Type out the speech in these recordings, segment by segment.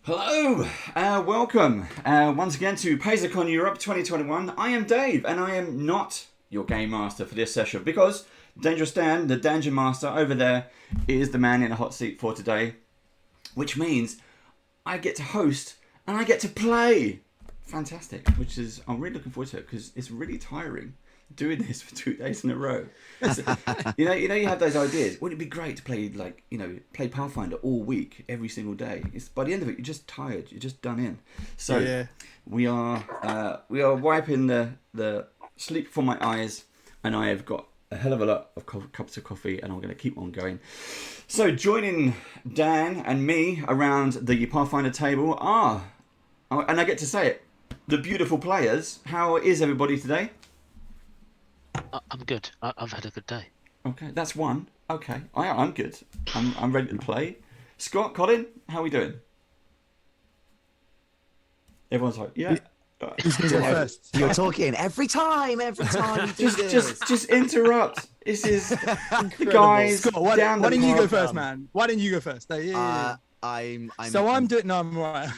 Hello, welcome once again to PaizoCon Europe 2021. I am Dave, and I am not your game master for this session because Dangerous Dan, the Dungeon Master over there, is the man in the hot seat for today, which means I get to host and I get to play. Fantastic, which is I'm really looking forward to it because it's really tiring doing this for 2 days in a row. So, you have those ideas. Wouldn't it be great to play play Pathfinder all week, every single day? It's by the end of it, you're just tired. You're just done in. So yeah. we are wiping the sleep from my eyes, and I have got a hell of a lot of cups of coffee, and I'm going to keep on going. So joining Dan and me around the Pathfinder table are, and I get to say it, the beautiful players. How is everybody today? I'm good. I've had a good day. Okay, that's one. Okay, I'm good. I'm ready to play. Scott, Colin, how are we doing? Everyone's like, yeah. Who's going to go first? You're talking every time you do this. Just interrupt. This is the guys Scott, why down don't the you go path. first, man? Why don't you go first? I'm doing. No, I'm right.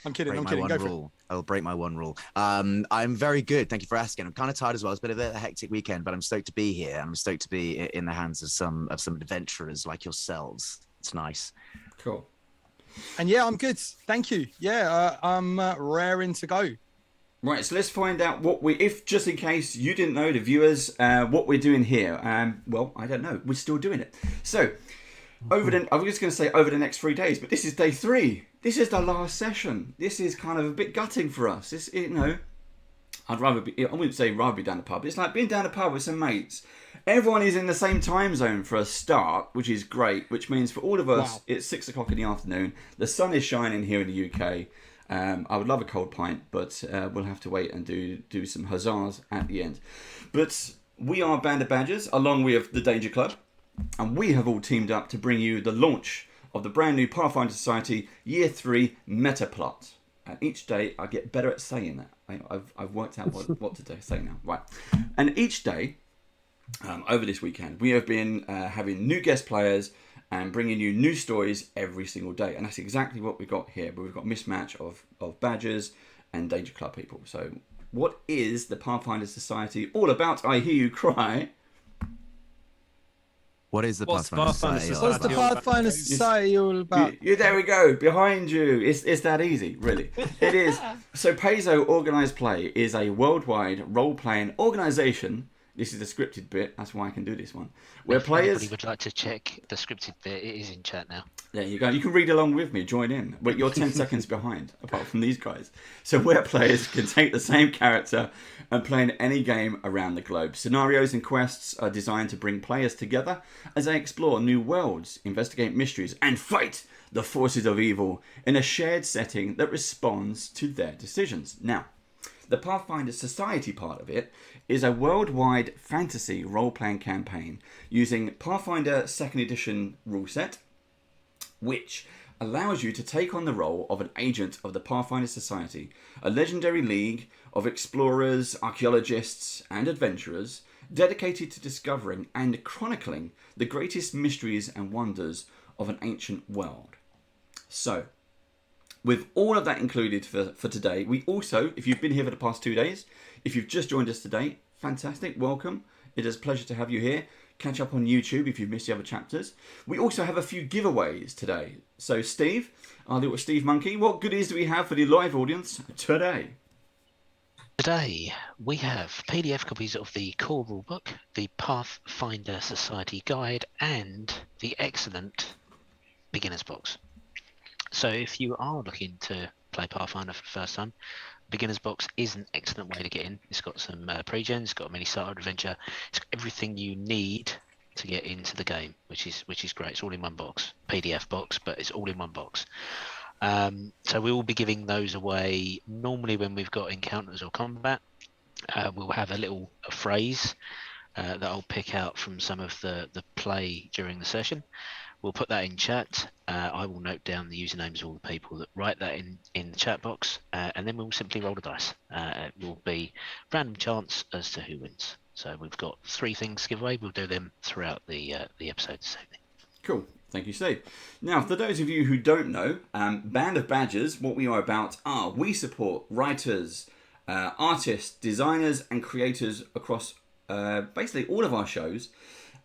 I'm kidding. Go for it. I'll break my one rule. I'm very good. Thank you for asking. I'm kind of tired as well. It's been a bit of a hectic weekend, but I'm stoked to be here. I'm stoked to be in the hands of some adventurers like yourselves. It's nice. Cool. And yeah, I'm good. Thank you. Yeah, I'm raring to go. Right, so let's find out if just in case you didn't know, the viewers, what we're doing here. Well, I don't know. We're still doing it. So, I was just going to say over the next 3 days, but this is day 3. This is the last session. This is kind of a bit gutting for us. I wouldn't say rather be down the pub. It's like being down the pub with some mates. Everyone is in the same time zone for a start, which is great, which means for all of us, It's 6 o'clock in the afternoon. The sun is shining here in the UK. I would love a cold pint, but we'll have to wait and do some huzzahs at the end. But we are Band of Badgers, along with the Danger Club, and we have all teamed up to bring you the launch of the brand new Pathfinder Society Year 3 meta plot. And each day I get better at saying that. I've worked out what to say now. Right. And each day, over this weekend, we have been having new guest players and bringing you new stories every single day. And that's exactly what we've got here. But we've got a mismatch of Badgers and Danger Club people. So what is the Pathfinder Society all about? I hear you cry. What is the Pathfinder Society? What's the Pathfinder Society all about? There we go, behind you. It's that easy, really. It is. So Paizo Organised Play is a worldwide role-playing organisation. This is the scripted bit, that's why I can do this one. Where players... If anybody would like to check the scripted bit, it is in chat now. There you go. You can read along with me, join in. But you're 10 seconds behind, apart from these guys. So where players can take the same character and play in any game around the globe. Scenarios and quests are designed to bring players together as they explore new worlds, investigate mysteries, and fight the forces of evil in a shared setting that responds to their decisions. Now, the Pathfinder Society part of it is a worldwide fantasy role-playing campaign using Pathfinder 2nd Edition rule set, which allows you to take on the role of an agent of the Pathfinder Society, a legendary league of explorers, archaeologists, and adventurers dedicated to discovering and chronicling the greatest mysteries and wonders of an ancient world. So, with all of that included for today, we also, if you've been here for the past 2 days, if you've just joined us today, fantastic, welcome. It is a pleasure to have you here. Catch up on YouTube if you've missed the other chapters. We also have a few giveaways today. So Steve, our little Steve Monkey, what goodies do we have for the live audience today? Today, we have PDF copies of the core rulebook, the Pathfinder Society Guide, and the excellent Beginner's Box. So if you are looking to play Pathfinder for the first time, Beginner's Box is an excellent way to get in. It's got some pre-gens, it's got a mini starter adventure, it's got everything you need to get into the game, which is great. It's all in one box, PDF box, but it's all in one box. So we will be giving those away normally when we've got encounters or combat. We'll have a phrase that I'll pick out from some of the play during the session. We'll put that in chat. I will note down the usernames of all the people that write that in the chat box, and then we'll simply roll the dice. It will be random chance as to who wins. So we've got 3 things to give away. We'll do them throughout the episode this evening. Cool. Thank you, Steve. Now, for those of you who don't know, Band of Badgers, what we are about are we support writers, artists, designers, and creators across basically all of our shows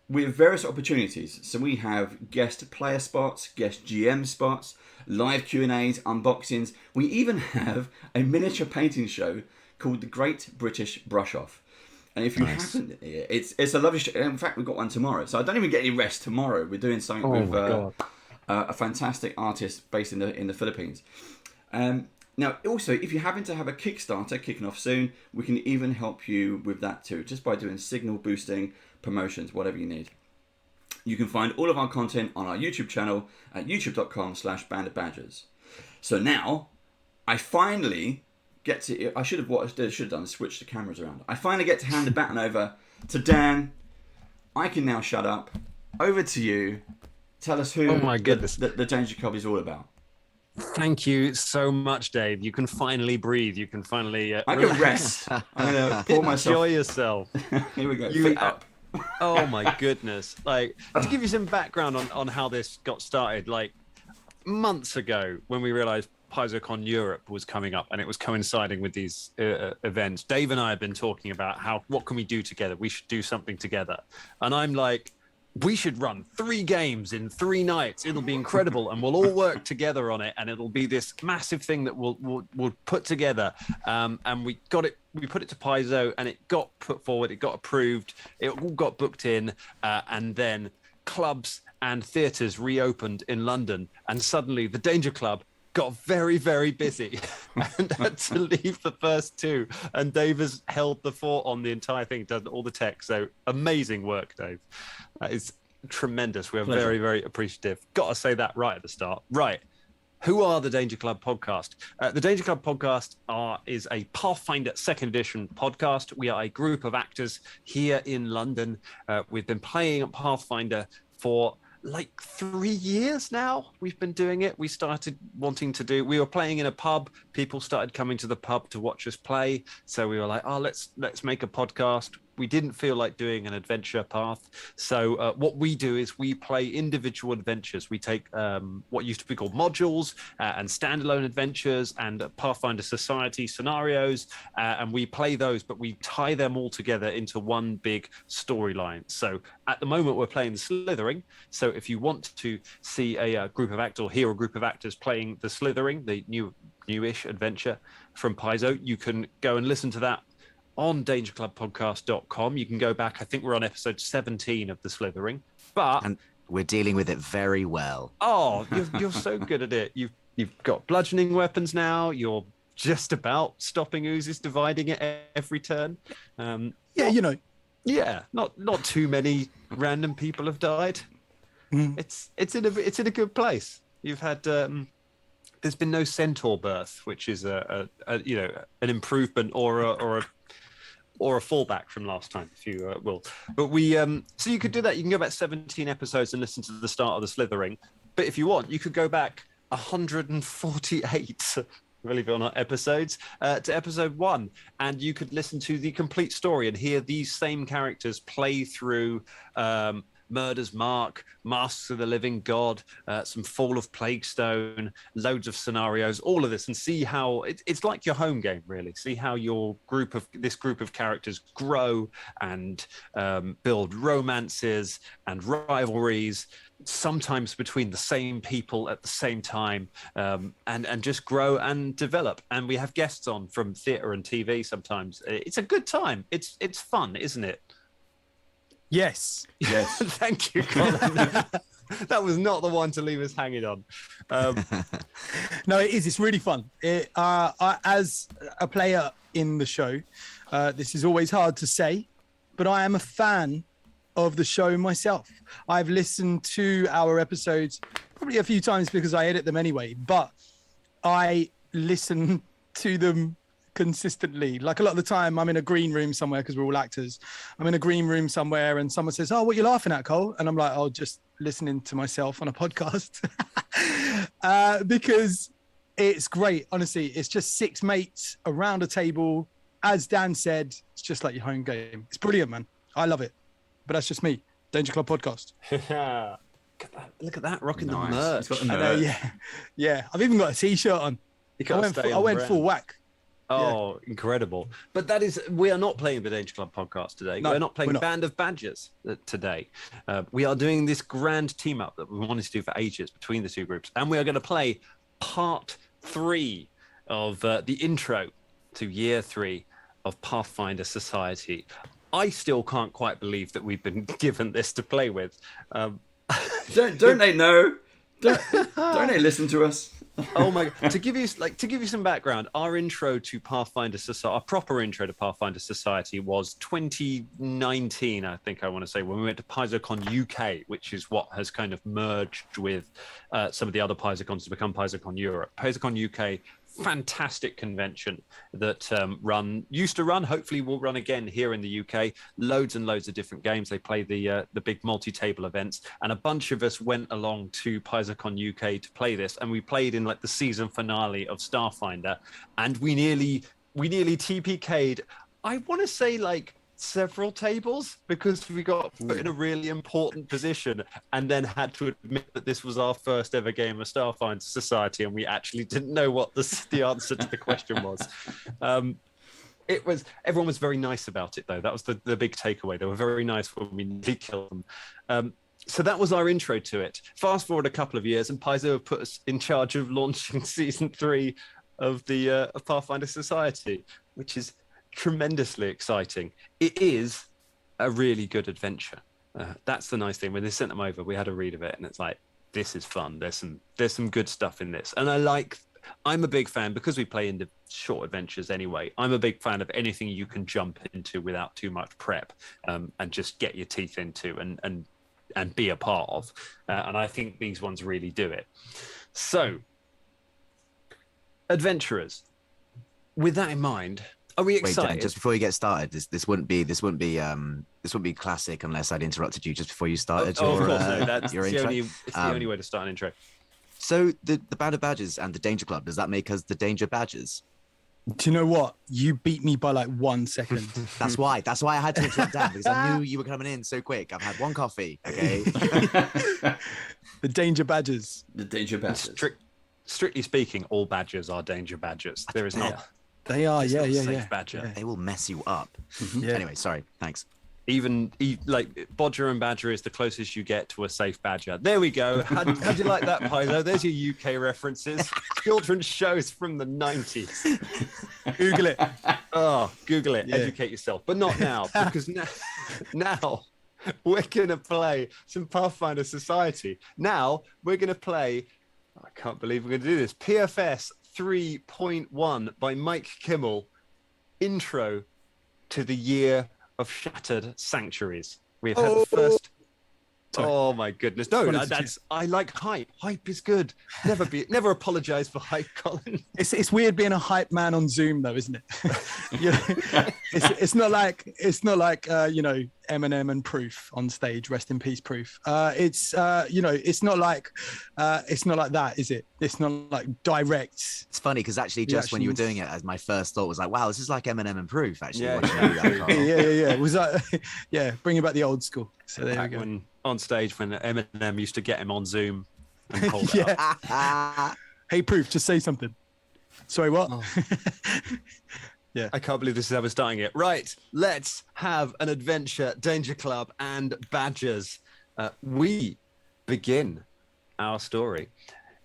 with various opportunities. So we have guest player spots, guest GM spots, live Q&As, unboxings. We even have a miniature painting show called the Great British Brush Off. And if you haven't, it's a lovely show. In fact, we've got one tomorrow. So I don't even get any rest tomorrow. We're doing something with a fantastic artist based in the Philippines. Now, also, if you happen to have a Kickstarter kicking off soon, we can even help you with that too, just by doing signal boosting, promotions, whatever you need. You can find all of our content on our YouTube channel at youtube.com/bandofbadgers. So now, I finally get to... I should have done is switch the cameras around. I finally get to hand the baton over to Dan. I can now shut up. Over to you. Tell us who the Danger Club is all about. Thank you so much, Dave. You can finally breathe. You can finally... I can rest. I'm going to pour myself... Enjoy yourself. Here we go. Feet up. Oh my goodness. Like, to give you some background on how this got started, like months ago when we realized PaizoCon Europe was coming up and it was coinciding with these events, Dave and I have been talking about what can we do together? We should do something together. And I'm like, we should run 3 games in 3 nights. It'll be incredible, and we'll all work together on it, and it'll be this massive thing that we'll put together. And we got it. We put it to Paizo, and it got put forward. It got approved. It all got booked in, and then clubs and theatres reopened in London, and suddenly the Danger Club got very, very busy and had to leave the first 2. And Dave has held the fort on the entire thing, done all the tech. So amazing work, Dave. That is tremendous. We're very, very appreciative. Got to say that right at the start. Right. Who are the Danger Club podcast? The Danger Club podcast is a Pathfinder 2nd edition podcast. We are a group of actors here in London. We've been playing at Pathfinder for like 3 years now. We've been doing it. We started we were playing in a pub. People started coming to the pub to watch us play. So we were like, let's make a podcast. We didn't feel like doing an adventure path. So what we do is we play individual adventures. We take what used to be called modules and standalone adventures and Pathfinder Society scenarios, and we play those, but we tie them all together into one big storyline. So at the moment, we're playing the Slithering. So if you want to see a group of actors or hear a group of actors playing the Slithering, the newish adventure from Paizo, you can go and listen to that on dangerclubpodcast.com. You can go back. I think we're on episode 17 of the Slithering, and we're dealing with it very well. Oh, you're so good at it. You've got bludgeoning weapons now. You're just about stopping oozes, dividing it every turn. Not too many random people have died. It's in a good place. You've had there's been no centaur birth, which is an improvement or a fallback from last time, if you will. But so you could do that. You can go back 17 episodes and listen to the start of the Slithering. But if you want, you could go back 148, believe it or not, episodes to episode 1, and you could listen to the complete story and hear these same characters play through Murder's Mark, Masks of the Living God, some Fall of Plaguestone, loads of scenarios, all of this, and see how it's like your home game, really. See how your group of characters grow and build romances and rivalries, sometimes between the same people at the same time, and just grow and develop. And we have guests on from theatre and TV sometimes. It's a good time. It's fun, isn't it? Yes. Thank you, Colin. That was not the one to leave us hanging on. No, it is. It's really fun. As a player in the show, this is always hard to say, but I am a fan of the show myself. I've listened to our episodes probably a few times because I edit them anyway, but I listen to them consistently. Like a lot of the time I'm in a green room somewhere because we're all actors. I'm in a green room somewhere and someone says, what are you laughing at, Cole? And I'm like, just listening to myself on a podcast. Because it's great. Honestly, it's just 6 mates around a table. As Dan said, it's just like your home game. It's brilliant, man. I love it. But that's just me. Danger Club Podcast. Look at that, rocking the Nice. merch. He's got the I know, merch. yeah. I've even got a T-shirt on. You I gotta went, stay I on went brand. full whack. Oh, incredible. But we are not playing the Danger Club podcast today. No, we're not playing we're not. Band of Badgers today. We are doing this grand team up that we wanted to do for ages between the two groups. And we are going to play part 3 of the intro to year 3 of Pathfinder Society. I still can't quite believe that we've been given this to play with. Don't they know? Don't they listen to us? Oh my god! To give you some background, our intro to Pathfinder Society, our proper intro to Pathfinder Society was 2019, I think I want to say, when we went to PaizoCon UK, which is what has kind of merged with some of the other PaizoCons to become PaizoCon Europe. PaizoCon UK, fantastic convention that used to run, hopefully will run again here in the UK. Loads and loads of different games. They play the big multi-table events, and a bunch of us went along to PaizoCon UK to play this, and we played in like the season finale of Starfinder, and we nearly TPK'd, I want to say, like several tables, because we got put in a really important position and then had to admit that this was our first ever game of Starfinder Society, and we actually didn't know what the answer to the question was. Everyone was very nice about it, though. That was the big takeaway. They were very nice when we nearly killed them. So that was our intro to it. Fast forward a couple of years, and Paizo have put us in charge of launching season 3 of the of Pathfinder Society, which is tremendously exciting. It is a really good adventure. That's the nice thing. When they sent them over, we had a read of it, and it's like, this is fun. There's some good stuff in this, and I'm a big fan, because we play in the short adventures anyway. I'm a big fan of anything you can jump into without too much prep, and just get your teeth into and be a part of. And I think these ones really do it. So, adventurers, with that in mind, are we excited? Wait, Dan, just before you get started, this wouldn't be classic unless I'd interrupted you just before you started. Of course, no. That's your the intro. only way to start an intro. So the Band of Badgers and the Danger Club, does that make us the Danger Badgers? Do you know what? You beat me by like 1 second. That's why I had to interrupt Dan, because I knew you were coming in so quick. I've had one coffee, okay? The Danger Badgers. The Danger Badgers. Strictly speaking, all badgers are danger badgers. There is not. They are, there's yeah, not a yeah, safe yeah. badger. Yeah. They will mess you up. Yeah. Anyway, sorry. Thanks. Even like Bodger and Badger is the closest you get to a safe badger. There we go. How'd you like that, Paizo? There's your UK references. Children's shows from the 90s. Google it. Oh, Google it. Yeah. Educate yourself. But not now, because now we're going to play some Pathfinder Society. Now we're going to play, I can't believe we're going to do this, PFS 3.1 by Mike Kimmel, Intro to the Year of Shattered Sanctuaries. We've had the first. Sorry. Oh my goodness! No, I like hype. Hype is good. Never apologize for hype, Colin. It's weird being a hype man on Zoom, though, isn't it? It's not like Eminem and Proof on stage. Rest in peace, Proof. It's not like that, is it? It's not like direct. It's funny because actually, just when you were doing it, as my first thought was like, "Wow, this is like Eminem and Proof." Actually, Yeah. Was that? Bringing back the old school. So there we go. When on stage, when Eminem used to get him on Zoom and hold it up. Hey, Proof, just say something. Sorry, what? Oh. Yeah. I can't believe this is how we're starting it. Right, let's have an adventure, Danger Club and Badgers. We begin our story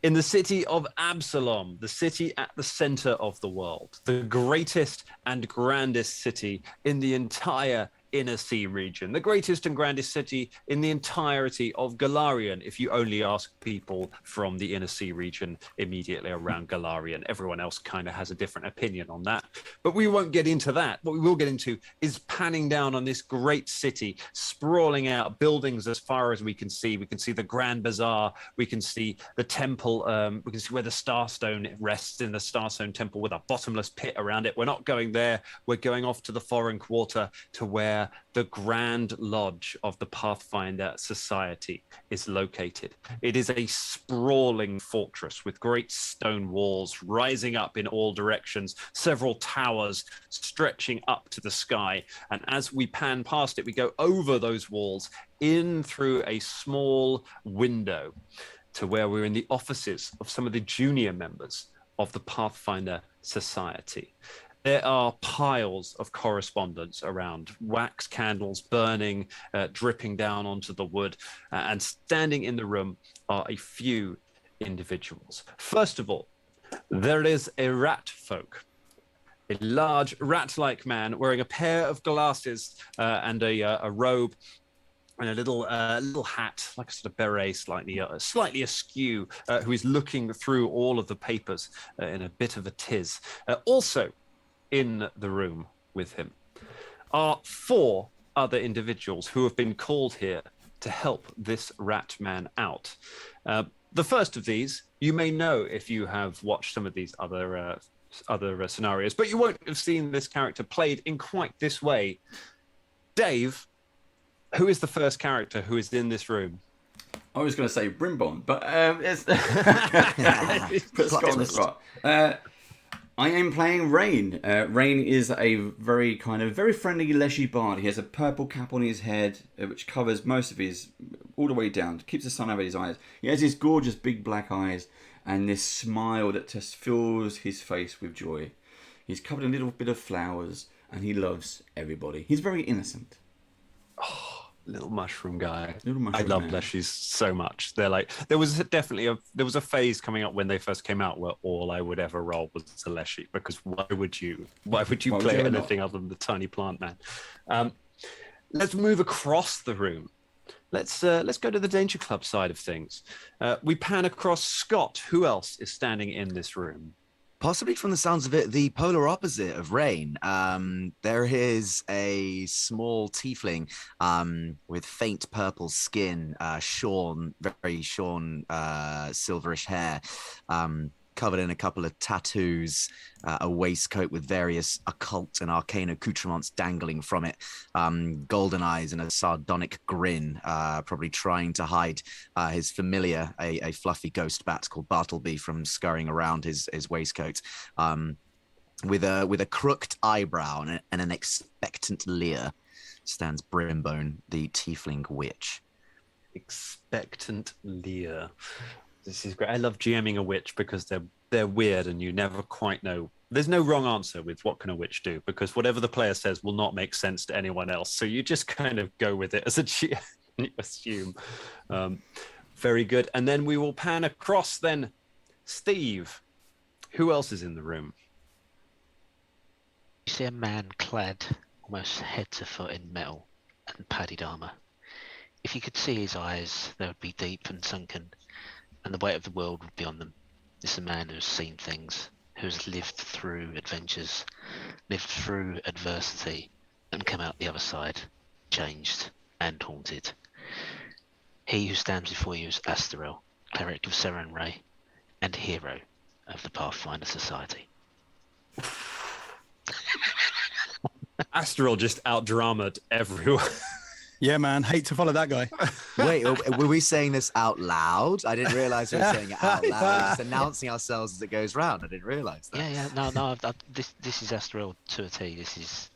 in the city of Absalom, the city at the center of the world, the greatest and grandest city in the entire Inner Sea region, the greatest and grandest city in the entirety of Galarian, if you only ask people from the Inner Sea region immediately around Galarian. Everyone else kind of has a different opinion on that. But we won't get into that. What we will get into is panning down on this great city, sprawling out buildings as far as we can see. We can see the Grand Bazaar. We can see the temple. We can see where the Starstone rests in the Starstone temple with a bottomless pit around it. We're not going there. We're going off to the foreign quarter to where where the Grand Lodge of the Pathfinder Society is located. It is a sprawling fortress with great stone walls rising up in all directions, several towers stretching up to the sky. And as we pan past it, we go over those walls in through a small window to where we're in the offices of some of the junior members of the Pathfinder Society. There are piles of correspondence around, wax candles burning, dripping down onto the wood, and standing in the room are a few individuals. First of all, there is a rat folk, a large rat-like man wearing a pair of glasses and a robe and a little hat, like a sort of beret, slightly askew, who is looking through all of the papers in a bit of a tiz. Also in the room with him are 4 other individuals who have been called here to help this rat man out. The first of these, you may know if you have watched some of these other scenarios, but you won't have seen this character played in quite this way. Dave, who is the first character who is in this room? I was going to say Brimbon, but it's put Scott on the spot. I am playing Rain. Rain is a very friendly Leshy bard. He has a purple cap on his head, which covers most of his, all the way down, keeps the sun over his eyes. He has his gorgeous big black eyes and this smile that just fills his face with joy. He's covered in a little bit of flowers and he loves everybody. He's very innocent. Oh, little mushroom guy. I love Leshies so much. They're like, there was a phase coming up when they first came out where all I would ever roll was a Leshy, because why would you play anything other than the tiny plant man? Let's move across the room. Let's go to the Danger Club side of things. We pan across Scott. Who else is standing in this room? Possibly, from the sounds of it, the polar opposite of Rain. There is a small tiefling with faint purple skin, very shorn, silverish hair, covered in a couple of tattoos, a waistcoat with various occult and arcane accoutrements dangling from it, golden eyes and a sardonic grin, probably trying to hide his familiar, a fluffy ghost bat called Bartleby, from scurrying around his waistcoat, with a crooked eyebrow and an expectant leer stands Brimbone, the tiefling witch. Expectant leer. This is great. I love GMing a witch because they're weird and you never quite know. There's no wrong answer with what can a witch do, because whatever the player says will not make sense to anyone else. So you just kind of go with it as a GM. You assume. Very good. And then we will pan across then. Steve, who else is in the room? You see a man clad almost head to foot in metal and padded armour. If you could see his eyes, they would be deep and sunken, and the weight of the world would be on them. It's a man who's seen things, who's lived through adventures, lived through adversity, and come out the other side, changed and haunted. He who stands before you is Astarel, cleric of Seren Ray, and hero of the Pathfinder Society. Astral just out-dramaed everyone. Yeah, man. Hate to follow that guy. Wait, were we saying this out loud? I didn't realize we were saying it out loud. We're just announcing ourselves as it goes round. I didn't realize that. Yeah. No. This is Astral to a T. This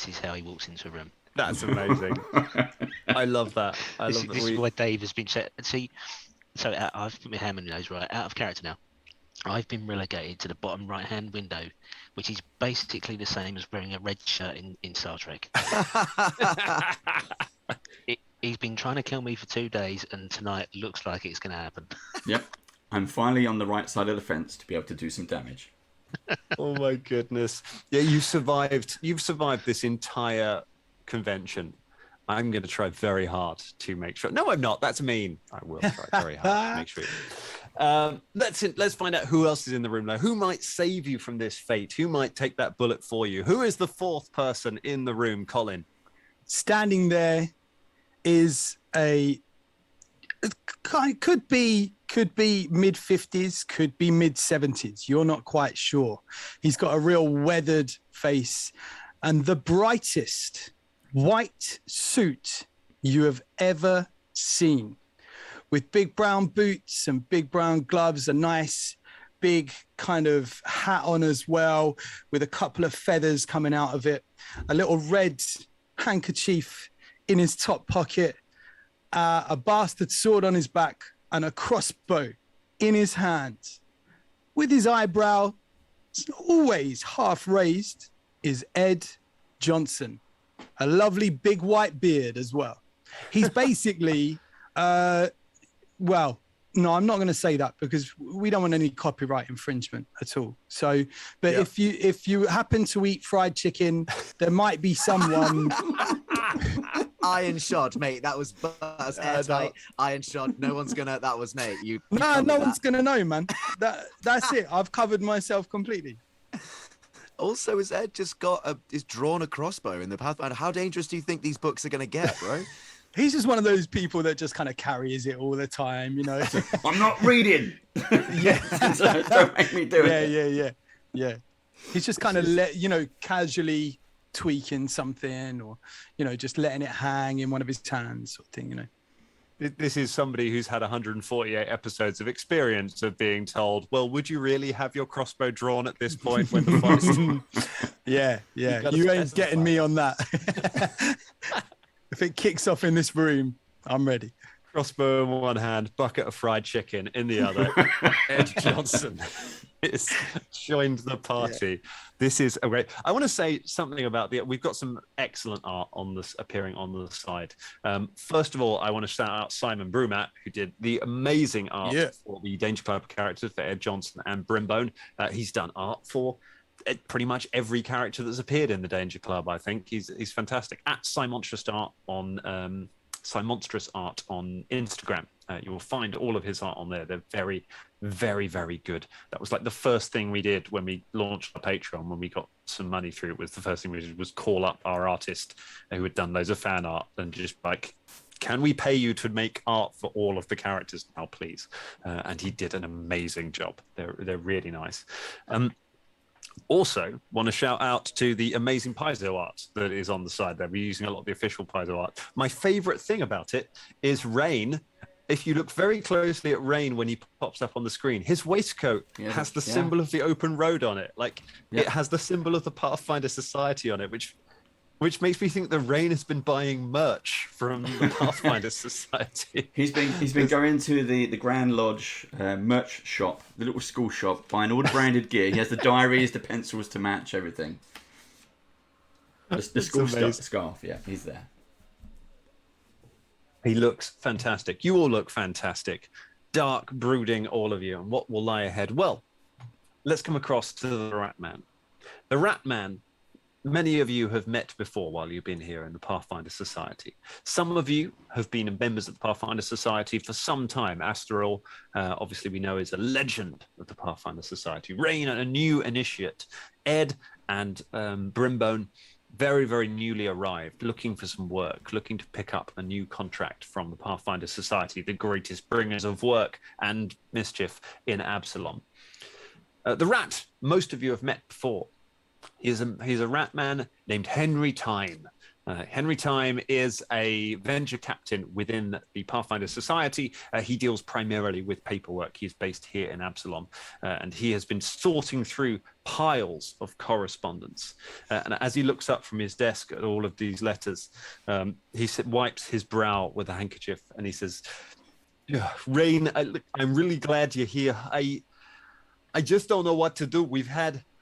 is how he walks into a room. That's amazing. I love that. This is why Dave has been set. See, so I've put my hand in those right out of character now. I've been relegated to the bottom right-hand window, which is basically the same as wearing a red shirt in Star Trek. He's been trying to kill me for 2 days, and tonight looks like it's going to happen. Yep. I'm finally on the right side of the fence to be able to do some damage. Oh my goodness. Yeah, you've survived this entire convention. I'm going to try very hard to make sure. No, I'm not. That's mean. I will try very hard to make sure. Let's find out who else is in the room now. Who might save you from this fate? Who might take that bullet for you? Who is the 4th person in the room, Colin? Standing there is could be mid-50s, could be mid-70s. You're not quite sure. He's got a real weathered face, and the brightest white suit you have ever seen, with big brown boots and big brown gloves, a nice big kind of hat on as well, with a couple of feathers coming out of it, a little red handkerchief in his top pocket, a bastard sword on his back, and a crossbow in his hand. With his eyebrow always half raised is Ed Johnson, a lovely big white beard as well. He's basically, well, no, I'm not going to say that because we don't want any copyright infringement at all. So, but if you happen to eat fried chicken, there might be someone. Iron shot, mate. That was airtight. Iron shot. No one's gonna. That was mate. No one's gonna know, man. That's it. I've covered myself completely. Also, has Ed just is drawn a crossbow in the Pathfinder? How dangerous do you think these books are gonna get, bro? He's just one of those people that just kind of carries it all the time, you know. I'm not reading. Yeah. Don't make me do it. Yeah. He's just kind of casually tweaking something, or just letting it hang in one of his hands, sort of thing. This is somebody who's had 148 episodes of experience of being told, well, would you really have your crossbow drawn at this point when the fight's... Yeah. You ain't getting me on that. If it kicks off in this room, I'm ready. Crossbow in one hand, bucket of fried chicken in the other. Ed Johnson is joined the party. Yeah. This is a great. I want to say something about we've got some excellent art on this appearing on the side. First of all, I want to shout out Simon Brumat, who did the amazing art for the Danger Club characters for Ed Johnson and Brimbone. He's done art for pretty much every character that's appeared in the Danger Club. I think he's fantastic. At Simonstrous Art on Simonstrous Art on Instagram. You will find all of his art on there. They're very, very, very good. That was like the first thing we did when we launched our Patreon, when we got some money through. It was the first thing we did was call up our artist who had done loads of fan art and just like, can we pay you to make art for all of the characters now, please? And he did an amazing job. They're really nice. Also, want to shout out to the amazing Paizo art that is on the side there. We're using a lot of the official Paizo art. My favorite thing about it is Rain. If you look very closely at Rain when he pops up on the screen, his waistcoat has the symbol of the open road on it. Like it has the symbol of the Pathfinder Society on it, which makes me think that Rain has been buying merch from the Pathfinder Society. He's been going to the Grand Lodge merch shop, the little school shop, buying all the branded gear. He has the diaries, the pencils to match everything. The school scarf, he's there. He looks fantastic. You all look fantastic. Dark, brooding, all of you. And what will lie ahead? Well, let's come across to the Rat Man. The Rat Man, many of you have met before while you've been here in the Pathfinder Society. Some of you have been members of the Pathfinder Society for some time. Astral, obviously we know, is a legend of the Pathfinder Society. Rain, a new initiate. Ed and Brimbone, very, very newly arrived, looking for some work, looking to pick up a new contract from the Pathfinder Society, the greatest bringers of work and mischief in Absalom. The Rat, most of you have met before. He's a rat man named Henry Time. Henry Time is a venture captain within the Pathfinder Society. He deals primarily with paperwork. He's based here in Absalom, and he has been sorting through piles of correspondence. And as he looks up from his desk at all of these letters, he wipes his brow with a handkerchief, and he says, "Rain, I'm really glad you're here. I just don't know what to do.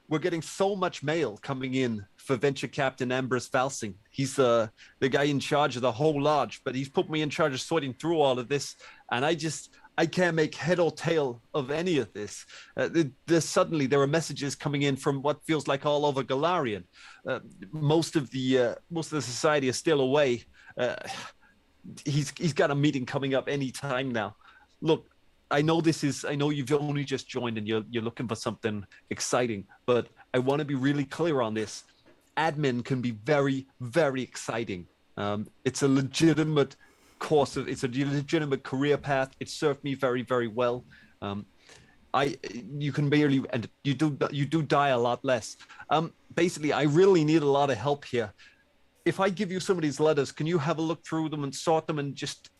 We're getting so much mail coming in for Venture Captain Ambrose Valsing. He's the guy in charge of the whole lodge, but he's put me in charge of sorting through all of this, and I can't make head or tail of any of this. Suddenly there are messages coming in from what feels like all over Galarian. Most of the society is still away. He's got a meeting coming up any time now. Look, I know you've only just joined and you're looking for something exciting, but I want to be really clear on this. Admin can be very, very exciting. It's a legitimate it's a legitimate career path. It served me very, very well. You can barely, and you do die a lot less. Basically, I really need a lot of help here. if I give you some of these letters, can you have a look through them and sort them and just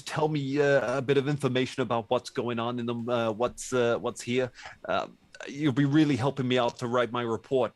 tell me a bit of information about what's going on in them, what's here? You'll be really helping me out to write my report.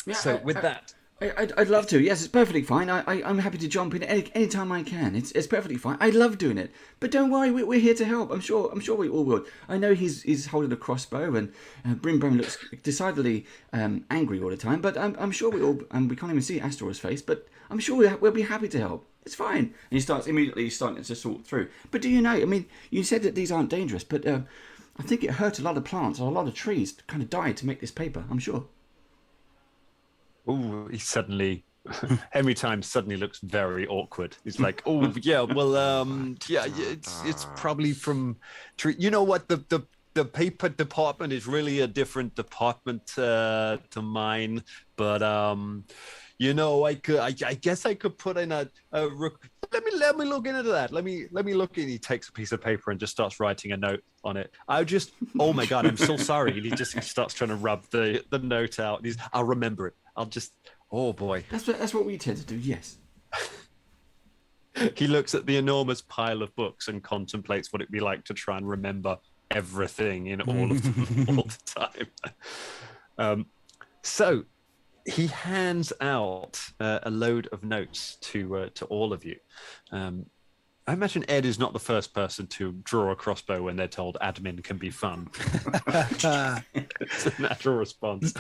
Yeah, So with that, I'd love to. Yes, it's perfectly fine. I'm happy to jump in any time I can. It's perfectly fine. I love doing it. But don't worry, we're here to help. I'm sure we all will. I know he's holding a crossbow, and Brimbone looks decidedly angry all the time. But I'm sure we all, and we can't even see Astor's face. But I'm sure we'll be happy to help. It's fine. And he starts immediately starting to sort through. But do you know? I mean, you said that these aren't dangerous, but I think it hurt a lot of plants or a lot of trees kind of died to make this paper. I'm sure. oh, he suddenly, every time suddenly looks very awkward. He's like, oh yeah, well, yeah, it's probably from, you know what, the paper department is really a different department to mine, but you know, I guess I could put in let me look into that. Let me look in. He takes a piece of paper and just starts writing a note on it. Oh my God, I'm so sorry. And he starts trying to rub the note out. I'll remember it. Oh boy. That's what we tend to do. Yes. He looks at the enormous pile of books and contemplates what it'd be like to try and remember everything in all of them all the time. So he hands out a load of notes to all of you. I imagine Ed is not the first person to draw a crossbow when they're told admin can be fun. It's a natural response.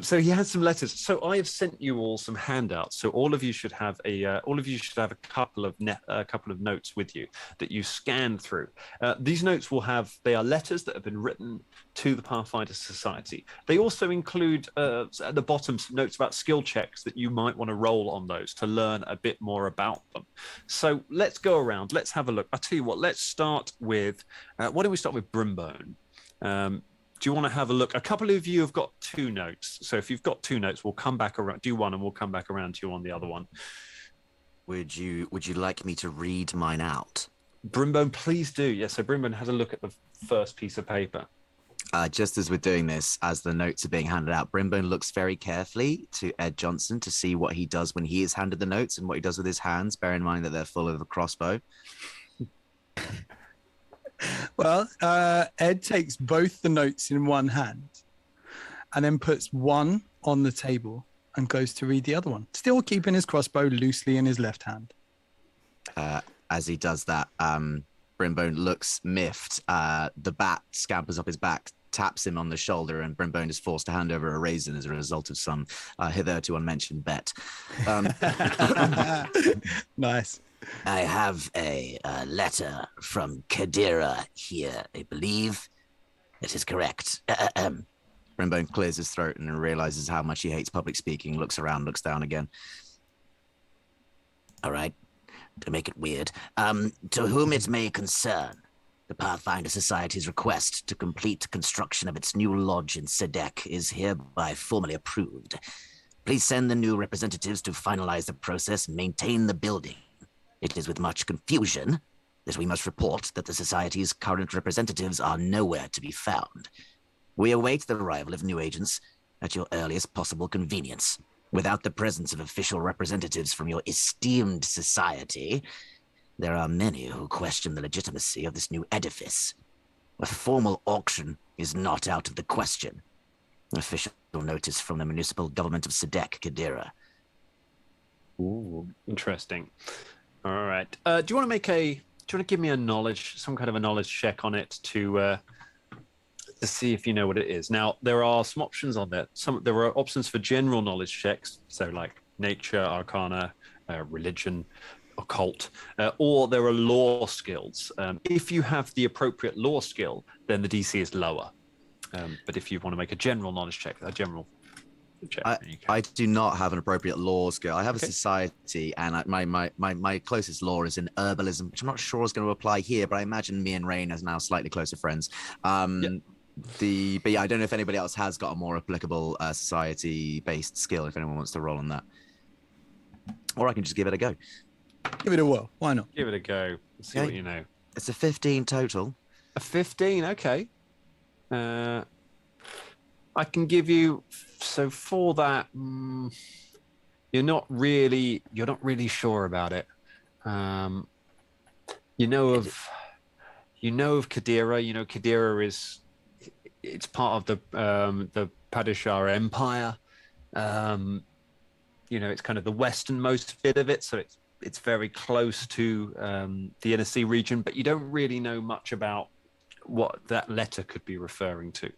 So he has some letters. So I have sent you all some handouts. So all of you should have a couple of notes with you that you scan through. These notes they are letters that have been written to the Pathfinder Society. They also include at the bottom some notes about skill checks that you might want to roll on those to learn a bit more about them. So let's go around. Let's have a look. I'll tell you what. Let's start with. Why don't we start with Brimbone? Do you want to have a look? A couple of you have got 2 notes. So if you've got 2 notes, we'll come back around. Do one and we'll come back around to you on the other one. Would you like me to read mine out? Brimbone, please do. Yeah, so Brimbone has a look at the first piece of paper. Just as we're doing this, as the notes are being handed out, Brimbone looks very carefully to Ed Johnson to see what he does when he is handed the notes and what he does with his hands, bear in mind that they're full of a crossbow. Well, Ed takes both the notes in one hand and then puts one on the table and goes to read the other one, still keeping his crossbow loosely in his left hand. As he does that, Brimbone looks miffed. The bat scampers up his back, taps him on the shoulder, and Brimbone is forced to hand over a raisin as a result of some hitherto unmentioned bet. Nice. I have a letter from Kadira here, I believe. It is correct. Brimbone clears his throat and realizes how much he hates public speaking, looks around, looks down again. All right, to make it weird. To whom it may concern, the Pathfinder Society's request to complete construction of its new lodge in Sedek is hereby formally approved. Please send the new representatives to finalize the process and maintain the building. It is with much confusion that we must report that the Society's current representatives are nowhere to be found. We await the arrival of new agents at your earliest possible convenience. Without the presence of official representatives from your esteemed society, there are many who question the legitimacy of this new edifice. A formal auction is not out of the question. Official notice from the municipal government of Sedek, Kadira. Ooh, interesting. All right. Do you want to give me some kind of a knowledge check on it to see if you know what it is? Now, there are some options on there. There are options for general knowledge checks, so like nature, arcana, religion, occult, or there are law skills. If you have the appropriate law skill, then the DC is lower. But if you want to make a general knowledge check, I do not have an appropriate law skill. I have a society, and my closest law is in herbalism, which I'm not sure is going to apply here, but I imagine me and Rain as now slightly closer friends. But yeah, I don't know if anybody else has got a more applicable society-based skill, if anyone wants to roll on that. Or I can just give it a go. Give it a whirl. Why not? Give it a go. See what you know. It's a 15 total. A 15, okay. I can give you, so for that, you're not really sure about it. You know of Kadira. You know Kadira it's part of the Padishah Empire. It's kind of the westernmost bit of it, so it's very close to the inner sea region, but you don't really know much about what that letter could be referring to.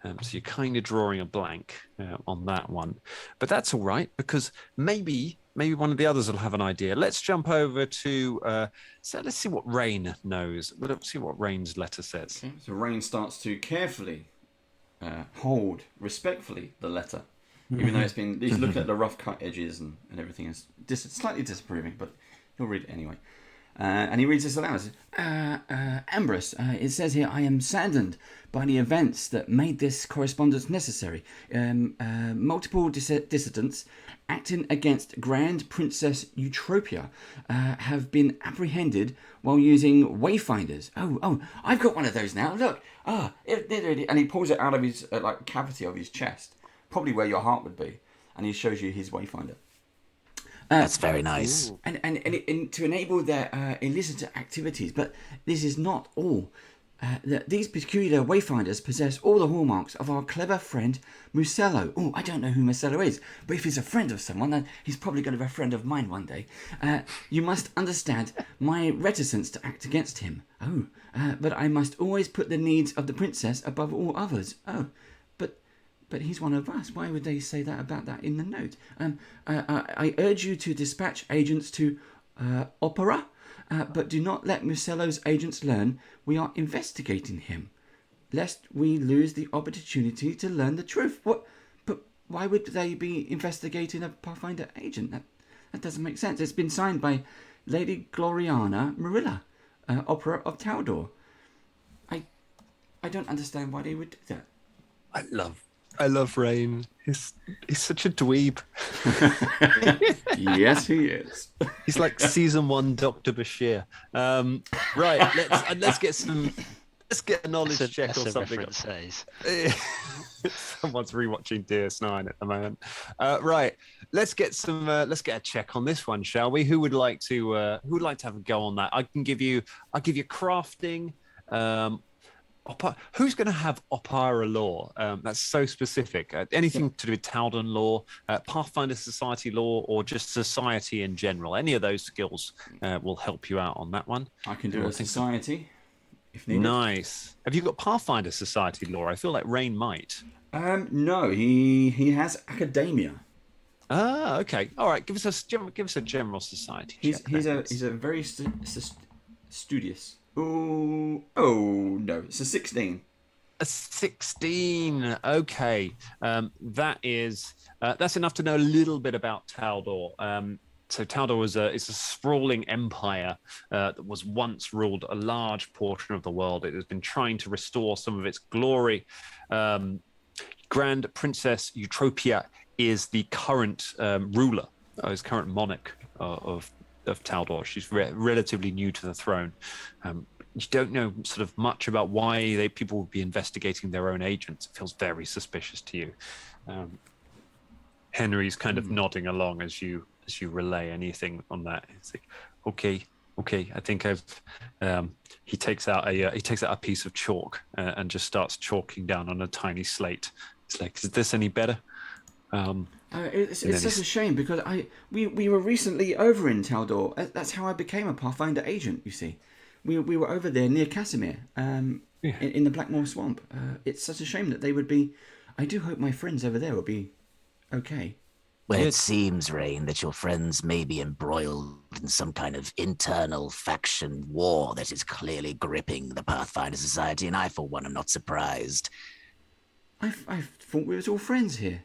So you're kind of drawing a blank on that one. But that's all right, because maybe one of the others will have an idea. Let's jump over to, let's see what Rain knows. Let's see what Rain's letter says. Okay, so Rain starts to carefully hold, respectfully, the letter. Even though he's looking at the rough cut edges and everything is slightly disapproving, but he'll read it anyway. And he reads this aloud. Ambrose, it says here, I am saddened by the events that made this correspondence necessary. Multiple dissidents acting against Grand Princess Eutropia have been apprehended while using wayfinders. Oh, I've got one of those now. Look. And he pulls it out of his cavity of his chest, probably where your heart would be, and he shows you his wayfinder. That's very nice. And to enable their illicit activities. But this is not all. These peculiar wayfinders possess all the hallmarks of our clever friend Musello. Oh, I don't know who Musello is, but if he's a friend of someone, then he's probably going to be a friend of mine one day. You must understand my reticence to act against him. But I must always put the needs of the princess above all others. But he's one of us. Why would they say that about that in the note? I urge you to dispatch agents to Opera, but do not let Musello's agents learn we are investigating him, lest we lose the opportunity to learn the truth. What? But why would they be investigating a Pathfinder agent? That doesn't make sense. It's been signed by Lady Gloriana Marilla, Opera of Taldor. I don't understand why they would do that. I love Rain. He's such a dweeb. Yes, he is. He's like season 1 Dr. Bashir. Right, let's get a knowledge check or something. Someone's rewatching DS9 at the moment. Right, let's get a check on this one, shall we? Who would like to have a go on that? I'll give you crafting. Who's going to have Opera law? That's so specific. Anything to do with Taldan law, Pathfinder Society law, or just society in general. Any of those skills will help you out on that one. I can do a society if needed. Nice. Have you got Pathfinder Society law? I feel like Rain might. No, he has academia. Ah, okay. All right. Give us a general society. He's a very studious. Oh no, it's a 16. A 16. Okay, that's enough to know a little bit about Taldor. So Taldor is a sprawling empire that was once ruled a large portion of the world. It has been trying to restore some of its glory. Grand Princess Eutropia is the current ruler, is current monarch of Taldor. She's relatively new to the throne. You don't know sort of much about why people would be investigating their own agents. It feels very suspicious to you. Henry's kind of nodding along as you relay anything on that. It's like, okay. I think I've. He takes out a piece of chalk and just starts chalking down on a tiny slate. It's like, is this any better? It's such a shame because we were recently over in Taldor. That's how I became a Pathfinder agent. You see, we were over there near Casimir, in the Blackmore Swamp. It's such a shame that they would be. I do hope my friends over there will be okay. Well, it seems, Rain, that your friends may be embroiled in some kind of internal faction war that is clearly gripping the Pathfinder Society, and I, for one, am not surprised. I thought we were all friends here.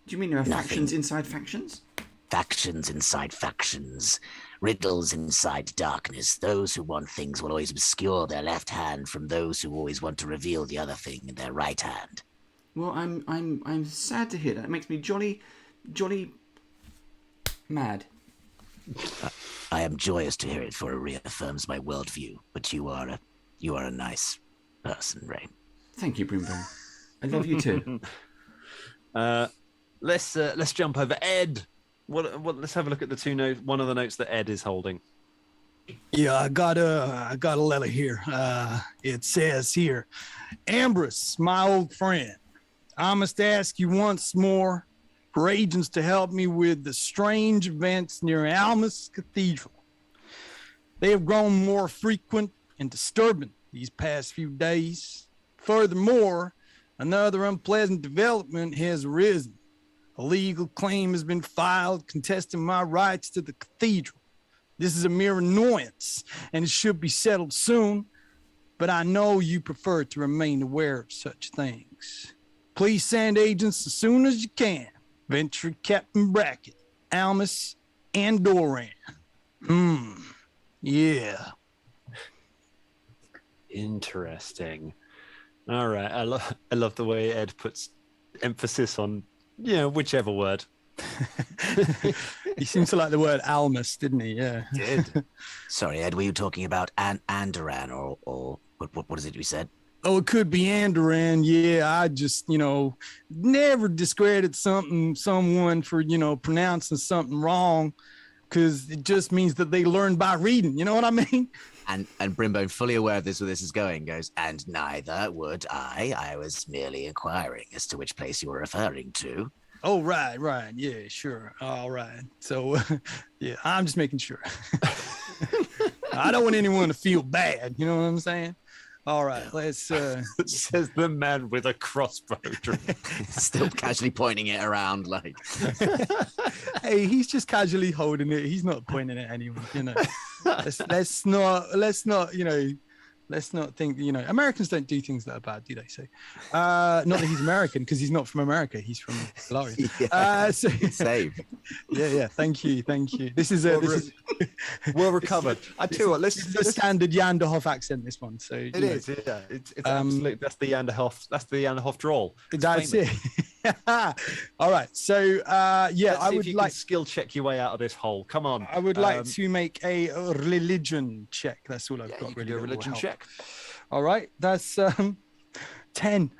Do you mean there are factions inside factions? Factions inside factions. Riddles inside darkness. Those who want things will always obscure their left hand from those who always want to reveal the other thing in their right hand. Well, I'm sad to hear that. It makes me jolly mad. I am joyous to hear it, for it reaffirms my worldview. But you are a nice person, Rain. Thank you, Brimbo. I love you too. Let's jump over. Ed, What? Let's have a look at the two notes. One of the notes that Ed is holding. Yeah, I got a letter here. It says here, Ambrose, my old friend, I must ask you once more for agents to help me with the strange events near Almus Cathedral. They have grown more frequent and disturbing these past few days. Furthermore, another unpleasant development has arisen. A legal claim has been filed contesting my rights to the cathedral. This is a mere annoyance, and it should be settled soon, but I know you prefer to remain aware of such things. Please send agents as soon as you can. Venture Captain Brackett, Almus, and Doran. Yeah. Interesting. All right. I love the way Ed puts emphasis on whichever word. He seems to like the word Almus, didn't he? Yeah. Did. Sorry, Ed, were you talking about Andoran or what is it you said? Oh, it could be Andoran. Yeah, I just, never discredit someone for, pronouncing something wrong, because it just means that they learn by reading. You know what I mean? And Brimbone, fully aware of this, where this is going, goes, and neither would I. I was merely inquiring as to which place you were referring to. Oh, right. Yeah, sure. All right. So, yeah, I'm just making sure. I don't want anyone to feel bad. You know what I'm saying? All right, let's. Says the man with a crossbow. Still casually pointing it around, like. Hey, he's just casually holding it. He's not pointing at anyone. Let's not think. Americans don't do things that are bad, do they? So, not that he's American, because he's not from America. He's from Belarus. Yeah. Save. Yeah. Thank you. This is well recovered. I tell you what, let's the standard Yanderhof accent. This one. So it is. Yeah, it's absolute. That's the Yanderhof. That's the Yanderhof drawl. That's it. All right. So I would like skill check your way out of this hole. Come on. I would like to make a religion check. That's all I've got. Really, a religion check. All right. That's 10.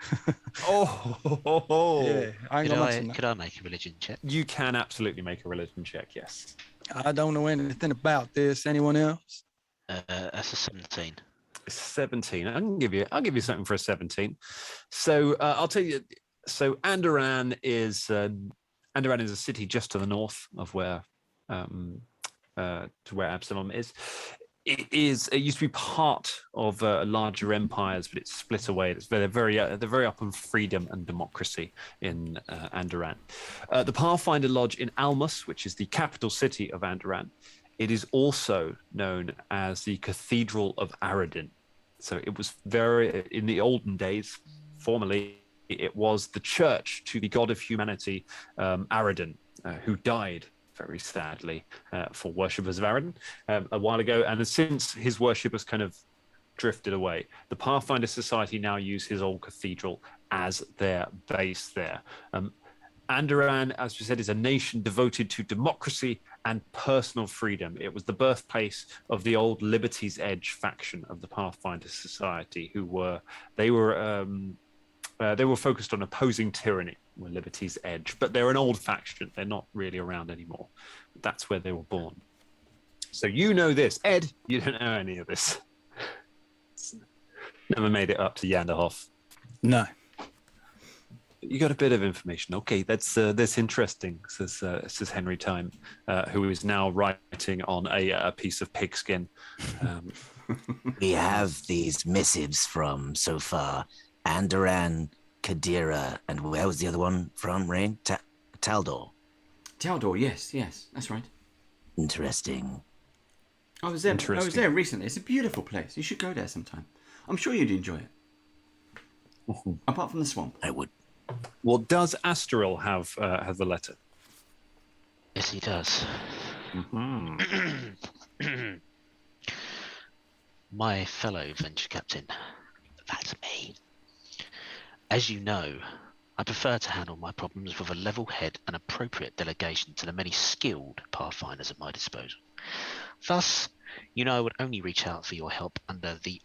Yeah. I could I make a religion check? You can absolutely make a religion check. Yes. I don't know anything about this. Anyone else? That's a 17. 17. I'll give you something for a 17. So I'll tell you. So Andoran is a city just to the north of where Absalom is. It used to be part of larger empires, but it's split away. They're very up on freedom and democracy in Andoran. The Pathfinder Lodge in Almus, which is the capital city of Andoran, it is also known as the Cathedral of Aradin. So it was in the olden days, formerly, it was the church to the god of humanity, Aradin, who died very sadly for worshippers of Aradin a while ago. And since his worship has kind of drifted away, the Pathfinder Society now use his old cathedral as their base there. Andoran, as we said, is a nation devoted to democracy and personal freedom. It was the birthplace of the old Liberty's Edge faction of the Pathfinder Society, they were focused on opposing tyranny, were Liberty's Edge, but they're an old faction. They're not really around anymore. That's where they were born. So you know this. Ed, you don't know any of this. Never made it up to Yanderhof. No. You got a bit of information. Okay, that's interesting, says Henry Time, who is now writing on a piece of pigskin. We have these missives from, so far, Andoran, Kadira, and where was the other one from, Rain? Taldor. Taldor, yes, that's right. Interesting. I was there recently. It's a beautiful place. You should go there sometime. I'm sure you'd enjoy it. Apart from the swamp. I would. Well, does Asteril have the letter? Yes, he does. My fellow venture captain, that's me. As you know, I prefer to handle my problems with a level head and appropriate delegation to the many skilled pathfinders at my disposal. Thus, I would only reach out for your help under the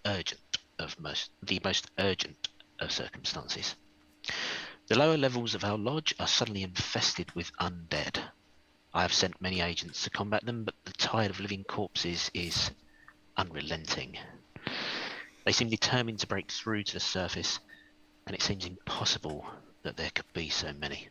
most urgent of circumstances. The lower levels of our lodge are suddenly infested with undead. I have sent many agents to combat them, but the tide of living corpses is unrelenting. They seem determined to break through to the surface, and it seems impossible that there could be so many.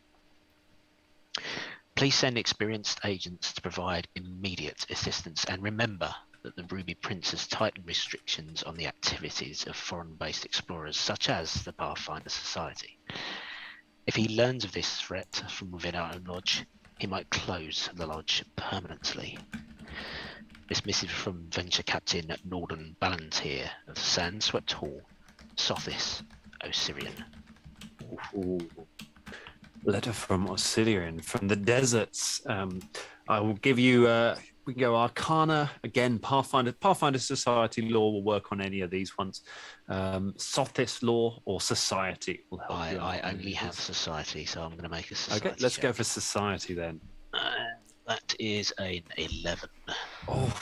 Please send experienced agents to provide immediate assistance, and remember that the Ruby Prince has tightened restrictions on the activities of foreign-based explorers such as the Pathfinder Society. If he learns of this threat from within our own lodge, he might close the lodge permanently. This missive from Venture Captain Norden Ballantyre of Sandswept Hall, Sothis, Osirian. Ooh. Letter from Osirian, from the deserts. I will give you, we can go Arcana, again, Pathfinder Society lore will work on any of these ones. Sothis lore or Society will help you out. I only have Society, so I'm going to make a Society. Okay, let's check. go for Society then. That is an 11. Oh,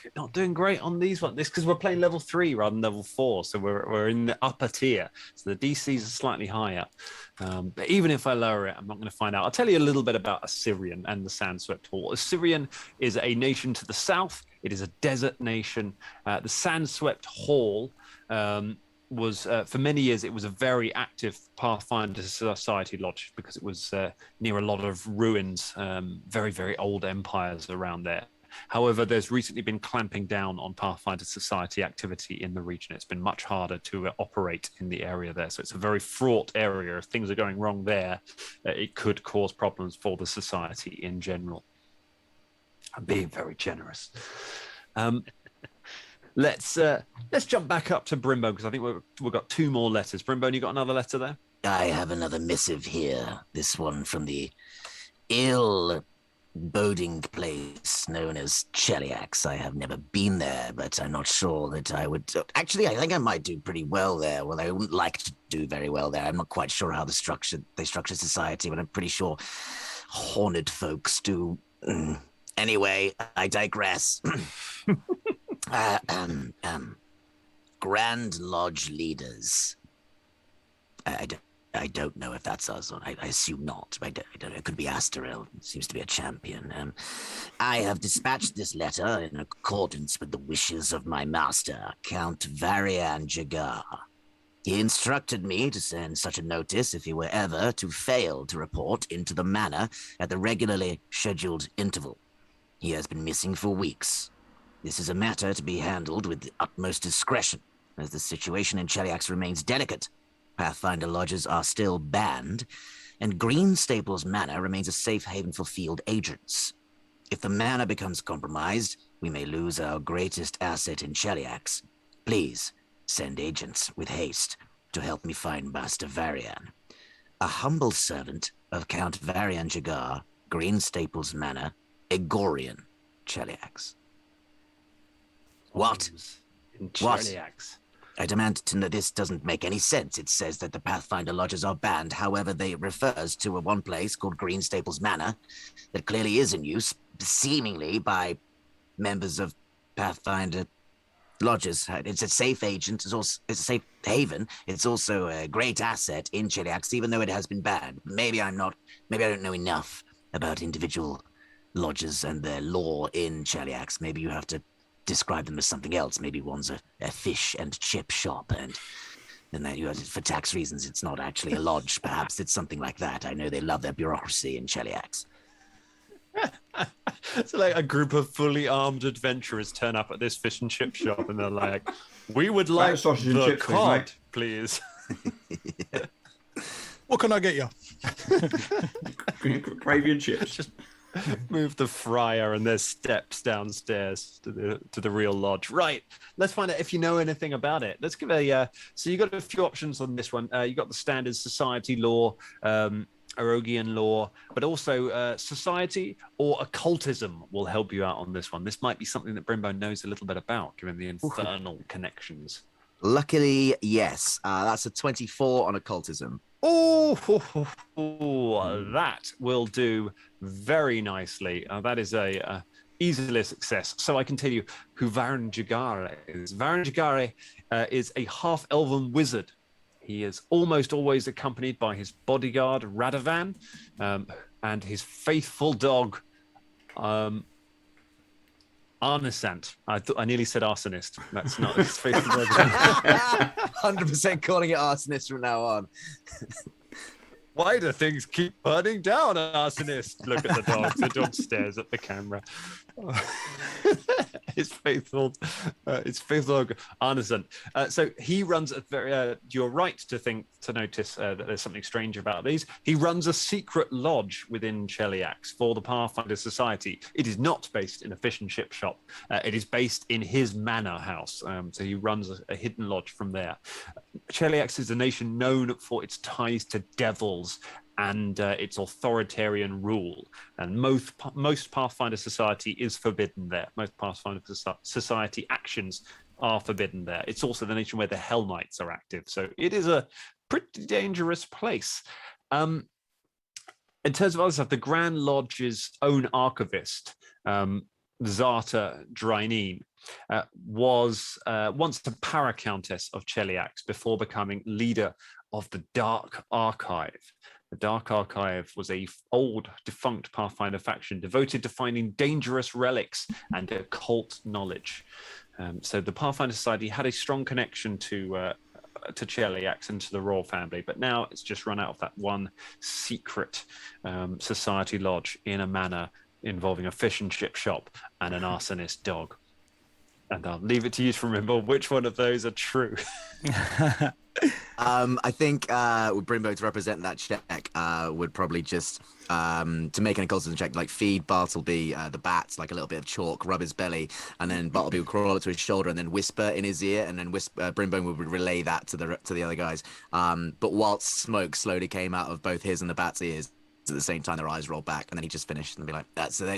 you're not doing great on these ones. This because we're playing level 3 rather than level 4, so we're in the upper tier. So the DCs are slightly higher. But even if I lower it, I'm not going to find out. I'll tell you a little bit about Osirian and the Sandswept Hall. Osirian is a nation to the south. It is a desert nation. The Sandswept Hall was, for many years, it was a very active Pathfinder Society lodge because it was near a lot of ruins, very, very old empires around there. However, there's recently been clamping down on Pathfinder Society activity in the region. It's been much harder to operate in the area there. So it's a very fraught area. If things are going wrong there, it could cause problems for the society in general. I'm being very generous. Let's jump back up to Brimbo because I think we've got 2 more letters. Brimbo, you got another letter there? I have another missive here. This one from the ill-boding place known as Cheliax. I have never been there, but I'm not sure that I would... Actually, I think I might do pretty well there. Well, I wouldn't like to do very well there. I'm not quite sure how they structure society, but I'm pretty sure horned folks do. Anyway, I digress. Grand Lodge leaders. I don't know if that's us. I assume not. I don't know. It could be Astarel. Seems to be a champion. I have dispatched this letter in accordance with the wishes of my master, Count Varian Jagar. He instructed me to send such a notice if he were ever to fail to report into the manor at the regularly scheduled interval. He has been missing for weeks. This is a matter to be handled with the utmost discretion, as the situation in Cheliax remains delicate. Pathfinder lodges are still banned, and Green Staples Manor remains a safe haven for field agents. If the manor becomes compromised, we may lose our greatest asset in Cheliax. Please send agents with haste to help me find Master Varian. A humble servant of Count Varian Jagar, Green Staples Manor, Egorian, Cheliax. What? In What? Cheliax. I demand to know. This doesn't make any sense. It says that the Pathfinder lodges are banned. However, they refers to one place called Green Staples Manor that clearly is in use, seemingly by members of Pathfinder lodges. It's a safe agent. It's a safe haven. It's also a great asset in Cheliax, even though it has been banned. Maybe I don't know enough about individual lodges and their lore in Cheliax. Maybe you have to describe them as something else. Maybe one's a fish and chip shop, and that you have, for tax reasons, it's not actually a lodge. Perhaps it's something like that. I know they love their bureaucracy in Cheliax. It's like a group of fully armed adventurers turn up at this fish and chip shop, and they're like, "We would like sausage and the chips, cod, please." What can I get you? Gravy and chips. Just move the fryer and there's steps downstairs to the real lodge. Right. Let's find out if you know anything about it. Let's give so you got a few options on this one. You got the standard society law, Erogian law, but also society or occultism will help you out on this one. This might be something that Brimbo knows a little bit about, given the infernal connections. Luckily, yes. That's a 24 on occultism. That will do very nicely. That is easily a success. So I can tell you who Varan Jagare is. Varan Jagare is a half-elven wizard. He is almost always accompanied by his bodyguard, Radovan, and his faithful dog, Arnesant. I nearly said arsonist. That's not his faithful word. 100% calling it arsonist from now on. Why do things keep burning down, arsonist? Look at the dog. The dog stares at the camera. His faithful dog, Arneson. So he runs a very. You're right to notice that there's something strange about these. He runs a secret lodge within Cheliax for the Pathfinder Society. It is not based in a fish and chip shop. It is based in his manor house. So he runs a hidden lodge from there. Cheliax is a nation known for its ties to devils and its authoritarian rule. And most Pathfinder Society is forbidden there. Most Pathfinder Society actions are forbidden there. It's also the nation where the Hell Knights are active. So it is a pretty dangerous place. In terms of other stuff, the Grand Lodge's own archivist, Zata Drainin, was once the Paracountess of Cheliax before becoming leader of the Dark Archive. The Dark Archive was a old, defunct Pathfinder faction devoted to finding dangerous relics and occult knowledge. So the Pathfinder Society had a strong connection to Cheliax and to the royal family, but now it's just run out of that one secret society lodge in a manor involving a fish and chip shop and an arsonist dog. And I'll leave it to you to remember which one of those are true. I think Brimbo, to represent that check, would probably just to make an occultism check, like feed Bartleby the bats, like a little bit of chalk, rub his belly, and then Bartleby would crawl up to his shoulder and then whisper in his ear, and then Brimbo would relay that to the other guys. But whilst smoke slowly came out of both his and the bat's ears, at the same time their eyes rolled back, and then he just finished and be like,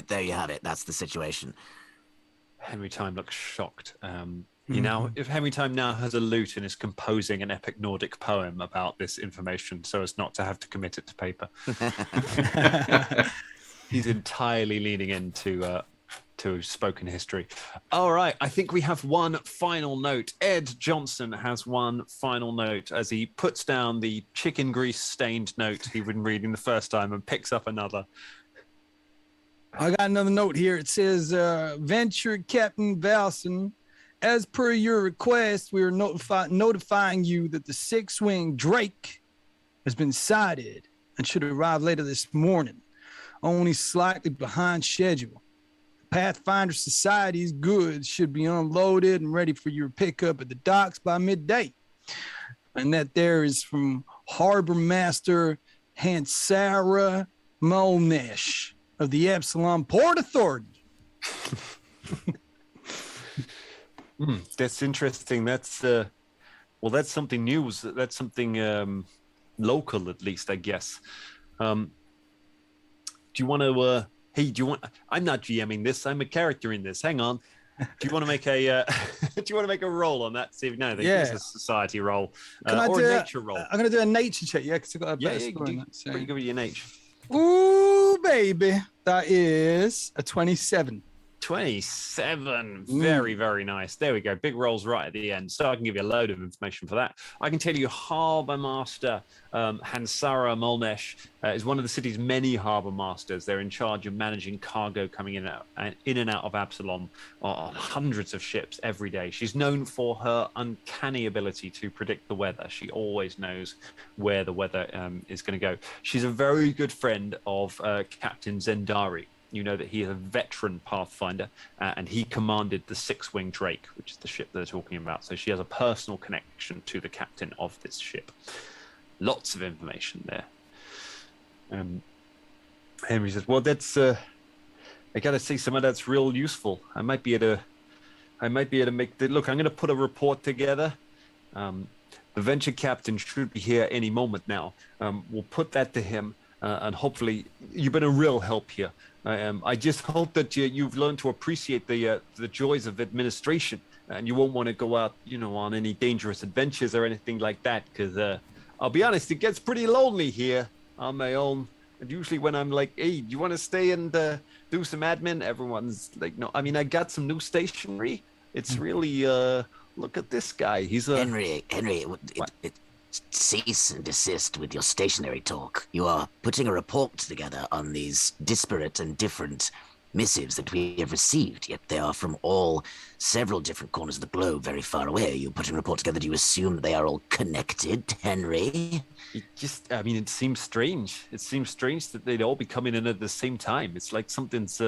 there you have it. That's the situation. Henry Time looks shocked. If Henry Time now has a lute and is composing an epic Nordic poem about this information so as not to have to commit it to paper. He's entirely leaning into to spoken history. All right, I think we have one final note. Ed Johnson has one final note as he puts down the chicken grease stained note he'd been reading the first time and picks up another. I got another note here. It says, Venture Captain Valson, as per your request, we are notifying you that the six-winged Drake has been sighted and should arrive later this morning, only slightly behind schedule. Pathfinder Society's goods should be unloaded and ready for your pickup at the docks by midday. And that there is from Harbor Master Hansara Molnesh of the Epsilon Port Authority. That's interesting. That's that's something new. That's something local, at least, I guess. Do you want to? Hey, I'm not GMing this. I'm a character in this. Hang on. Do you want to make a? Do you want to make a roll on that? See if no, it's a society roll or a nature roll. I'm gonna do a nature check. Yeah, because I got a better score. Pretty good with your nature. Ooh, baby, that is a 27. 27. Very, very nice. There we go. Big rolls right at the end. So I can give you a load of information for that. I can tell you Harbour Master Hansara Molnesh is one of the city's many harbour masters. They're in charge of managing cargo coming in and out of Absalom on hundreds of ships every day. She's known for her uncanny ability to predict the weather. She always knows where the weather is going to go. She's a very good friend of Captain Zendari. You know that he is a veteran Pathfinder, and he commanded the Six-Winged Drake, which is the ship they're talking about. So she has a personal connection to the captain of this ship. Lots of information there. Henry says, "Well, that's I got to say some of that's real useful. I might be able to make the look. I'm going to put a report together. The venture captain should be here any moment now. We'll put that to him." And hopefully, you've been a real help here. I just hope that you've learned to appreciate the joys of administration, and you won't want to go out, on any dangerous adventures or anything like that. Because I'll be honest, it gets pretty lonely here on my own. And usually, when I'm like, "Hey, do you want to stay and do some admin?" Everyone's like, "No." I mean, I got some new stationery. It's really look at this guy. He's a Henry. Cease and desist with your stationary talk. You are putting a report together on these disparate and different missives that we have received, yet they are from several different corners of the globe, very far away. Are you putting a report together? Do you assume that they are all connected, Henry? It seems strange. It seems strange that they'd all be coming in at the same time. It's like something's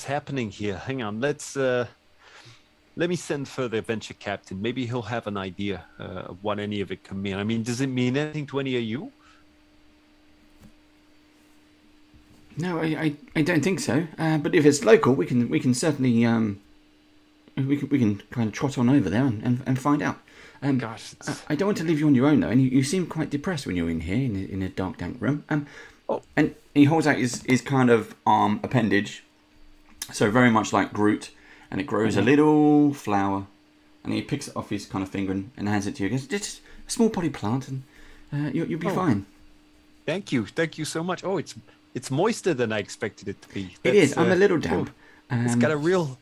happening here. Hang on, let me send for the adventure captain. Maybe he'll have an idea of what any of it can mean. I mean, does it mean anything to any of you? No, I don't think so. But if it's local, we can certainly we can kind of trot on over there and find out. Gosh, I don't want to leave you on your own though, and you seem quite depressed when you're in here in a dark, dank room. And he holds out his kind of arm appendage, so very much like Groot, and it grows a little flower, and he picks it off his kind of finger and hands it to you. He goes, just a small potted plant, and you'll be fine. Thank you so much. Oh, it's moister than I expected it to be. It is. I'm a little damp. It's got a real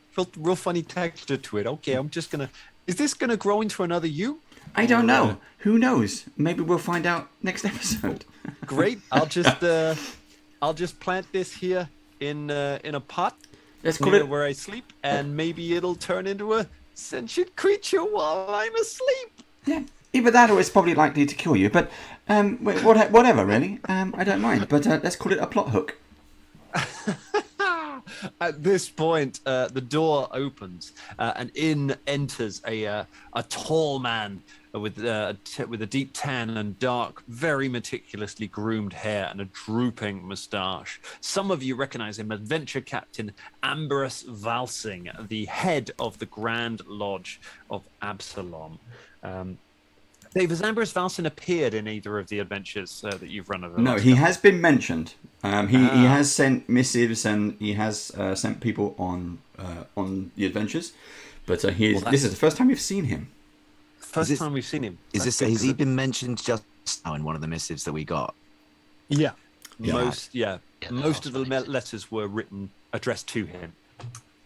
funny texture to it. Okay, I'm just gonna. Is this gonna grow into another you? I don't know. Who knows? Maybe we'll find out next episode. Great. I'll just plant this here in a pot. Let's call it where I sleep, and maybe it'll turn into a sentient creature while I'm asleep. Yeah. Either that, or it's probably likely to kill you. But whatever, really. I don't mind. But let's call it a plot hook. At this point, the door opens, and in enters a tall man with a deep tan and dark, very meticulously groomed hair and a drooping moustache. Some of you recognize him as Adventure Captain Ambrose Valsing, the head of the Grand Lodge of Absalom. Dave, has Ambrose Valsing appeared in either of the adventures that you've run over? No, he has been mentioned. He has sent missives and he has sent people on the adventures, but this is the first time we've seen him. First time we've seen him. Has he been mentioned just now in one of the missives that we got? Yeah. Most of the letters were addressed to him.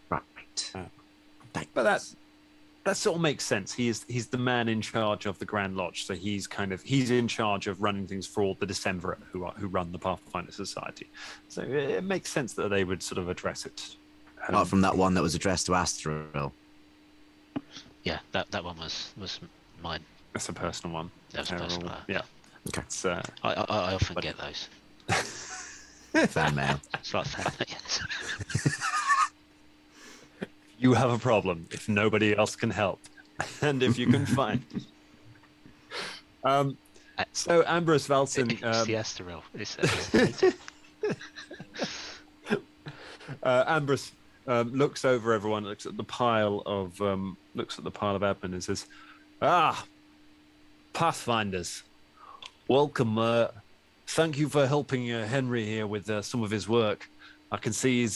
Right. But that sort of makes sense. He's the man in charge of the Grand Lodge, so he's in charge of running things for all the Decemvirate who run the Pathfinder Society. So it makes sense that they would sort of address it. Apart from that one that was addressed to Astral. Yeah, that one was mine. That's a personal one. That was a personal. Yeah. Okay. It's, I often get those. Fan mail. It's like fan. Yes. You have a problem if nobody else can help, and if you can find. So Ambrose Valsing. It's the Asteril. Ambrose looks over everyone, looks at the pile of admin, and says, Pathfinders, welcome. Thank you for helping Henry here with some of his work. I can see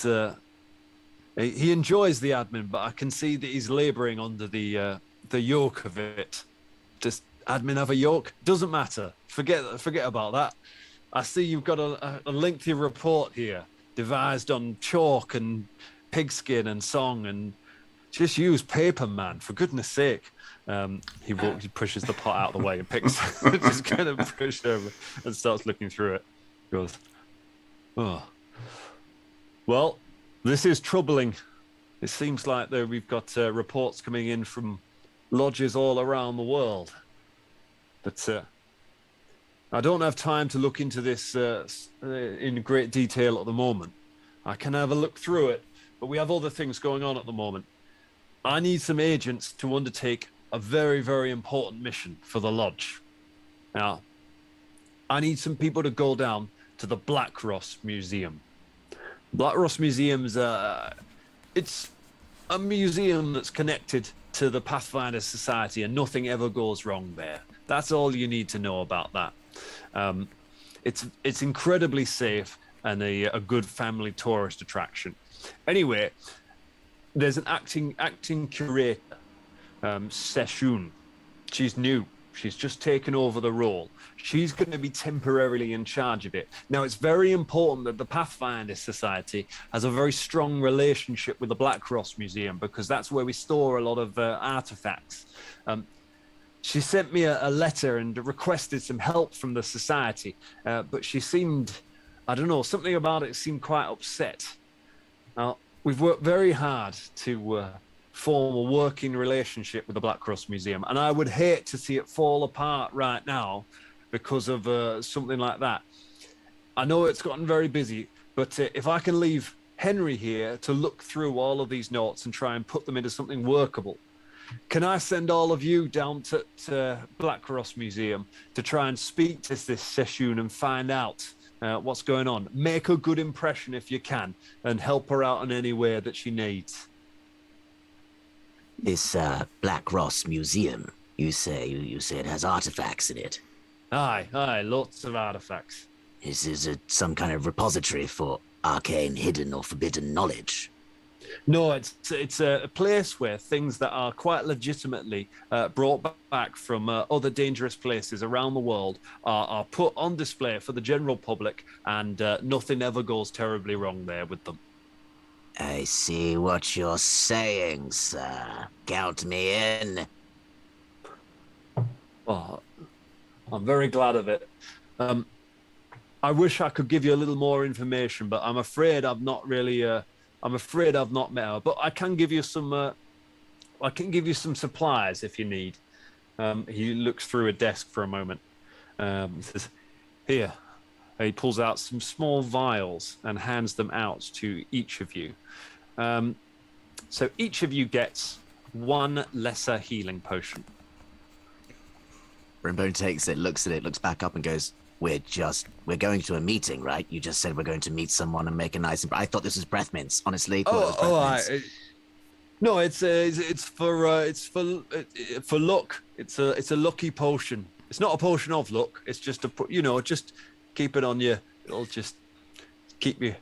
he enjoys the admin, but I can see that he's labouring under the yoke of it. Does admin have a yoke? Doesn't matter. Forget about that. I see you've got a lengthy report here, devised on chalk and pigskin and song, and just use paper, man, for goodness sake. He pushes the pot out of the way and just kind of pushes over and starts looking through it. He goes, oh, well, this is troubling. It seems like we've got reports coming in from lodges all around the world. But I don't have time to look into this in great detail at the moment. I can have a look through it, but we have other things going on at the moment. I need some agents to undertake a very, very important mission for the lodge. Now, I need some people to go down to the Black Ross Museum. Black Ross Museum's it's a museum that's connected to the Pathfinder Society, and nothing ever goes wrong there. That's all you need to know about that. It's incredibly safe and a good family tourist attraction. Anyway, there's an acting curator, Seshun. She's new. She's just taken over the role. She's going to be temporarily in charge of it. Now, it's very important that the Pathfinder Society has a very strong relationship with the Black Cross Museum, because that's where we store a lot of artifacts. She sent me a letter and requested some help from the society, but she seemed, I don't know, something about it seemed quite upset. Now, we've worked very hard to form a working relationship with the Black Cross Museum, and I would hate to see it fall apart right now because of something like that. I know it's gotten very busy, but if I can leave Henry here to look through all of these notes and try and put them into something workable, can I send all of you down to Black Cross Museum to try and speak to this Session and find out what's going on? Make a good impression if you can, and help her out in any way that she needs. This Black Ross Museum, you say it has artifacts in it. Aye, lots of artifacts. Is it some kind of repository for arcane, hidden, or forbidden knowledge? No, it's a place where things that are quite legitimately brought back from other dangerous places around the world are put on display for the general public, and nothing ever goes terribly wrong there with them. I see what you're saying, sir. Count me in. Oh, I'm very glad of it. I wish I could give you a little more information, but I'm afraid I've not really. I'm afraid I've not met her, but I can give you some. I can give you some supplies if you need. He looks through a desk for a moment. Says, "Here." He pulls out some small vials and hands them out to each of you. So each of you gets one lesser healing potion. Rimbone takes it, looks at it, looks back up and goes, we're going to a meeting, right? You just said we're going to meet someone and make a nice... I thought this was breath mints, honestly. No, it's for luck. It's a lucky potion. It's not a potion of luck. It's just just keep it on you. It'll just keep you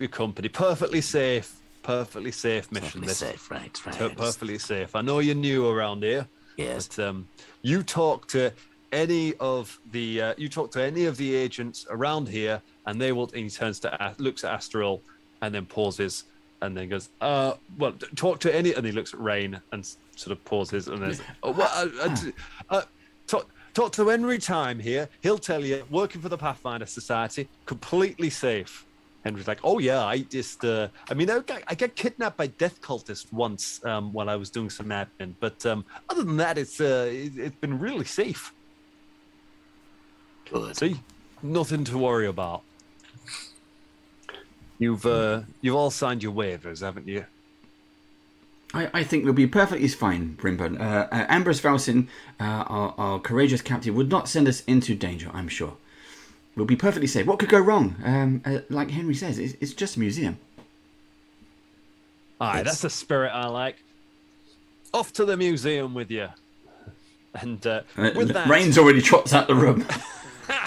company. Perfectly safe mission. Perfectly safe, right. Perfectly safe. I know you're new around here. Yes. But you talk to any of the agents around here, and they will. And he turns to looks at Astral, and then pauses, and then goes, well, talk to any. And he looks at Rain and sort of pauses, and then talk to Henry Time here. He'll tell you, working for the Pathfinder Society, completely safe. Henry's like, oh yeah, I got kidnapped by death cultists once while I was doing some admin, but other than that, it's been really safe. Good. See, nothing to worry about. You've all signed your waivers, haven't you? I think we'll be perfectly fine, Brimburn. Ambrose Valsin, our courageous captain, would not send us into danger, I'm sure. We'll be perfectly safe. What could go wrong? Like Henry says, it's just a museum. Aye, that's the spirit I like. Off to the museum with you. And with that... Rain's already trots out the room.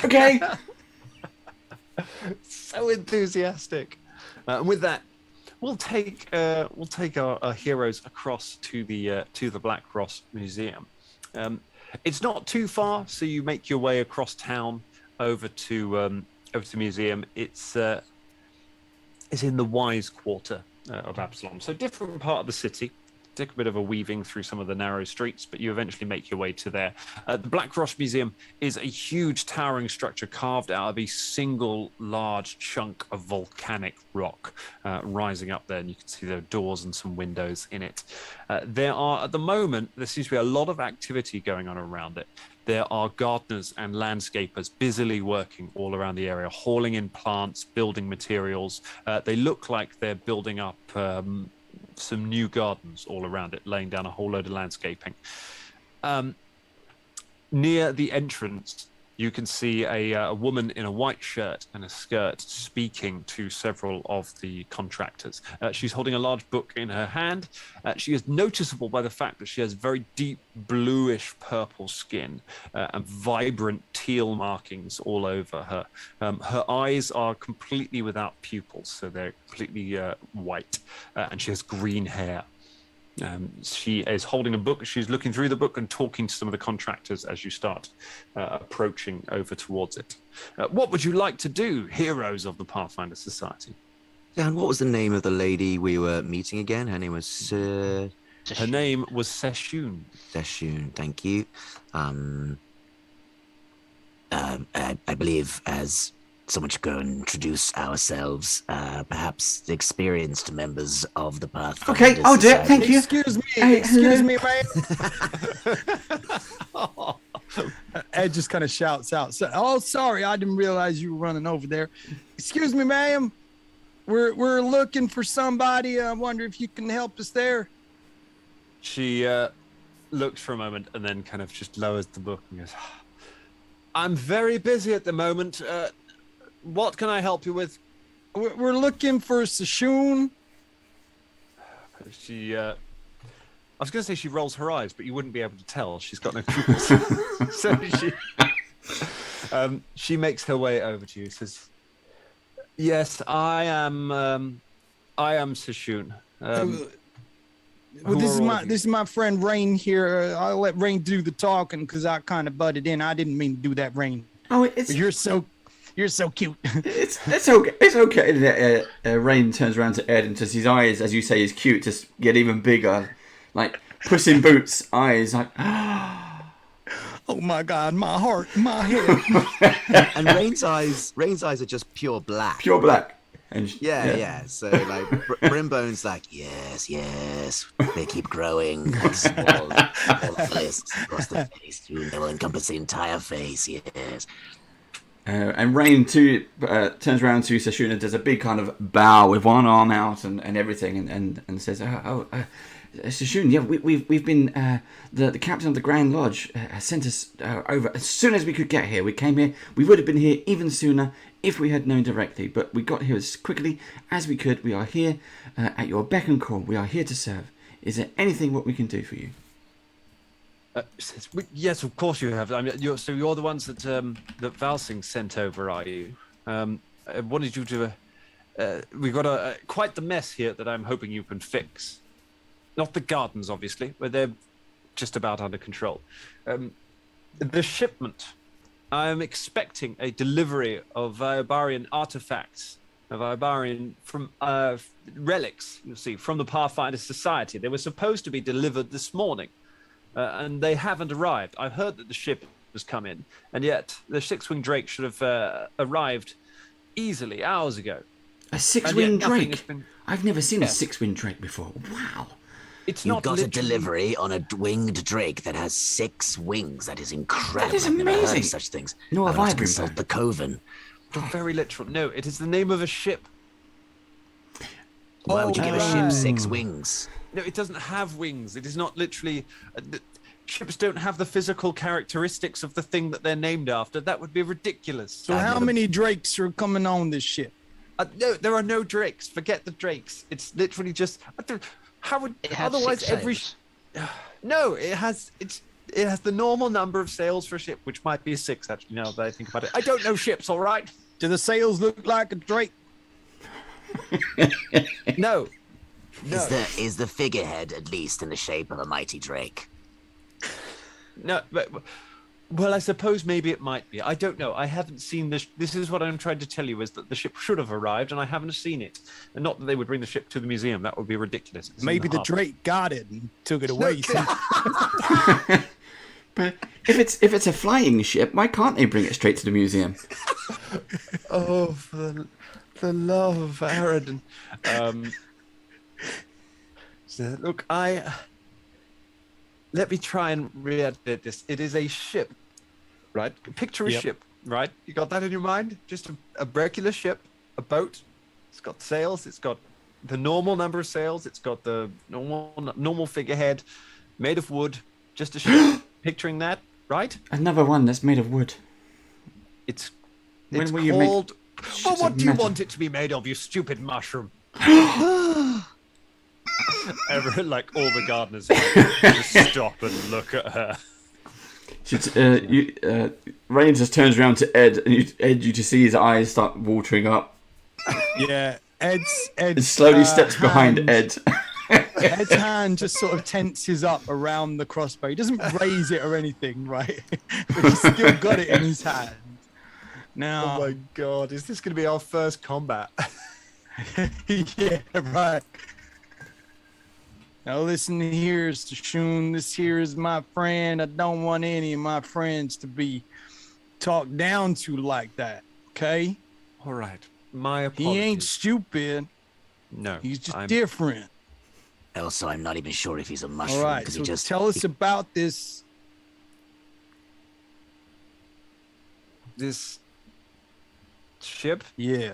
Okay. So enthusiastic. And with that, we'll take our heroes across to the Black Cross Museum. It's not too far, so you make your way across town over to the museum. It's in the Wise Quarter of Absalom, so different part of the city. Take a bit of a weaving through some of the narrow streets, but you eventually make your way to there. The Black Cross Museum is a huge towering structure carved out of a single large chunk of volcanic rock rising up there, and you can see there are doors and some windows in it. There seems to be a lot of activity going on around it. There are gardeners and landscapers busily working all around the area, hauling in plants, building materials. They look like they're building up some new gardens all around it, laying down a whole load of landscaping. Near the entrance, you can see a woman in a white shirt and a skirt speaking to several of the contractors. She's holding a large book in her hand. She is noticeable by the fact that she has very deep bluish purple skin and vibrant teal markings all over her. Her eyes are completely without pupils, so they're completely white, and she has green hair. She is holding a book. She's looking through the book and talking to some of the contractors as you start approaching over towards it. What would you like to do, heroes of the Pathfinder Society? And what was the name of the lady we were meeting again? Her name was... Her name was Session. Session, thank you. I believe as someone should go and introduce ourselves. Perhaps the experienced members of the Pathfinder Okay, I'll do it. Thank you. Excuse me, Hey, excuse hello. me, man. Ed just kind of shouts out. Oh, sorry, I didn't realize you were running over there. Excuse me, ma'am. We're looking for somebody. I wonder if you can help us there. She looks for a moment and then kind of just lowers the book and goes, I'm very busy at the moment. What can I help you with? We're looking for Sashoon. She, I was going to say she rolls her eyes, but you wouldn't be able to tell. She's got no pupils. So she makes her way over to you, says, yes, I am Sashoon. Well, this is my friend Rain here. I'll let Rain do the talking because I kind of butted in. I didn't mean to do that, Rain. Oh, But you're so cute. it's okay. It's okay. Rain turns around to Ed and just his eyes, as you say, is cute, just get even bigger, like Puss in Boots eyes, like. Oh my God, my heart, my head. And Rain's eyes are just pure black. Pure black. And Yeah. So like Brimbone's like, yes. They keep growing like small lists across the face. They will encompass the entire face. Yes. And Rain too turns around to Sashuna, does a big kind of bow with one arm out and everything, and says, Sashun, yeah, we've been the captain of the Grand Lodge has sent us over as soon as we could get here. We came here. We would have been here even sooner if we had known directly, but we got here as quickly as we could. We are here at your beck and call. We are here to serve. Is there anything what we can do for you? Yes, of course you have. I mean, you're the ones that Valsing sent over, are you? I wanted you to. We've got quite the mess here that I'm hoping you can fix. Not the gardens, obviously, but they're just about under control. The shipment. I'm expecting a delivery of Vibarian artifacts, of Vibarian from relics. You see, from the Pathfinder Society. They were supposed to be delivered this morning. And they haven't arrived. I've heard that the ship has come in, and yet the six-winged drake should have arrived easily hours ago. A six-winged drake? Been... I've never seen a six-winged drake before. Wow. It's You've not got literally... a delivery on a winged drake that has 6 wings. That is incredible. That is I've never heard amazing. of such things. No, I'll have have I, to consult Brimbo? the Coven. You're very literal. No, it is the name of a ship. Why would you give a ship right. 6 wings? No, it doesn't have wings. It is not literally... ships don't have the physical characteristics of the thing that they're named after. That would be ridiculous. So how many drakes are coming on this ship? No, there are no drakes. Forget the drakes. It's literally just... How would... It has Otherwise, 6 every... sails. No, it has the normal number of sails for a ship, which might be 6, actually, now that I think about it. I don't know ships, all right? Do the sails look like a drake? No. Is the figurehead at least in the shape of a mighty drake? No, but... Well, I suppose maybe it might be. I don't know. I haven't seen this. This is what I'm trying to tell you, is that the ship should have arrived, and I haven't seen it. And not that they would bring the ship to the museum. That would be ridiculous. It's in Maybe the harbor. drake got it and took it away. But if it's a flying ship, why can't they bring it straight to the museum? Oh, for the love of Aradin. So, look, let me try and re-edit this. It is a ship, right? Picture a Yep. ship, right? You got that in your mind? Just a regular ship, a boat. It's got sails. It's got the normal number of sails. It's got the normal figurehead, made of wood. Just a ship. Picturing that, right? Another one that's made of wood. It's When will you make called... ships Well, what of do you metal? want it to be made of, you stupid mushroom? Like all the gardeners just stop and look at her. Rain just turns around to Ed, and you just see his eyes start watering up. Yeah, It Ed's slowly steps behind hand- Ed. Ed's hand just sort of tenses up around the crossbow. He doesn't raise it or anything, right? But he's still got it in his hand. Now, Oh my god, is this going to be our first combat? yeah, right. Now listen here, Sashoon. This here is my friend. I don't want any of my friends to be talked down to like that, okay? All right. My He apologies. ain't stupid. No. He's just I'm- different. Also, I'm not even sure if he's a All mushroom right, because so he just tell us about this. This ship? Yeah,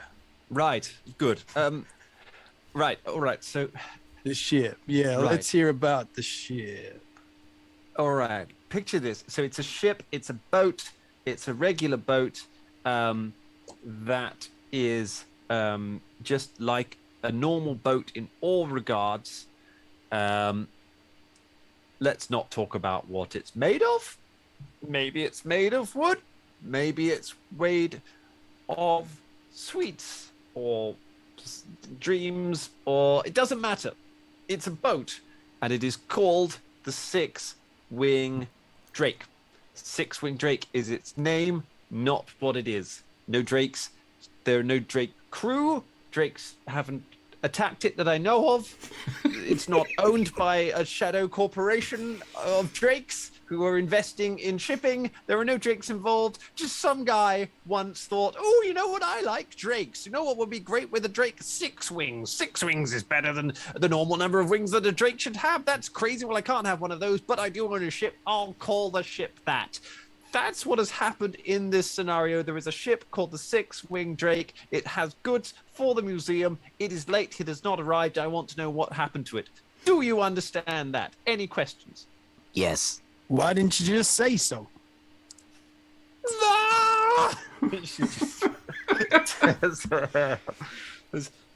Right. Good. Right. All right. So, the ship. Yeah, Right. let's hear about the ship. all right. Picture this. So it's a ship. It's a boat. It's a regular boat. That is just like a normal boat in all regards. Let's not talk about what it's made of. Maybe it's made of wood. Maybe it's made of sweets or dreams, or it doesn't matter. It's a boat, and it is called the Six-Wing Drake. Six-Wing Drake is its name, not what it is. No drakes. There are no Drake crew. Drakes haven't attacked it that I know of. It's not owned by a shadow corporation of drakes who are investing in shipping. There are no drakes involved. Just some guy once thought, oh, you know what? I like drakes. You know what would be great with a drake? 6 wings. 6 wings is better than the normal number of wings that a drake should have. That's crazy. Well, I can't have one of those, but I do own a ship. I'll call the ship that. That's what has happened in this scenario. There is a ship called the Six-Wing Drake. It has goods for the museum. It is late. It has not arrived. I want to know what happened to it. Do you understand that? Any questions? yes. Why didn't you just say so? Ah!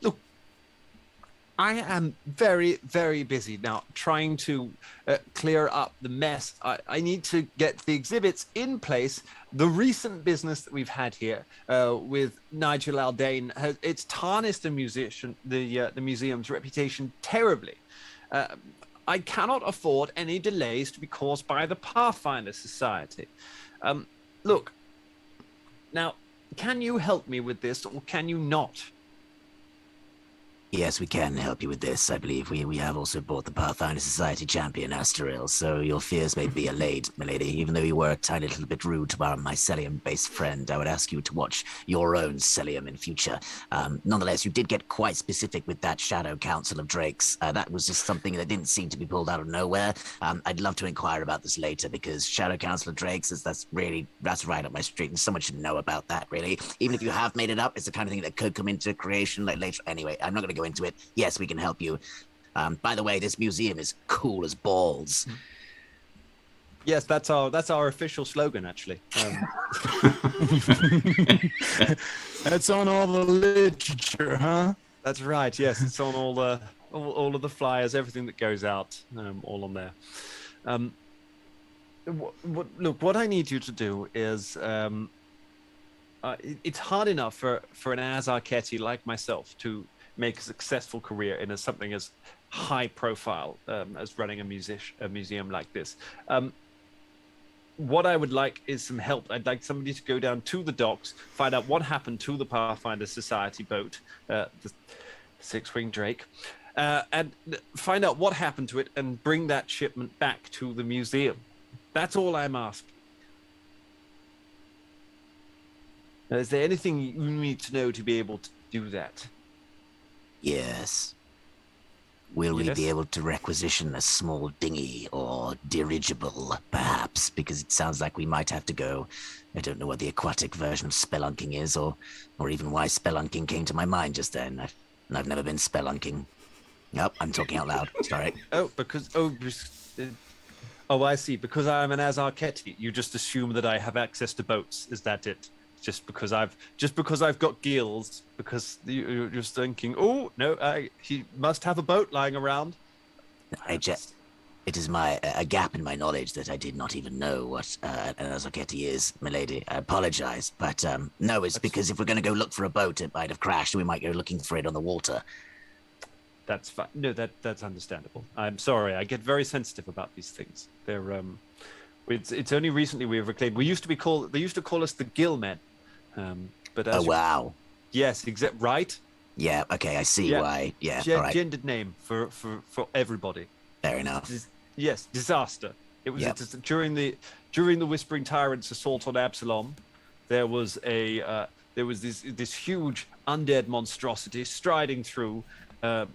Look, I am very, very busy now trying to clear up the mess. I need to get the exhibits in place. The recent business that we've had here with Nigel Aldane, it's tarnished the museum's reputation terribly. I cannot afford any delays to be caused by the Pathfinder Society. Look, now, can you help me with this, or can you not? Yes, we can help you with this. I believe we have also bought the Pathfinder Society champion, Asteriel, so your fears may be allayed, milady. Even though you were a tiny little bit rude to our mycelium-based friend, I would ask you to watch your own Celium in future. Nonetheless, you did get quite specific with that Shadow Council of Drakes. That was just something that didn't seem to be pulled out of nowhere. I'd love to inquire about this later, because Shadow Council of Drakes, that's right up my street, and someone should know about that, really. Even if you have made it up, it's the kind of thing that could come into creation like later. Anyway, I'm not going to go into it. Yes, we can help you. By the way, this museum is cool as balls. Yes, that's our official slogan, actually. That's on all the literature, huh? That's right. Yes, it's on all of the flyers, everything that goes out, all on there. Look, what I need you to do is, it's hard enough for an Azarketti like myself to make a successful career in something as high profile as running a museum like this. What I would like is some help. I'd like somebody to go down to the docks, find out what happened to the Pathfinder Society boat, the Six-Wing Drake, and find out what happened to it and bring that shipment back to the museum. That's all I'm asking. Now, is there anything you need to know to be able to do that? Yes. Will we Yes? be able to requisition a small dinghy or dirigible, perhaps? Because it sounds like we might have to go. I don't know what the aquatic version of spelunking is, or even why spelunking came to my mind just then. I've never been spelunking. Yep, I'm talking out loud. Sorry. I see. Because I'm an Azarketti, you just assume that I have access to boats. Is that it? Just because I've got gills, because you're just thinking, oh no, he must have a boat lying around. It is a gap in my knowledge that I did not even know what an Azarketti is, milady. I apologize, but no, it's because if we're going to go look for a boat, it might have crashed, and we might go looking for it on the water. That's fine. No, that's understandable. I'm sorry. I get very sensitive about these things. They're it's only recently we have reclaimed. They used to call us the Gill Men. But as wow. Yes, right? Yeah, okay, I see why. Yeah, all right. Gendered name for everybody. Fair enough. Yes, disaster. It was during the Whispering Tyrant's assault on Absalom. There was a there was this huge undead monstrosity striding through,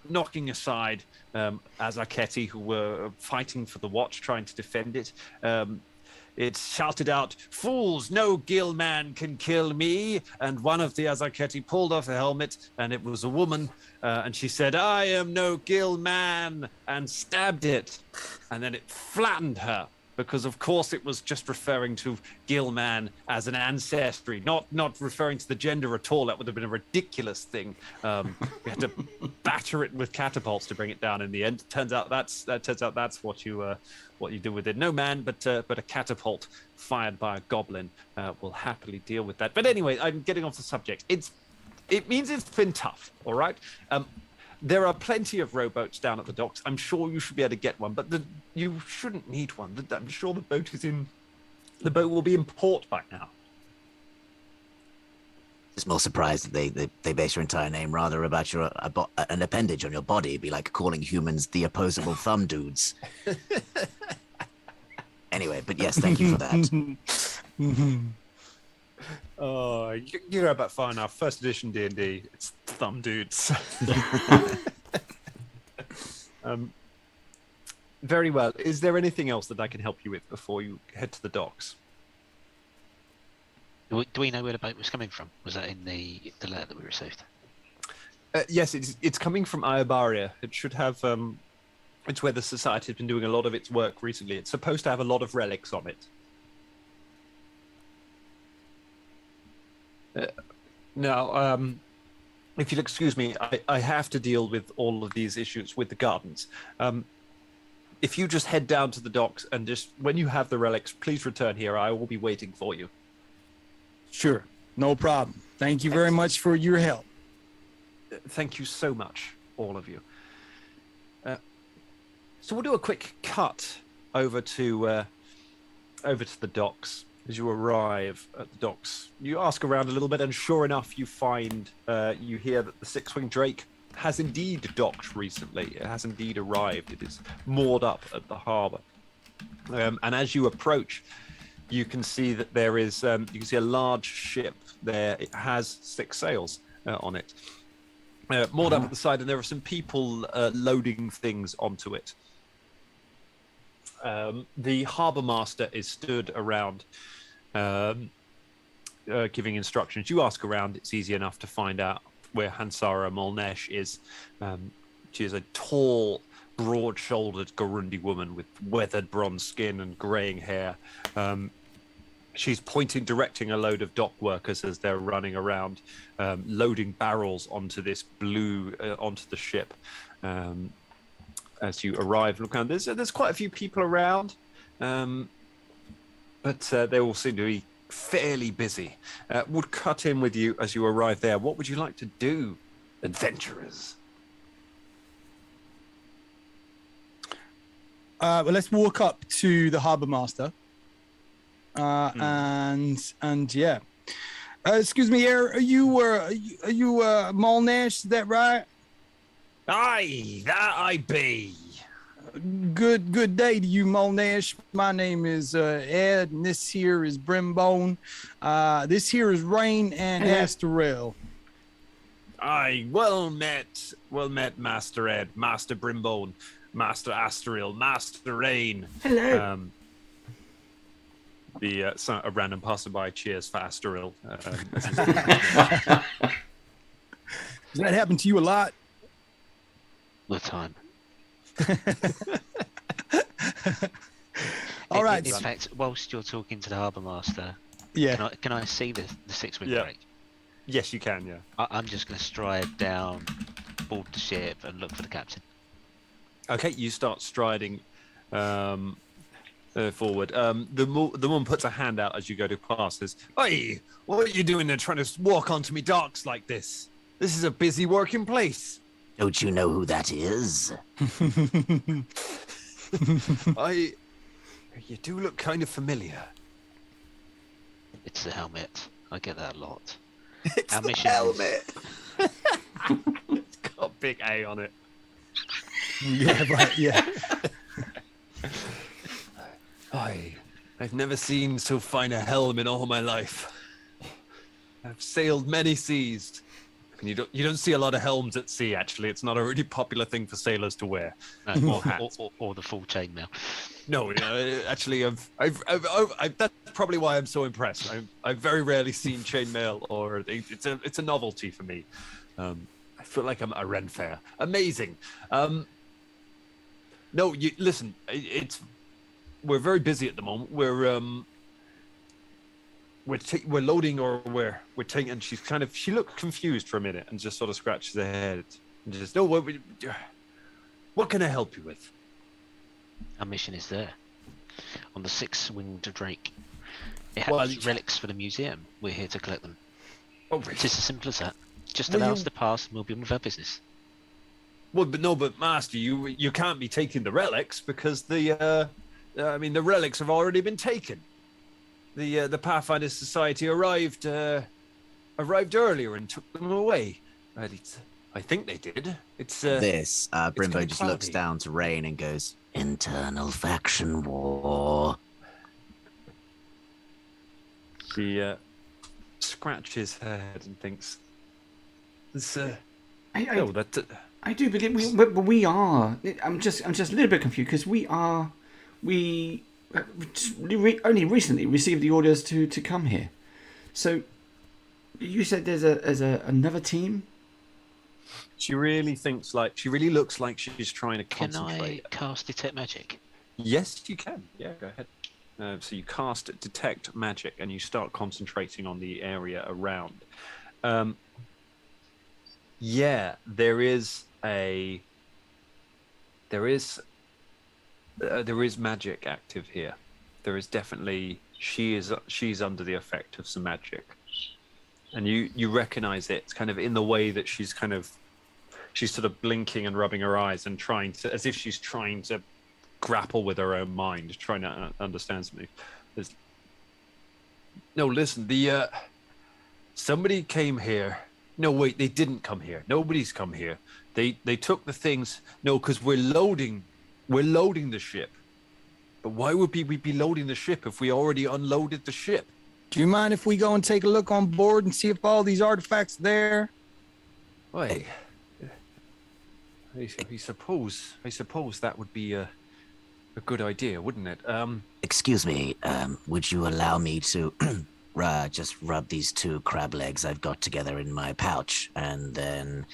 knocking aside Azarketti, who were fighting for the watch, trying to defend it. It shouted out, "Fools, no gill man can kill me." And one of the Azarketti pulled off a helmet, and it was a woman. And she said, "I am no gill man," and stabbed it. And then it flattened her, because of course it was just referring to gill man as an ancestry, not referring to the gender at all. That would have been a ridiculous thing. We had to batter it with catapults to bring it down in the end. Turns out that's what you do with it. No man, but a catapult fired by a goblin will happily deal with that. But anyway, I'm getting off the subject. It means it's been tough, all right? There are plenty of rowboats down at the docks. I'm sure you should be able to get one, but you shouldn't need one. I'm sure the boat will be in port by now. Just more surprised that they base your entire name rather about an appendage on your body. It'd be like calling humans the opposable thumb dudes. Anyway, but yes, thank you for that. Oh, you're about far enough. First edition D&D, it's thumb dudes. Very well. Is there anything else that I can help you with before you head to the docks? Do we know where the boat was coming from? Was that in the letter that we received? Yes, it's coming from Iobaria. It should have. It's where the society has been doing a lot of its work recently. It's supposed to have a lot of relics on it. Now, if you'll excuse me, I have to deal with all of these issues with the gardens. If you just head down to the docks and just, when you have the relics, please return here. I will be waiting for you. Sure, no problem. Thank you very much for your help. Thank you so much, all of you. So we'll do a quick cut over to the docks. As you arrive at the docks, you ask around a little bit, and sure enough, you hear that the Six-Winged Drake has indeed docked recently. It has indeed arrived. It is moored up at the harbour. And as you approach, you can see that there is you can see a large ship there. It has 6 sails on it, moored up at the side, and there are some people loading things onto it. The harbour master is stood around giving instructions. You ask around, it's easy enough to find out where Hansara Molnesh is. She is a tall, broad-shouldered Garundi woman with weathered bronze skin and greying hair. She's directing a load of dock workers as they're running around, loading barrels onto onto the ship. As you arrive, look around. There's quite a few people around, but they all seem to be fairly busy. Would cut in with you as you arrive there. What would you like to do, adventurers? Well, let's walk up to the harbour master, and yeah. Excuse me, are you Molnash? Is that right? Aye, that I be. Good day to you, Molnash. My name is Ed, and this here is Brimbone. This here is Rain and Astarel. Aye, well met, Master Ed, Master Brimbone, Master Astarel, Master Rain. Hello. A random passerby cheers for Astarel. Does that happen to you a lot? All the time. All right. In fact, whilst you're talking to the harbour master, Yeah. can I see the Six-Winged Yeah. Drake? Yes, you can, yeah. I'm just going to stride down, board the ship, and look for the captain. Okay, you start striding forward. The woman puts a hand out as you go to pass. Says, "Hey, what are you doing there trying to walk onto me docks like this? This is a busy working place." Don't you know who that is? You do look kind of familiar. It's the helmet. I get that a lot. It's Our the mission helmet. It's got a big A on it. Yeah, right. Yeah. I've never seen so fine a helm in all my life. I've sailed many seas. And you don't see a lot of helms at sea. Actually, it's not a really popular thing for sailors to wear. or, hats. or the full chainmail. No, actually, that's probably why I'm so impressed. I've very rarely seen chainmail, or it's a novelty for me. I feel like I'm at a Ren fair. Amazing. No, you listen. We're very busy at the moment. We're loading, or we're taking. And she looked confused for a minute and just sort of scratches her head and just, no, what can I help you with? Our mission is there, on the six-winged drake. It Well, has relics for the museum. We're here to collect them. Oh, really? It's as simple as that. Just Well, allow us to pass, and we'll be on with our business. Well, but Master, you can't be taking the relics because the relics have already been taken. The Pathfinder Society arrived earlier and took them away. I think they did. Brimbo kinda just looks cloudy. down to Rain and goes, Internal faction war. She scratches her head and thinks, I do believe we are. I'm just a little bit confused because we only recently received the orders to come here. So you said there's another team. She really looks like she's trying to Can concentrate. I cast Detect Magic? Yes, you can. Yeah, go ahead. So you cast Detect Magic and you start concentrating on the area around. There is magic active here. There is definitely she's under the effect of some magic, and you recognize it. It's kind of in the way that she's sort of blinking and rubbing her eyes and as if she's trying to grapple with her own mind, trying to understand something. No, listen, somebody came here. No, wait, they didn't come here. Nobody's come here. They took the things. No, because we're loading the ship. But why would we be loading the ship if we already unloaded the ship? Do you mind if we go and take a look on board and see if all these artifacts are there? Why? I suppose that would be a good idea, wouldn't it? Excuse me, would you allow me to just rub these two crab legs I've got together in my pouch, and then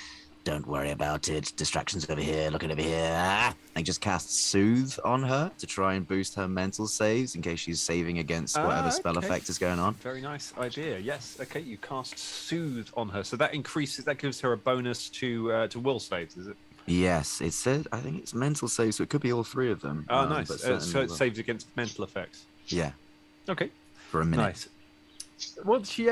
don't worry about it. Distractions over here, looking over here. I just cast Soothe on her to try and boost her mental saves in case she's saving against whatever spell okay. effect is going on. Very nice idea. Yes. Okay, you cast Soothe on her, so that gives her a bonus to will saves, is it? Yes, it said, I think it's mental saves, so it could be all three of them. Oh, nice. but So certainly it saves against mental effects. Yeah, Okay. for a minute. Nice. Well, she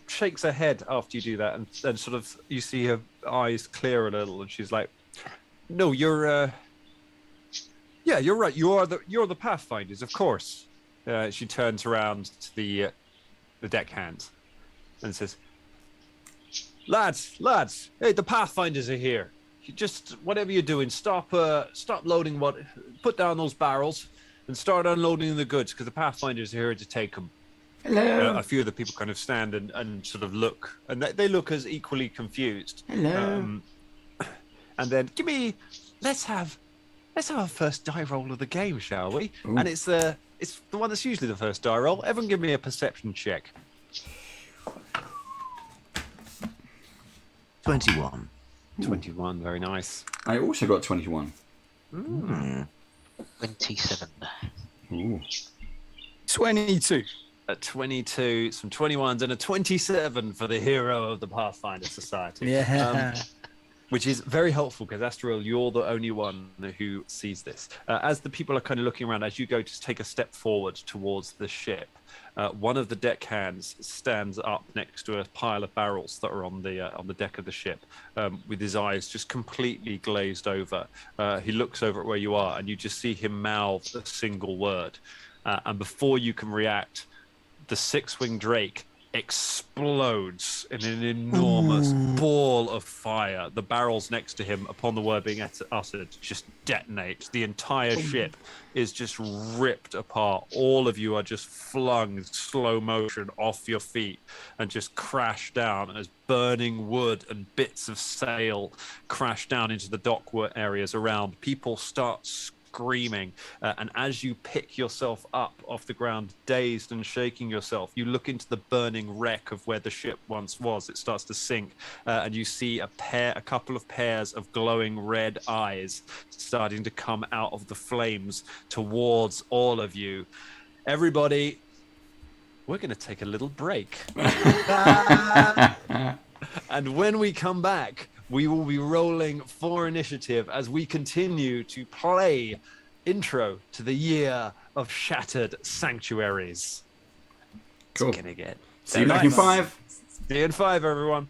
shakes her head after you do that, and sort of you see her eyes clear a little, and she's like, "No, you're right. You're the Pathfinders, of course." She turns around to the deckhands and says, "Lads, hey, the Pathfinders are here. You just whatever you're doing, stop loading put down those barrels and start unloading the goods because the Pathfinders are here to take them." Hello. A few of the people kind of stand and sort of look, and they look as equally confused. Hello. And then let's have our first die roll of the game, shall we? Ooh. And it's the one that's usually the first die roll. Everyone, give me a perception check. 21. 21, very nice. I also got 21. 27. Ooh. 22. A 22, some 21s, and a 27 for the hero of the Pathfinder Society. Yeah. Which is very helpful because, after all, you're the only one who sees this. As the people are kind of looking around, as you go to take a step forward towards the ship, one of the deckhands stands up next to a pile of barrels that are on the deck of the ship, with his eyes just completely glazed over. He looks over at where you are, and you just see him mouth a single word. And before you can react, the six-winged drake explodes in an enormous ball of fire. The barrels next to him, upon the word being uttered, just detonate. The entire ship is just ripped apart. All of you are just flung in slow motion off your feet and just crash down as burning wood and bits of sail crash down into the dock areas around. People start screaming, and as you pick yourself up off the ground, dazed and shaking yourself, you look into the burning wreck of where the ship once was. It starts to sink, and you see a couple of pairs of glowing red eyes starting to come out of the flames towards all of you. Everybody, we're going to take a little break. And when we come back, we will be rolling for initiative as we continue to play Intro to the Year of Shattered Sanctuaries. Cool. It's gonna get See you back in 5. See you in 5, everyone.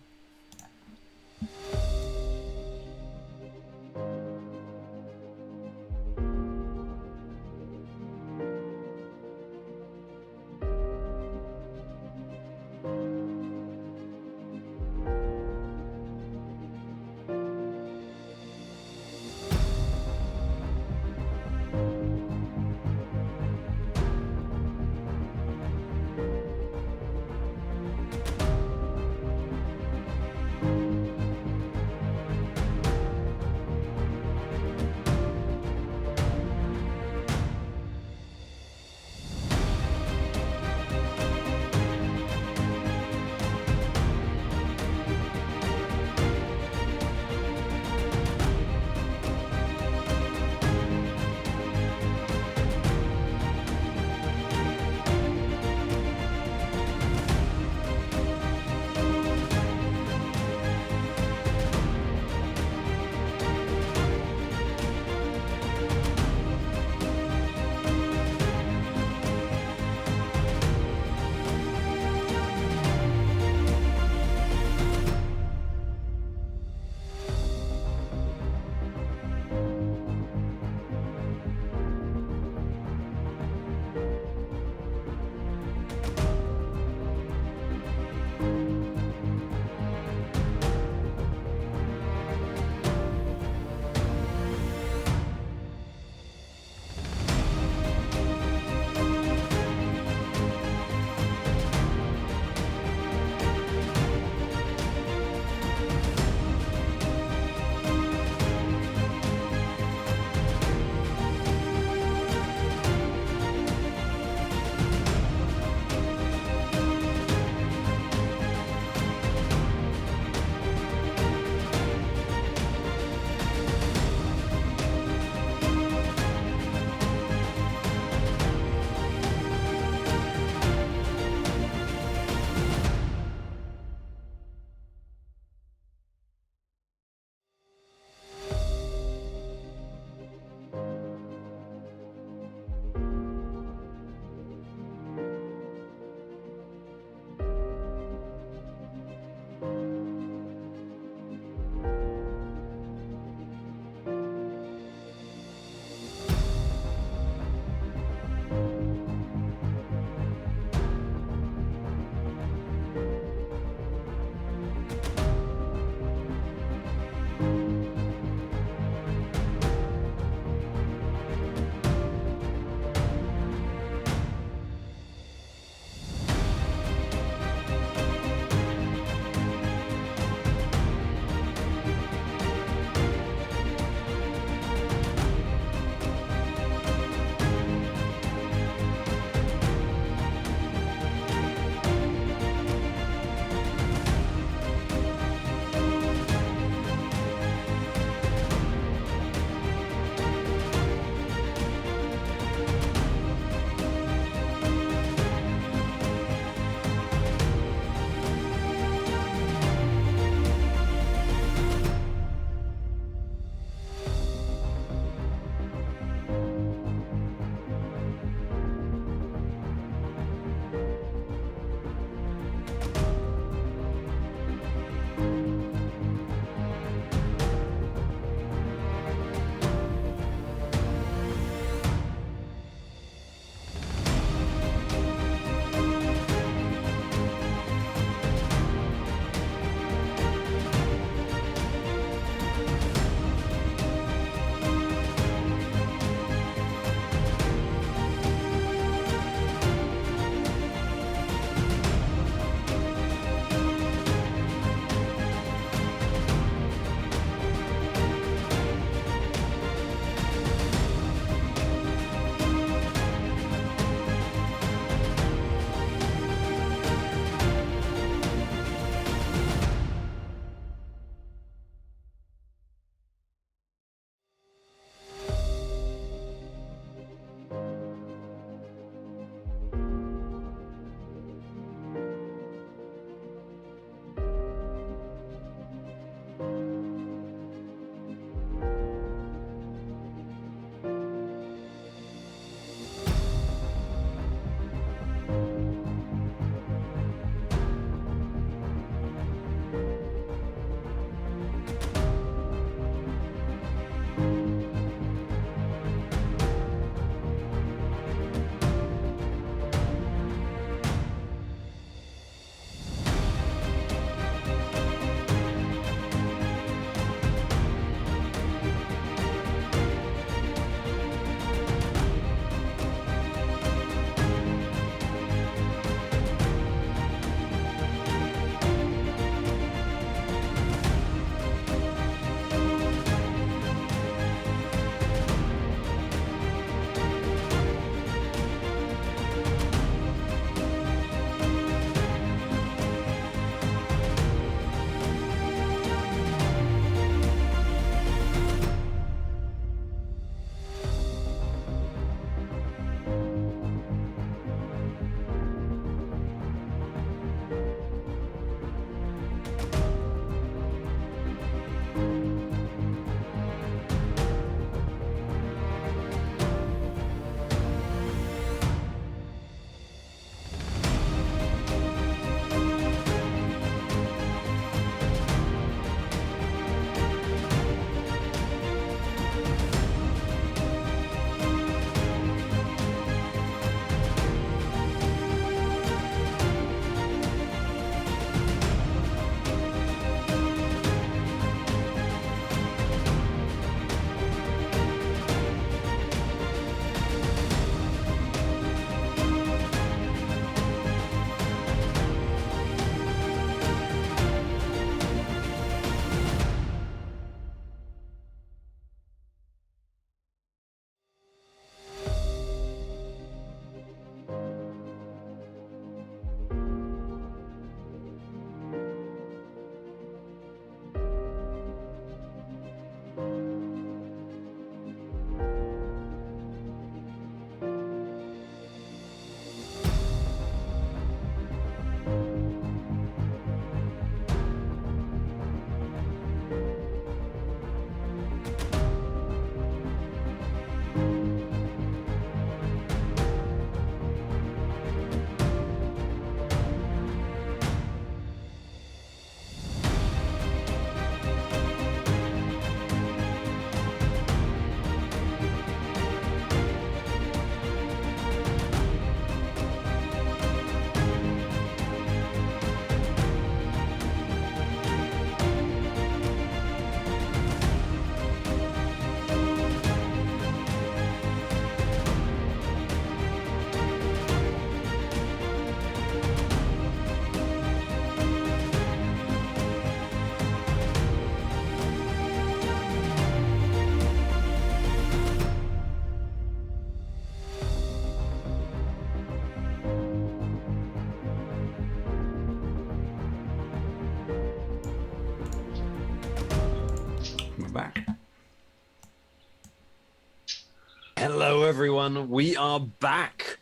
everyone. We are back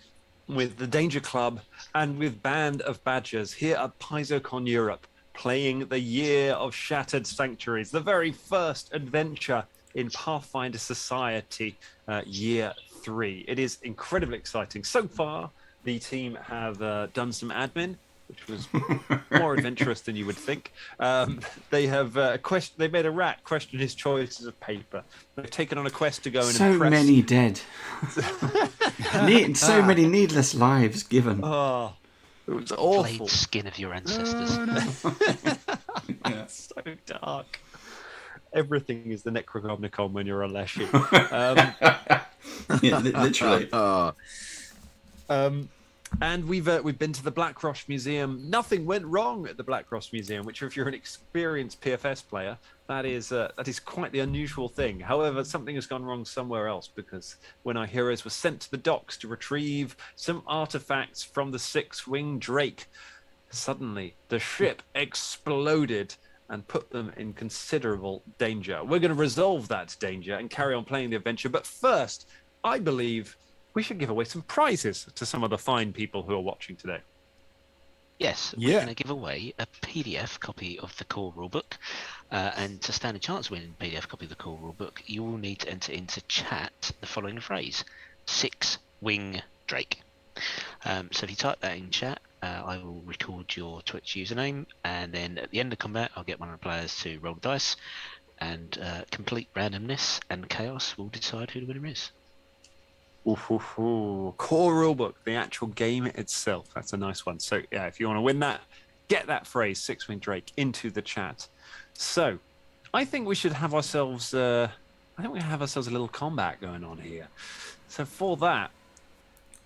with the Danger Club and with Band of Badgers here at PaizoCon Europe, playing the Year of Shattered Sanctuaries, the very first adventure in Pathfinder Society, Year 3. It is incredibly exciting. So far, the team have done some admin, which was more adventurous than you would think. They have they made a rat question his choices of paper. They've taken on a quest to go and So impress. many dead. So many needless lives given. Oh, it was Flayed awful. skin of your ancestors. So dark. Everything is the Necronomicon when you're a Leshy. Yeah, literally. And we've been to the Blackrosh Museum. Nothing went wrong at the Blackrosh Museum, which, if you're an experienced PFS player, that is quite the unusual thing. However, something has gone wrong somewhere else, because when our heroes were sent to the docks to retrieve some artifacts from the six-winged drake, suddenly the ship exploded and put them in considerable danger. We're going to resolve that danger and carry on playing the adventure. But first, I believe we should give away some prizes to some of the fine people who are watching today. Yes, we're going to give away a PDF copy of the core rulebook. And to stand a chance of winning a PDF copy of the core rulebook, you will need to enter into chat the following phrase: six-wing drake. So if you type that in chat, I will record your Twitch username, and then at the end of combat, I'll get one of the players to roll the dice, and complete randomness and chaos will decide who the winner is. Core rulebook, the actual game itself. That's a nice one. So yeah, if you want to win that, get that phrase "six-wing drake" into the chat. So I think we should have ourselves. I think we have ourselves a little combat going on here. So for that,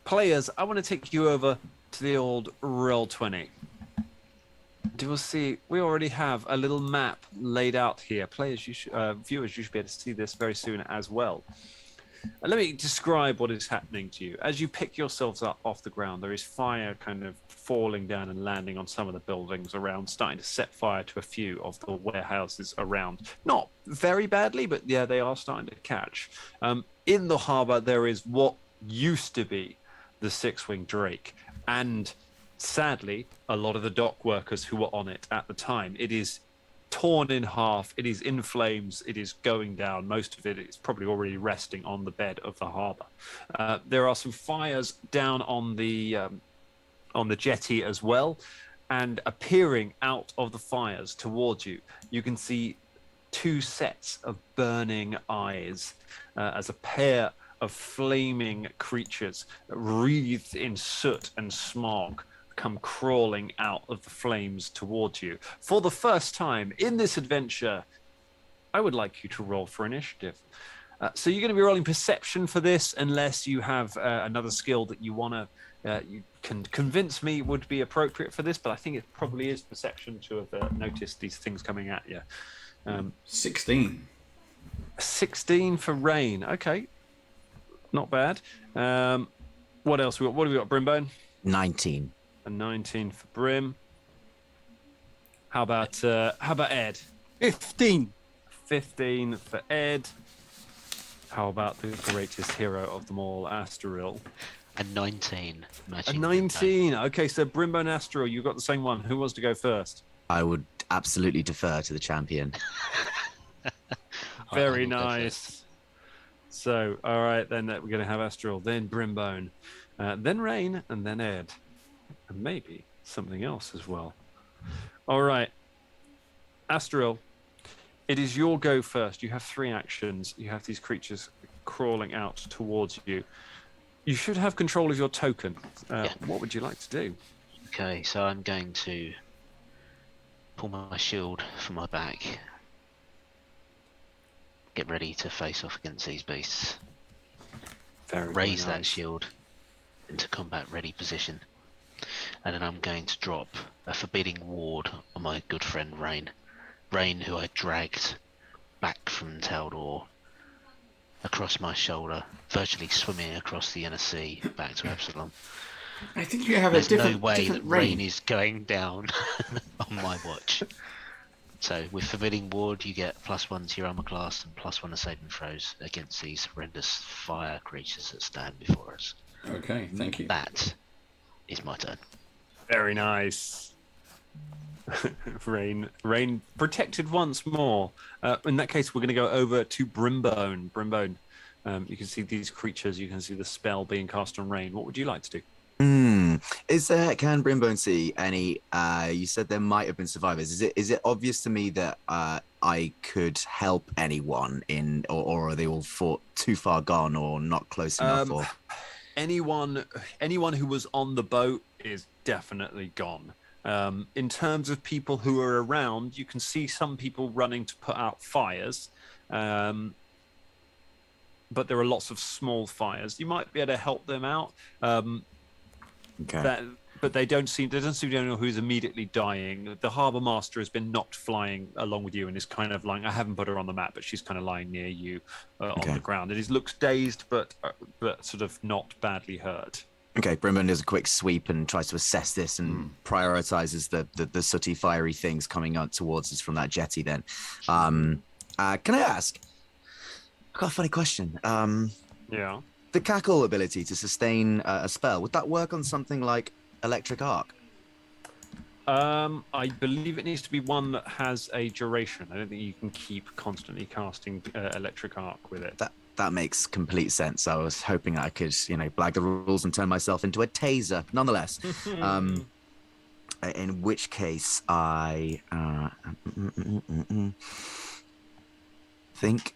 players, I want to take you over to the old Roll20. You will see we already have a little map laid out here. Players, viewers, you should be able to see this very soon as well. Let me describe what is happening to you. As you pick yourselves up off the ground, there is fire kind of falling down and landing on some of the buildings around, starting to set fire to a few of the warehouses around. Not very badly, but yeah, they are starting to catch. In the harbour, there is what used to be the six-winged drake, and sadly, a lot of the dock workers who were on it at the time. It is torn in half, it is in flames, it is going down. Most of it is probably already resting on the bed of the harbour. There are some fires down on the jetty as well, and appearing out of the fires towards you, you can see two sets of burning eyes as a pair of flaming creatures wreathed in soot and smog come crawling out of the flames towards you. For the first time in this adventure, I would like you to roll for initiative. So you're going to be rolling perception for this, unless you have another skill that you want to, you can convince me would be appropriate for this, but I think it probably is perception to have noticed these things coming at you. 16. 16 for Rain. Okay, not bad. What else? What have we got, Brimbone? 19. A 19 for Brim. How about Ed? 15. 15 for Ed. How about the greatest hero of them all, Astaril? A 19. A 19. Okay, so Brimbo and Astaril, you got the same one. Who wants to go first? I would absolutely defer to the champion. Very nice. So, all right, then we're going to have Astral, then Brimbone, then Rain, and then Ed. And maybe something else as well. All right. Astral, it is your go first. You have 3 actions. You have these creatures crawling out towards you. You should have control of your token. What would you like to do? Okay, so I'm going to pull my shield from my back. Get ready to face off against these beasts. Raise that shield into combat ready position. And then I'm going to drop a forbidding ward on my good friend Rain. Rain, who I dragged back from Taldor across my shoulder, virtually swimming across the inner sea back to Epsilon. I think you have There's a different no way different that Rain is going down on my watch. So with Forbidding Ward, you get +1 to your armor class and +1 to saving throws against these horrendous fire creatures that stand before us. Okay, thank you. That is my turn. Very nice. Rain protected once more. In that case, we're going to go over to Brimbone. Brimbone, you can see these creatures. You can see the spell being cast on Rain. What would you like to do? Can Brimbone see any? You said there might have been survivors. Is it obvious to me that I could help anyone or are they all too far gone or not close enough? Or anyone who was on the boat is definitely gone. In terms of people who are around, you can see some people running to put out fires, but there are lots of small fires. You might be able to help them out. Okay. But they don't seem to know who's immediately dying. The harbour master has been knocked flying along with you and is kind of lying. I haven't put her on the map, but she's kind of lying near you on the ground. And he looks dazed, but sort of not badly hurt. Okay, Brimbone does a quick sweep and tries to assess this and prioritizes the sooty, fiery things coming up towards us from that jetty. Then, can I ask? I've got a funny question. Yeah. The cackle ability to sustain a spell, would that work on something like Electric Arc? I believe it needs to be one that has a duration. I don't think you can keep constantly casting Electric Arc with it. That makes complete sense. I was hoping I could, blag the rules and turn myself into a taser. Nonetheless, in which case I think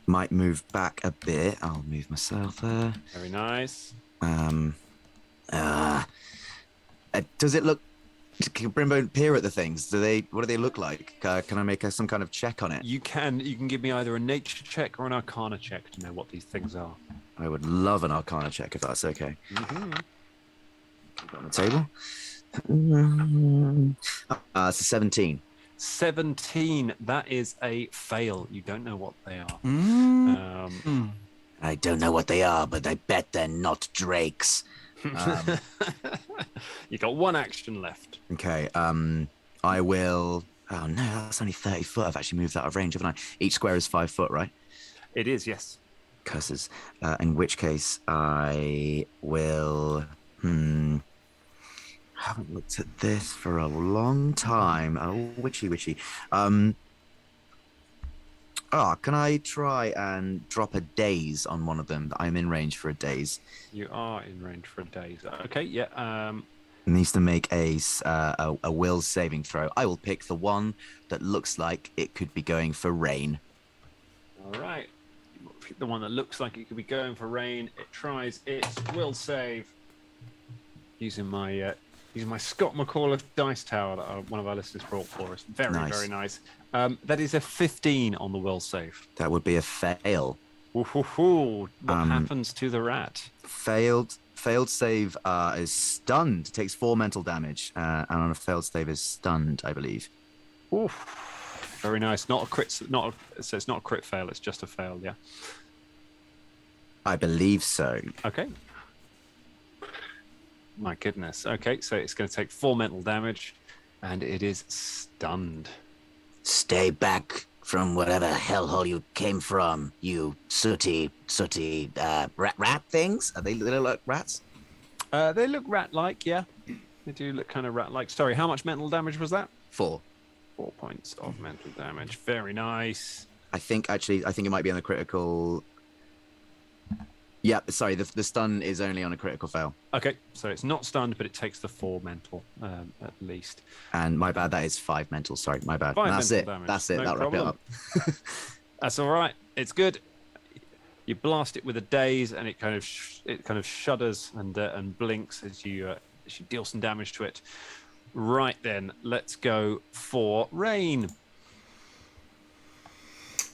might move back a bit. I'll move myself there. Very nice. Does it look? Can Brimbone peer at the things? What do they look like? Can I make some kind of check on it? You can give me either a nature check or an arcana check to know what these things are. I would love an arcana check if that's okay. Mm-hmm. Keep it on the table. It's a 17. 17. That is a fail. You don't know what they are. I don't know what they are, but I bet they're not drakes. You got one action left. Okay. I will. Oh no, that's only 30 foot. I've actually moved out of range, haven't I? Each square is 5 foot, right? It is, yes. Curses. In which case, I will. Haven't looked at this for a long time. Oh, witchy. Can I try and drop a daze on one of them? I'm in range for a daze. You are in range for a daze. Okay, yeah. It needs to make a will saving throw. I will pick the one that looks like it could be going for Rain. All right. Pick the one that looks like it could be going for Rain. It tries its will save. Using my Scott McCall dice tower that one of our listeners brought for us. Very nice. That is a 15 on the will save. That would be a fail. What happens to the rat? Failed save is stunned. Takes 4 mental damage, and on a failed save is stunned, I believe. Oof. Very nice. Not a crit. So it's not a crit fail. It's just a fail. Yeah. I believe so. Okay. My goodness. Okay, so it's going to take 4 mental damage, and it is stunned. Stay back from whatever hellhole you came from, you sooty rat things. Are they little like rats? They look rat-like, yeah. They do look kind of rat-like. Sorry, how much mental damage was that? 4. 4 points of mental damage. Very nice. I think it might be on the critical. Yeah, sorry, the stun is only on a critical fail. Okay, so it's not stunned, but it takes the 4 mental, at least. And my bad, that is 5 mental. Sorry, my bad. 5 That's mental it. damage. That's it. No That'll wrap it problem. up. That's all right. It's good. You blast it with a daze, and it kind of shudders and blinks as you deal some damage to it. Right then, let's go for Rain.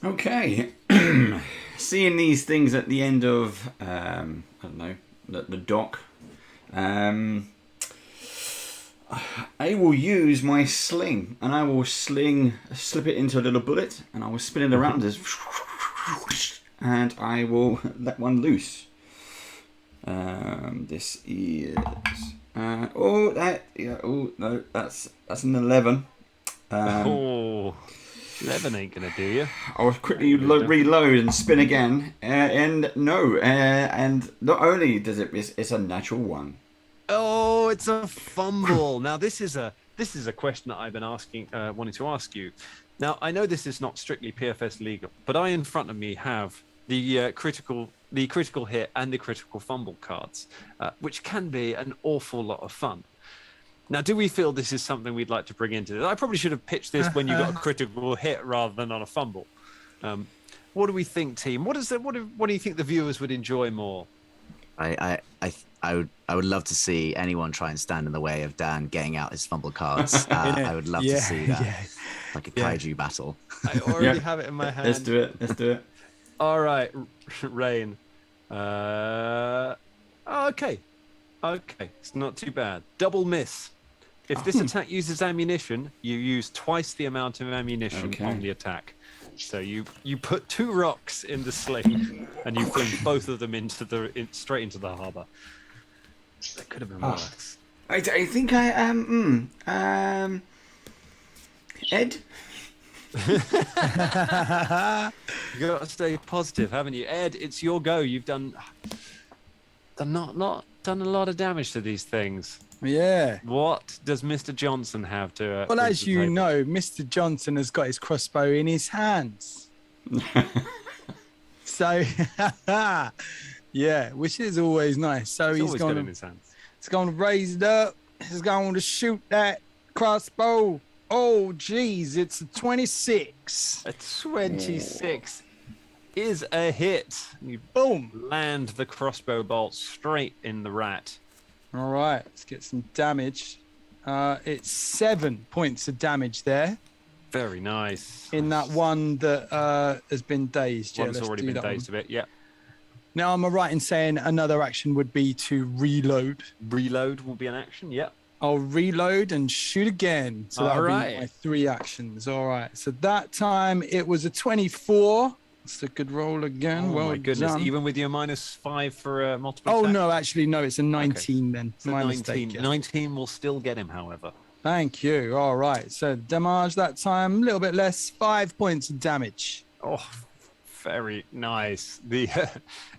Okay. Seeing these things at the end of, I don't know, the dock, I will use my sling, and I will slip it into a little bullet, and I will spin it around as, and I will let one loose. This is, no, that's an 11. Oh, 11 ain't gonna do you. I'll quickly reload and spin again, and no, and not only does it's a natural one. Oh, it's a fumble. Now this is a question that I've been wanting to ask you. Now I know this is not strictly PFS legal, but I in front of me have the critical hit and the critical fumble cards, which can be an awful lot of fun. Now, do we feel this is something we'd like to bring into this? I probably should have pitched this when you got a critical hit rather than on a fumble. What do we think, team? What do you think the viewers would enjoy more? I would love to see anyone try and stand in the way of Dan getting out his fumble cards. I would love to see that, like a kaiju battle. I already have it in my hand. Let's do it. All right, Rain. Okay, it's not too bad. Double miss. If this attack uses ammunition, you use twice the amount of ammunition on the attack. So you put 2 rocks in the sling, and you fling both of them straight into the harbour. That could have been worse. I think I am. Ed. You got to stay positive, haven't you, Ed? It's your go. You've done a lot of damage to these things. Yeah. What does Mr. Johnson have to? Well, as you know, Mr. Johnson has got his crossbow in his hands. So, yeah, which is always nice. So he's going in his hands. He's going to raise it up. He's going to shoot that crossbow. Oh, geez, it's a 26. A 26 is a hit. You Boom. land the crossbow bolt straight in the rat. All right, let's get some damage. It's 7 points of damage there. Very nice. In that one that has been dazed. Yeah, one's already been dazed a bit, yeah. Now, am I right in saying another action would be to reload? Reload will be an action, yep. I'll reload and shoot again. So that'll be my 3 actions. All right. So that time it was a 24. That's a good roll again. Oh, well my goodness. done. Even with your -5 for multiple Oh, attack? no, actually, no. It's a 19 then. So my 19. mistake. Yeah. 19 will still get him, however. Thank you. All right. So damage that time, a little bit less. 5 points of damage. Oh, very nice.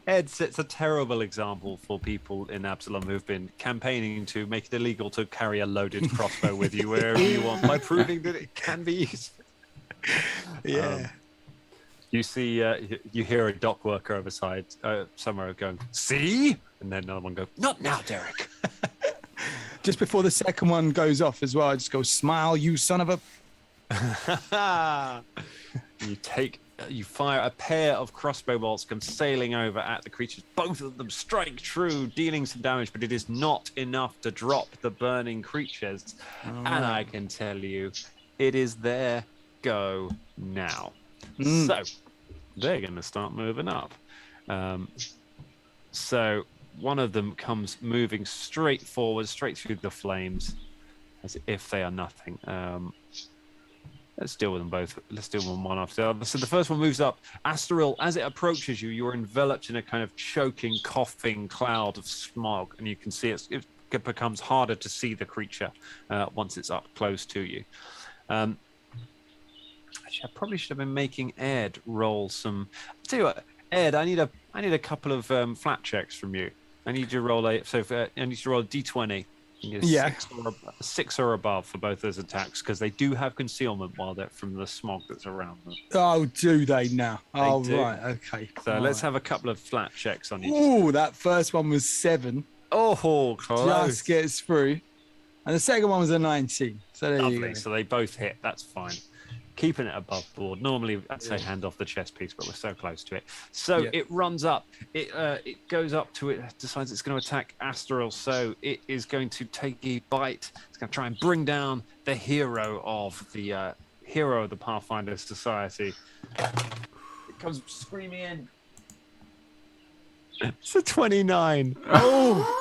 Ed sets a terrible example for people in Absalom who've been campaigning to make it illegal to carry a loaded crossbow with you wherever you want by proving that it can be used. Yeah. You see, you hear a dock worker overside somewhere going, "See?" And then another one goes, "Not now, Derek." Just before the second one goes off as well, I just go, "Smile, you son of a..." You fire a pair of crossbow bolts come sailing over at the creatures. Both of them strike true, dealing some damage, but it is not enough to drop the burning creatures. And I can tell you, it is their go now. So they're going to start moving up. So one of them comes moving straight forward, straight through the flames, as if they are nothing. Let's deal with them both. Let's deal with them one after the other. So the first one moves up. Asteril, as it approaches you, you're enveloped in a kind of choking, coughing cloud of smog, and you can see it becomes harder to see the creature once it's up close to you. Actually, I probably should have been making Ed roll some. I'll tell you what, Ed, I need a couple of flat checks from you. I need you to roll a d20. Yeah. 6 or above for both those attacks, because they do have concealment while they're from the smog that's around them. Oh, do they now? They do. Right. Okay. So let's have a couple of flat checks on each. Oh, that first one was 7. Oh, close. Just gets through. And the second one was a 19. So there you Lovely. go. So they both hit. That's fine. Keeping it above board. Normally, I'd say hand off the chess piece, but we're so close to it. So it runs up. It goes up to it. Decides it's going to attack Asteril. So it is going to take a bite. It's going to try and bring down the hero of the Pathfinder Society. It comes screaming in. It's a 29. Oh.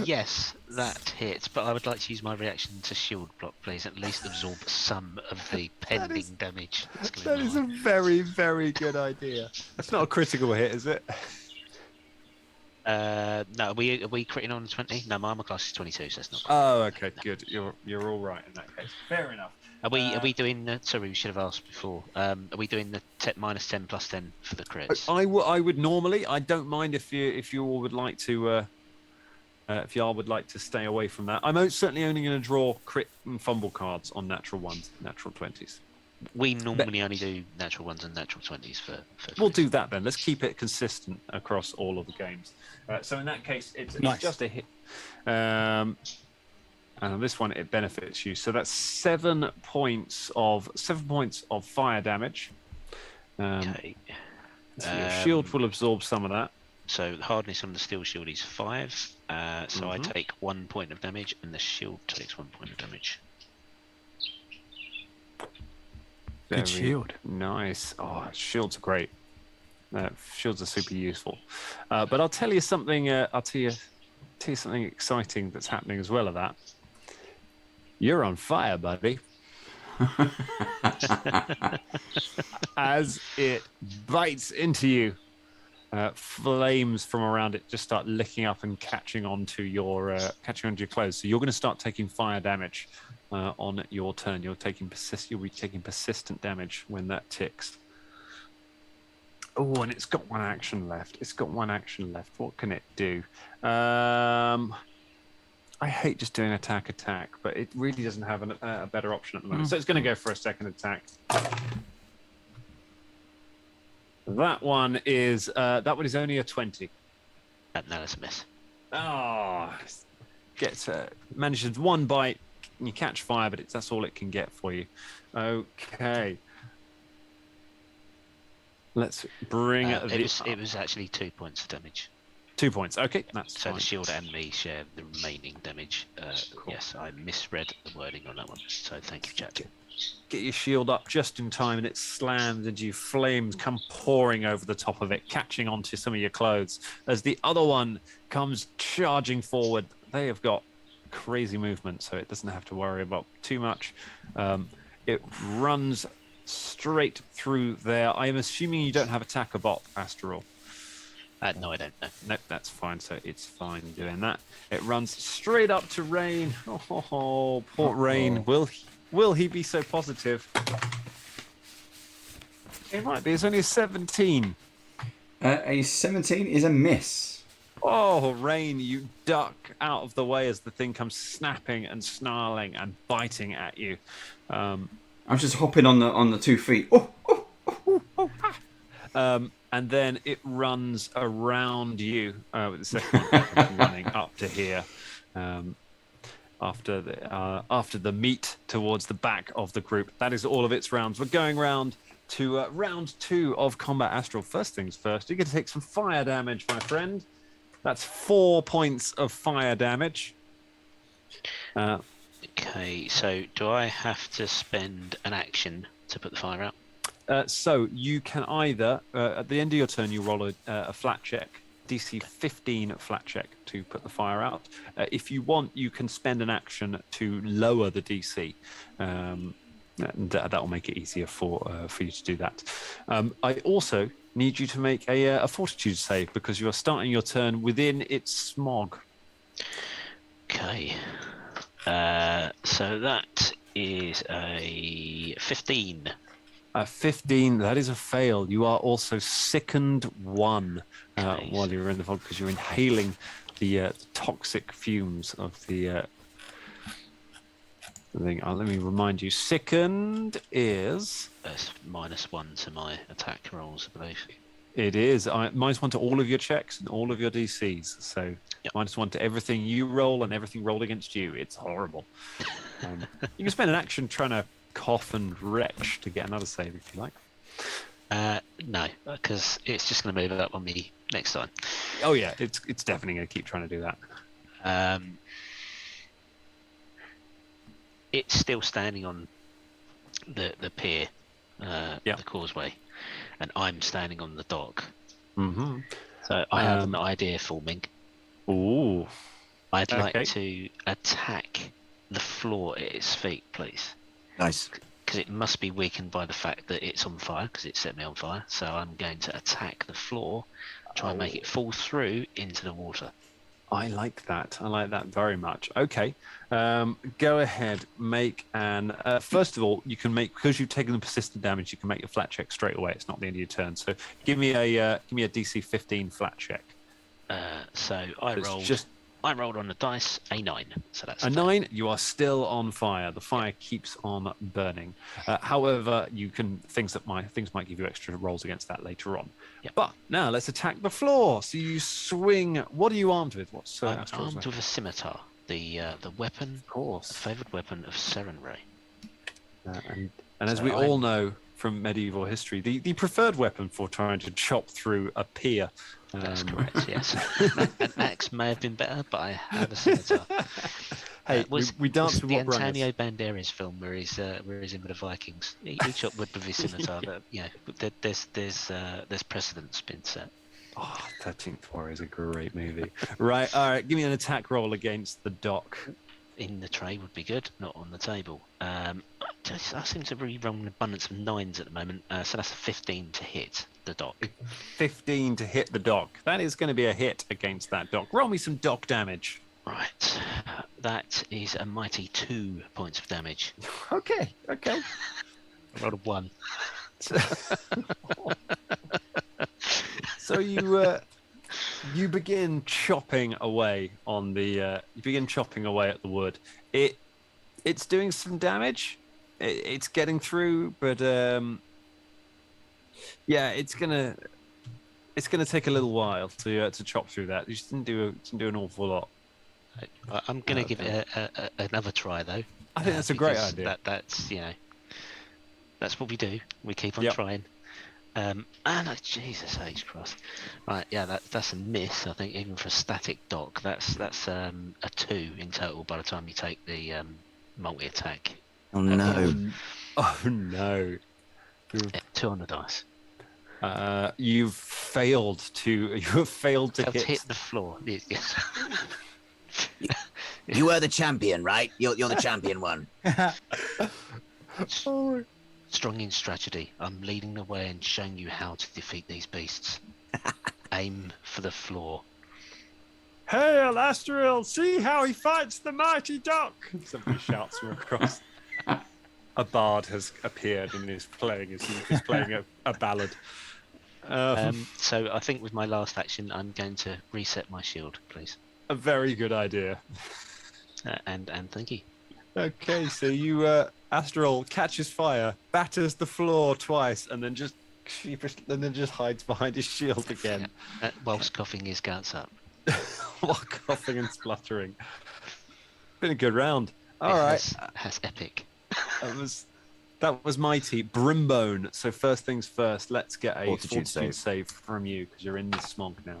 Yes, that hits, but I would like to use my reaction to shield block, please. At least absorb some of the pending damage. That is a very, very good idea. That's not a critical hit, is it? No, are we critting on 20? No, my armor class is 22, so it's not. Oh, okay, good. You're all right in that case. Fair enough. Are we doing? Sorry, we should have asked before. Are we doing the minus 10 plus 10 for the crits? I would normally. I don't mind if you all would like to. If y'all would like to stay away from that, I'm certainly only going to draw crit and fumble cards on natural ones, natural 20s. We normally only do natural ones and natural 20s for We'll crits. do that then. Let's keep it consistent across all of the games. So in that case, it's Nice. just a hit. And on this one, it benefits you. So that's 7 points of fire damage. Okay. So your shield will absorb some of that. So the hardness on the steel shield is 5. So I take 1 point of damage, and the shield takes 1 point of damage. Very Good shield. Nice. Oh, shields are great. Shields are super useful. But I'll tell you something. I'll tell you something exciting that's happening as well of that. You're on fire, buddy. As it bites into you, flames from around it just start licking up and catching onto your clothes. So you're going to start taking fire damage on your turn. You'll be taking persistent damage when that ticks. Oh, and it's got one action left. What can it do? I hate just doing attack, but it really doesn't have a better option at the moment. So it's going to go for a second attack. That one is only a 20. No, that's a miss. Oh, manages one bite. You catch fire, but that's all it can get for you. Okay. Let's bring it was actually 2 points of damage. 2 points. Okay, that's so fine. the shield and me share the remaining damage. Cool. Yes, I misread the wording on that one. So thank you, Jack. Get your shield up just in time, and it slams into you. Flames come pouring over the top of it, catching onto some of your clothes. As the other one comes charging forward, they have got crazy movement, so it doesn't have to worry about too much. It runs straight through there. I am assuming you don't have attacker bot, Astral. No, I don't. No. Nope, that's fine. So it's fine doing that. It runs straight up to Rain. Oh, poor Rain. Will he be so positive? It might be. It's only a 17. A 17 is a miss. Oh, Rain, you duck out of the way as the thing comes snapping and snarling and biting at you. I'm just hopping on the 2 feet. And then it runs around you with the second one running up to here. After the meat towards the back of the group. That is all of its rounds. We're going round to round 2 of Combat Astral. First things first, you're going to take some fire damage, my friend. That's 4 points of fire damage. Okay, so do I have to spend an action to put the fire out? So you can either, at the end of your turn, you roll a flat check. DC 15 flat check to put the fire out. If you want, you can spend an action to lower the DC. And that will make it easier for you to do that. I also need you to make a fortitude save because you are starting your turn within its smog. Okay. So that is a 15. 15, that is a fail. You are also sickened 1 while you're in the fog because you're inhaling the toxic fumes of the thing. Let me remind you, sickened is... That's -1 to my attack rolls, I believe. It is. -1 to all of your checks and all of your DCs. So yep. -1 to everything you roll and everything rolled against you. It's horrible. You can spend an action trying to cough and retch to get another save if you like. No, because it's just going to move it up on me next time. Oh yeah, it's definitely going to keep trying to do that. It's still standing on the pier, the causeway, and I'm standing on the dock. Mm-hmm. So I have an idea forming. Ooh. I'd like to attack the floor at its feet, please. Nice. Because it must be weakened by the fact that it's on fire, because it set me on fire. So I'm going to attack the floor Try and make it fall through into the water. I like that. I like that very much. Okay, go ahead. Make an. First of all, you can make, because you've taken the persistent damage. You can make your flat check straight away. It's not the end of your turn. So give me a DC 15 flat check. So I rolled on the dice a 9. So that's A 9. You are still on fire. The fire keeps on burning. However, things might give you extra rolls against that later on. Yep. But now let's attack the floor. So you swing. What are you armed with? What's I'm armed with a scimitar, the weapon, of course, favoured weapon of Serenray. And as we all know from medieval history, the preferred weapon for trying to chop through a pier. That's correct, yes. An axe may have been better, but I have a scimitar. Hey, we danced with the what Antonio Banderas film where he's in with the Vikings. He chopped wood with his scimitar, but there's precedence been set. Oh, 13th Warrior is a great movie. Right, all right, give me an attack roll against the dock. In the tray would be good, not on the table. I seem to be rolling an abundance of 9s at the moment, so that's a 15 to hit the dock. 15 to hit the dock. That is going to be a hit against that dock. Roll me some dock damage. Right, that is a mighty 2 points of damage. Okay. I rolled a 1. So you begin chopping away on the. You begin chopping away at the wood. It's doing some damage. It's getting through, but it's gonna take a little while to chop through that. You just didn't do an awful lot. I'm gonna give it another try though. I think that's a great idea. That's what we do. We keep on trying. Jesus H cross. Right, yeah, that's a miss. I think even for a static dock, that's a 2 in total by the time you take the multi attack. Oh no! Oh no! 2 on the dice. You've failed to hit the floor. Yes. You are the champion, right? You're the champion one. Strong in strategy. I'm leading the way and showing you how to defeat these beasts. Aim for the floor. Hail, Astril! See how he fights the mighty dock! Somebody shouts from across. A bard has appeared and is playing a ballad. So I think with my last action, I'm going to reset my shield, please. A very good idea. And thank you. Okay, so you Astral catches fire, batters the floor twice, and then just hides behind his shield again, whilst coughing his guts up. While coughing and spluttering. Been a good round. All right, has epic. That was mighty. Brimbone. So first things first, let's get a fortitude save from you because you're in the smog now.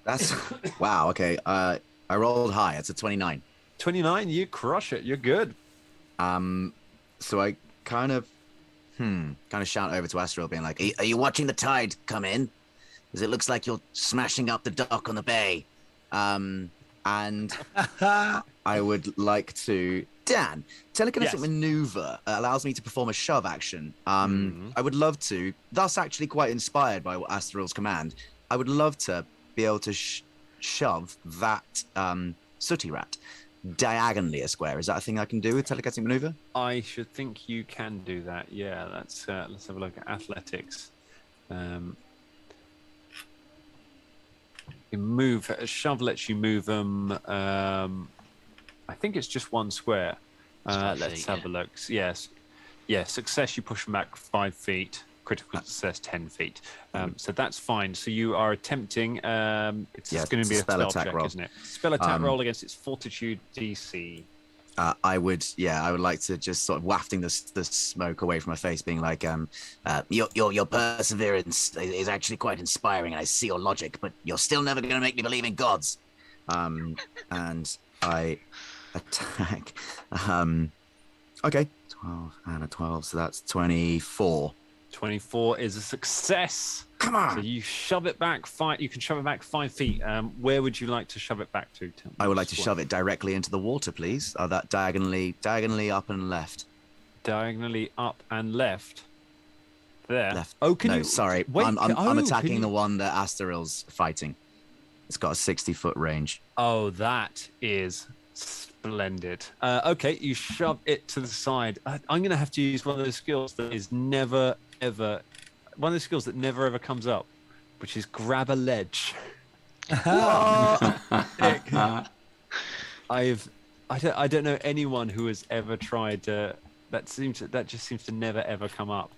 That's wow. Okay, I rolled high. It's a 29. 29. You crush it. You're good. So I kind of shout over to Astral, being like, Are you watching the tide come in? Because it looks like you're smashing up the dock on the bay. and I would like to. Dan, telekinetic maneuver allows me to perform a shove action. I would love to. Thus, actually, quite inspired by Astral's command. I would love to be able to shove that sooty rat diagonally a square. Is that a thing I can do with telekinetic maneuver? I should think you can do that. Yeah, let's have a look at athletics. You move. A shove lets you move them. I think it's just one square. Let's have a look. Yes. Success, you push them back 5 feet. Critical success, 10 feet. So that's fine. So you are attempting. It's going to be a spell check, roll. Isn't it? Spell attack roll against its fortitude DC. I would like to just sort of wafting the smoke away from my face, being like, Your perseverance is actually quite inspiring, and I see your logic, but you're still never going to make me believe in gods. And I attack. Okay, 12 and a 12, so that's 24. 24 is a success. Come on. So you shove it back 5. You can shove it back 5 feet. Where would you like to shove it back to? I would like to shove it directly into the water, please. That diagonally up and left. Diagonally up and left. There. Left. Oh, can no, you? sorry. Wait, I'm can attacking you- the one that Asteril's fighting. It's got a 60-foot range. Oh, that is splendid. Okay, you shove it to the side. I'm going to have to use one of those skills that is never, ever... One of those skills that never, ever comes up, which is grab a ledge. I don't know anyone who has ever tried that just seems to never ever come up.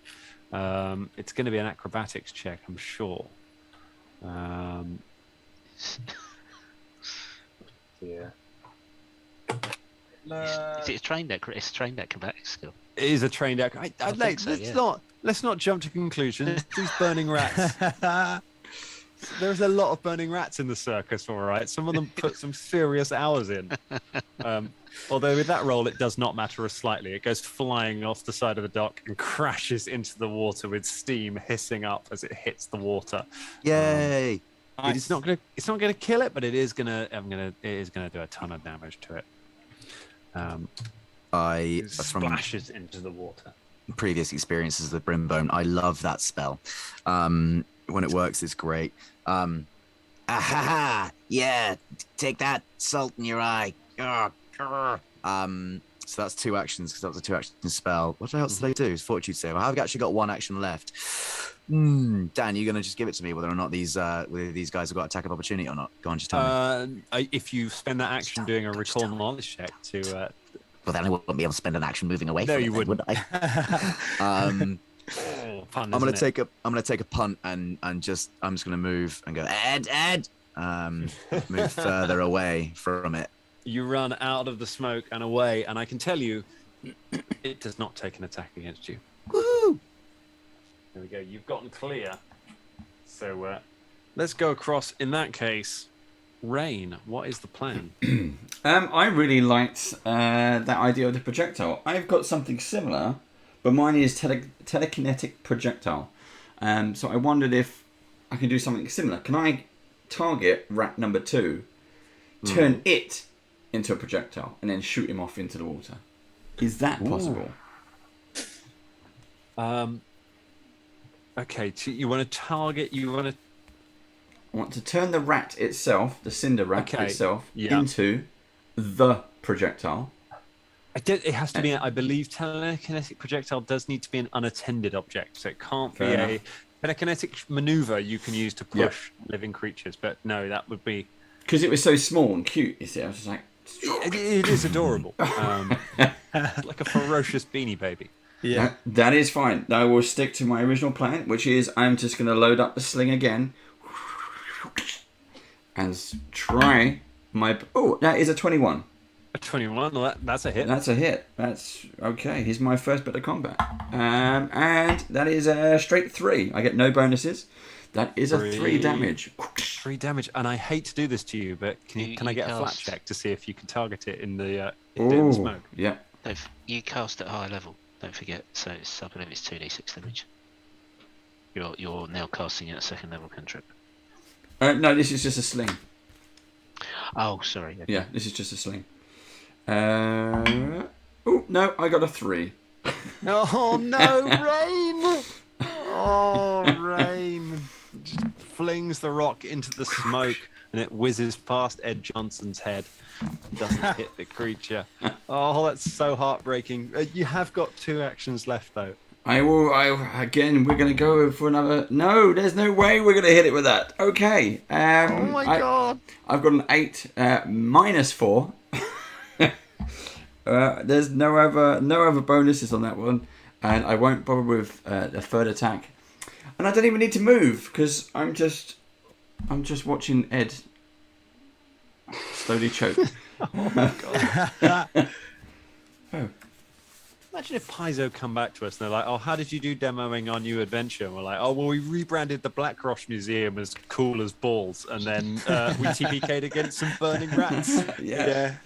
It's going to be an acrobatics check, I'm sure. Yeah. Is it a trained acrobatics skill? It is a trained I think so, yeah. Let's not jump to conclusions. These burning rats. There's a lot of burning rats in the circus, all right. Some of them put some serious hours in. Although with that roll, it does not matter slightly. It goes flying off the side of the dock and crashes into the water with steam hissing up as it hits the water. Yay! It's not gonna kill it, but it is gonna do a ton of damage to it. It From splashes into the water. previous experiences with Brimbone, I love that spell. When it works, it's great. Ahaha! Yeah, take that, salt in your eye. Ugh, grr. So that's 2 actions because that was a 2-action spell. What else did they do? It's Fortitude save. I've actually got 1 action left. Dan, you're gonna just give it to me whether or not these guys have got attack of opportunity or not. Go on, just tell me. If you spend that action doing a recall knowledge check to, Well, then I wouldn't be able to spend an action moving away No, from it, you then, wouldn't. would I? fun, I'm gonna isn't it? take a punt and I'm just gonna move and go Ed. Move further away from it. You run out of the smoke and away, and I can tell you, it does not take an attack against you. Woo! There we go. You've gotten clear. So let's go across. In that case, Rain, what is the plan? I really liked that idea of the projectile. I've got something similar, but mine is telekinetic projectile. So I wondered if I can do something similar. Can I target rat number 2, turn it into a projectile, and then shoot him off into the water? Is that possible? Okay, so you want to target. I want to turn the rat itself, the cinder rat itself, into the projectile. It has to be. I believe telekinetic projectile does need to be an unattended object, so it can't be a telekinetic maneuver you can use to push living creatures. But no, that would be because it was so small and cute. You see, I was just like, it is adorable, like a ferocious beanie baby. Yeah, that is fine. I will stick to my original plan, which is I'm just going to load up the sling again and try my. Oh, that is a 21. A 21. Well, that's a hit. That's a hit. That's okay. Here's my first bit of combat, and that is a straight 3. I get no bonuses. That is a 3 damage. 3 damage, and I hate to do this to you, but can I get a flat check to see if you can target it in the smoke? Yeah. You cast at high level. Don't forget. So I believe it's 2d6 damage. You're now casting at a 2nd level cantrip. No, this is just a sling. Oh, sorry. Okay. Yeah, this is just a sling. Oh no, I got a 3. Oh no, Rain! Oh, Rain! Just flings the rock into the smoke, and it whizzes past Ed Johnson's head. Doesn't hit the creature. Oh, that's so heartbreaking. You have got 2 actions left, though. Again, we're going to go for another. No, there's no way we're going to hit it with that. Okay. Oh my god! I've got an 8 -4. There's no other bonuses on that one, and I won't bother with the third attack. And I don't even need to move because I'm just watching Ed slowly choke. Oh my god! Imagine if Paizo come back to us and they're like, "Oh, how did you do demoing our new adventure?" And we're like, "Oh, well, we rebranded the Blackrosh Museum as cool as balls, and then we TPK'd against some burning rats." Yeah.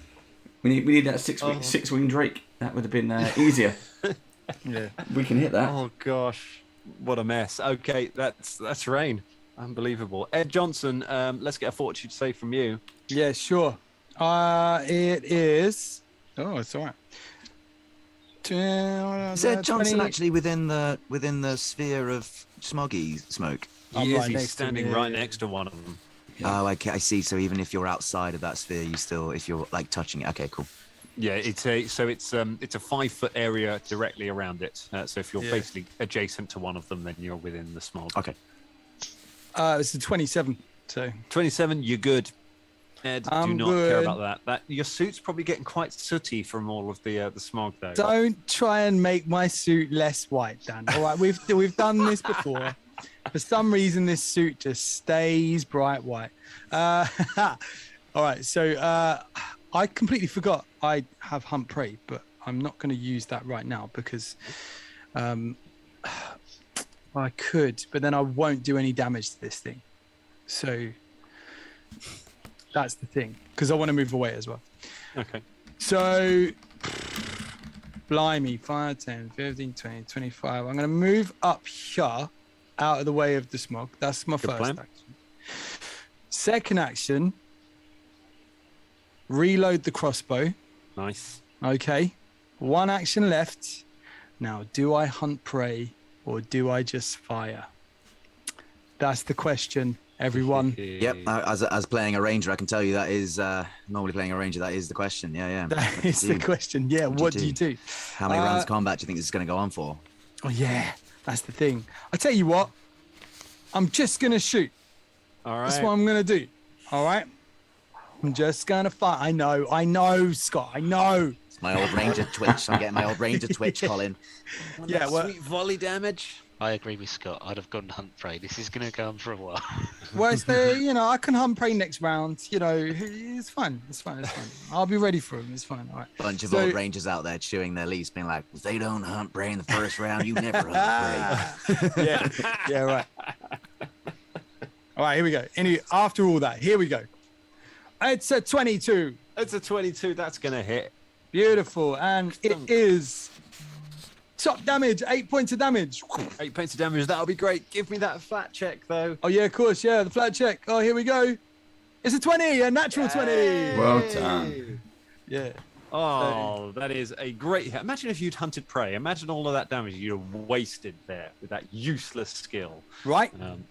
We need that 6-wing Drake. That would have been easier. yeah. We can hit that. Oh gosh, what a mess. Okay, that's Rain. Unbelievable. Ed Johnson, let's get a fortitude save from you. Yeah, sure. It is. Oh, it's all right. Is there Johnson actually within the sphere of smoggy smoke? I'm He is. right He's next to standing me. right next to one of them. Yeah. Oh, okay, I see. So even if you're outside of that sphere, if you're like touching it, okay, cool. Yeah, it's a 5-foot area directly around it. So if you're Yeah. basically adjacent to one of them, then you're within the smog. Okay. It's a 27. So 27, you're good. Ed, do I'm not care good. about that. Your suit's probably getting quite sooty from all of the smog, though. don't try and make my suit less white, Dan. All right, we've done this before. For some reason, this suit just stays bright white. All right, so I completely forgot I have Hunt Prey, but I'm not going to use that right now because I could, but then I won't do any damage to this thing. So that's the thing, because I want to move away as well. Okay. So, blimey, 5, 10, 15, 20, 25. I'm going to move up here out of the way of the smog. That's my Good first plan. action. Second action, reload the crossbow. Nice. Okay. One action left. Now, do I hunt prey or do I just fire? That's the question, everyone. Yep. As playing a ranger, I can tell you that is normally playing a ranger. That is the question. Yeah. That is the question. Yeah, what do you do? How many rounds of combat do you think this is going to go on for? Oh, yeah, that's the thing. I tell you what, I'm just going to shoot. All right. That's what I'm going to do. All right? I'm just going to fight. I know, Scott. I know. It's my old ranger twitch. I'm getting my old ranger twitch, Colin. Yeah, well, Sweet volley damage. I agree with Scott. I'd have gone Hunt Prey. This is going to go on for a while. well, it's I can hunt prey next round. It's fine. It's fine. I'll be ready for him. It's fine. All right. Bunch of So- old rangers out there chewing their leaves, being like, if they don't hunt prey in the first round, you never hunt prey. Yeah, right. All right, here we go. Anyway, after all that, here we go. It's a 22. It's a 22. That's going to hit. Beautiful. And it is top damage, 8 points of damage. 8 points of damage. That'll be great. Give me that flat check, though. Oh, yeah, of course. Yeah, the flat check. Oh, here we go. It's a 20, a natural 20. Well done. Yeah. Oh, that is a great hit. Imagine if you'd hunted prey. Imagine all of that damage you'd have wasted there with that useless skill. Right? I'm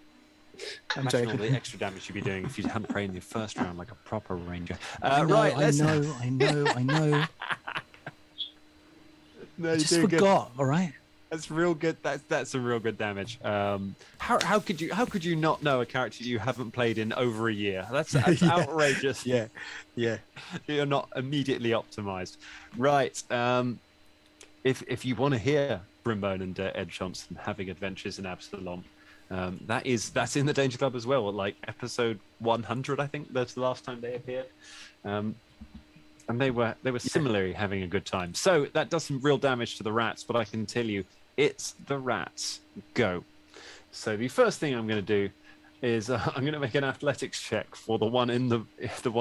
Imagine all joking. the extra damage you'd be doing if you'd hunted prey in your first round like a proper ranger. I know, Right, I know. No, I you're just doing good. forgot, all right? That's real good. That's some real good damage. How could you not know a character you haven't played in over a year? That's Yeah. outrageous. Yeah. You're not immediately optimized. Right. If you want to hear Brimbone and Ed Johnson having adventures in Absalom, that's in the Danger Club as well. Like episode 100, I think that's the last time they appeared. And they were similarly having a good time. So that does some real damage to the rats, but I can tell you, it's the rats. Go. So the first thing I'm going to do is I'm going to make an athletics check for the one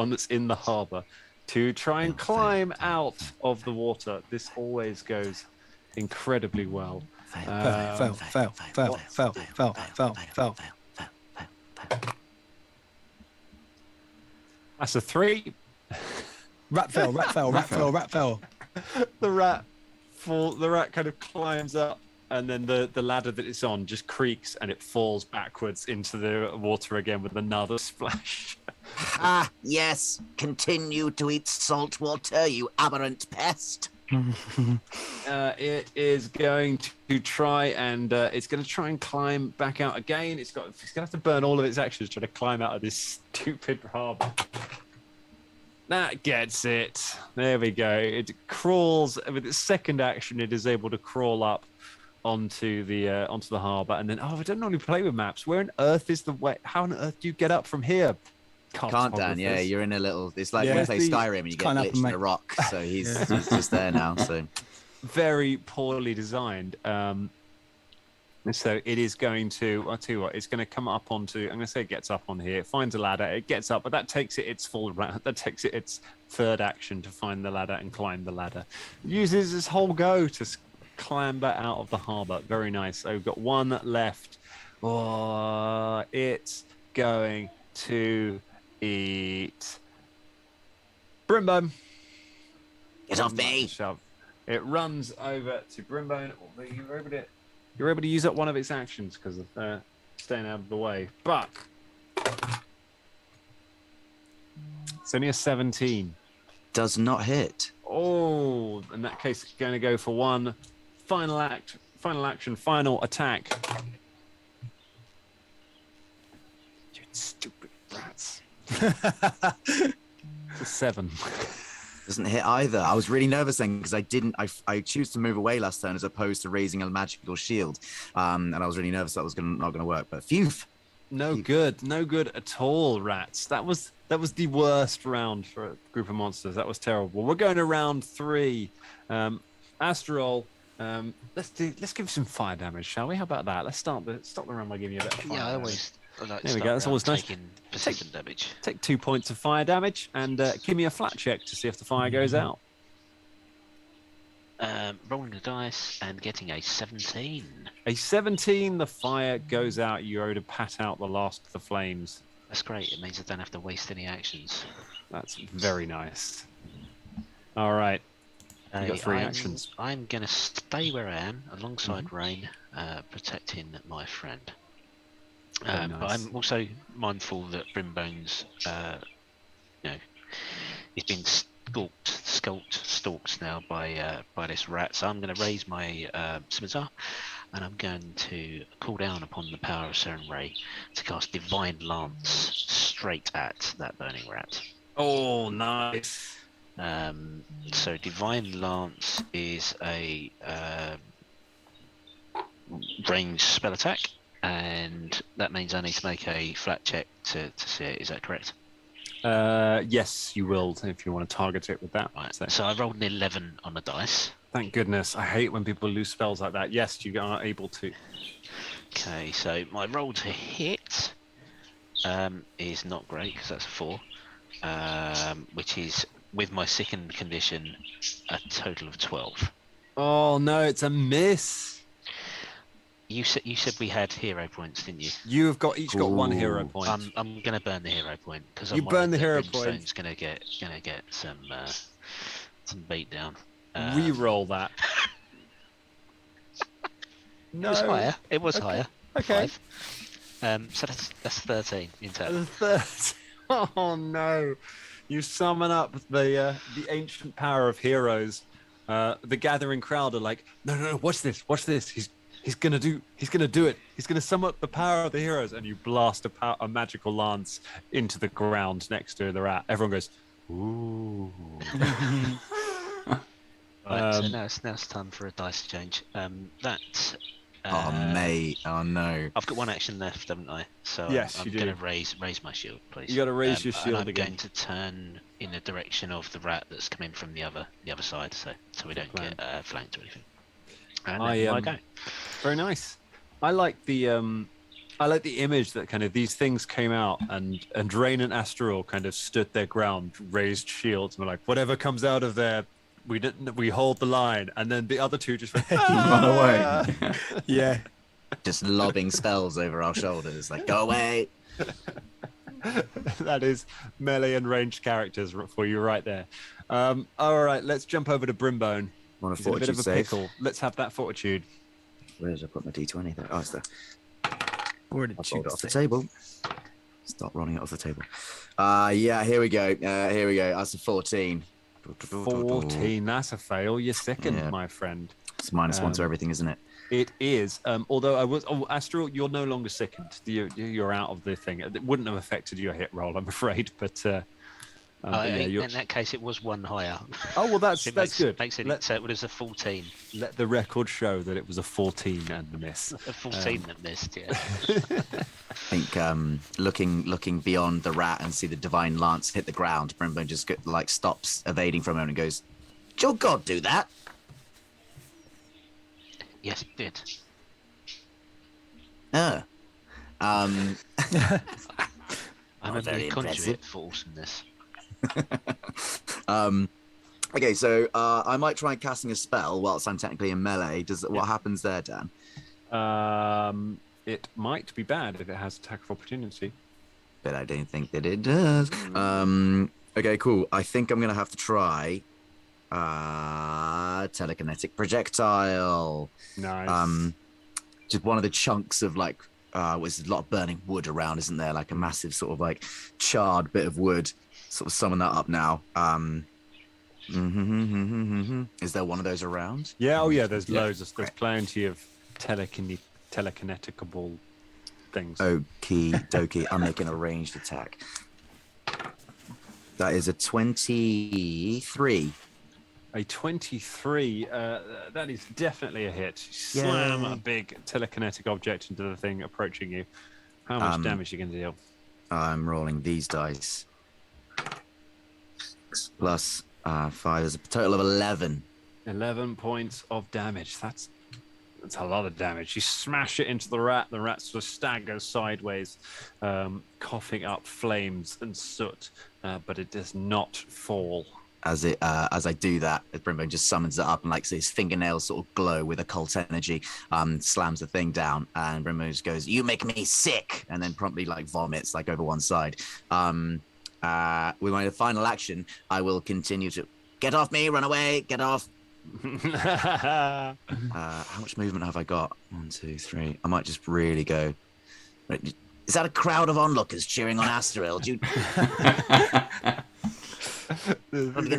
that's in the harbour to try and climb out of the water. This always goes incredibly well. Fail. That's a 3. Rat fell. The rat kind of climbs up, and then the ladder that it's on just creaks and it falls backwards into the water again with another splash. Ah, yes. Continue to eat salt water, you aberrant pest. It is going to try and climb back out again. It's gonna have to burn all of its actions trying to climb out of this stupid harbor. That gets it. There we go. It crawls with its second action. It is able to crawl up onto the harbor, and then I don't normally play with maps. Where on earth is the way? How on earth do you get up from here? Can't Dan, yeah, you're in a little. It's like when you play Skyrim and you get kind of glitched in a rock. So he's just there now. So Very poorly designed. So it is going to. I'll tell you what. It's going to come up onto. I'm going to say it gets up on here. It finds a ladder. It gets up, but that takes it its full round. That takes it its third action to find the ladder and climb the ladder. It uses its whole go to clamber out of the harbour. Very nice. So we've got one left. Oh, it's going to eat Brimbone. Get off me. Shove. It runs over to Brimbone. You're able to use up one of its actions because of staying out of the way. But it's only a 17. Does not hit. Oh, in that case, it's going to go for one final action, final attack. You stupid rats. It's a 7. Doesn't hit either. I was really nervous then because I choose to move away last turn as opposed to raising a magical shield. And I was really nervous that was not going to work. But phew. No good at all, rats. That was the worst round for a group of monsters. That was terrible. We're going to round 3. Astrol, let's give some fire damage, shall we? How about that? Let's start the round by giving you a bit of fire damage. I like There we go. That's always nice. taking persistent damage. Take 2 points of fire damage and give me a flat check to see if the fire goes out. Rolling the dice and getting a 17. A 17, the fire goes out. You're able to pat out the last of the flames. That's great. It means I don't have to waste any actions. That's very nice. All right. You got 3 actions. I'm going to stay where I am alongside Rain, protecting my friend. Nice. But I'm also mindful that Brimbone's, he's been stalked now by this rat. So I'm going to raise my scimitar, and I'm going to call down upon the power of Seren Ray to cast Divine Lance straight at that burning rat. Oh, nice. So Divine Lance is a ranged spell attack, and that means I need to make a flat check to see it. Is that correct? Yes, you will if you want to target it with that. Right. So I rolled an 11 on the dice. Thank goodness. I hate when people lose spells like that. Yes, you are able to. Okay, so my roll to hit is not great because that's a 4, which is, with my sickened condition, a total of 12. Oh no, it's a miss. You said we had hero points, didn't you? You have each got 1 hero point. I'm gonna burn the hero point because You burn the hero point. Brimstone's gonna get some beat down. Re-roll that. No, it was higher. It was Okay. higher. Okay. 5. So that's 13 in total. Oh no! You summon up the ancient power of heroes. The gathering crowd are like, no! Watch this! He's gonna do it. He's gonna sum up the power of the heroes, and you blast a magical lance into the ground next to the rat. Everyone goes, ooh. Right, so now it's time for a dice change. Oh, mate. Oh, no. I've got 1 action left, haven't I? So Yes, I'm you do. going to raise my shield, please. You got to raise your and shield I'm again. going to turn in the direction of the rat that's coming from the other side, so we don't get flanked or anything. And I go. Very nice. I like the image that kind of these things came out and Rain and Astral kind of stood their ground, raised shields, and were like, whatever comes out of there, we hold the line, and then the other 2 just went, Run away. Yeah. Just lobbing spells over our shoulders, like, go away. That is melee and ranged characters for you right there. All right, let's jump over to Brimbone. Want a He's in a bit fortitude of a save? pickle. Let's have that fortitude. Where did I put my d20 there? Oh, it's there. Where did I'll you hold it off the say? table. Stop rolling it off the table. Yeah, here we go. That's a 14. 14, that's a fail. You're sickened, Yeah. my friend. It's -1 to everything, isn't it? It is. Although Astral, you're no longer sickened. You're out of the thing. It wouldn't have affected your hit roll, I'm afraid. But In that case, it was 1 higher. oh well, that's good. Makes it so it was a 14. Let the record show that it was a 14 and a miss. A 14 that missed, yeah. I think looking beyond the rat and see the divine lance hit the ground, Brimbone just stops evading for a moment and goes, "Did your god do that?" Yes, it did. I'm Not a very conduit for awesomeness. Okay, so I might try casting a spell whilst I'm technically in melee. What happens there, Dan? It might be bad if it has attack of opportunity. But I don't think that it does. Okay, cool. I think I'm gonna have to try telekinetic projectile. Nice. Just one of the chunks of like, there's a lot of burning wood around, isn't there? Like a massive sort of like charred bit of wood. Sort of summon that up now. Is there one of those around? Yeah, oh yeah, there's loads. There's plenty of telekineticable things. Okie dokie. I'm making a ranged attack. That is a 23. A 23, that is definitely a hit. You slam a big telekinetic object into the thing approaching you. How much damage are you going to deal? I'm rolling these dice. Plus 5. There's a total of 11. 11 points of damage. That's a lot of damage. You smash it into the rat. The rat sort of staggers sideways, coughing up flames and soot, but it does not fall. As I do that, Brimbo just summons it up and like his fingernails sort of glow with occult energy, slams the thing down, and Brimbo just goes, "You make me sick," and then promptly like vomits like over one side. With my final action, I will continue to get off me, run away, get off. How much movement have I got? 1, 2, 3. I might just really go. Is that a crowd of onlookers cheering on Asteril?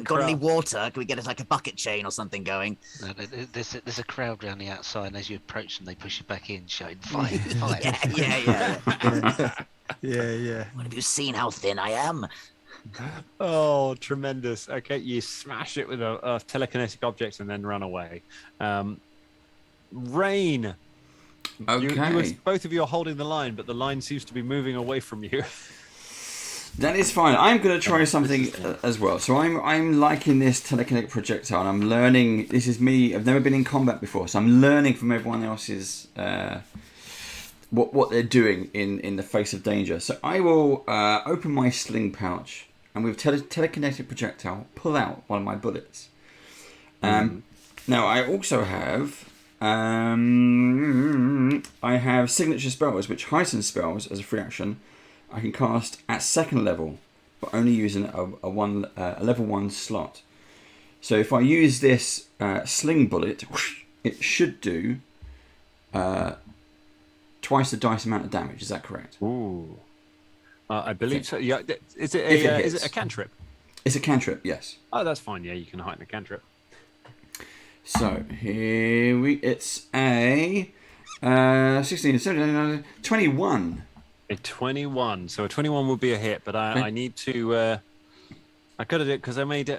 Got any water? Can we get like a bucket chain or something going? No, there's a crowd around the outside, and as you approach them, they push you back in, shouting, "Fight, fight!" Yeah. Have you seen how thin I am? Oh, tremendous. Okay, you smash it with a telekinetic object and then run away. Rain. Okay. Both of you are holding the line, but the line seems to be moving away from you. That is fine. I'm going to try something as well. So I'm liking this telekinetic projectile, and I'm learning. This is me. I've never been in combat before, so I'm learning from everyone else's what they're doing in the face of danger. So I will open my sling pouch, and with telekinetic projectile, pull out one of my bullets. Now I also have signature spells, which heighten spells as a free action. I can cast at second level, but only using a level 1 slot. So if I use this sling bullet, it should do twice the dice amount of damage. Is that correct? Ooh, I believe so. Yeah, is it a cantrip? It's a cantrip, yes. Oh, that's fine. Yeah, you can heighten a cantrip. So it's a 16, 17, 21. A 21. So a 21 would be a hit, but I need to. I got to do it because I made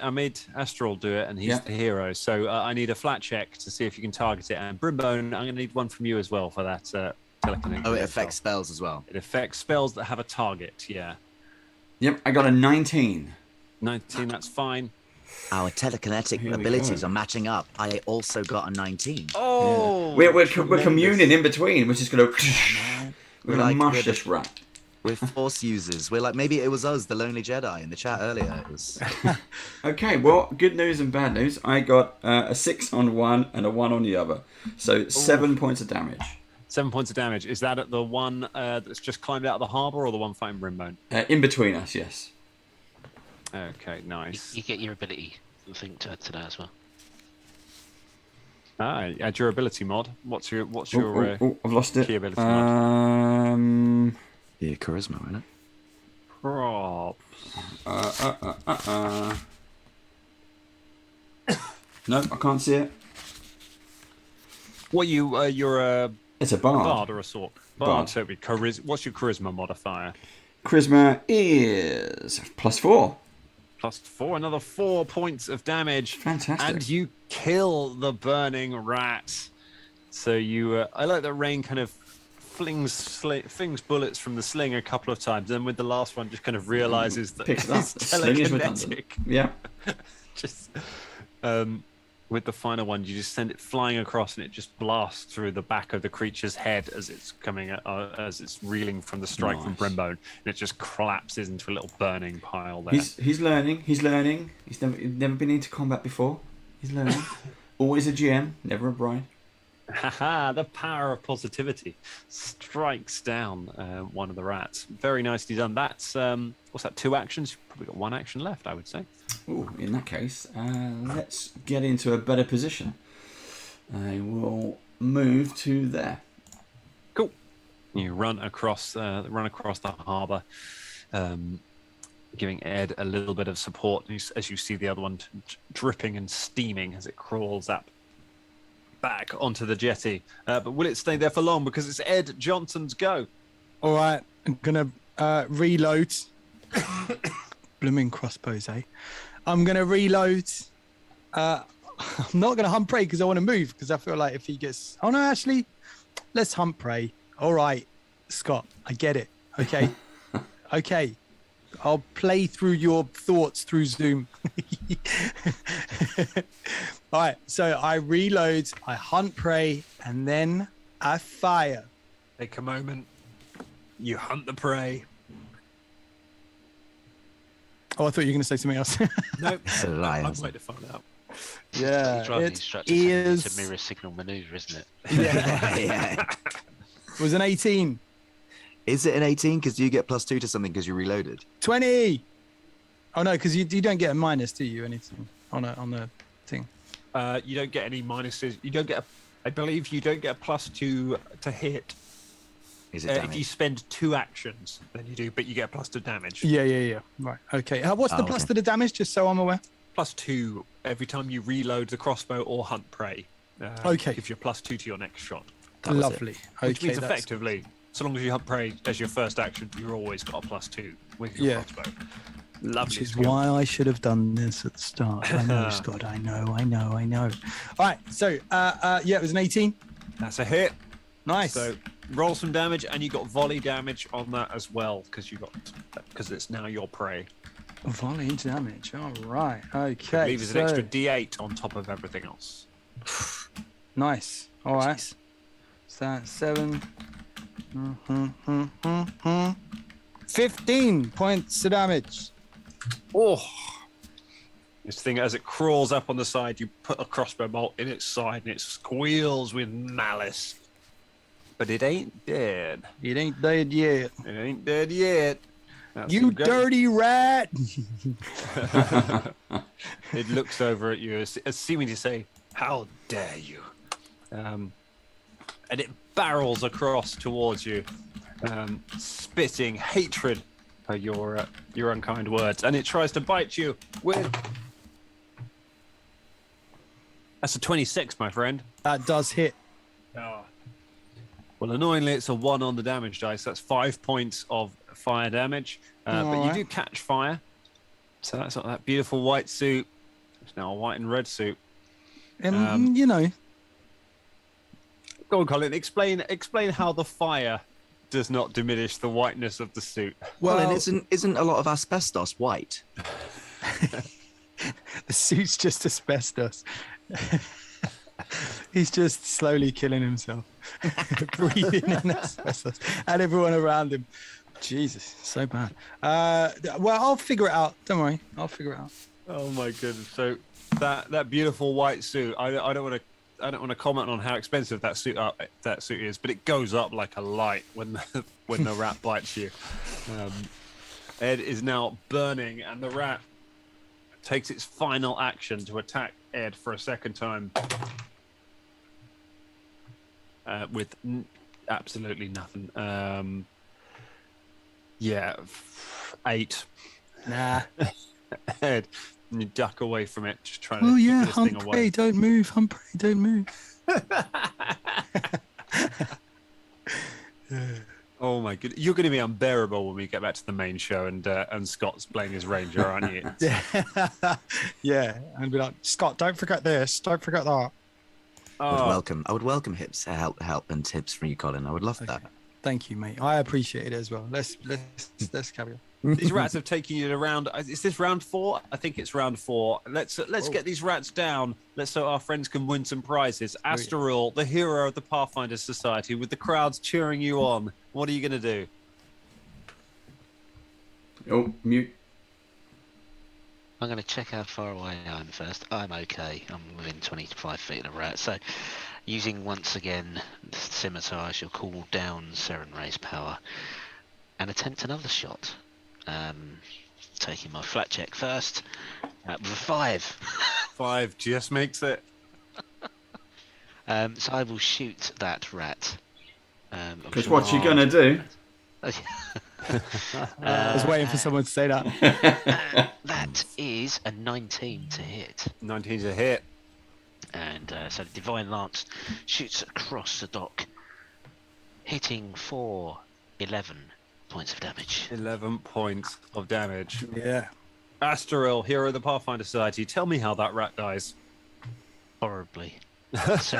Astral do it, and he's the hero. So I need a flat check to see if you can target it. And Brimbone, I'm going to need one from you as well for that telekinetic. Oh, it affects spells as well. It affects spells that have a target. Yeah. Yep, I got a 19. 19. That's fine. Our telekinetic abilities are matching up. I also got a 19. Oh, we're communing in between. We're just going to. We're going to mush this rat. We're Force users. We're like, maybe it was us, the Lonely Jedi, in the chat earlier. It was... Okay, well, good news and bad news. I got a 6 on one and a 1 on the other. So 7 points of damage. 7 points of damage. Is that at the one that's just climbed out of the harbour, or the one fighting Brimbone? In between us, yes. Okay, nice. You get your ability, I think, to add to that as well. Add your ability mod. What's your I've lost it. key ability mod? Yeah, charisma, isn't it? Props. No, I can't see it. What you're a It's a bard. bard or a sword? Bard. So it'd be what's your charisma modifier? Charisma is +4. +4, another 4 points of damage. Fantastic. And you kill the burning rat. So you, I like that Rain kind of flings bullets from the sling a couple of times, and with the last one just kind of realizes that Picks it up. it's The sling is redundant. telekinetic. Yeah. Just with the final one, you just send it flying across, and it just blasts through the back of the creature's head as it's coming as it's reeling from the strike from Nice. Brimbone, and it just collapses into a little burning pile there. He's learning. He's never been into combat before. He's learning. Always a GM, never a bride. Haha, the power of positivity strikes down one of the rats. Very nicely done. That's what's that? 2 actions. You've probably got 1 action left, I would say. Ooh, in that case, let's get into a better position. I will move to there. Cool. You run across the harbour, giving Ed a little bit of support as you see the other one dripping and steaming as it crawls up back onto the jetty. But will it stay there for long? Because it's Ed Johnson's go. All right, I'm gonna reload. Blooming crossbows, eh? I'm gonna reload. I'm not gonna hunt prey because I want to move because I feel like if he gets, oh no, actually, let's hunt prey. All right, Scott, I get it. Okay, okay. I'll play through your thoughts through Zoom. All right, so I reload, I hunt prey, and then I fire. Take a moment. You hunt the prey. Oh, I thought you were going to say something else. Nope. So did I. I'm waiting to find out. Yeah, Driving it instructor is. it's a mirror signal maneuver, isn't it? Yeah. It was an 18. Is it an 18? Because you get +2 to something because you reloaded. 20. Oh no, because you don't get a minus, do you? Anything on the thing? You don't get any minuses. You don't get. I believe you don't get a +2 to hit. Is it If damage? you spend 2 actions, then you do, but you get a +2 damage. Yeah. Right. Okay. What's the plus okay. to the damage? Just so I'm aware. +2 every time you reload the crossbow or hunt prey. Okay. Gives you a +2 to your next shot. That was it. Lovely. Okay. Which means that's- effectively, so long as you hunt prey as your first action, you've always got a +2 with your Yeah. crossbow. Lovely. Which is skill. why I should have done this at the start. I know, Scott. I know. All right. So, yeah, it was an 18. That's a hit. Nice. So roll some damage, and you got volley damage on that as well because it's now your prey. Volley damage. All right. I Okay. believe it's an extra D8 on top of everything else. Nice. All right. So that's 7. 15 points of damage. Oh, this thing as it crawls up on the side, you put a crossbow bolt in its side, and it squeals with malice. But it ain't dead. It ain't dead yet. It ain't dead yet. That's You the go- dirty rat. It looks over at you, as seeming to say, "How dare you?" And it barrels across towards you, spitting hatred for your unkind words, and it tries to bite you with. That's a 26, my friend. That does hit. Oh. Well, annoyingly, it's a 1 on the damage dice. That's 5 points of fire damage, but you Alright. do catch fire. So that's not that beautiful white suit. It's now a white and red suit. You know, Go on, Colin. Explain how the fire does not diminish the whiteness of the suit. Well, well, and isn't a lot of asbestos white? the suit's just asbestos. He's just slowly killing himself, breathing in asbestos, and everyone around him. Jesus, so bad. Well, I'll figure it out. Don't worry, I'll figure it out. Oh my goodness! So that beautiful white suit. I don't want to comment on how expensive that suit is, but it goes up like a light when the rat bites you. Ed is now burning, and the rat takes its final action to attack Ed for a second time with absolutely nothing. 8. Nah. Ed, and you duck away from it, just trying Oh to yeah, keep this thing hunt away. prey, don't move. Hunt prey, don't move. Oh my god, you're going to be unbearable when we get back to the main show and Scott's playing his ranger, aren't you? Yeah, and be like, Scott, don't forget this. Don't forget that. Oh, I would welcome help and tips from you, Colin. I would love that. Thank you, mate. I appreciate it as well. Let's carry on. these rats have taken you to round. Is this round 4? I think it's round 4. Let's get these rats down. So our friends can win some prizes. Astarul, the hero of the Pathfinder Society, with the crowds cheering you on. What are you going to do? Oh, mute. I'm going to check how far away I am first. I'm okay. I'm within 25 feet of a rat. So, Using once again the scimitar, I shall call down Seren Ray's power and attempt another shot. Taking my flat check first with a 5. 5 just makes it. So I will shoot that rat. Because what you gonna do? I was waiting for someone to say that. That is a 19 to hit. 19's a hit. And so the Divine Lance shoots across the dock, hitting for 11 points of damage. 11 points of damage. Yeah. Astaril, hero of the Pathfinder Society, tell me how that rat dies. Horribly. As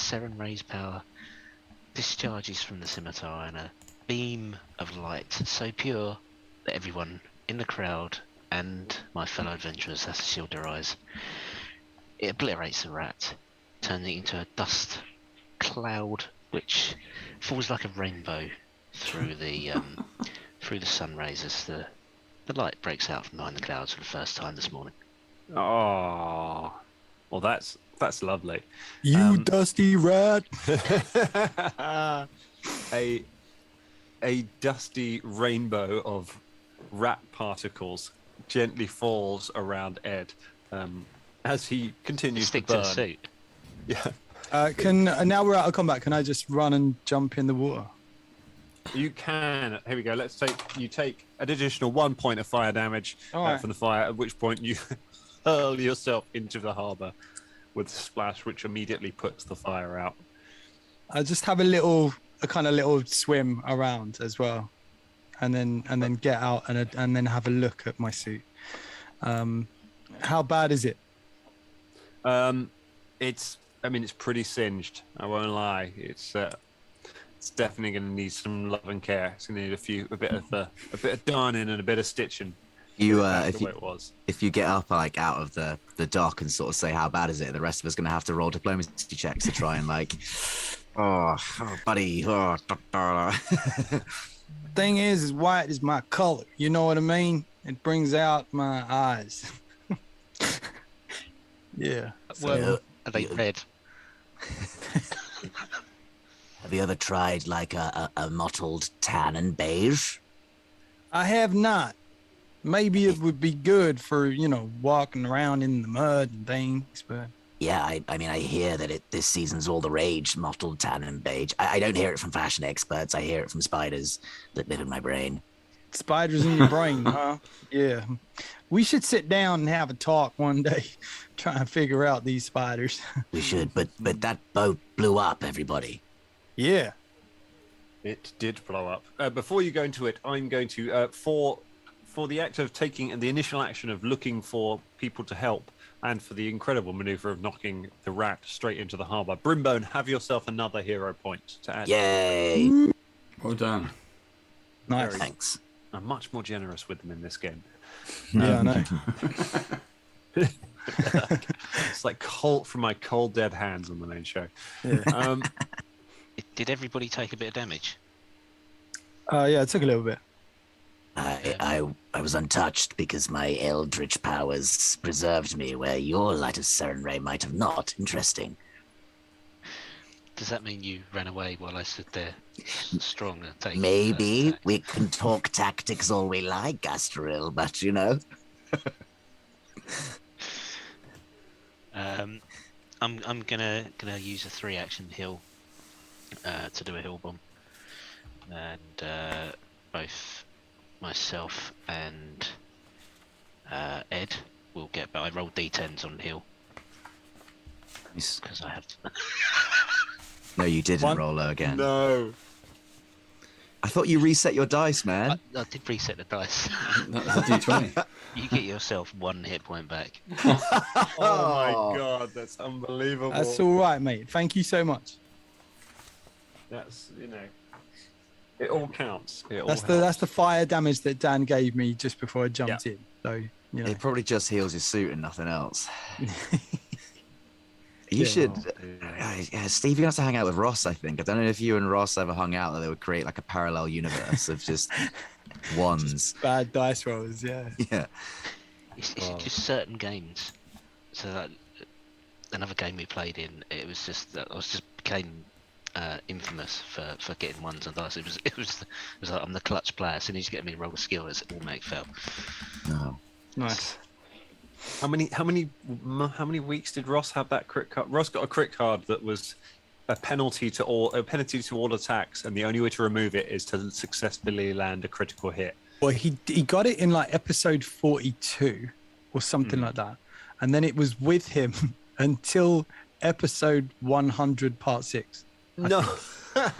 Seren Ray's power discharges from the scimitar in a beam of light so pure that everyone in the crowd and my fellow adventurers has to shield their eyes. It obliterates the rat, turning it into a dust cloud which falls like a rainbow through the sun rays as the light breaks out from behind the clouds for the first time this morning. Oh, well, that's lovely. You dusty rat. a dusty rainbow of rat particles gently falls around Ed as he continues Stick to to burn. the suit. Yeah, Now we're out of combat. Can I just run and jump in the water? you can. Here we go. You take an additional 1 point of fire damage All right. from the fire, at which point you hurl yourself into the harbour with a splash, which immediately puts the fire out. I just have a kind of little swim around as well, and then get out and then have a look at my suit. How bad is it? It's pretty singed. I won't lie. It's definitely going to need some love and care. It's going to need a bit of darning and a bit of stitching. If you get up like out of the dock and sort of say how bad is it, the rest of us going to have to roll diplomacy checks to try and like, oh buddy, Thing is white is my color. You know what I mean? It brings out my eyes. Yeah. Well, are they red? Have you ever tried like a mottled tan and beige? I have not. Maybe it would be good for, walking around in the mud and things, but Yeah, I hear that this season's all the rage, mottled tan and beige. I don't hear it from fashion experts. I hear it from spiders that live in my brain. spiders in your brain, huh? Yeah. We should sit down and have a talk one day, try and figure out these spiders. We should, but that boat blew up, everybody. Yeah. It did blow up. Before you go into it, I'm going to for the act of taking the initial action of looking for people to help, and for the incredible maneuver of knocking the rat straight into the harbour. Brimbone, have yourself another hero point to add. Yay! Well done. Nice. Thanks. I'm much more generous with them in this game. Yeah, I know. It's like Colt from my cold dead hands on the main show. Yeah. Did everybody take a bit of damage? Yeah, it took a little bit. I was untouched because my eldritch powers preserved me, where your light of Seren Ray might have not. Interesting. Does that mean you ran away while I stood there strong and taking Maybe attack? we can talk tactics all we like, Gastril, but you know. I'm gonna use a 3-action heal to do a heal bomb, and both myself and Ed will get. But I rolled d10s on heal Nice. because I have. No, you didn't One- roll low again. No. I thought you reset your dice, man. I did reset the dice. That was a d20. You get yourself 1 hit point back. Oh my god, that's unbelievable. That's all right, mate. Thank you so much. That's, it all counts. It all That's helps. the fire damage that Dan gave me just before I jumped in. So, It probably just heals your suit and nothing else. You Yeah. should, Oh, dear. Steve. You have to hang out with Ross. I think. I don't know if you and Ross ever hung out. That they would create like a parallel universe of just ones. bad dice rolls, yeah. Yeah. It's Wow. just certain games. So that another game we played in. It was just I was just became infamous for getting ones and dice. It was like I'm the clutch player. As soon as you get me to roll a skill, it's automatic fail. No. Nice. How many weeks did Ross have that crit card? Ross got a crit card that was a penalty to all attacks, and the only way to remove it is to successfully land a critical hit. Well, he got it in like episode 42 or something like that, and then it was with him until episode 100, part 6. No,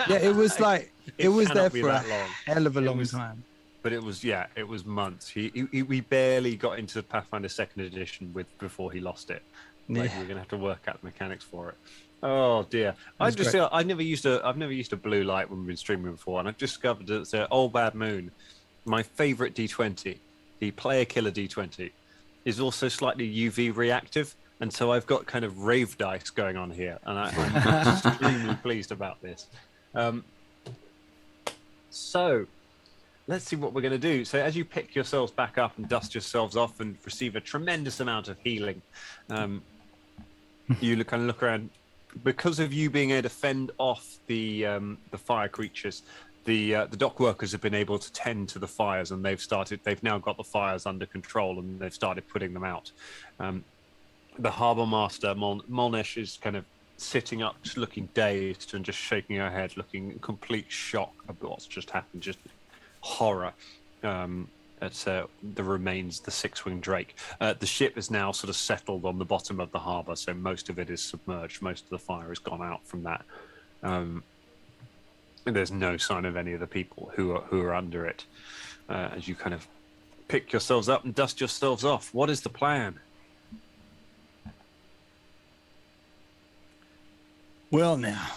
Yeah, it was like it was there cannot be for a that long. hell of a It long was- time. But it was months. We barely got into Pathfinder Second Edition before he lost it. Like, Yeah. we're gonna have to work out the mechanics for it. Oh dear! That's great. I've never used a blue light when we've been streaming before, and I've discovered that it's Old Bad Moon, my favourite D20, the player killer D20, is also slightly UV reactive, and so I've got kind of rave dice going on here, and I'm extremely pleased about this. So. Let's see what we're going to do. So as you pick yourselves back up and dust yourselves off and receive a tremendous amount of healing, you look around. Because of you being able to fend off the fire creatures, the dock workers have been able to tend to the fires, and they've now got the fires under control, and they've started putting them out. The harbour master Molnesh is kind of sitting up, just looking dazed and just shaking her head, looking in complete shock of what's just happened. Just horror at the remains, the six-winged drake. The ship is now sort of settled on the bottom of the harbour, so most of it is submerged. Most of the fire has gone out from that. There's no sign of any of the people who are under it. As you kind of pick yourselves up and dust yourselves off, what is the plan? Well, now,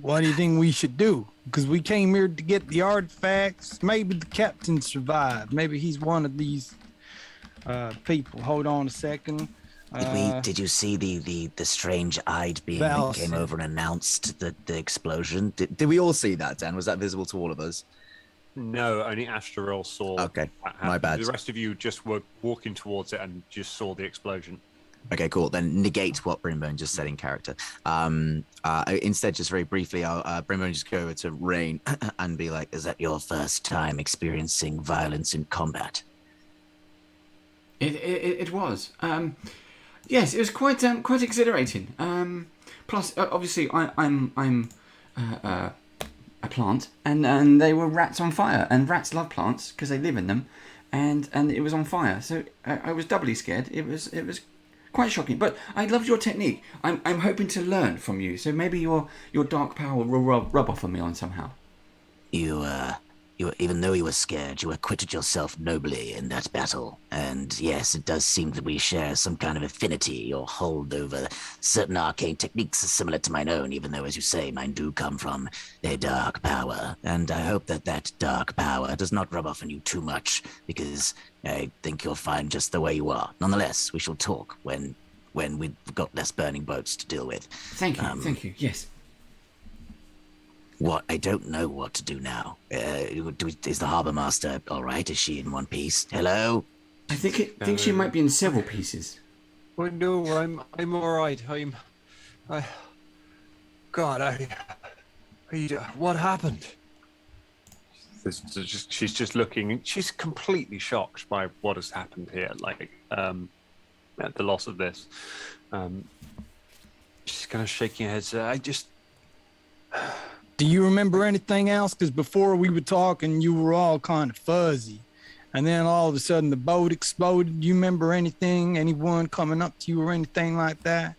what do you think we should do? Because we came here to get the artifacts. Maybe the captain survived. Maybe he's one of these people. Hold on a second. Did you see the strange-eyed being Val that came said- over and announced the explosion? Did we all see that, Dan? Was that visible to all of us? No, only Astral saw. Okay, that my happen. bad. The rest of you just were walking towards it and just saw the explosion. Okay, cool. Then negate what Brimbone just said in character. Instead, just very briefly, I'll Brimbone just go over to Rain and be like, Is that your first time experiencing violence in combat? It was. Yes, it was quite exhilarating. Plus, obviously, I'm a plant, and they were rats on fire, and rats love plants because they live in them, and it was on fire. So I was doubly scared. It was quite shocking. But I loved your technique. I'm hoping to learn from you. So maybe your dark power will rub off on me on somehow. You even though you were scared, you acquitted yourself nobly in that battle. And yes, it does seem that we share some kind of affinity or hold over certain arcane techniques similar to mine own, even though, as you say, mine do come from a dark power. And I hope that dark power does not rub off on you too much, because I think you're fine just the way you are. Nonetheless, we shall talk when we've got less burning boats to deal with. Thank you. Yes. What? I don't know what to do now. Is the harbour master all right? Is she in one piece? Hello? I think she might be in several pieces. Oh no, I'm all right. What happened? She's just looking. She's completely shocked by what has happened here. Like at the loss of this. She's kind of shaking her head. Do you remember anything else? Because before we were talking, you were all kind of fuzzy. And then all of a sudden the boat exploded. Do you remember anything? Anyone coming up to you or anything like that?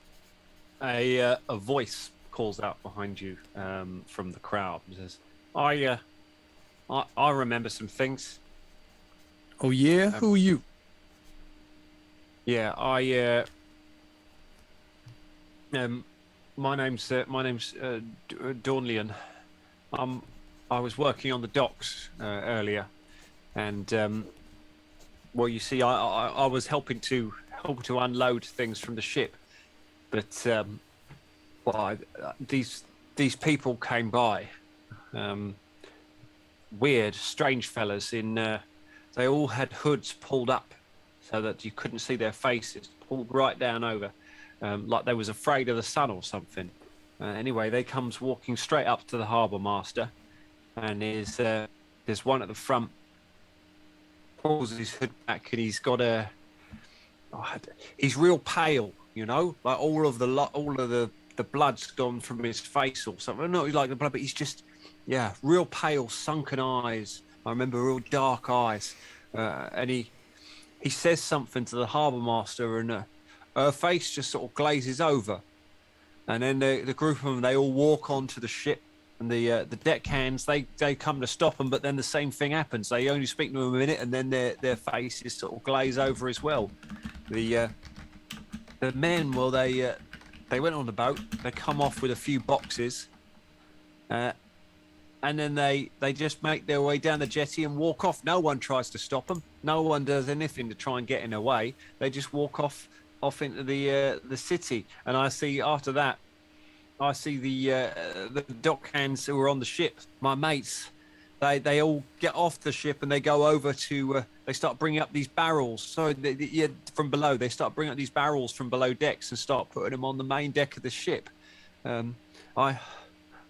A voice calls out behind you from the crowd and says, I remember some things. Oh, yeah? Who are you? Yeah, my name's Dawnlian. I was working on the docks earlier, and well, you see, I was helping to unload things from the ship, but these people came by, weird, strange fellas. They all had hoods pulled up so that you couldn't see their faces, pulled right down over. like they was afraid of the sun or something. Anyway, they comes walking straight up to the harbour master, and there's one at the front. Pulls his hood back, and he's got he's real pale, you know, like all of the blood's gone from his face or something. Not like the blood, but he's just, yeah, real pale, sunken eyes. I remember real dark eyes, and he says something to the harbour master, and her face just sort of glazes over, and then the group of them, they all walk onto the ship. And the deckhands, they come to stop him, but then the same thing happens. They only speak to him a minute, and then their faces sort of glaze over as well. The men, well, they went on the boat. They come off with a few boxes, and then they just make their way down the jetty and walk off. No one tries to stop them. No one does anything to try and get in their way. They just walk off into the city. And I see after that. I see the dockhands who were on the ship, my mates. They all get off the ship and they go over to. They start bringing up these barrels. So from below, they start bringing up these barrels from below decks and start putting them on the main deck of the ship. I mean,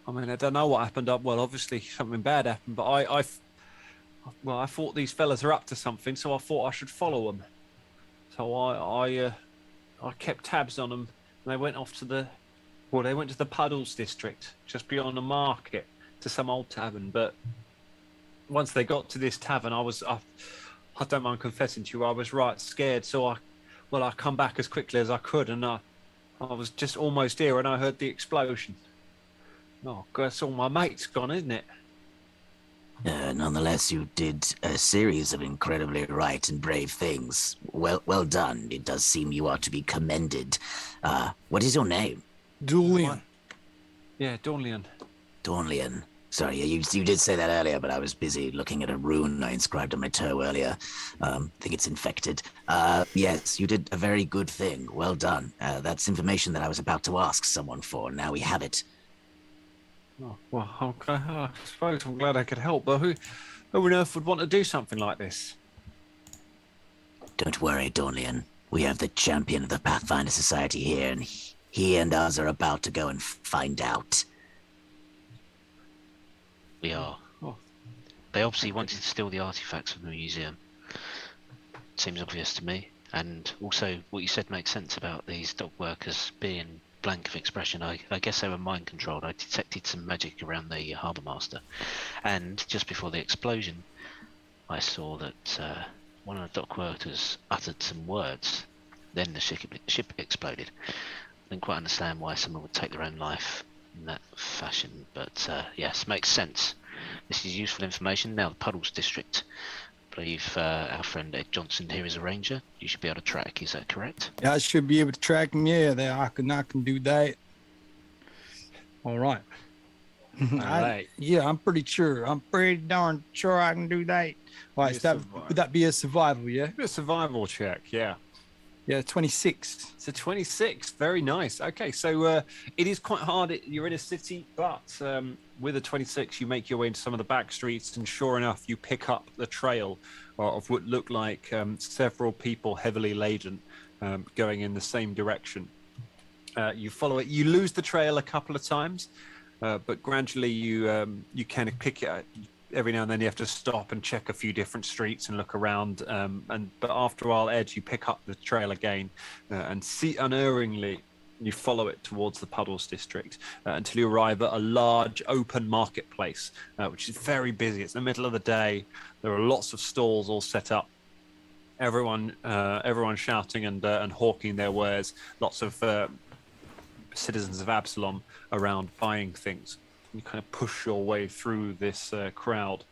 I don't know what happened. Well, obviously something bad happened, but I thought these fellas are up to something, so I thought I should follow them. So I kept tabs on them, and they went off to the. Well, they went to the Puddles district, just beyond the market, to some old tavern. But once they got to this tavern, I don't mind confessing to you, I was right scared. So I come back as quickly as I could, and I was just almost here, and I heard the explosion. Oh, that's all my mates gone, isn't it? Nonetheless, you did a series of incredibly right and brave things. Well done. It does seem you are to be commended. What is your name? Julian. Yeah, Dorlian. Dorlian. Sorry, you did say that earlier, but I was busy looking at a rune I inscribed on my toe earlier. I think it's infected. Yes, you did a very good thing. Well done. That's information that I was about to ask someone for. Now we have it. Oh, well, okay. I suppose I'm glad I could help, but who on earth would want to do something like this? Don't worry, Dorlian. We have the champion of the Pathfinder Society here, and he and us are about to go and find out. We are. Oh. They obviously wanted to steal the artifacts from the museum. Seems obvious to me. And also, what you said makes sense about these dock workers being blank of expression. I guess they were mind controlled. I detected some magic around the harbour master. And just before the explosion, I saw that one of the dock workers uttered some words. Then the ship exploded. I didn't quite understand why someone would take their own life in that fashion, but yes, makes sense. This is useful information. Now, the Puddles district. I believe our friend Ed Johnson here is a ranger. You should be able to track. Is that correct? Yeah, I should be able to track him. Yeah, I can do that. All right. I'm pretty sure. I'm pretty darn sure I can do that. All right, so would that be a survival? Yeah. A survival check. Yeah. Yeah, 26. It's a 26. Very nice. Okay, so it is quite hard. You're in a city, but with a 26, you make your way into some of the back streets, and sure enough, you pick up the trail of what look like several people heavily laden going in the same direction. You follow it. You lose the trail a couple of times, but gradually you kind of pick it. Every now and then you have to stop and check a few different streets and look around. But after a while, Ed, you pick up the trail again and see unerringly. You follow it towards the Puddles district until you arrive at a large open marketplace, which is very busy. It's the middle of the day. There are lots of stalls all set up. Everyone shouting and hawking their wares. Lots of citizens of Absalom around buying things. You kind of push your way through this crowd,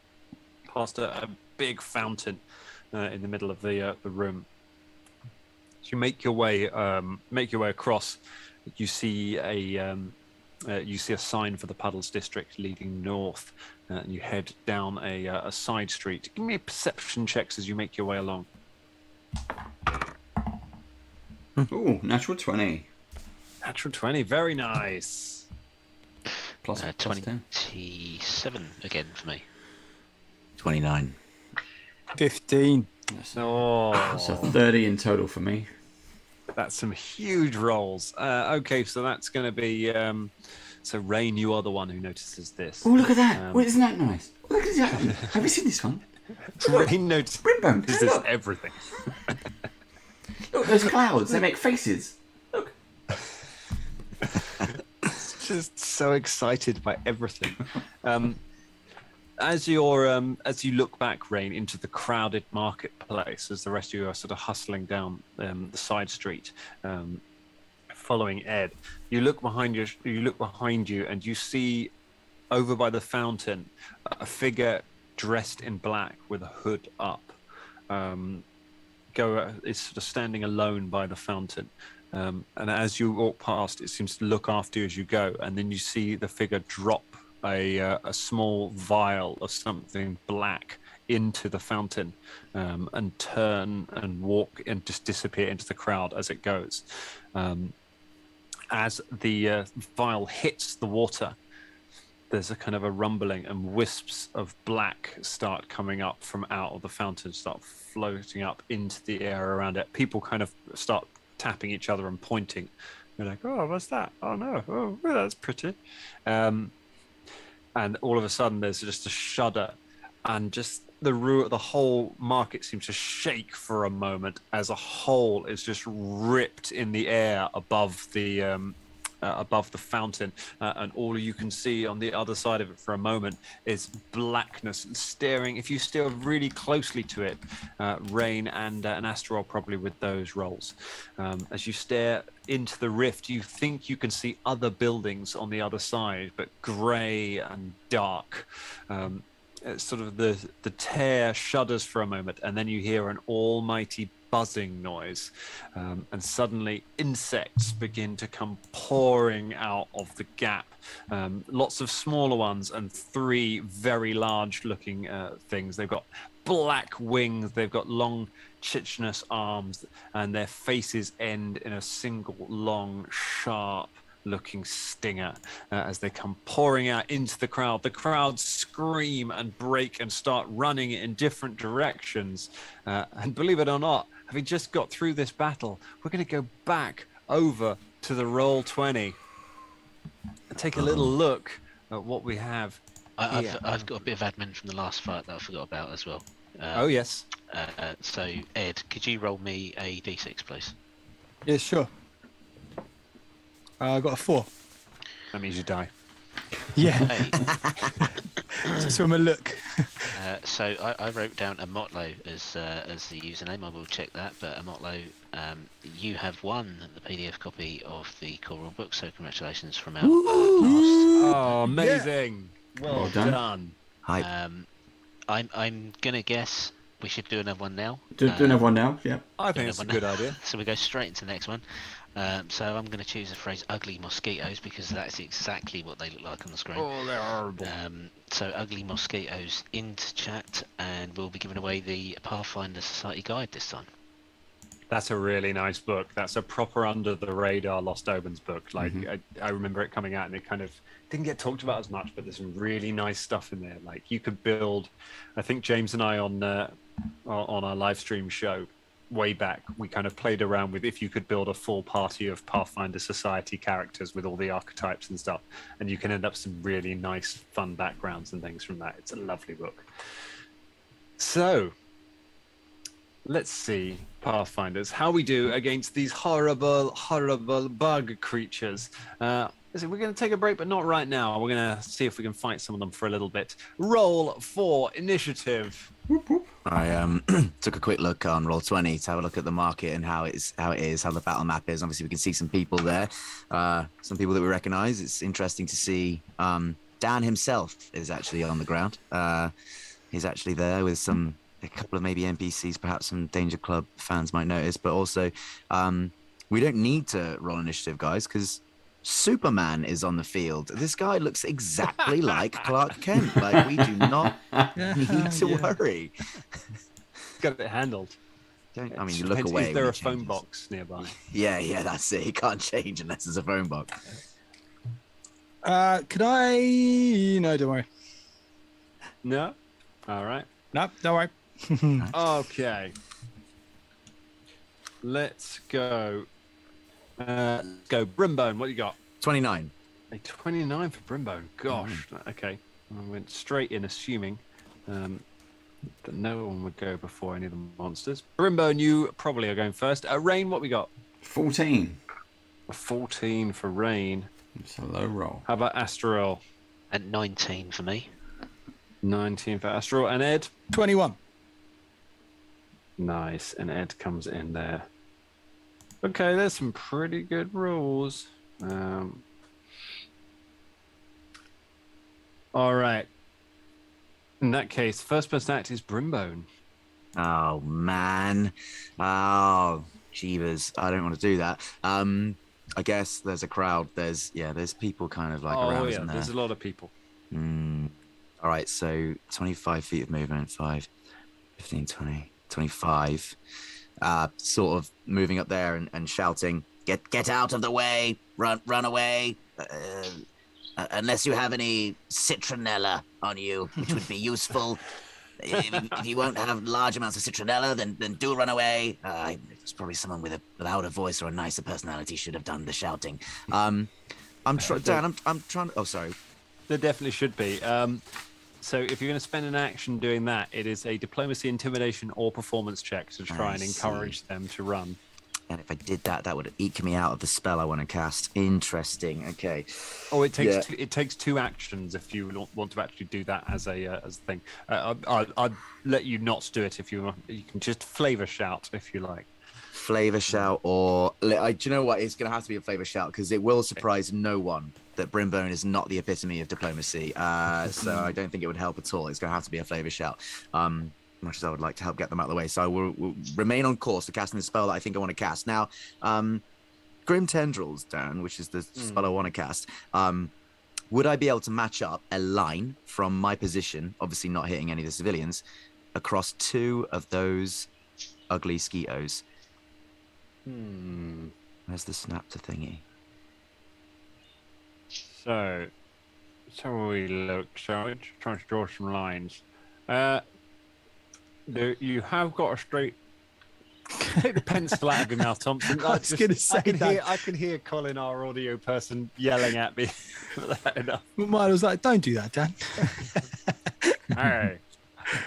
past a big fountain in the middle of the room. As you make your way across, you see a sign for the Puddles district leading north, and you head down a side street. Give me perception checks as you make your way along. Ooh, natural 20. Natural 20, very nice. Plus 10. 27 again for me. 29. 15. Oh, So 30 in total for me. That's some huge rolls. Okay, so that's going to be. So Rain, you are the one who notices this. Oh, look at that! Wait, isn't that nice? Look at that! Have you seen this one? Rain notices Brimstone, look. everything. Look, those clouds. They make faces. Look. Just so excited by everything. As you look back, Rain, into the crowded marketplace, as the rest of you are sort of hustling down the side street, following Ed, you look behind you, and you see over by the fountain a figure dressed in black with a hood up. Is sort of standing alone by the fountain. And as you walk past, it seems to look after you as you go, and then you see the figure drop a small vial of something black into the fountain, and turn and walk and just disappear into the crowd as it goes. As the vial hits the water, there's a kind of a rumbling, and wisps of black start coming up from out of the fountain, start floating up into the air around it. People kind of start tapping each other and pointing. They're like, "Oh, what's that? Oh no! Oh, well, that's pretty." And all of a sudden, there's just a shudder, and just the whole market seems to shake for a moment as a hole is just ripped in the air above the fountain, and all you can see on the other side of it for a moment is blackness staring. If you stare really closely to it, Rain and Asteroid probably with those rolls, as you stare into the rift, you think you can see other buildings on the other side, but grey and dark. It's sort of the tear shudders for a moment, and then you hear an almighty buzzing noise, and suddenly insects begin to come pouring out of the gap. Lots of smaller ones and 3 very large looking things. They've got black wings, they've got long chichenous arms, and their faces end in a single long sharp looking stinger as they come pouring out into the crowd. The crowd scream and break and start running in different directions, and believe it or not, having just got through this battle, we're going to go back over to the roll 20 and take a little look at what we have. I've got a bit of admin from the last fight that I forgot about as well. Oh yes. So Ed, could you roll me a d6, please? Yeah, sure. I got a 4. That means you die. Yeah. Hey, Just from a look. so I wrote down a Motlo as the username. I will check that, but a Motlo, you have won the PDF copy of the core rule book. So congratulations from our last. Oh, amazing! Well done. Hype. I'm gonna guess we should do another one now. Do another one now. Yeah. I think it's a good idea. So we go straight into the next one. So I'm going to choose the phrase "ugly mosquitoes" because that's exactly what they look like on the screen. Oh, they're horrible. So ugly mosquitoes into chat, and we'll be giving away the Pathfinder Society Guide this time. That's a really nice book. That's a proper under the radar Lost Omens book. Like I remember it coming out, and it kind of didn't get talked about as much, but there's some really nice stuff in there. Like you could build. I think James and I on our live stream show way back, we kind of played around with if you could build a full party of Pathfinder Society characters with all the archetypes and stuff, and you can end up some really nice fun backgrounds and things from that. It's a lovely book. So let's see, Pathfinders, how we do against these horrible bug creatures. We're going to take a break, but not right now. We're going to see if we can fight some of them for a little bit. Roll for initiative. I took a quick look on Roll20 to have a look at the market and how the battle map is. Obviously, we can see some people there, some people that we recognise. It's interesting to see Dan himself is actually on the ground. He's actually there with a couple of maybe NPCs, perhaps some Danger Club fans might notice. But also, we don't need to roll initiative, guys, because Superman is on the field. This guy looks exactly like Clark Kent. Like, we do not need to worry. Got it handled. I mean, you look away. Is there a phone box nearby? Yeah, that's it. He can't change unless there's a phone box. Could I? No, don't worry. No? All right. No, don't worry. Okay. Let's go Let's go. Brimbone, what you got? 29. A 29 for Brimbone. Gosh. Okay. I went straight in assuming that no one would go before any of the monsters. Brimbone, you probably are going first. Rain, what we got? 14. A 14 for Rain. It's a low roll. How about Astral? At 19 for me. 19 for Astral. And Ed? 21. Nice. And Ed comes in there. Okay, there's some pretty good rules. All right. In that case, first person act is Brimbone. Oh, man. Oh, jeebus. I don't want to do that. I guess there's a crowd. There's people kind of like around, isn't there? There's a lot of people. All right, so 25 feet of movement, 5, 15, 20, 25. Sort of moving up there and shouting, Get out of the way. Run away. Unless you have any citronella on you, which would be useful. If you won't have large amounts of citronella, then do run away. It's probably someone with a louder voice or a nicer personality should have done the shouting. Dan, I'm trying. Oh, sorry. There definitely should be. So if you're going to spend an action doing that, it is a diplomacy, intimidation, or performance check to try and encourage them to run. And if I did that, that would eke me out of the spell I want to cast. Interesting. Okay. Oh, it takes two actions if you want to actually do that as a thing. I'd let you not do it if you want. You can just flavor shout if you like. Flavor shout, or do you know what? It's going to have to be a flavor shout because it will surprise no one that Brimbone is not the epitome of diplomacy. So I don't think it would help at all. It's going to have to be a flavor shout. Much as I would like to help get them out of the way. So I will remain on course to casting the spell that I think I want to cast. Now, Grim Tendrils, Dan, which is the spell I want to cast. Would I be able to match up a line from my position, obviously not hitting any of the civilians, across 2 of those ugly skeetos? Where's the snap to thingy? So we look. Shall we try to draw some lines? You have got a straight. Take the pencil out of your mouth, Thompson. I was going to say I can hear Colin, our audio person, yelling at me. Mine was like, "Don't do that, Dan." Hey,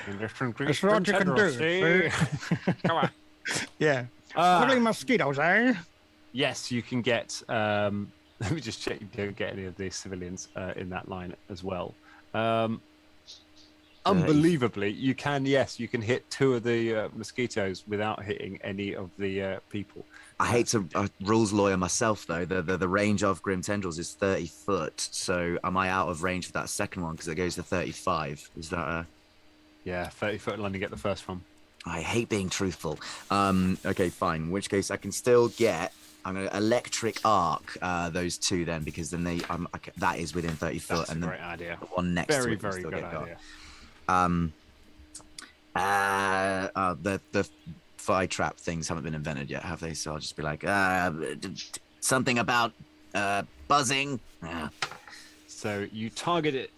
That's what you can do. Come on. Yeah. Ugly mosquitoes, eh? Yes, you can get. Let me just check. You don't get any of the civilians in that line as well. Unbelievably, you can. Yes, you can hit 2 of the mosquitoes without hitting any of the people. I hate to rules lawyer myself though. The range of Grim Tendrils is 30 foot. So am I out of range for that second one because it goes to 35? Is that a? Yeah, 30 foot line to get the first one. I hate being truthful. Okay, fine. In which case I can still get. I'm going to electric arc those 2 then because then that is within 30 foot. That's and a great idea. The one next to it very still good get got. idea. The fly trap things haven't been invented yet, have they? So I'll just be like, Something about buzzing. So you target it.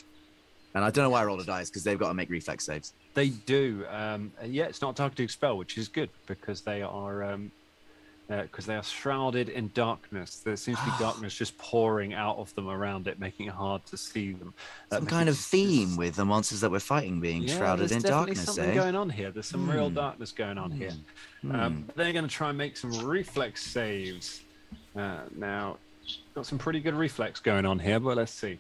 and I don't know why I rolled a dice because they've got to make reflex saves. They do. Yeah, it's not a targeting spell, which is good because they are shrouded in darkness. There seems to be darkness just pouring out of them around it, making it hard to see them. Some kind of theme with the monsters that we're fighing being shrouded in darkness. There's something going on here. There's some real darkness going on here. They're going to try and make some reflex saves. Now, got some pretty good reflex going on here, but let's see.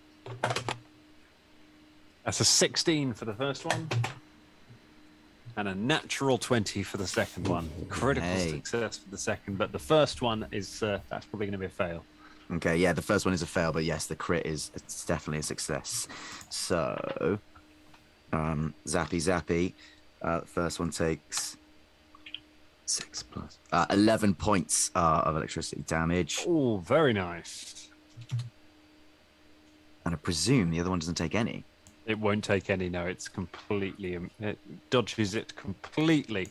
That's a 16 for the first one. And a natural 20 for the second one. Critical success for the second, but the first one is that's probably going to be a fail. Okay, yeah, the first one is a fail, but yes, the crit it's definitely a success. So, zappy. First one takes 6 plus 11 points of electricity damage. Oh, very nice. And I presume the other one doesn't take any. It won't take any, no. It's completely... It dodges it completely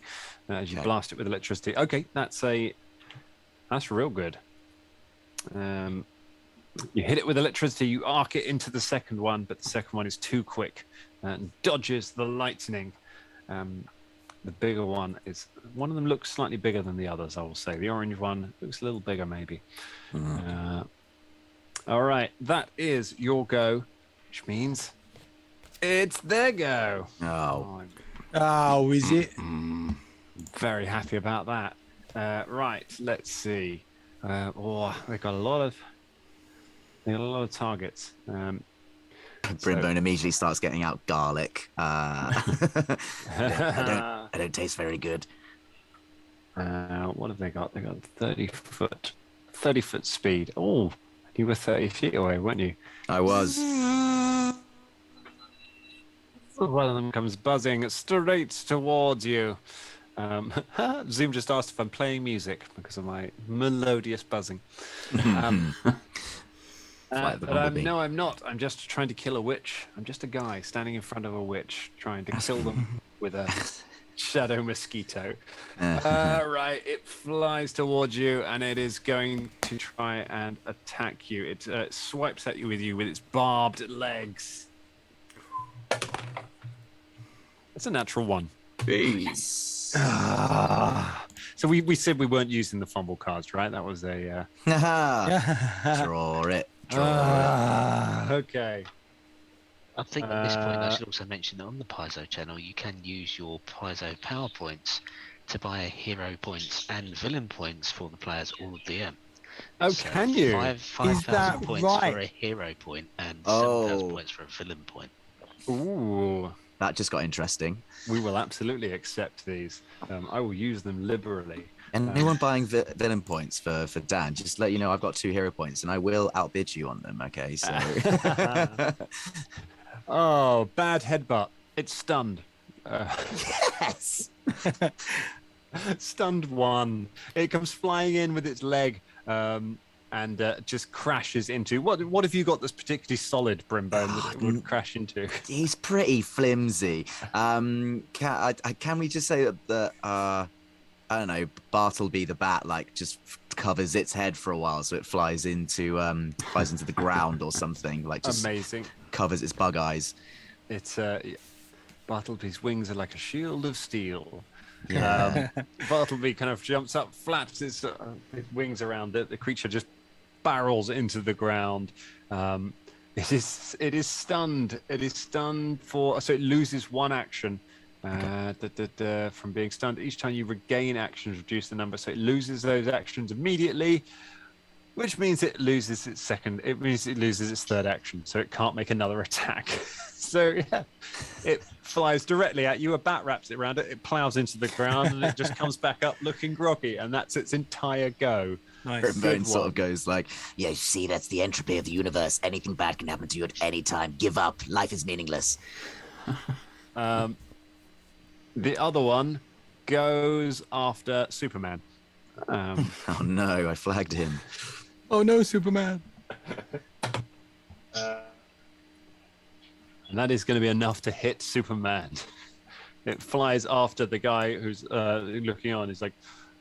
as you blast it with electricity. Okay, that's real good. You hit it with electricity, you arc it into the second one, but the second one is too quick and dodges the lightning. The bigger one is one of them looks slightly bigger than the others. I will say the orange one looks a little bigger, maybe. All right, that is your go, which means it's their go. Oh. Oh, is it? I'm very happy about that. Right, let's see. They've got a lot of targets. Brimbone immediately starts getting out garlic. I don't taste very good. What have they got? They got 30 foot speed. Oh, you were 30 feet away, weren't you? I was. One of them comes buzzing straight towards you. Zoom just asked if I'm playing music because of my melodious buzzing. No, I'm not. I'm just trying to kill a witch. I'm just a guy standing in front of a witch trying to kill them with a shadow mosquito. Right, it flies towards you and it is going to try and attack you. It swipes at you with its barbed legs. It's a natural one. Jeez. So we said we weren't using the fumble cards, right? That was a... Draw it. Okay. I think at this point I should also mention that on the Paizo channel you can use your Paizo power points to buy hero points and villain points for the players or DM. Oh, So can you? 5,000 points right? for a hero point and 7,000 points for a villain point. Ooh. That just got interesting. We will absolutely accept these. I will use them liberally. Anyone buying villain points for Dan, just let you know I've got 2 hero points and I will outbid you on them, okay? So Oh, bad headbutt. It's stunned. yes. Stunned 1. It comes flying in with its leg and just crashes into... What have you got that's particularly solid, Brimbone, that it would crash into? He's pretty flimsy. Can we just say that I don't know, Bartleby the bat just covers its head for a while so it flies into the ground or something, just amazing. Covers its bug eyes. It's Bartleby's wings are like a shield of steel. Yeah. Bartleby kind of jumps up, flaps its wings around it. The creature just barrels into the ground. It is stunned. It is stunned so it loses 1 action. From being stunned. Each time you regain actions, reduce the number, so it loses those actions immediately, which means it loses its third action, so it can't make another attack. So yeah, it flies directly at you, a bat wraps it around it, it plows into the ground, and it just comes back up looking groggy, and that's its entire go. Nice. Brimbone sort of goes Yeah, you see, that's the entropy of the universe. Anything bad can happen to you at any time. Give up. Life is meaningless. The other one goes after Superman. oh no, I flagged him. Oh no, Superman. And that is going to be enough to hit Superman. It flies after the guy who's looking on.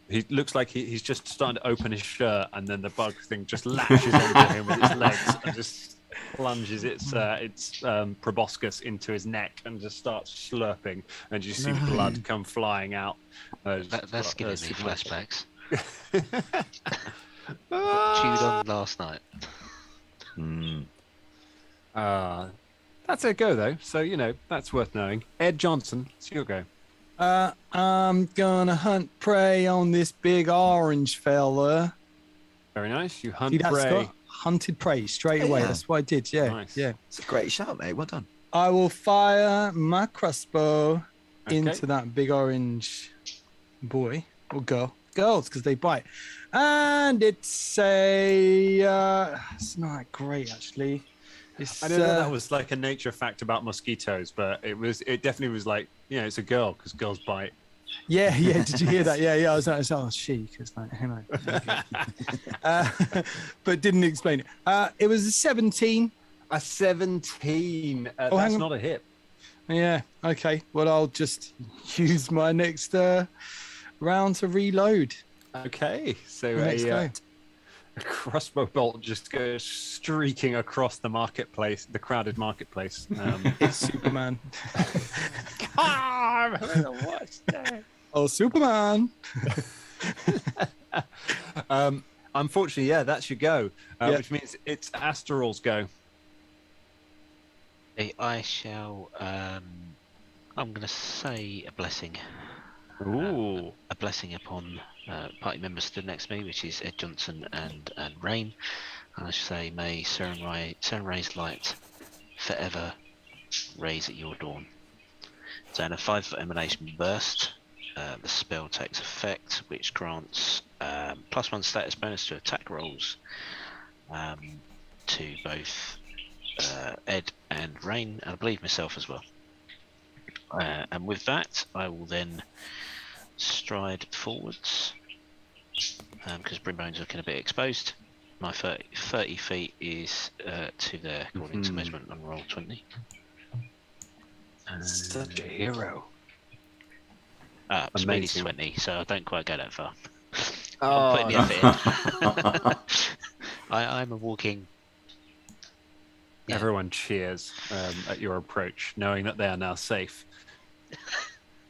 He looks like he's just starting to open his shirt, and then the bug thing just lashes onto him with its legs and just plunges its proboscis into his neck and just starts slurping, and you see blood come flying out. That's giving me flashbacks. Chewed on last night. That's a go though, so that's worth knowing. Ed Johnson, it's your go. I'm gonna hunt prey on this big orange fella. Very nice. You hunt See, that's prey. got hunted prey straight away. Yeah. That's what I did. Yeah, Nice. yeah. It's a great shout, mate. Well done. I will fire my crossbow Okay. into that big orange boy or girls, because they bite. And it's it's not that great actually. It's, I know that was like a nature fact about mosquitoes, but it definitely was it's a girl because girls bite. Yeah. Did you hear that? Yeah. I was like, oh, she, because but didn't explain it. It was a 17. A 17. hang That's on. not a hit. Yeah. Okay. Well, I'll just use my next round to reload. Okay, so Let's go. A crossbow bolt just goes streaking across the marketplace, the crowded marketplace. It's Superman. I'm having the worst day. Oh, Superman. Unfortunately, yeah, that's your go, Yeah. which means it's Astral's go. I shall. I'm going to say a blessing. Ooh. A blessing upon party members stood next to me, which is Ed Johnson and Rain. And I shall say, may Ray's light forever raise at your dawn. So in a 5-foot emanation burst, the spell takes effect, which grants +1 status bonus to attack rolls to both Ed and Rain, and I believe myself as well. And with that, I will then stride forwards because Brimbone's looking a bit exposed. My 30 feet is to there, according to measurement on roll 20. Such a hero. Speed is Amazing. 20, so I don't quite go that far. Oh, I'm putting the effort in. I'm a walking. Yeah. Everyone cheers at your approach, knowing that they are now safe.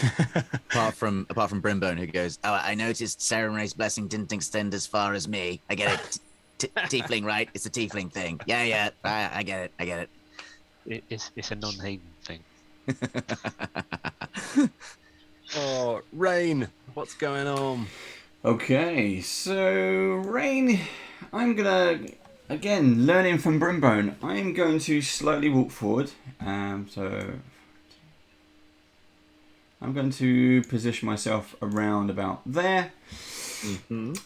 apart from Brimbone, who goes, "Oh, I noticed Sarah Ray's blessing didn't extend as far as me. I get it. Tiefling, right? It's a tiefling thing. Yeah. I get it. It's a non-heathen thing. Oh, Rain, what's going on? Okay, so Rain, I'm gonna, again, learning from Brimbone, I'm going to slowly walk forward. So I'm going to position myself around about there.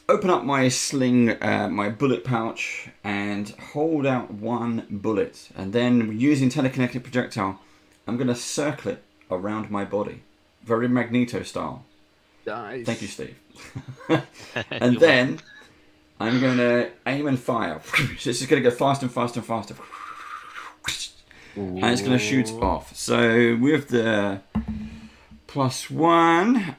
Open up my sling, my bullet pouch, and hold out one bullet. And then, using telekinetic projectile, I'm going to circle it around my body, very Magneto style. Nice. Thank you, Steve. And then I'm going to aim and fire. So it's just going to go faster and faster and faster. And it's going to shoot off. So with the +1,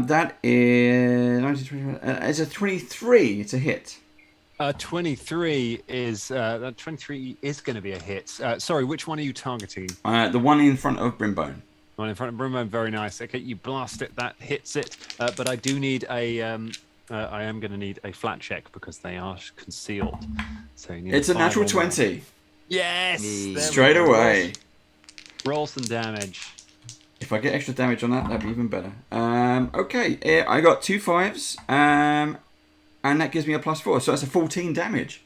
that is 19, it's a 23 to hit. 23 is going to be a hit. Sorry, which one are you targeting? The one in front of Brimbone. One in front of Brimbo, very nice. Okay, you blast it, that hits it. But I do need a. I am going to need a flat check because they are concealed. So you need It's a five natural or more. 20. Yes. there we Straight go. away. Roll some damage. If I get extra damage on that, that'd be even better. Okay, I got 2 5s, and that gives me a +4, so that's a 14 damage.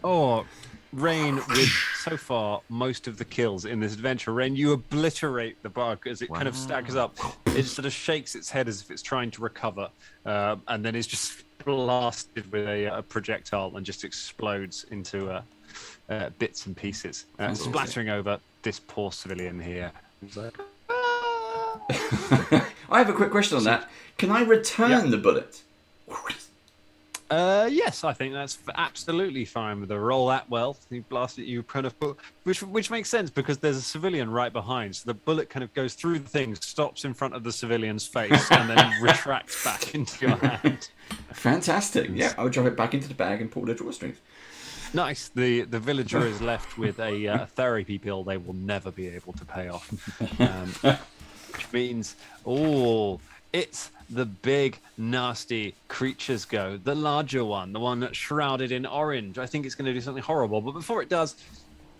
Oh, Rain, with so far most of the kills in this adventure, Rain, you obliterate the bug as it kind of staggers up. It sort of shakes its head as if it's trying to recover, and then is just blasted with a projectile and just explodes into bits and pieces, splattering over this poor civilian here. He's like, I have a quick question on that. Can I return the bullet? yes, I think that's absolutely fine with a roll that well. You blast it, you kind of put, which makes sense because there's a civilian right behind. So the bullet kind of goes through the thing, stops in front of the civilian's face, and then retracts back into your hand. Fantastic. Yeah, I'll drop it back into the bag and pull the drawstrings. Nice. The villager is left with a therapy bill they will never be able to pay off. Which means, it's the big, nasty creature's go. The larger one, the one that's shrouded in orange. I think it's going to do something horrible. But before it does,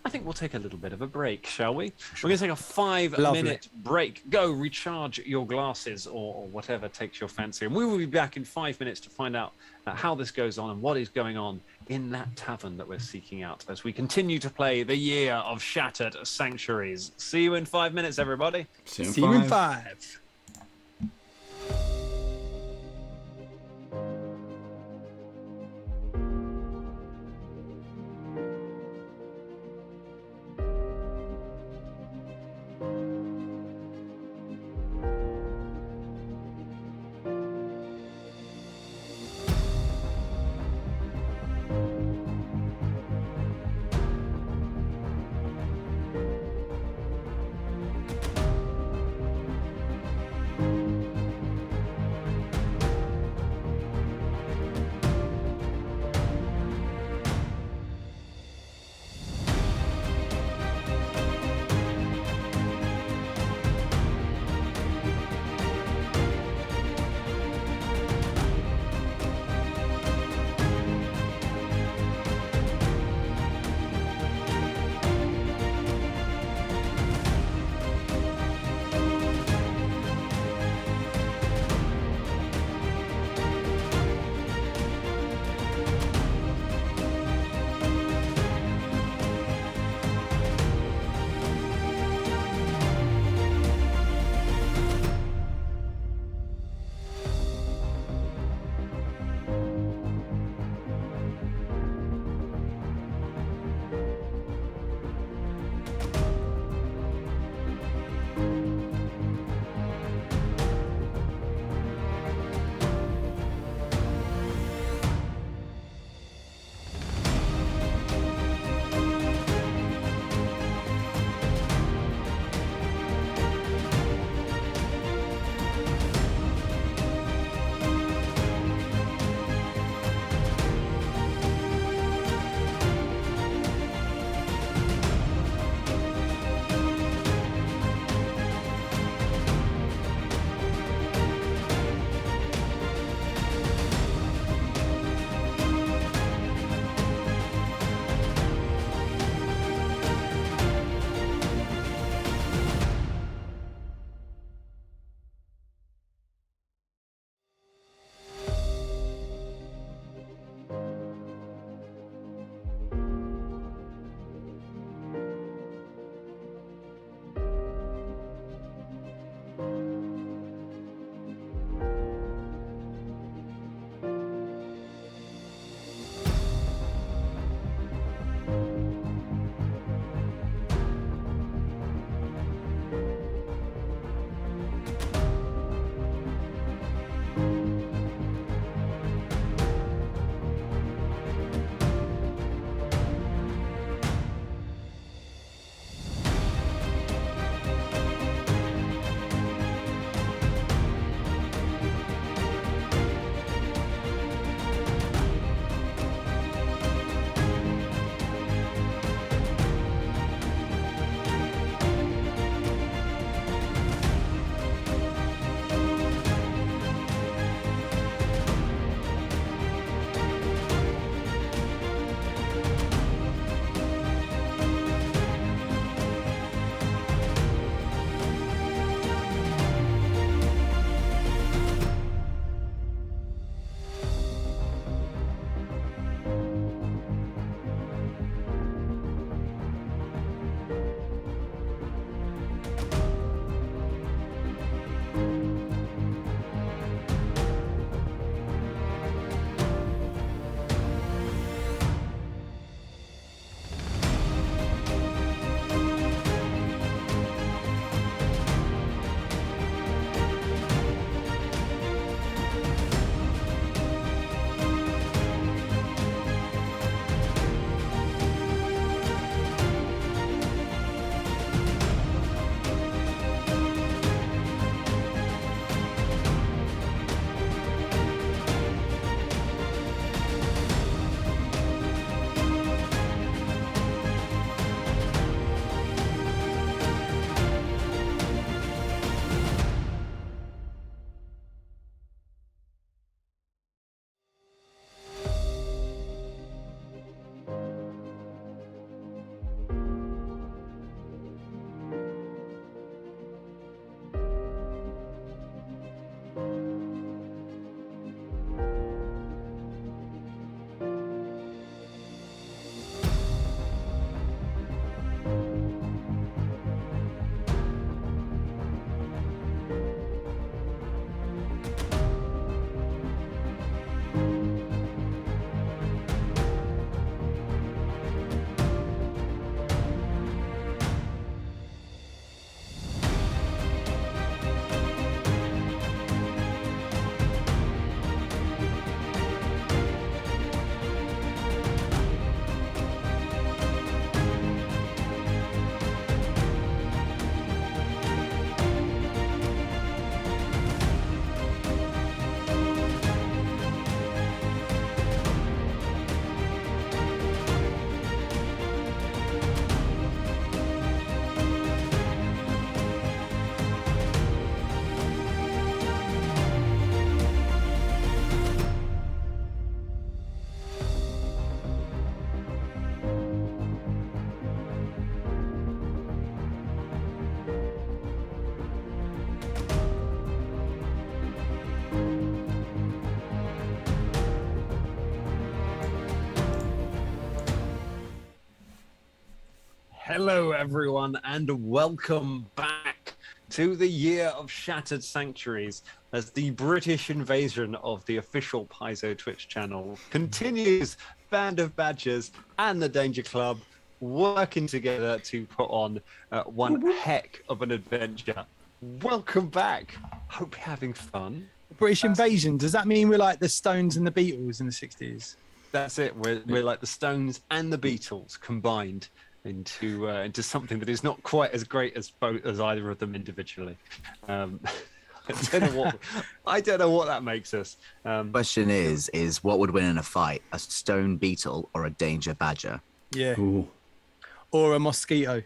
I think we'll take a little bit of a break, shall we? We're going to take a 5-minute break. Go recharge your glasses or whatever takes your fancy. And we will be back in 5 minutes to find out how this goes on and what is going on in that tavern that we're seeking out as we continue to play the Year of Shattered Sanctuaries. See you in 5 minutes, everybody. See See you in 5. Hello, everyone, and welcome back to the Year of Shattered Sanctuaries as the British invasion of the official Paizo Twitch channel continues. Band of Badgers and the Danger Club working together to put on one heck of an adventure. Welcome back. Hope you're having fun. British invasion. Does that mean we're like the Stones and the Beatles in the 60s? That's it. We're like the Stones and the Beatles combined into something that is not quite as great as both as either of them individually. I don't know what that makes us. Question is what would win in a fight, a stone beetle or a danger badger? Yeah. Ooh. Or a mosquito.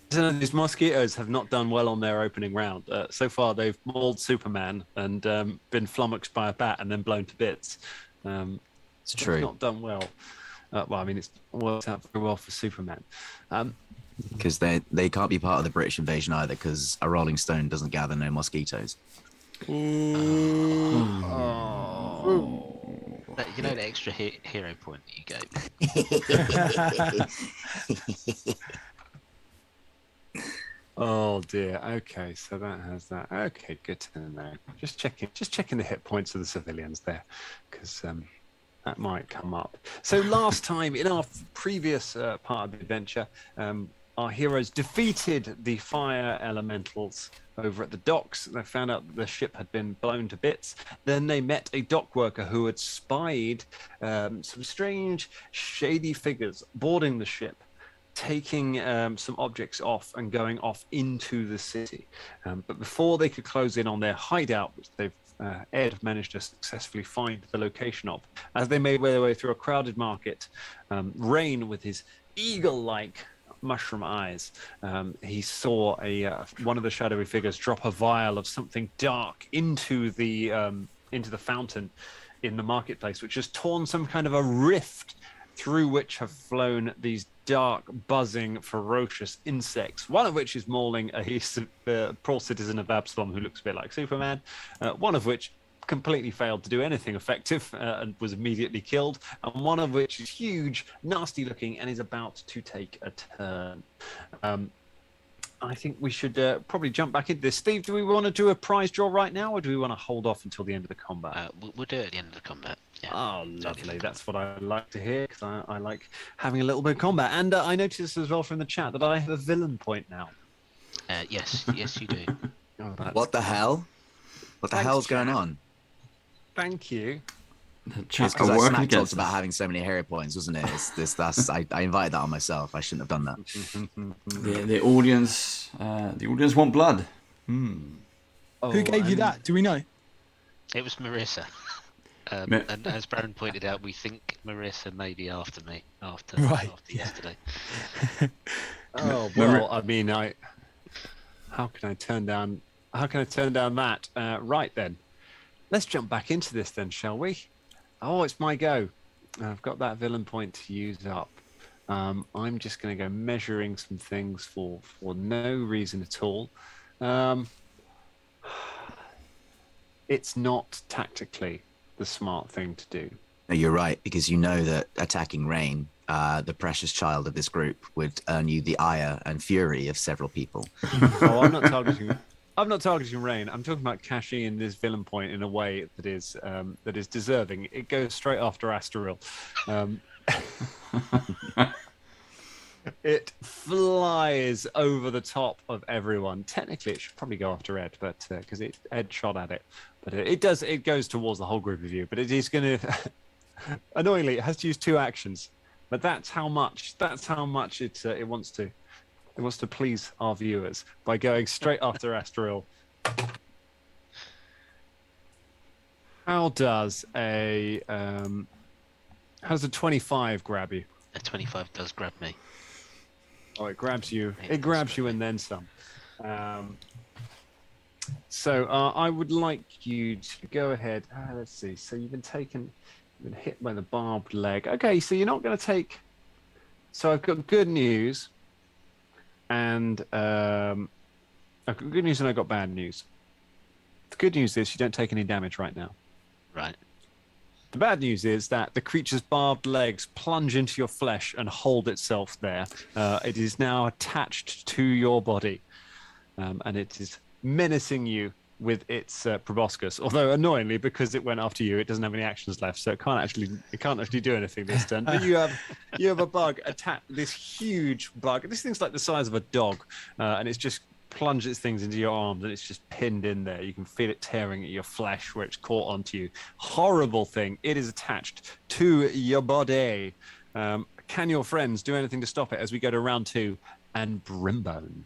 These mosquitoes have not done well on their opening round. So far, they've mauled Superman and been flummoxed by a bat and then blown to bits. It's true. It's not done well. Well, I mean, it's worked out very well for Superman. Because they can't be part of the British invasion either, because a Rolling Stone doesn't gather no mosquitoes. You know the extra hero point that you gave. Oh dear. Okay, so that has that. Okay, good to know. Just checking the hit points of the civilians there, because that might come up. So last time in our previous part of the adventure, our heroes defeated the fire elementals over at the docks. They found out that the ship had been blown to bits. Then they met a dock worker who had spied some strange, shady figures boarding the ship, taking some objects off and going off into the city. But before they could close in on their hideout, which Ed managed to successfully find the location of, as they made their way through a crowded market, Rain, with his eagle-like mushroom eyes, he saw one of the shadowy figures drop a vial of something dark into the fountain in the marketplace, which has torn some kind of a rift through which have flown these dark, buzzing, ferocious insects, one of which is mauling a poor citizen of Absalom who looks a bit like Superman, one of which completely failed to do anything effective and was immediately killed, and one of which is huge, nasty looking, and is about to take a turn. I think we should probably jump back into this. Steve, do we want to do a prize draw right now, or do we want to hold off until the end of the combat? We'll do it at the end of the combat. Yeah. Oh, lovely. That's what I like to hear, because I like having a little bit of combat. And I noticed as well from the chat that I have a villain point now. Yes, you do. Oh, What the hell? What the Thanks, hell's going chat. on? Thank you. The It's chat because are I working smack against talked about having so many hero points, wasn't it? I invited that on myself. I shouldn't have done that. the audience. The audience want blood. Who gave you that? Do we know? It was Marissa. And as Baron pointed out, we think Marissa may be after me after yesterday. Oh well, I mean, how can I turn down that? Right then, let's jump back into this then, shall we? Oh, it's my go. I've got that villain point to use up. I'm just going to go measuring some things for no reason at all. It's not tactically the smart thing to do. No, you're right, because you know that attacking Rain, the precious child of this group, would earn you the ire and fury of several people. Oh, I'm not targeting Rain. I'm talking about cashing in this villain point in a way that is deserving. It goes straight after Astaril. It flies over the top of everyone. Technically, it should probably go after Ed, but because Ed shot at it, but it goes towards the whole group of you. But it is going to, annoyingly, it has to use 2 actions. But that's how much it wants to. It wants to please our viewers by going straight after Astaril. How does a 25 grab you? A 25 does grab me. Oh, it grabs you. It grabs you and then some. So I would like you to go ahead. Let's see. So you've been hit by the barbed leg. Okay, so you're not going to take. So I've got good news, and I've got good news and I've got bad news. The good news is you don't take any damage right now. Right. The bad news is that the creature's barbed legs plunge into your flesh and hold itself there. It is now attached to your body, and it is menacing you with its proboscis. Although annoyingly, because it went after you, it doesn't have any actions left, so it can't actually do anything this turn. But you have a bug attack, this huge bug. This thing's like the size of a dog, and it's just plunged its things into your arms, and it's just pinned in there. You can feel it tearing at your flesh where it's caught onto you. Horrible thing. It is attached to your body. Can your friends do anything to stop it as we go to round 2 and Brimbone?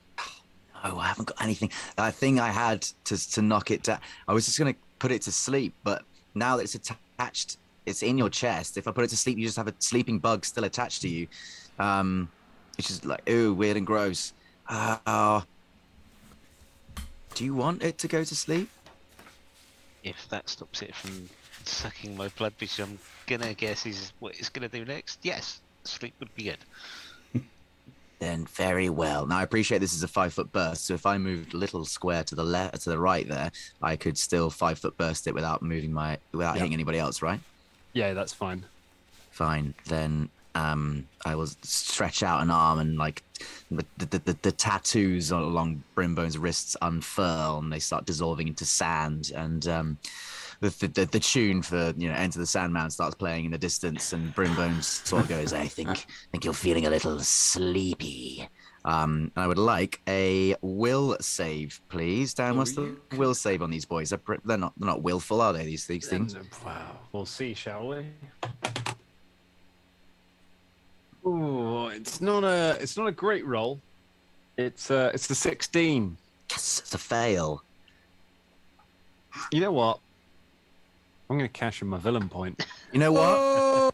Oh, I haven't got anything. I think I had to knock it down. I was just going to put it to sleep, but now that it's attached, it's in your chest. If I put it to sleep, you just have a sleeping bug still attached to you. It's just like, ooh, weird and gross. Do you want it to go to sleep? If that stops it from sucking my blood, which I'm gonna guess is what it's gonna do next, yes, sleep would be good. Then very well. Now I appreciate this is a 5-foot burst, so if I moved a little square to the left, to the right there, I could still 5-foot burst it without hitting anybody else, right? Yeah, that's fine. Fine. Then I will stretch out an arm, and like the tattoos along Brimbone's wrists unfurl, and they start dissolving into sand, and the tune for Enter the Sandman starts playing in the distance, and Brimbone sort of goes, I think you're feeling a little sleepy. I would like a will save, please. Dan, what's the will save on these boys? They're not willful, are they? These things. Wow. We'll see, shall we? Oh, it's not a great roll. It's a 16. Yes, it's a fail. You know what? I'm going to cash in my villain point. You know what? Oh,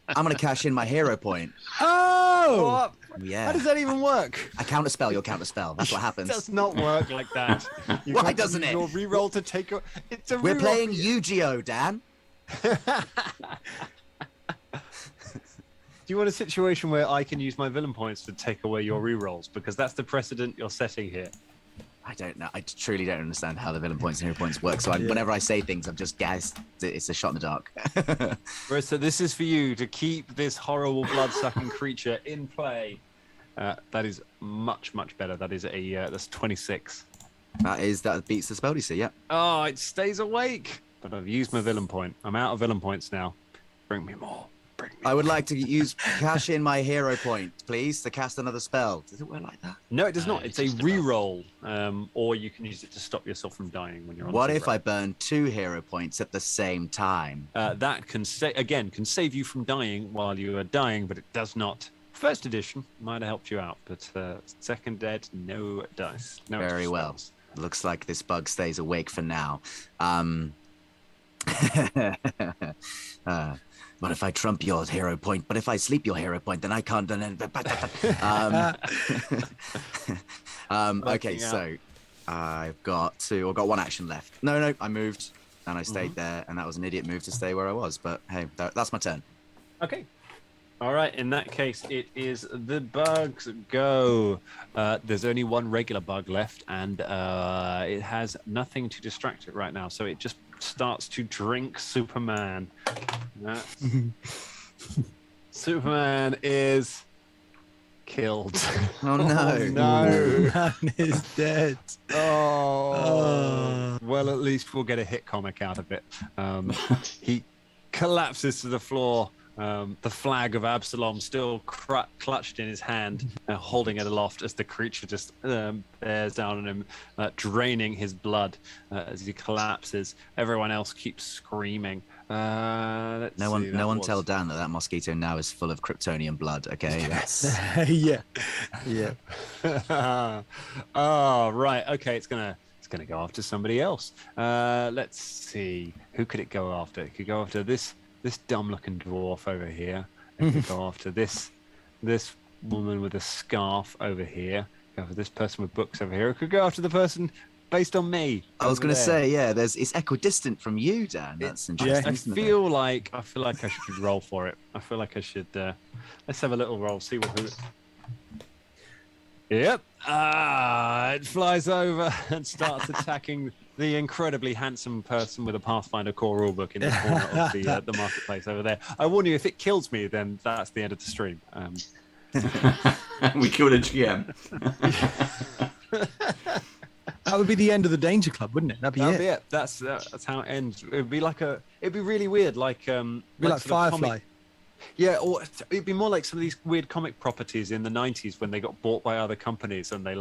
I'm going to cash in my hero point. What? Yeah. How does that even work? I count a spell, you'll count a spell. That's what It happens. does not work like that. Why doesn't it? Your reroll to take your. It's a We're reroll. playing Yu-Gi-Oh, Dan. Do you want a situation where I can use my villain points to take away your rerolls? Because that's the precedent you're setting here. I don't know. I truly don't understand how the villain points and hero points work. So whenever I say things, I've just guessed. It's a shot in the dark. Marissa, this is for you to keep this horrible blood-sucking creature in play. That is much, much better. That is that's 26. That beats the spell DC, yeah. Oh, it stays awake. But I've used my villain point. I'm out of villain points now. Bring me more. I would like to cash in my hero point, please, to cast another spell. Does it work like that? No, it does not. It's It's a just about- reroll, or you can use it to stop yourself from dying when you're on. What 0. if I burn 2 hero points at the same time? That can save you from dying while you are dying, but it does not. First edition might have helped you out, but second ed, no dice. No Very extra well. spells. Looks like this bug stays awake for now. What if I trump your hero point? But if I sleep your hero point, then I can't. Okay, so I've got 2. I've got 1 action left. No, I moved and I stayed there, and that was an idiot move to stay where I was. But hey, that's my turn. Okay. All right. In that case, it is the bugs go. There's only 1 regular bug left, and it has nothing to distract it right now. So it just starts to drink Superman. Superman is killed. Oh no! No. man is dead. Oh. Well, at least we'll get a hit comic out of it. He collapses to the floor. The flag of Absalom still clutched in his hand, holding it aloft as the creature just bears down on him, draining his blood as he collapses. Everyone else keeps screaming. No one tell Dan that mosquito now is full of Kryptonian blood. Okay, that's yeah. Oh, right. Okay, it's gonna go after somebody else. Let's see. Who could it go after? It could go after this dumb-looking dwarf over here. It could go after this woman with a scarf over here. Go after this person with books over here. It could go after the person based on me. I was going to there. say, yeah. It's equidistant from you, Dan. That's interesting. I isn't it? feel like I should roll for it. I feel like I should. Let's have a little roll. See who. Yep. It flies over and starts attacking the incredibly handsome person with a Pathfinder core rulebook in the corner of the marketplace over there. I warn you, if it kills me, then that's the end of the stream. We killed a GM. That would be the end of the Danger Club, wouldn't it? That'd be That'd it. be it. That's how it ends. It'd be really weird, like It'd be like sort of Firefly. comic. Yeah, or it'd be more like some of these weird comic properties in the 90s when they got bought by other companies and they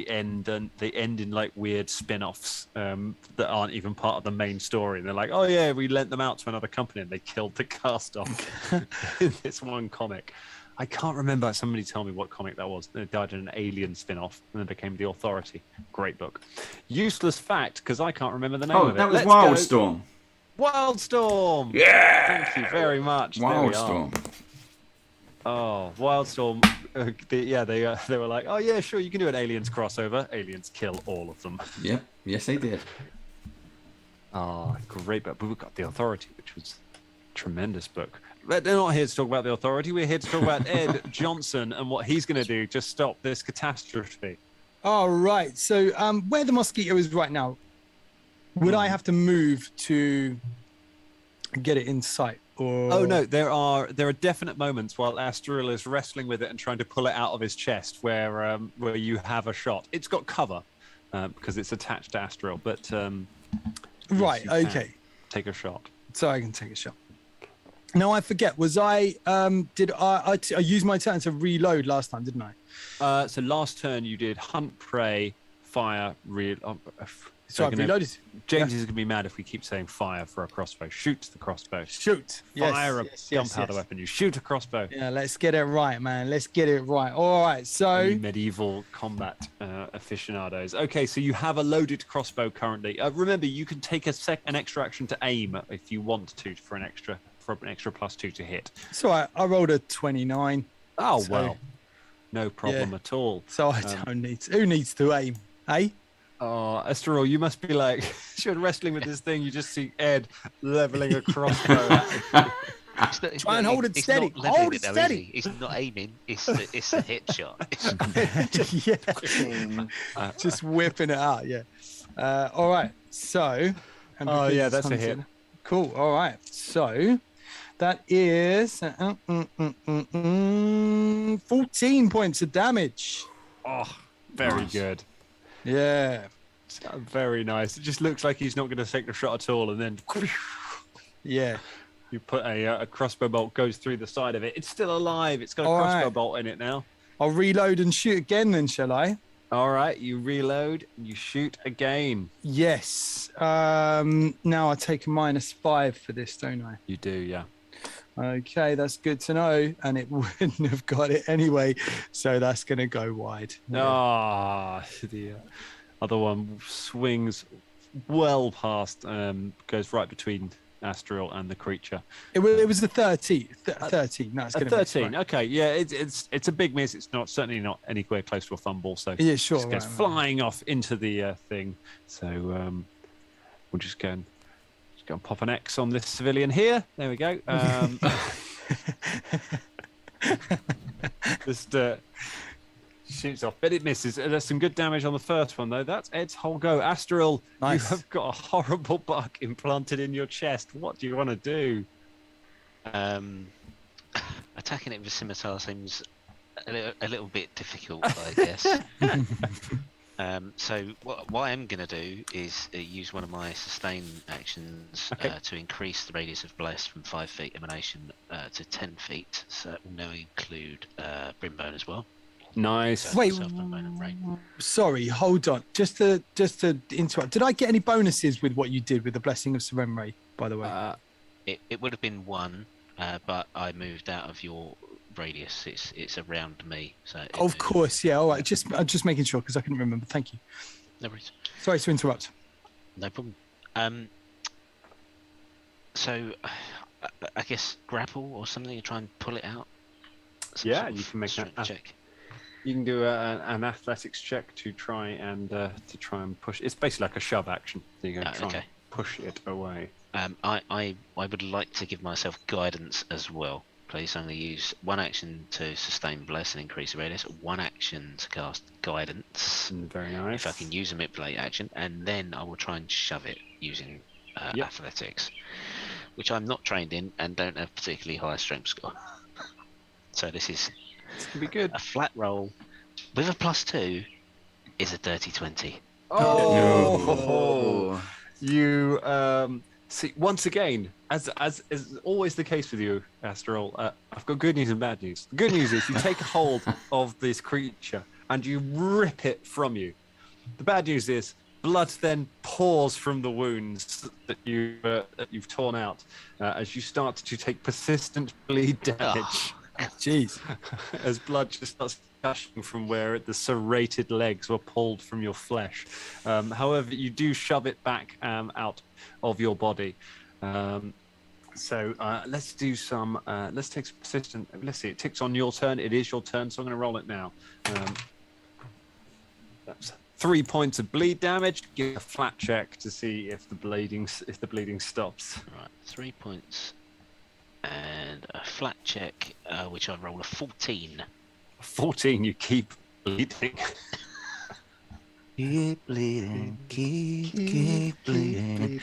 end in like weird spin-offs that aren't even part of the main story. And they're like, oh yeah, we lent them out to another company and they killed the cast off in this one comic. I can't remember. Somebody told me what comic that was. It died in an Alien spin-off and then became The Authority. Great book. Useless fact, because I can't remember the name of it. That was Let's Wildstorm. Wildstorm! Yeah! Thank you very much. There we are. Wildstorm. Oh, Wildstorm. They were like, oh yeah, sure, you can do an Aliens crossover. Aliens kill all of them. Yep. Yes, they did. Oh, great book. But we've got The Authority, which was a tremendous book. But they're not here to talk about The Authority. We're here to talk about Ed Johnson and what he's going to do to stop this catastrophe. All right. So where the mosquito is right now, would I have to move to get it in sight? Or... Oh no, there are definite moments while Astral is wrestling with it and trying to pull it out of his chest where you have a shot. It's got cover because it's attached to Astral, but right, yes, okay. Take a shot. So I can take a shot. No, I forget. Was I I used my turn to reload last time, didn't I? So last turn you did hunt, prey, fire, So I've reloaded. James is going to be mad if we keep saying fire for a crossbow. Shoot the crossbow. Shoot. Fire a gunpowder weapon. You shoot a crossbow. Yeah, let's get it right, man. Let's get it right. All right, so... You medieval combat aficionados. Okay, so you have a loaded crossbow currently. Remember, you can take an extra action to aim if you want to for an extra +2 to hit. So I rolled a 29. Oh, so, well. No problem at all. So I don't need to. Who needs to aim? Eh? Oh, Estherol, you must be like, you're wrestling with this thing. You just see Ed leveling a crossbow at you. Try and hold it steady. Hold it steady. He's not aiming. It's a hit shot. Yeah. Just whipping it out. Yeah. All right. So. Oh yeah, that's a hit. Cool. All right. So. That is 14 points of damage. Oh, very good. Yeah. Very nice. It just looks like he's not going to take the shot at all, and then yeah, you put a crossbow bolt goes through the side of it. It's still alive. It's got a crossbow bolt in it now. I'll reload and shoot again then, shall I? All right, you reload and you shoot again. Yes. Now I take a -5 for this, don't I? You do, yeah. Okay, that's good to know. And it wouldn't have got it anyway, so that's going to go wide. Ah, the other one swings well past, goes right between Astral and the creature. It was the 13. 13. No, it's going to be 13. Right. Okay, yeah, it's a big miss. It's certainly not anywhere close to a fumble. So yeah, sure. It goes flying off into the thing. So we'll just go and pop an X on this civilian here. There we go. Just shoots off, but it misses. There's some good damage on the first one, though. That's Ed's whole go. Astral, nice. You have got a horrible bug implanted in your chest. What do you want to do? Attacking it with a scimitar seems a little bit difficult, I guess. So what I'm going to do is use one of my sustain actions to increase the radius of blast from 5 feet emanation to 10 feet. So it will now include Brimbone as well. Nice. Wait, sorry, hold on. Just to interrupt. Did I get any bonuses with what you did with the Blessing of Serenray, by the way? It would have been 1, but I moved out of your radius. It's around me. So of course, yeah. All right. I'm just making sure because I couldn't remember. Thank you. No worries. Sorry to interrupt. No problem. So I guess grapple or something to try and pull it out. Yeah, you can make that check. You can do an athletics check to try and push. It's basically like a shove action. So you're going to try and push it away. I would like to give myself guidance as well. please. I'm going to use one action to sustain bless and increase the radius, one action to cast guidance, Very nice. if I can use a manipulate action, and then I will try and shove it using athletics, which I'm not trained in and don't have particularly high strength score. So this is Could be good. a flat roll with a +2 is a dirty 20. Oh. You see, once again, as is always the case with you, Astral, I've got good news and bad news. The good news is you take hold of this creature and you rip it from you. The bad news is blood then pours from the wounds that you've torn out as you start to take persistent bleed damage. Jeez. As blood just starts gushing from where the serrated legs were pulled from your flesh. However, you do shove it back out of your body. So let's do some. Let's take some persistent. Let's see. It ticks on your turn. It is your turn, so I'm going to roll it now. That's 3 points of bleed damage. Give a flat check to see if the bleeding stops. Right, 3 points and a flat check, which I roll a 14. 14. You keep bleeding. Keep bleeding, keep bleeding.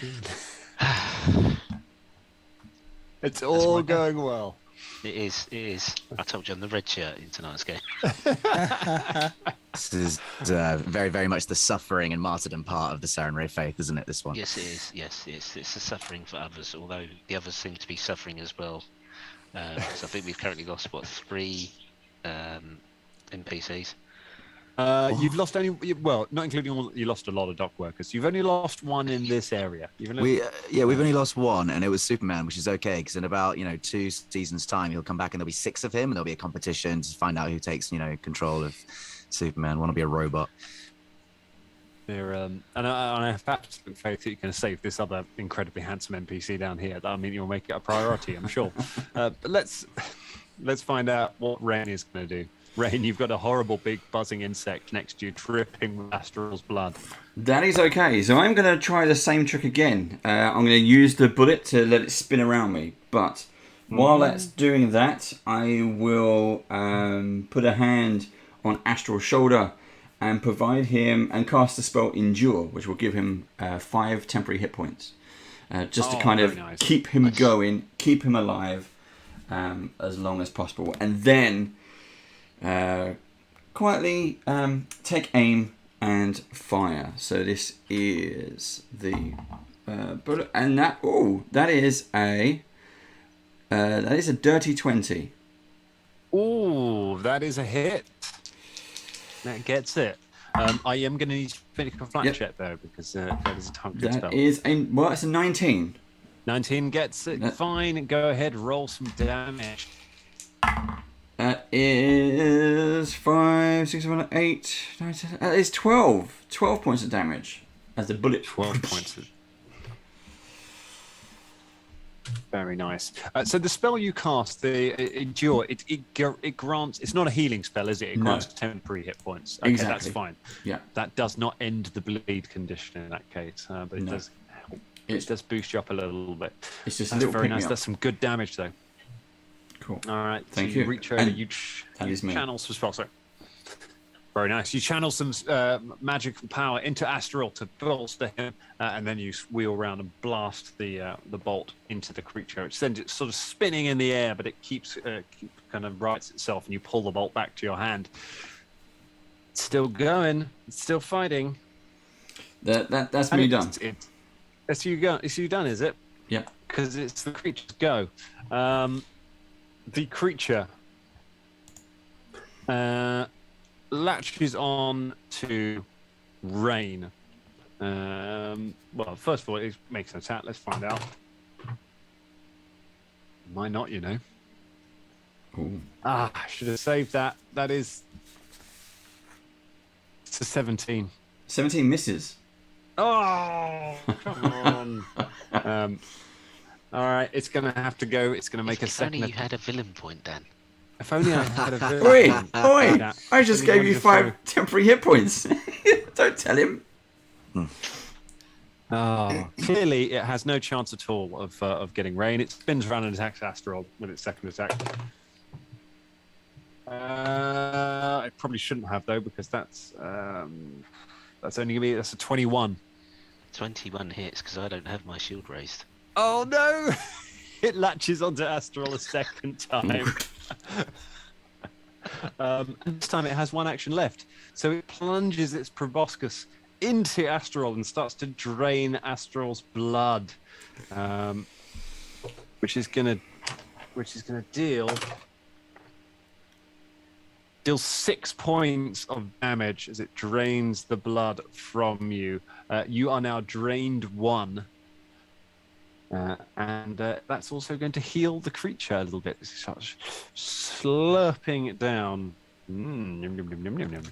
It's all going well. It is. I told you I'm the red shirt in tonight's game. This is very, very much the suffering and martyrdom part of the Sarenrae faith, isn't it, this one? Yes, it is. Yes, it's the suffering for others, although the others seem to be suffering as well. So I think we've currently lost, 3 NPCs. You've lost only, well, not including all, you lost a lot of dock workers. You've only lost 1 in this area. We've only lost 1, and it was Superman, which is okay because in about 2 seasons' time he'll come back and there'll be 6 of him, and there'll be a competition to find out who takes control of Superman. Want to be a robot? And I have absolute faith that you can save this other incredibly handsome NPC down here. I mean, you'll make it a priority, I'm sure. But let's find out what Rain is going to do. Rain, you've got a horrible big buzzing insect next to you, dripping with Astral's blood. That is okay. So I'm going to try the same trick again. I'm going to use the bullet to let it spin around me. But while that's doing that, I will put a hand on Astral's shoulder and provide him and cast the spell Endure, which will give him 5 temporary hit points. Just to kind of keep him going, keep him alive as long as possible. And then quietly take aim and fire. So this is the bullet, and that is a dirty 20. Ooh, that is a hit. That gets it. I am going to need to finish a flat check though, because that is a target spell. It's a 19. 19 gets it. Fine. Go ahead, roll some damage. That is 5, 6, 7, 8, 9, 10. That is 12. 12 points of damage as the bullet. 12 points. Very nice. So the spell you cast, the Endure, it grants. It's not a healing spell, is it? It grants temporary hit points. Okay, exactly. That's fine. Yeah. That does not end the bleed condition in that case, but it does. It does boost you up a little bit. It's just that's a little very nice. up. That's some good damage though. Cool. All right. Thank so you. Reach over. You channel some spells. Very nice. You channel some magical power into Astral to bolster him, and then you wheel around and blast the bolt into the creature. It sends it sort of spinning in the air, but it keeps kind of rights itself, and you pull the bolt back to your hand. It's still going. It's still fighting. That's me done. It's you go. It's you done, is it? Yep. Because it's the creature's go. The creature latches on to Rain. Well, first of all, it makes an attack. Let's find out. Might not, Ooh. I should have saved that. That is... It's a 17. 17 misses. Oh, come on. All right, it's going to have to go. It's going to make a second... If only you had a villain point, Dan. If only I had a villain. Oi! I just gave you 5 temporary hit points. Don't tell him. Clearly, it has no chance at all of getting rain. It spins around and attacks Astral with its second attack. I probably shouldn't have though, because that's only gonna be a 21. 21 hits because I don't have my shield raised. Oh no! It latches onto Astral a second time. And this time it has one action left, so it plunges its proboscis into Astral and starts to drain Astral's blood, which is gonna deal 6 points of damage as it drains the blood from you. You are now drained 1. And that's also going to heal the creature a little bit. It starts slurping it down. Yum, yum, yum, yum, yum, yum.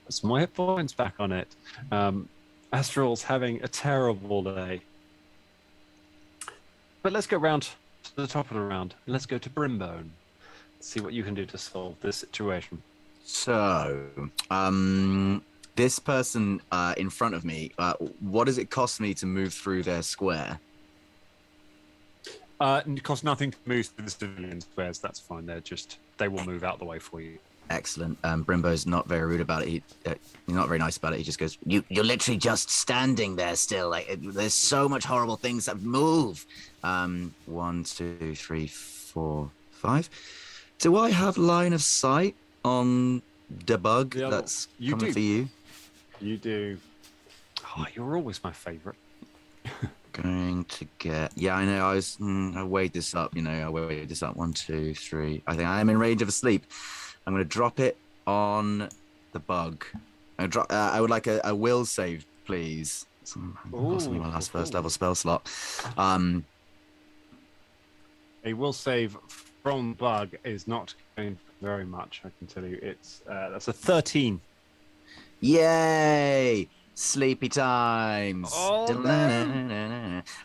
Put some more hit points back on it. Astral's having a terrible day. But let's go round to the top of the round. Let's go to Brimbone. See what you can do to solve this situation. So, this person in front of me, what does it cost me to move through their square? It costs nothing to move through the civilian squares. That's fine. They will move out the way for you. Excellent. Brimbo's not very rude about it. He's not very nice about it. He just goes, You're literally just standing there still. There's so much horrible things that move. 1, 2, 3, 4, 5. Do I have line of sight on the bug that's coming for you? You do. Oh, you're always my favourite. Going to get... Yeah, I know. I weighed this up. I weighed this up. 1, 2, 3. I think I am in range of a sleep. I'm going to drop it on the bug. I would like a will save, please. Possibly my last first level spell slot. A will save from bug is not going very much. I can tell you. That's a 13. Yay! Sleepy times. Oh,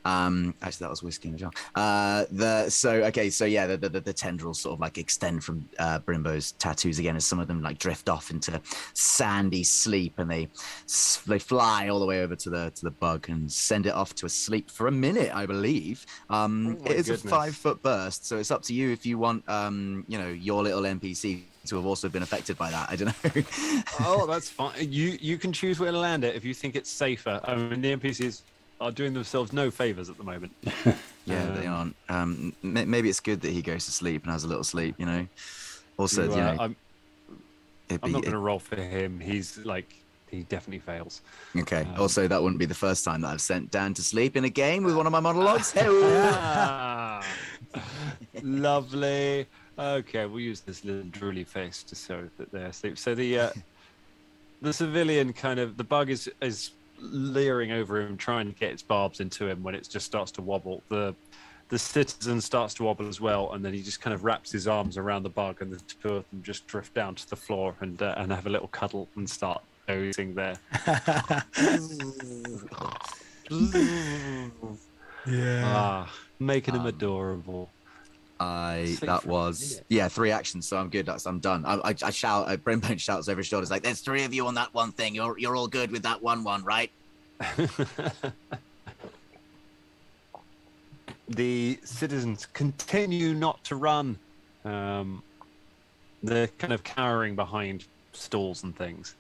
actually, that was whiskey and John. The tendrils sort of like extend from Brimbo's tattoos again, as some of them like drift off into sandy sleep, and they fly all the way over to the bug and send it off to a sleep for a minute, I believe. It is a 5-foot burst, so it's up to you if you want, your little NPC to have also been affected by that. I don't know. Oh, that's fine. You can choose where to land it if you think it's safer. I mean, the NPCs are doing themselves no favors at the moment. Yeah, they aren't. Maybe it's good that he goes to sleep and has a little sleep. Also, I'm not going to roll for him. He definitely fails. Okay. Also, that wouldn't be the first time that I've sent Dan to sleep in a game with one of my monologues. Lovely. Okay, we'll use this little drooly face to show that they're asleep. So the civilian the bug is leering over him, trying to get its barbs into him when it just starts to wobble. The citizen starts to wobble as well, and then he just kind of wraps his arms around the bug, and the two of them just drift down to the floor and have a little cuddle and start dozing there. Yeah. Making him adorable. That was 3 actions, so I'm good. I'm done. I shout. Brimbone shouts over his shoulders like, There's 3 of you on that one thing. You're all good with that one, right? The citizens continue not to run. They're kind of cowering behind stalls and things.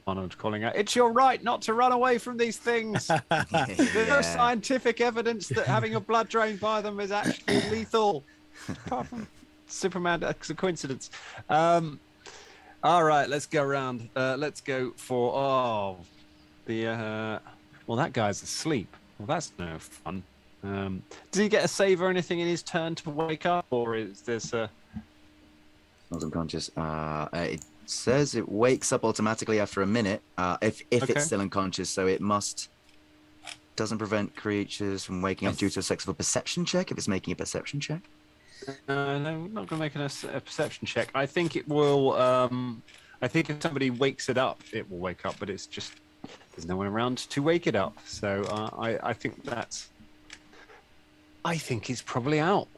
Arnold calling out, "It's your right not to run away from these things. There's no scientific evidence that having your blood drained by them is actually lethal. Apart from Superman, it's a coincidence." All right, let's go around. Let's go for that guy's asleep. Well, that's no fun. Does he get a save or anything in his turn to wake up, or is this a... Not unconscious. It says it wakes up automatically after a minute. If it's still unconscious, so it doesn't prevent creatures from waking up due to a successful perception check. If it's making a perception check. No, I'm not going to make a perception check. I think it will. I think if somebody wakes it up, it will wake up. But it's just there's no one around to wake it up. So I think that's. I think he's probably out.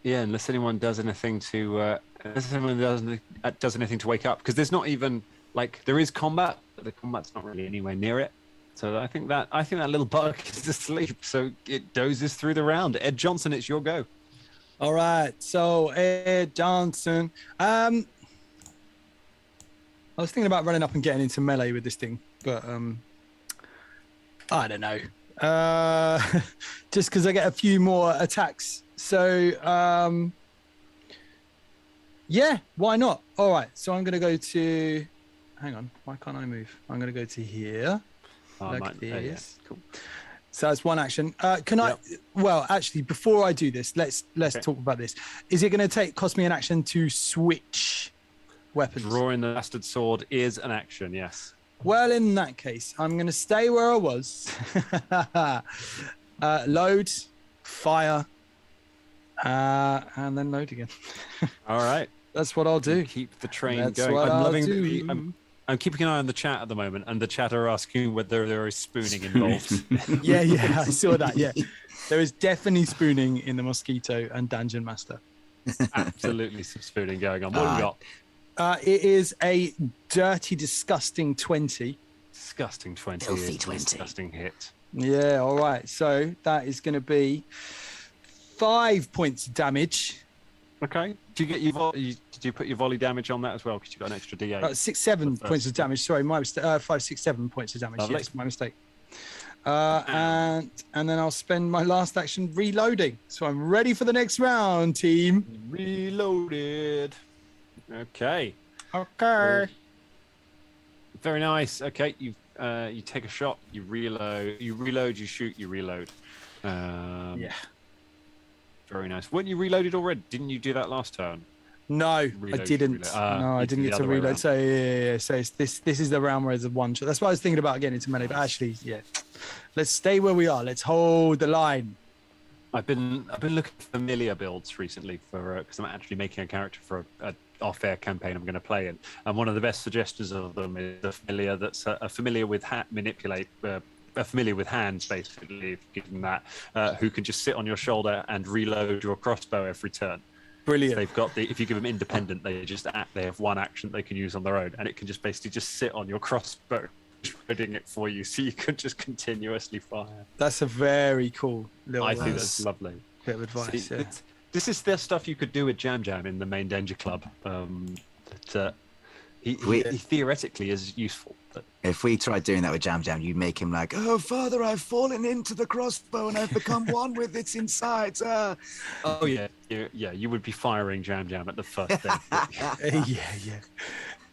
Unless anyone does anything to does anything to wake up, because there's not even there is combat, but the combat's not really anywhere near it. So I think that little bug is asleep. So it dozes through the round. Ed Johnson, it's your go. All right. So Ed Johnson. I was thinking about running up and getting into melee with this thing, but I don't know. Just because I get a few more attacks. So yeah, why not? All right. So I'm gonna go to. Hang on. Why can't I move? I'm gonna go to here. Like this. Cool. So that's one action. Can I? Well, actually, before I do this, let's talk about this. Is it going to cost me an action to switch weapons? Drawing the bastard sword is an action. Yes. Well, in that case, I'm going to stay where I was. Load, fire, and then load again. All right. That's what I'll do. Keep the train That's going. what I'm I'll loving. do. I'm keeping an eye on the chat at the moment, and the chat are asking whether there is spooning involved. Yeah, I saw that. Yeah, there is definitely spooning in the Mosquito and Dungeon Master. Absolutely some spooning going on. What have we got? It is a dirty, disgusting 20. Disgusting 20. Filthy 20. Disgusting hit. Yeah, all right. So that is going to be 5 points of damage. Okay. Did you put your volley damage on that as well? Because you got an extra D8. 7 points of damage. Sorry, my mistake. 5, 6, 7 points of damage. Lovely. Yes, my mistake. And then I'll spend my last action reloading. So I'm ready for the next round, team. Reloaded. Okay. Okay. Very nice. Okay, you take a shot, you reload, you shoot, you reload. Yeah. Very nice. Weren't you reloaded already? Didn't you do that last turn? No, Reload, I didn't. No, I didn't get to reload. So yeah. So it's this is the round where it's a one shot. That's why I was thinking about getting into melee. But actually, yeah, let's stay where we are. Let's hold the line. I've been looking for familiar builds recently for because I'm actually making a character for a off-air campaign I'm going to play in, and one of the best suggestions of them is a familiar that's a familiar with familiar with hands, basically, if you give them that, who can just sit on your shoulder and reload your crossbow every turn. Brilliant. They've got if you give them independent, they have one action they can use on their own, and it can just basically just sit on your crossbow, shredding it for you, so you can just continuously fire. That's a very cool little. I think that's lovely. Bit of advice. See, yeah. This is the stuff you could do with Jam Jam in the main Danger Club. He theoretically is useful. But... If we tried doing that with Jam Jam, you'd make him like, "Oh, Father, I've fallen into the crossbow and I've become one with its insides." Oh yeah, you would be firing Jam Jam at the first thing.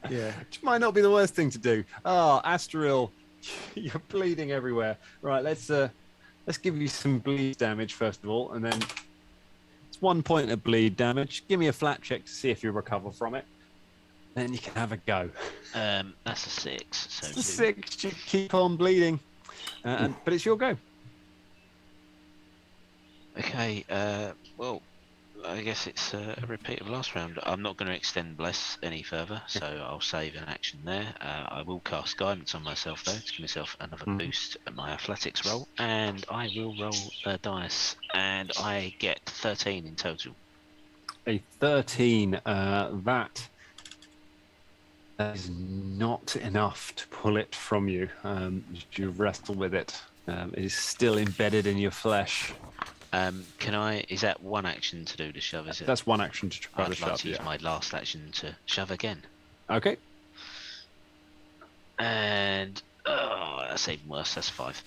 Yeah. Which might not be the worst thing to do. Oh, Asteril, you're bleeding everywhere. Right, let's give you some bleed damage first of all, and then it's 1 point of bleed damage. Give me a flat check to see if you recover from it. Then you can have a go. That's a 6. So it's a 6. You keep on bleeding, but it's your go. Okay. Well, I guess it's a repeat of last round. I'm not going to extend Bless any further, so I'll save an action there. I will cast Guidance on myself, though, to give myself another boost at my athletics roll. And I will roll a dice, and I get 13 in total. A 13. That is not enough to pull it from you. You wrestle with it. It is still embedded in your flesh. Is that one action to do the shove, is it? That's one action to try to I'd shove, like to use my last action to shove again. Okay. And that's even worse, that's 5.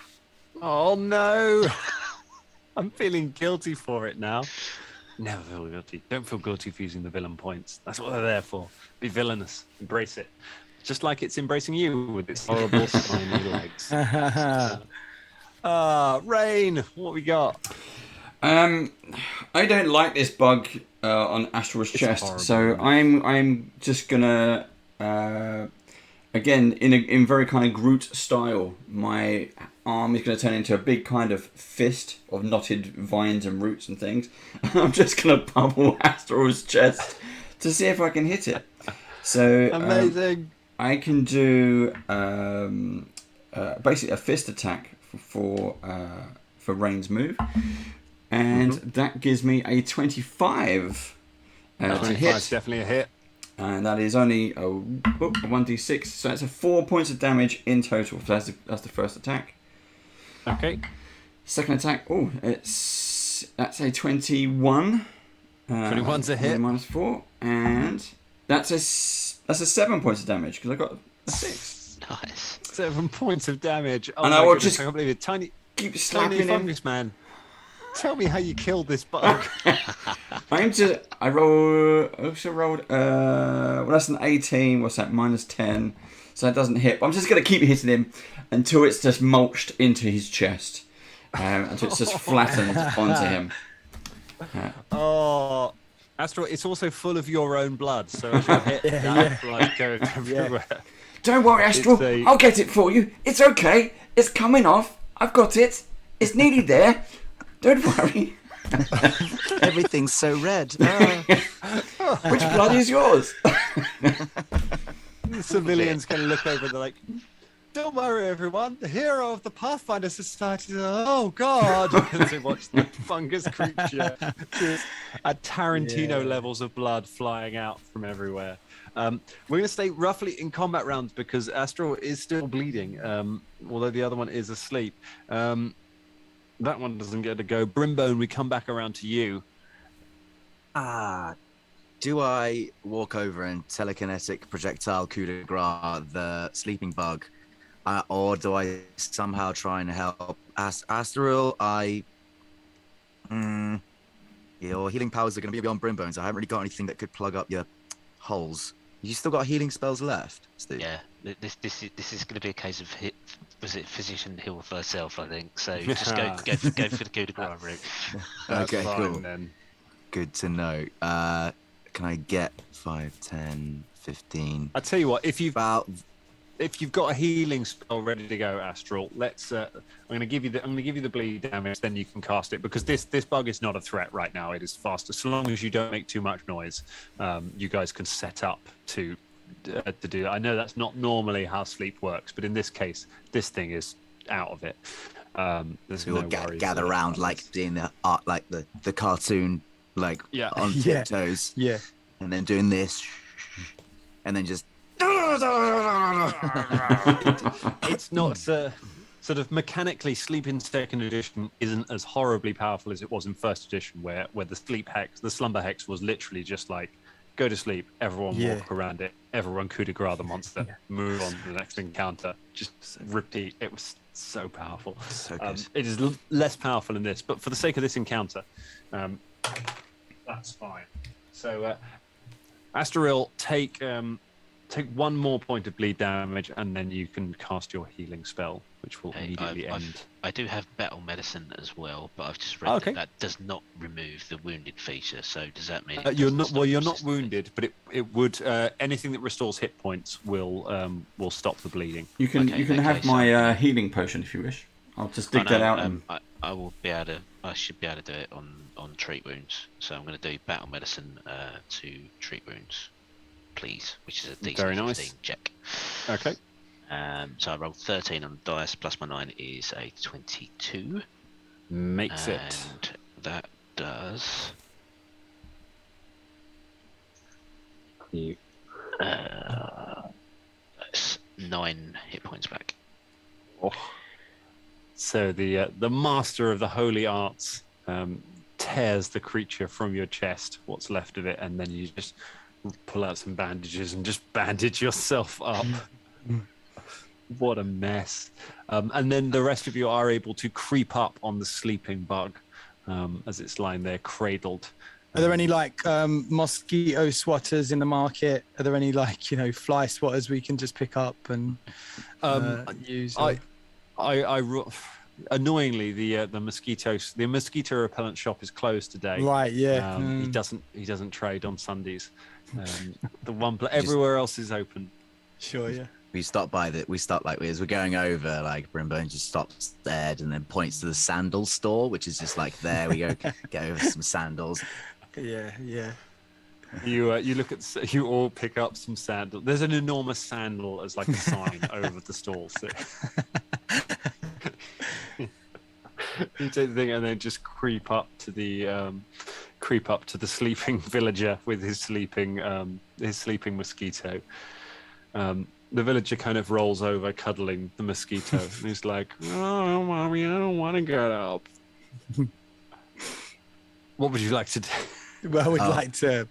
Oh no! I'm feeling guilty for it now. Never feel guilty. Don't feel guilty for using the villain points. That's what they're there for. Be villainous. Embrace it. Just like it's embracing you with its horrible slimy legs. Rain, what we got? I don't like this bug on Astral's chest, horrible, so I'm just gonna again in very kind of Groot style. My arm is gonna turn into a big kind of fist of knotted vines and roots and things. I'm just gonna pummel Astral's chest to see if I can hit it. So amazing. I can do basically a fist attack for Rain's move. And that gives me a 25 to 25 hit. is definitely a hit. And that is only a 1d6, so it's a 4 points of damage in total. So that's the first attack. Okay. Second attack, that's a 21. 21's a hit. Minus 4, and that's a 7 points of damage because I got a 6. Nice. 7 points of damage. Oh And my I will goodness, just I can't believe it. Tiny Slapping him. fungus man. Tell me how you killed this bug. I also rolled well, that's an 18. What's that? Minus 10. So that doesn't hit. But I'm just gonna keep hitting him until it's just mulched into his chest. Until it's just flattened onto him. Oh, Astro, it's also full of your own blood, so as you hit, that blood goes everywhere. Don't worry, Astro. I'll get it for you. It's okay. It's coming off. I've got it. It's nearly there. Don't worry. Everything's so red. Which blood is yours? The civilians can look over and they're like, don't worry, everyone. The hero of the Pathfinder Society. Oh, God. As they watch the fungus creature. Just at Tarantino levels of blood flying out from everywhere. We're going to stay roughly in combat rounds because Astro is still bleeding, although the other one is asleep. That one doesn't get to go. Brimbone, we come back around to you. Do I walk over and telekinetic projectile coup de grace the sleeping bug? Or do I somehow try and help Asteril? Your healing powers are going to be beyond Brimbones. I haven't really got anything that could plug up your holes. You still got healing spells left, Steve? Yeah, this is going to be a case of physician heal thyself, I think. So just go for the coup de grace route. Okay, fine, cool. then. Good to know. Can I get 5, 10, 15? I tell you what, if you've got a healing spell ready to go, Astral, let's. I'm going to give you the bleed damage. Then you can cast it because this bug is not a threat right now. It is faster. So long as you don't make too much noise, you guys can set up to do that. I know that's not normally how sleep works, but in this case, this thing is out of it. There's We'll no worries. gather around like doing the art, like the cartoon, like on tiptoes. Yeah. And then doing this, and then just. It's not sort of mechanically. Sleep in second edition isn't as horribly powerful as it was in first edition, where the slumber hex was literally just like go to sleep, everyone walk around it, everyone coup de grace the monster, move on to the next encounter, just repeat. It was so powerful. So good. It is less powerful in this, but for the sake of this encounter, that's fine. So, Astaril, take 1 more point of bleed damage, and then you can cast your healing spell, which will immediately end. I do have battle medicine as well, but I've just read that does not remove the wounded feature. So does that mean you're not wounded, but it would anything that restores hit points will stop the bleeding. You can have my healing potion if you wish. I'll just dig that out. I will be able to. I should be able to do it on treat wounds. So I'm going to do battle medicine to treat wounds, please, which is a DC Very nice. 15 check. Okay. So I rolled 13 on the dice, plus my 9 is a 22. Makes it. And that does. That's 9 hit points back. Oh. So the master of the holy arts tears the creature from your chest, what's left of it, and then you just pull out some bandages and just bandage yourself up. What a mess. And then the rest of you are able to creep up on the sleeping bug as it's lying there cradled. Are there any like mosquito swatters in the market? Are there any like fly swatters we can just pick up and use? Annoyingly, the mosquito repellent shop is closed today. Right, yeah. He doesn't trade on Sundays. The one everywhere else is open. Sure, yeah. We stop as we're going over, like Brimbone just stops dead and then points to the sandal store, which is just like there we go, get over some sandals. Yeah. You look at, you all pick up some sandals. There's an enormous sandal as like a sign over the stall. So. You take the thing and then just creep up to the creep up to the sleeping villager with his sleeping mosquito. The villager kind of rolls over, cuddling the mosquito, and he's like, "Oh, mommy, I don't want to get up." What would you like to do? Well, we'd like to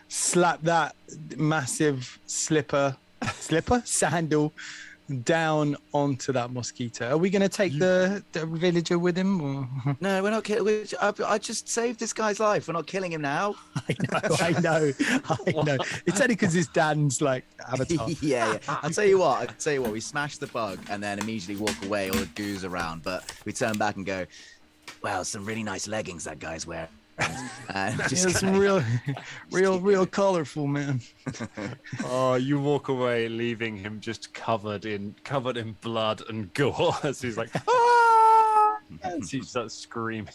slap that massive sandal down onto that mosquito. Are we going to take the villager with him? Or? No, we're not killing. I just saved this guy's life. We're not killing him now. I know. It's only because his dad's like Avatar. yeah. I'll tell you what. We smash the bug and then immediately walk away. All the goo's around, but we turn back and go, "Wow, some really nice leggings that guy's wearing." Just real colorful, man. Oh, you walk away, leaving him just covered in blood and gore as he's like, "Ah!" As he starts screaming.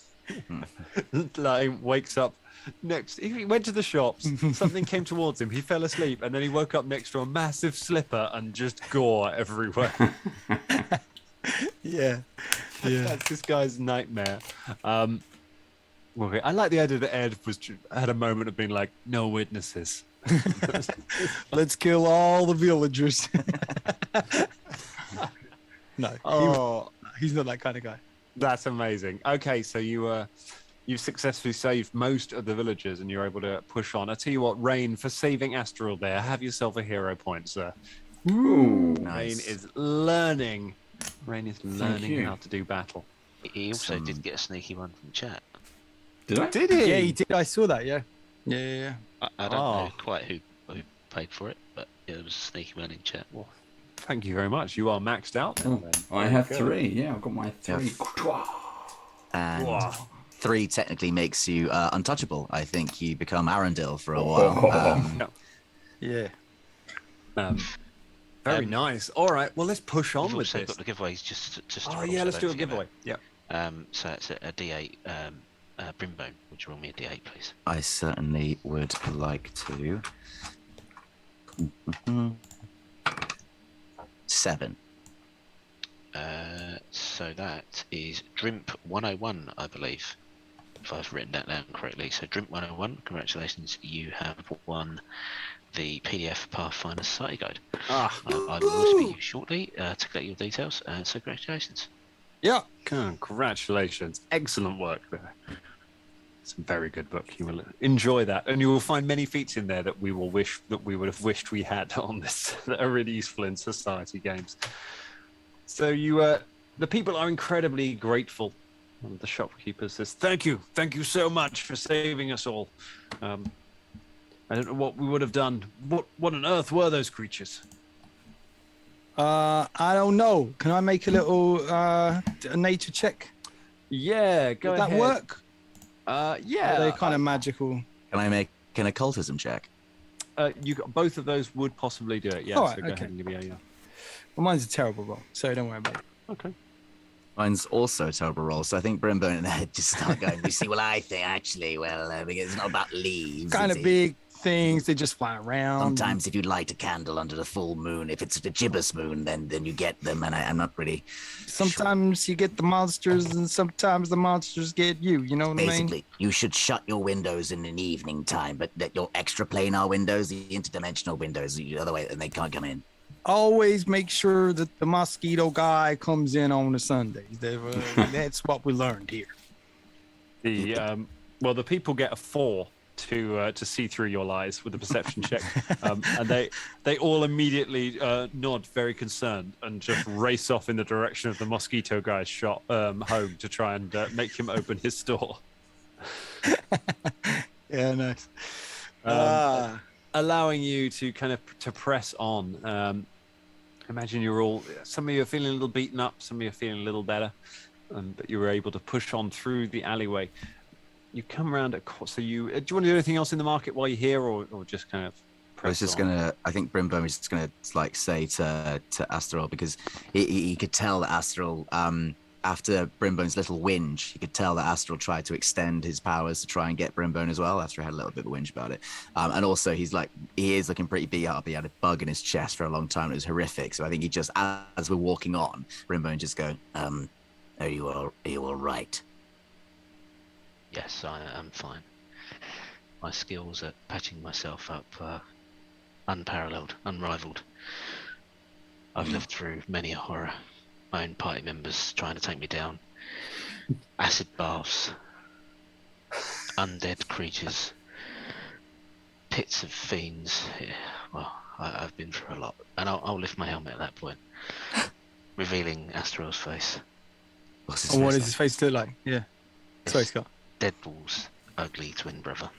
Like, wakes up next. He went to the shops. Something came towards him. He fell asleep, and then he woke up next to a massive slipper and just gore everywhere. Yeah. That's this guy's nightmare. Okay. I like the idea that Ed had a moment of being like, "No witnesses." Let's kill all the villagers. No, he's not that kind of guy. That's amazing. Okay, so you've successfully saved most of the villagers, and you're able to push on. I tell you what, Rain, for saving Astral, there, have yourself a hero point, sir. Ooh, nice. Rain is learning how to do battle. He also did get a sneaky one from chat. Did I? Did he? Yeah, he did. I saw that. Yeah. I don't know quite who paid for it, but yeah, there was a sneaky one in chat. Well, thank you very much. You are maxed out now, then. I have 3. Yeah, I've got my 3. And Wow. 3 technically makes you untouchable. I think you become Arundel for a while. Yeah. Very nice. All right, well, let's push on We've with also this. got the giveaways just to Oh, roll, yeah, so let's do don't a forget giveaway. Yeah. that. So it's a D8 Brimbone. Would you roll me a D8, please? I certainly would like to. 7. So that is Drimp 101, I believe, if I've written that down correctly. So Drimp 101, congratulations, you have won the PDF Pathfinder Society Guide. I will speak to you shortly to collect your details, so congratulations. Yeah. Congratulations. Excellent work there. It's a very good book. You will enjoy that, and you will find many feats in there that we would have wished we had on this that are really useful in society games. So the people are incredibly grateful. One of the shopkeepers says, "Thank you so much for saving us all. I don't know what we would have done. What on earth were those creatures?" I don't know. Can I make a little a nature check? Yeah, go Would ahead. that work? Yeah. Are they kind of magical? Can I make an occultism check? You got both of those would possibly do it. Yeah. All right, so go okay. ahead and give me a. Well, mine's a terrible roll, so don't worry about it. Okay. Mine's also a terrible roll, so I think Brimbone and Ed just start going. You see, well, I think actually, because it's not about leaves. Kind is of it? big things. They just fly around. Sometimes if you light a candle under the full moon, if it's the gibbous moon, then you get them, and I'm not really. Sometimes you get the monsters, and sometimes the monsters get you. You know what I mean? Basically, you should shut your windows in an evening time, but that your extra planar windows, the interdimensional windows, the other way, and they can't come in. Always make sure that the mosquito guy comes in on the Sundays. That's what we learned here. The people get a 4 to see through your lies with a perception check, and they all immediately nod, very concerned, and just race off in the direction of the mosquito guy's shop home to try and make him open his store. Yeah, nice. Allowing you to kind of to press on. Imagine you're all, some of you are feeling a little beaten up, some of you are feeling a little better, but you were able to push on through the alleyway. You come around so do you want to do anything else in the market while you're here, or just kind of press I think Brimbo is just gonna like say to Astral, because he could tell that Astral, after Brimbone's little whinge, he could tell that Astral tried to extend his powers to try and get Brimbone as well. Astral had a little bit of a whinge about it. And also he is looking pretty beat up. He had a bug in his chest for a long time. It was horrific. So I think he just, as we're walking on, Brimbone just go, Are you all right? Yes, I am fine. my skills at patching myself up are unparalleled, unrivaled. I've lived through many a horror. My own party members trying to take me down. Acid baths. Undead creatures. Pits of fiends. Yeah, well, I've been through a lot. And I'll lift my helmet at that point, revealing Astral's face. What's his And what face does his face look like? Yeah. Sorry, Scott. Deadpool's ugly twin brother.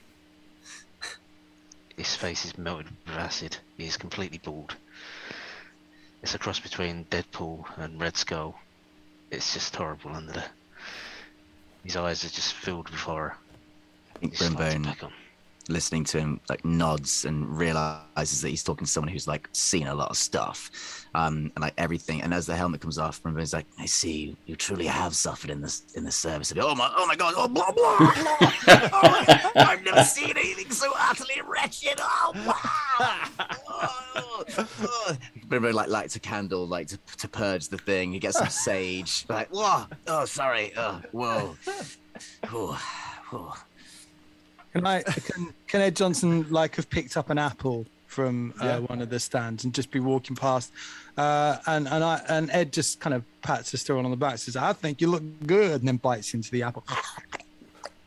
His face is melted with acid. He is completely bald. It's a cross between Deadpool and Red Skull. It's just horrible under there. His eyes are just filled with horror. I think He slides it Brimbone, back on. listening to him, like nods and realizes that he's talking to someone who's like seen a lot of stuff, and like everything. And as the helmet comes off, Brimbone's like, I see you truly have suffered in the service. Oh my God! Oh blah blah blah! Oh, I've never seen anything so utterly wretched. Oh wow! Oh. Brimbone like lights a candle, like to purge the thing. He gets some sage. Like whoa! Oh sorry. Whoa. Whew. Whew. Can Ed Johnson like have picked up an apple from one of the stands and just be walking past, and Ed just kind of pats Esther on the back, says, "I think you look good," and then bites into the apple.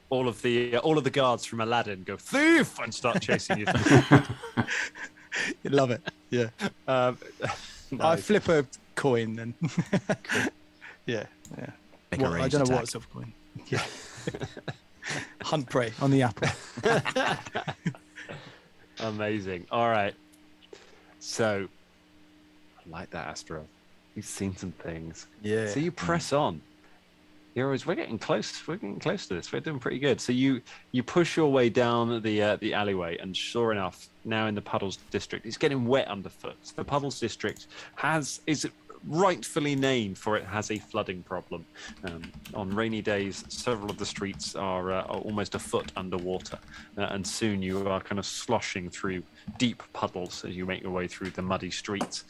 All of the guards from Aladdin go thief and start chasing you. You love it, yeah. I Nice. flip a coin then. Yeah. Make a Well, I ranged don't know attack. what sort of coin. Yeah. Hunt prey on the apple. Amazing. All right. So, I like that, Astro. You've seen some things. Yeah. So you press on. Heroes, we're getting close. We're getting close to this. We're doing pretty good. So you push your way down the alleyway, and sure enough, now in the Puddles district, it's getting wet underfoot. So the Puddles district is rightfully named for it has a flooding problem. On rainy days, several of the streets are almost a foot underwater, and soon you are kind of sloshing through deep puddles as you make your way through the muddy streets.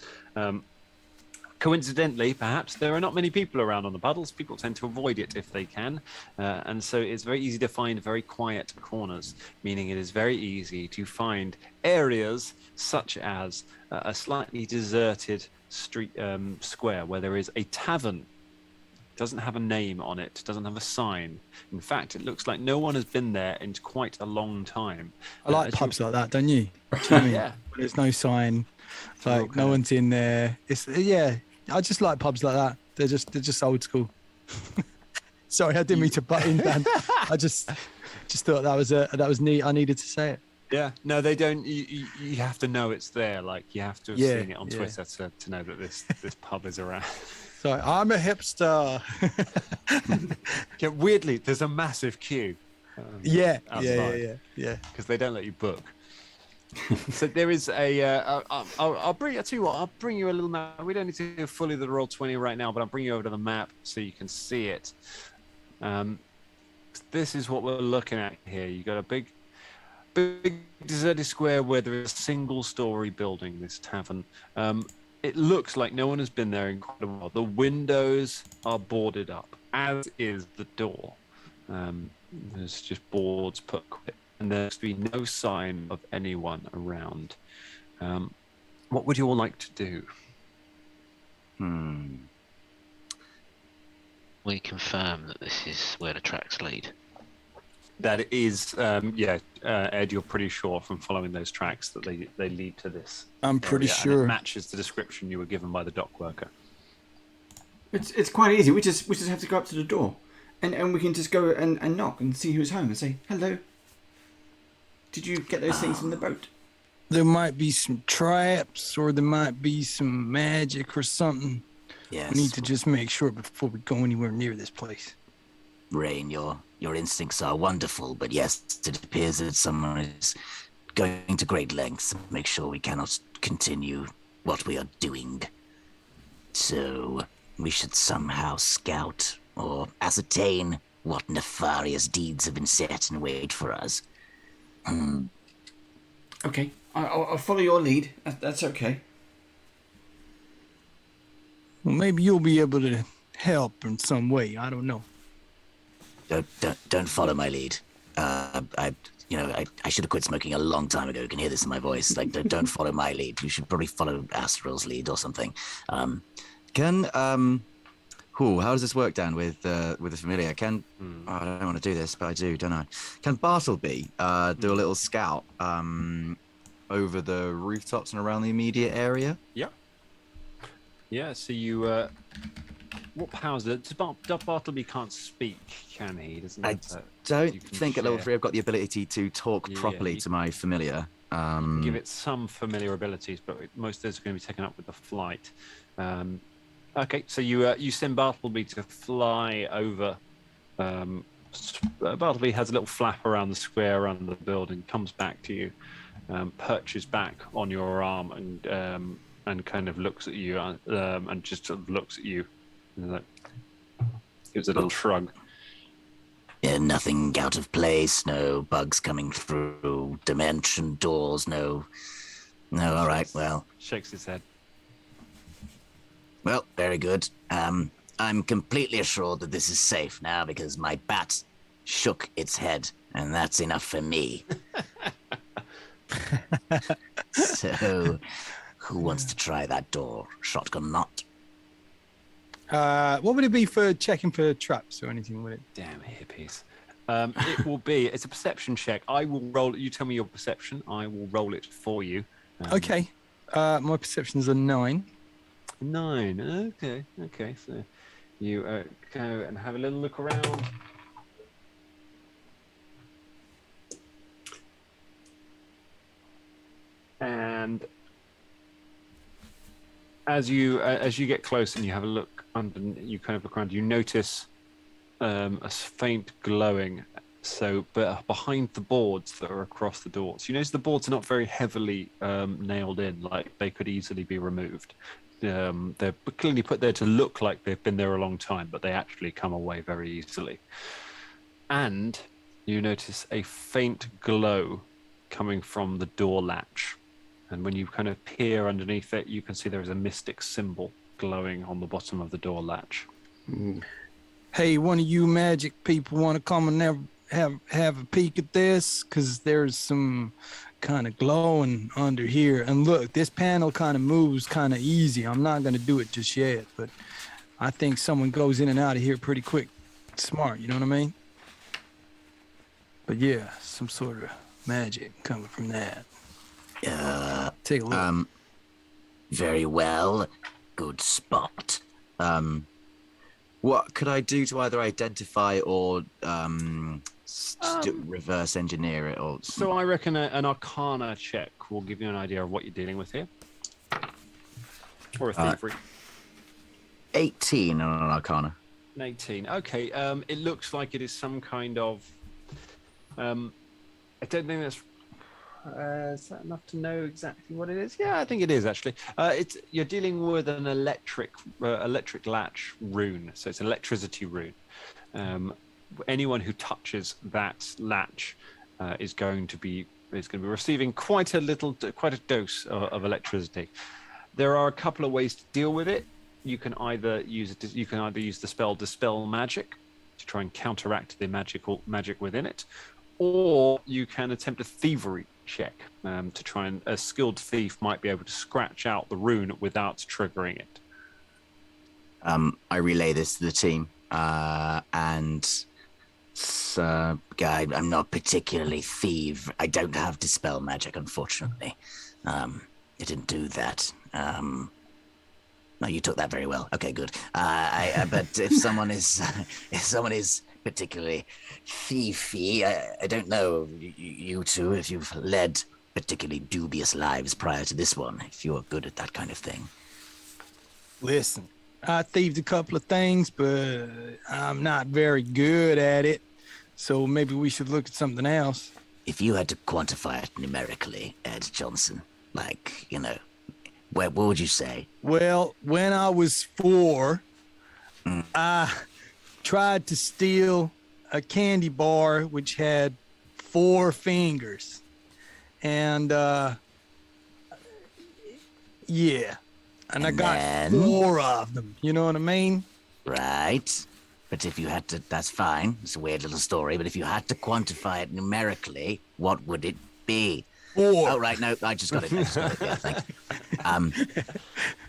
Coincidentally, perhaps, there are not many people around on the puddles. People tend to avoid it if they can. And so it's very easy to find very quiet corners, meaning it is very easy to find areas such as a slightly deserted street square where there is a tavern. It doesn't have a name on it, doesn't have a sign. In fact, it looks like no one has been there in quite a long time. I like pubs like that, don't you? Do you know what I mean? Yeah. There's no sign, like no one's in there. It's I just like pubs like that. They're just old school. Sorry, I didn't mean to butt in, Dan. I just thought that was neat. I needed to say it. Yeah, no, they don't. You have to know it's there. Like you have to have seen it on Twitter to know that this pub is around. Sorry, I'm a hipster. Yeah, weirdly, there's a massive queue. Yeah, outside. yeah. Because they don't let you book. So there is I'll bring you a little map. We don't need to do fully the Roll20 right now, but I'll bring you over to the map so you can see it. This is what we're looking at here. You got a big deserted square where there is a single-story building, this tavern. It looks like no one has been there in quite a while. The windows are boarded up, as is the door. There's just boards put, and there's to be no sign of anyone around. What would you all like to do? We confirm that this is where the tracks lead. That is, Ed, you're pretty sure from following those tracks that they lead to this. I'm pretty area, and sure. it matches the description you were given by the dock worker. It's quite easy. We just have to go up to the door, and we can just go and knock and see who's home and say hello. Did you get those things from the boat? There might be some traps, or there might be some magic or something. Yes. We need to just make sure before we go anywhere near this place. Rain, your instincts are wonderful, but yes, it appears that someone is going to great lengths to make sure we cannot continue what we are doing. So we should somehow scout or ascertain what nefarious deeds have been set in wait for us. Okay, I'll follow your lead. That's okay. Well, maybe you'll be able to help in some way. I don't know. Don't follow my lead. I I should have quit smoking a long time ago. You can hear this in my voice. Like, don't follow my lead. You should probably follow Astral's lead or something. How does this work, Dan, with the familiar? I don't want to do this, but I do, don't I? Can Bartleby do a little scout over the rooftops and around the immediate area? Yeah. Yeah. So you. What powers it? Bartleby can't speak, can he? Doesn't I don't think at level 3 I've got the ability to talk properly to my familiar. Give it some familiar abilities, but most of those are going to be taken up with the flight. Okay, so you send Bartleby to fly over. Bartleby has a little flap around the square around the building, comes back to you, perches back on your arm, and kind of looks at you, and just sort of looks at you. Gives a little shrug. Yeah, nothing out of place, no bugs coming through, dimension doors, no, all right, well. Shakes his head. Well, very good. I'm completely assured that this is safe now because my bat shook its head, and that's enough for me. So, who wants to try that door? Shotgun not? What would it be for checking for traps or anything with it? Damn hippies. It will be. It's a perception check. I will roll. You tell me your perception. I will roll it for you. Okay. My perception's a 9. 9. Okay. So you go and have a little look around. And as you get close and you have a look under, you kind of look around. You notice a faint glowing. So, but behind the boards that are across the doors, you notice the boards are not very heavily nailed in. Like they could easily be removed. They're clearly put there to look like they've been there a long time, but they actually come away very easily. And you notice a faint glow coming from the door latch. And when you kind of peer underneath it, you can see there is a mystic symbol glowing on the bottom of the door latch. Hey, one of you magic people want to come and have a peek at this? Because there's some kind of glowing under here. And look, this panel kind of moves kind of easy. I'm not going to do it just yet, but I think someone goes in and out of here pretty quick. Smart, you know what I mean? But yeah, some sort of magic coming from that. Take a look. Very well. Good spot. What could I do to either identify or reverse engineer it? Or So I reckon an Arcana check will give you an idea of what you're dealing with here. Or a thievery. 18 on an Arcana. An 18. Okay. It looks like it is some kind of. I don't think that's. Is that enough to know exactly what it is? Yeah, I think it is actually. You're dealing with an electric latch rune, so it's an electricity rune. Anyone who touches that latch is going to be receiving quite a dose of electricity. There are a couple of ways to deal with it. You can either use the spell Dispel Magic to try and counteract the magic within it, or you can attempt a thievery check to try and a skilled thief might be able to scratch out the rune without triggering it. I relay this to the team, and I'm not particularly thief. I don't have Dispel Magic, unfortunately. It didn't do that. No, you took that very well. Okay, good. But if someone is particularly thiefy, I don't know you two if you've led particularly dubious lives prior to this one. If you're good at that kind of thing. Listen, I thieved a couple of things, but I'm not very good at it. So maybe we should look at something else. If you had to quantify it numerically, Ed Johnson, like, what would you say? Well, when I was 4, I tried to steal a candy bar which had 4 fingers. And, yeah. And I got 4 of them. You know what I mean? Right. But if you had to, that's fine. It's a weird little story. But if you had to quantify it numerically, what would it be? 4. Oh, right. No, I just got it. Yeah, thank you.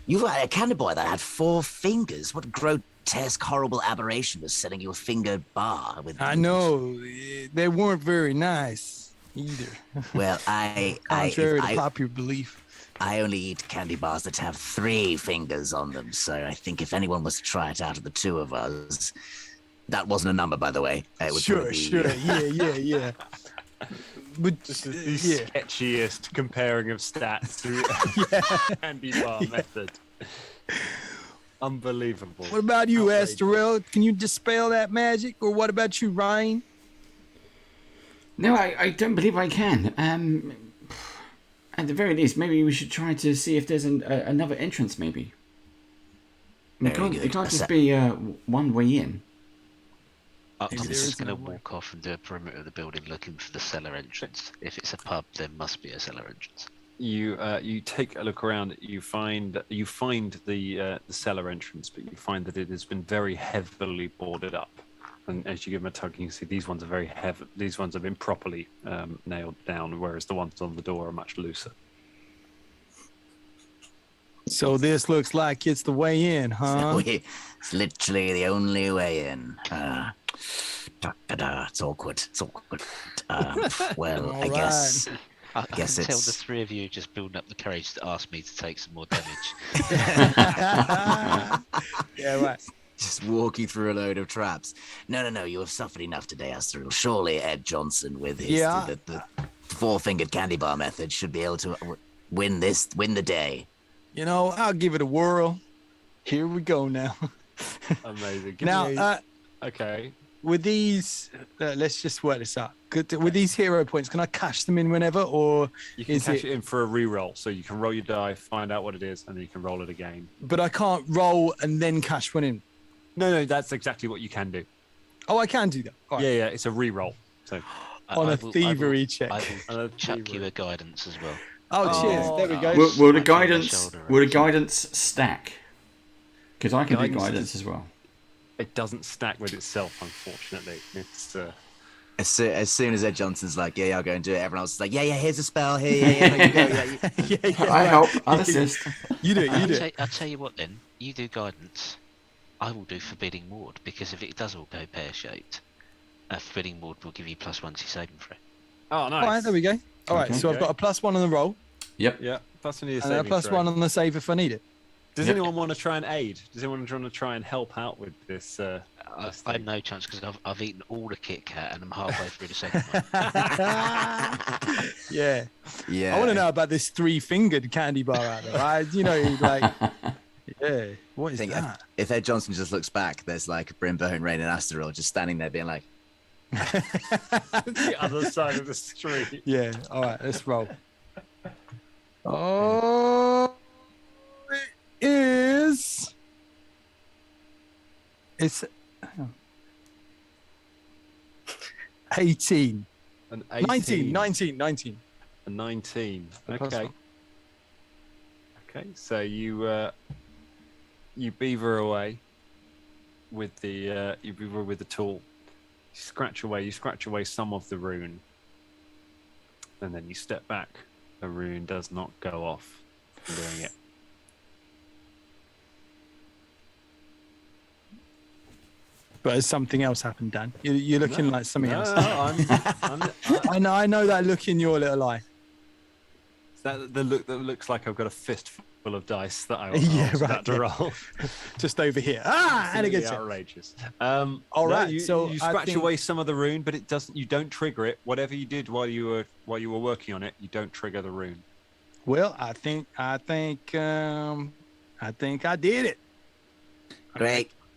You were a candy boy that had 4 fingers. What grotesque, horrible aberration was setting you a finger bar with I these? know they weren't very nice either. Well, Contrary to popular belief. I only eat candy bars that have 3 fingers on them. So I think if anyone was to try it out of the 2 of us, that wasn't a number, by the way. It would Sure, probably be, sure. Yeah. But This is the sketchiest comparing of stats to candy bar method. Unbelievable. What about you, Outrageous. Asterell? Can you dispel that magic? Or what about you, Ryan? No, I don't believe I can. At the very least, maybe we should try to see if there's another entrance, maybe. It can't just be one way in. I'm Maybe there just is going to no way. walk off and do a perimeter of the building looking for the cellar entrance. If it's a pub, there must be a cellar entrance. You take a look around. You find the cellar entrance, but you find that it has been very heavily boarded up. And as you give them a tug, you can see these ones are very heavy. These ones have been properly nailed down, whereas the ones on the door are much looser. So this looks like it's the way in, huh? It's literally the only way in. It's awkward. Well, All I guess. I guess can tell it's- the 3 of you just building up the courage to ask me to take some more damage. Yeah, right. Just walking through a load of traps. No. You have suffered enough today, Asteril. Surely Ed Johnson, with his the 4-fingered candy bar method, should be able to win the day. You know, I'll give it a whirl. Here we go now. Amazing. Okay. With these, let's just work this out. With these hero points, can I cash them in whenever, or You can is cash it in for a re-roll, so you can roll your die, find out what it is, and then you can roll it again. But I can't roll and then cash one in. No, that's exactly what you can do. Oh, I can do that. All right. Yeah, it's a re-roll. So On I a will- thievery check. I will A chuck thievery. you a guidance as well. Oh, cheers. There we go. Will the Smack you on the guidance shoulder will the and- guidance stack? Because I can do Guidance guidance as well. It doesn't stack with itself, unfortunately. It's As soon as Ed Johnson's like, yeah, I'll go and do it, everyone else is like, yeah, here's a spell, here, yeah, no, you go, yeah. I help. I'll assist. You do it. I'll tell you what then. You do guidance. I will do forbidding ward, because if it does all go pear-shaped, a forbidding ward will give you +1 to your saving throw. oh nice. All right, there we go. All right, Okay. so I've got a +1 on the roll Yep. Yeah, plus one of your and a saving throw. +1 on the save if I need it. Does Yep. anyone want to try and aid? Does anyone want to try and help out with this? I have no chance because I've eaten all the Kit Kat and I'm halfway through the second one. Yeah. Yeah. I want to know about this 3-fingered candy bar out there. Yeah. What is think that? if Ed Johnson just looks back, there's like Brimbone, Rain, and Asteril just standing there being like, the other side of the street. Yeah. All right, let's roll. Oh, it is. It's hang on. 18. An 19. A 19. plus Okay. one. Okay. So you beaver away with the tool. You scratch away some of the rune, and then you step back. The rune does not go off from doing it. But has something else happened, Dan? You're looking like something No, else. I, I know that look in your little eye. that looks like I've got a fistful of dice that I Yeah, was right, about to yeah. roll. Just over here. And it Absolutely gets it. outrageous. All right, You, so you I scratch think- away some of the rune, but it doesn't. You don't trigger it. Whatever you did while you were working on it, you don't trigger the rune. Well, I think I did it.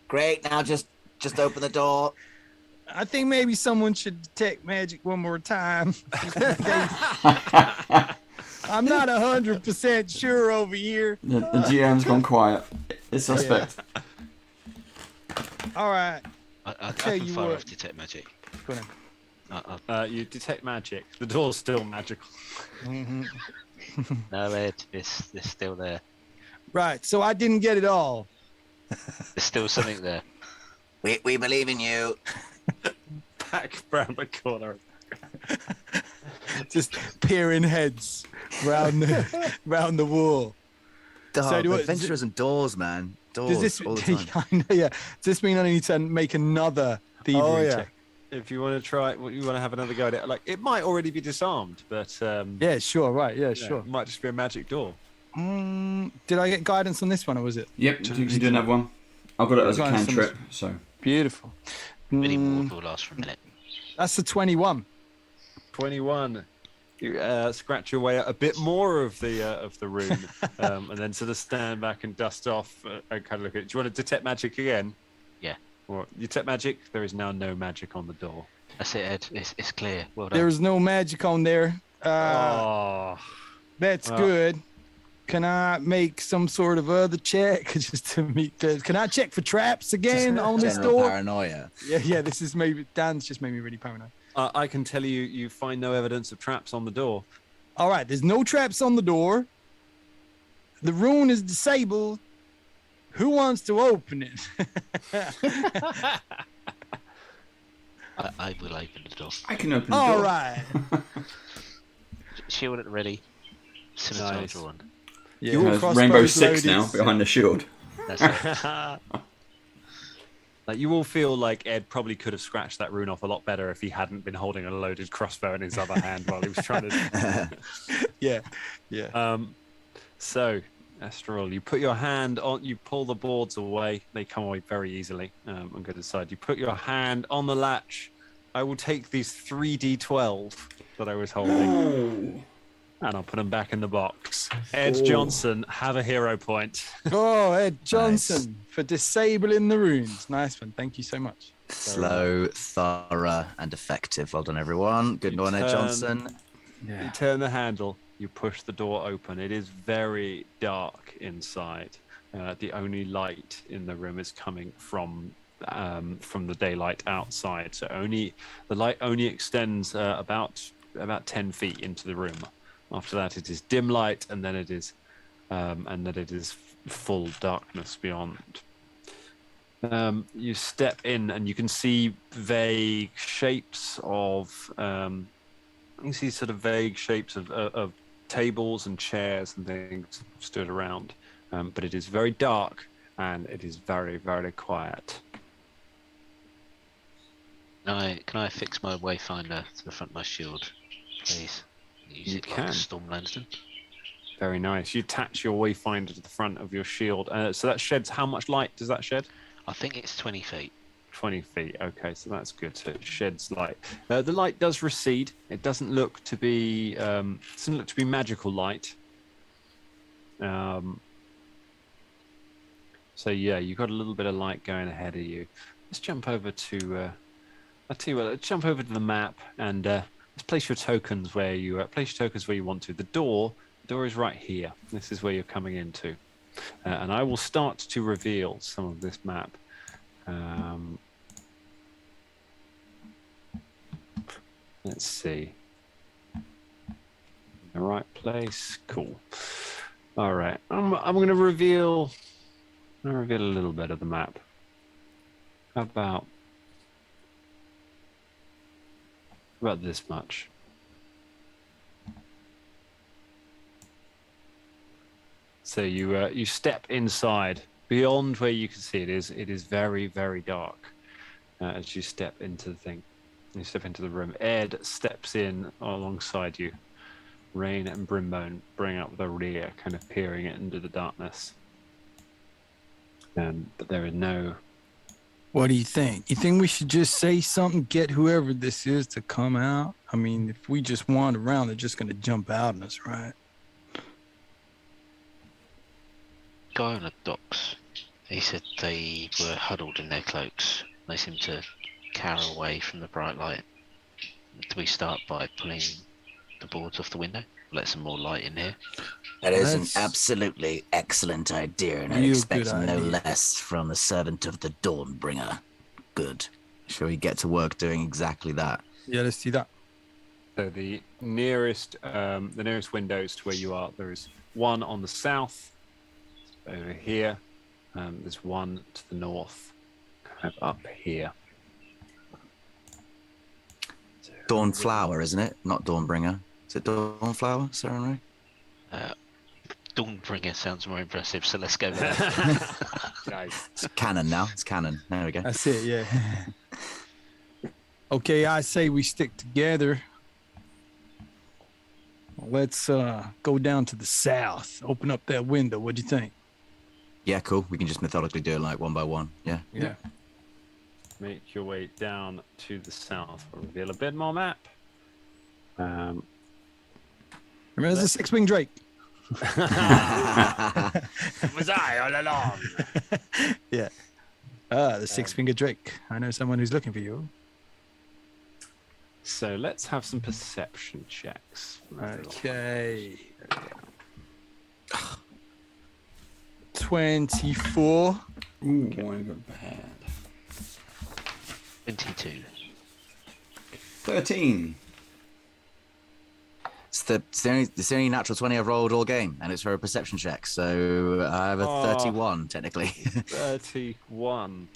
Great. Now just open the door. I think maybe someone should detect magic one more time. I'm not 100% sure over here. The GM's gone quiet. It's suspect. All right. I tell can you fire what. off detect magic. Go on. You detect magic. The door's still magical. Mhm. No, Ed, it's still there. Right. So I didn't get it all. There's still something there. We believe in you. Back round the corner. Just peering heads round the wall. Oh, do what- adventurers and doors, man. Doors Does this? all the time. I know, yeah. Does this mean I need to make another thievery Oh yeah. check? If you want to try, you want to have another go at it. Like it might already be disarmed, but Yeah, sure. Right. Yeah, yeah, sure. it might just be a magic door. Did I get guidance on this one, or was it Yep, you can do another one. I've got it as a Guidance on this cantrip, so. beautiful? Mini ward will last for a minute. That's the 21. 21. You scratch your way out a bit more of the room, and then sort of stand back and dust off and kind of look at it. Do you want to detect magic again? Yeah. Or you detect magic? There is now no magic on the door. That's it, Ed. It's clear. Well done. There is no magic on there. That's well. good. Can I make some sort of other check just to meet? Can I check for traps again on this General door? paranoia. Yeah. This is maybe Dan's just made me really paranoid. I can tell you, you find no evidence of traps on the door. All right, there's no traps on the door. The rune is disabled. Who wants to open it? I will open the door. I can open the All door. right. Shield at the ready. Scimitar Nice. drawn. Yeah, It has crossbows Rainbow Six loaded. now behind the shield. That's it. Like you all feel like Ed probably could have scratched that rune off a lot better if he hadn't been holding a loaded crossbow in his other hand while he was trying to. Yeah. So, Astral, you put your hand on, you pull the boards away. They come away very easily. I'm going to decide. You put your hand on the latch. I will take these 3d12 that I was holding, and I'll put them back in the box. Ed Johnson, have a hero point. Oh, Ed Johnson for disabling the runes. Nice one. Thank you so much. Slow, thorough, and effective. Well done, everyone. Good You one, Ed turn- Johnson. You turn the handle, you push the door open. It is very dark inside. The only light in the room is coming from the daylight outside. So the light only extends about 10 feet into the room. After that, it is dim light, and then it is full darkness beyond. You step in, and you can see vague shapes of. You can see sort of vague shapes of tables and chairs and things stood around, but it is very dark and it is very, very quiet. Can I fix my wayfinder to the front of my shield, please? Use You it like can. a storm lantern. Very nice. You attach your wayfinder to the front of your shield. So that sheds how much light does that shed? I think it's 20 feet. 20 feet. Okay, so that's good. So it sheds light. The light does recede. It doesn't look to be magical light. So yeah, you've got a little bit of light going ahead of you. Let's jump over to. I'll tell you what. Let's jump over to the map and let's place your tokens where you want to. The door is right here. This is where you're coming into, and I will start to reveal some of this map. Let's see. The right place. Cool. All right. I'm going to reveal. I'm going to reveal a little bit of the map. How about this much? So you step inside. Beyond where you can see it is very, very dark as you step into the thing. You step into the room. Ed steps in alongside you. Rain and Brimbone bring up the rear, kind of peering into the darkness. But there is no... What do you think? You think we should just say something, get whoever this is to come out? I mean, if we just wander around, they're just going to jump out on us, right? Guy on the docks, he said they were huddled in their cloaks. They seemed to cower away from the bright light. Do we start by pulling the boards off the window? Let some more light in here. That is That's- an absolutely excellent idea, and I Real expect good no idea. less from the servant of the Dawnbringer. Good. Shall we get to work doing exactly that? Yeah, let's see that. So the nearest windows to where you are, there is one on the south, over here. There's one to the north. kind of up here. Dawn Flower, isn't it? Not Dawnbringer. Is it Dawn Flower, Serenray? Dawnbringer sounds more impressive, so let's go with that. Nice. It's canon now. It's canon. There we go. That's it, yeah. Okay, I say we stick together. Let's go down to the south. Open up that window. What do you think? Yeah, cool. We can just methodically do it like one by one. Yeah. Yeah. Make your way down to the south. We'll reveal a bit more map. Remember, there's a six-winged drake. It was I all along. Yeah. The six-fingered drake. I know someone who's looking for you. So let's have some perception checks. Okay. 24. Ooh, boy, I got bad. 22. 13. It's the only natural 20 I've rolled all game, and it's for a perception check. So I have a 31 technically. 31.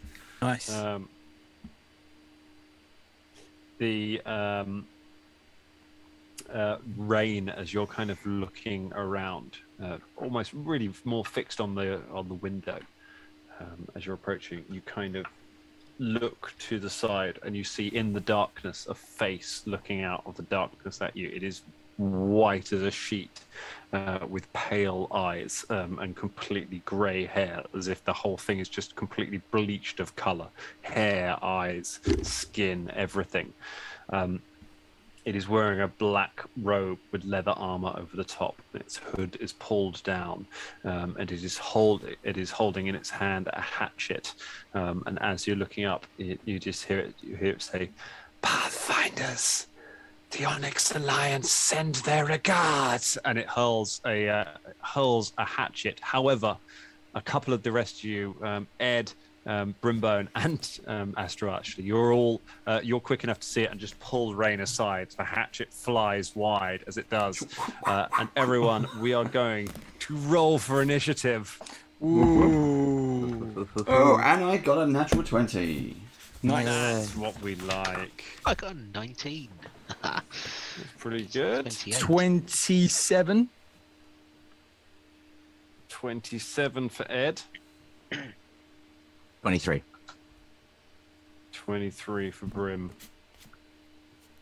Nice. The rain, as you're kind of looking around, almost really more fixed on the window. As you're approaching, you kind of look to the side and you see in the darkness a face looking out of the darkness at you. It is white as a sheet, with pale eyes and completely grey hair, as if the whole thing is just completely bleached of colour. Hair, eyes, skin, everything. It is wearing a black robe with leather armor over the top. Its hood is pulled down, and it is holding in its hand a hatchet. And as you're looking up, you just hear it say, "Pathfinders, the Onyx Alliance send their regards," and it hurls a hatchet. However, a couple of the rest of you, Ed, Brimbone, and Astro, actually, you're quick enough to see it and just pull Rain aside. The hatchet flies wide as it does, and everyone, we are going to roll for initiative. Ooh. Oh, and I got a natural 20. Nice. That's what we like. I got a 19. That's pretty good. 28. 27. 27 for Ed. 23. 23 for Brim.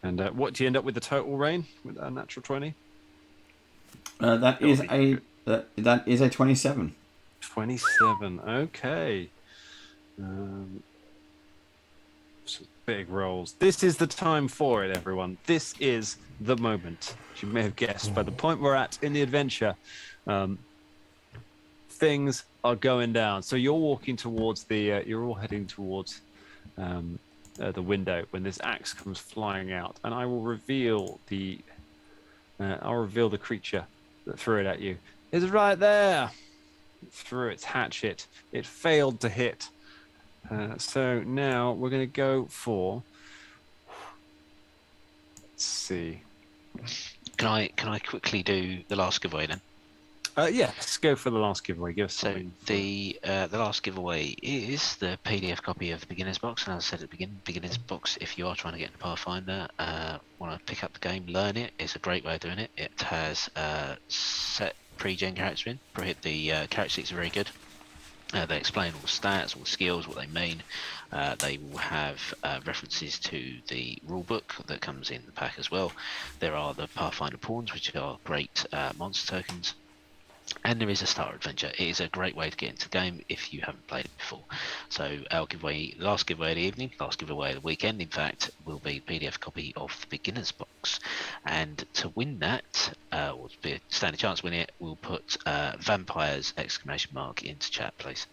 And what do you end up with the total, Rain, with a natural 20? That is a 27. 27. Okay. Some big rolls. This is the time for it, everyone. This is the moment. As you may have guessed by the point we're at in the adventure, things are going down. So you're walking towards you're all heading towards the window when this axe comes flying out, and I will reveal the creature that threw it at you. It's right there. It threw its hatchet. It failed to hit. So now we're going to go for. Let's see. Can I quickly do the last giveaway then? Yes, go for the last giveaway. Give us So something. the last giveaway is the PDF copy of the Beginner's Box. And as I said at the beginning, Beginner's Box, if you are trying to get into Pathfinder, want to pick up the game, learn it, it's a great way of doing it. It has set pre-gen character in. The character sheets are very good. They explain all the stats, all the skills, what they mean. They will have references to the rulebook that comes in the pack as well. There are the Pathfinder pawns, which are great monster tokens. And there is a starter adventure. It is a great way to get into the game if you haven't played it before. So our giveaway, last giveaway of the evening, last giveaway of the weekend, in fact, will be PDF copy of the Beginner's Box. And to win that, or to be a standard chance to win it, we'll put vampires ! Into chat, please.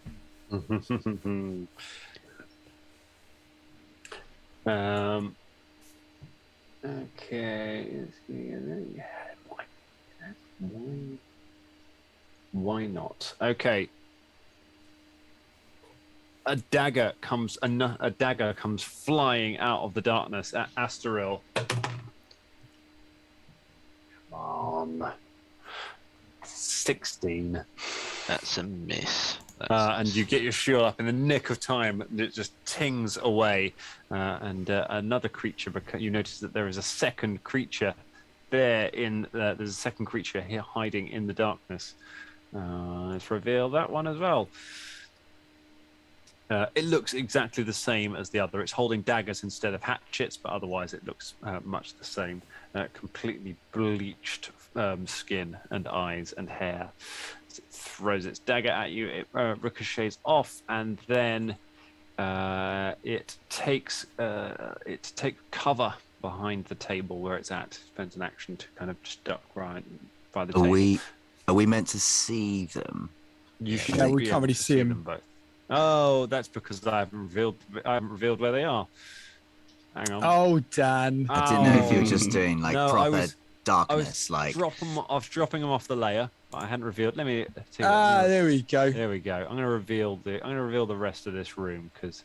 Okay. Why not? Okay. A dagger comes flying out of the darkness at Astaril. Come on. 16. That's a miss. And you get your shield up in the nick of time, and it just tings away. And another creature, because you notice that there is a second creature there. There's a second creature here hiding in the darkness. Let's reveal that one as well. It looks exactly the same as the other. It's holding daggers instead of hatchets, but otherwise it looks much the same. Completely bleached skin and eyes and hair. It throws its dagger at you. It ricochets off, and then it takes cover behind the table where it's at. Spends an action to kind of just duck right by the table. Are we meant to see them? You should Yeah, we be can't able really to see them. them both. Oh, that's because I haven't revealed where they are. Hang on. Oh, Dan. I didn't know if you were just doing like No, proper I darkness, was like. dropping them off the layer, but I hadn't revealed. Let me see. There we go. There we go. I'm going to reveal the rest of this room, because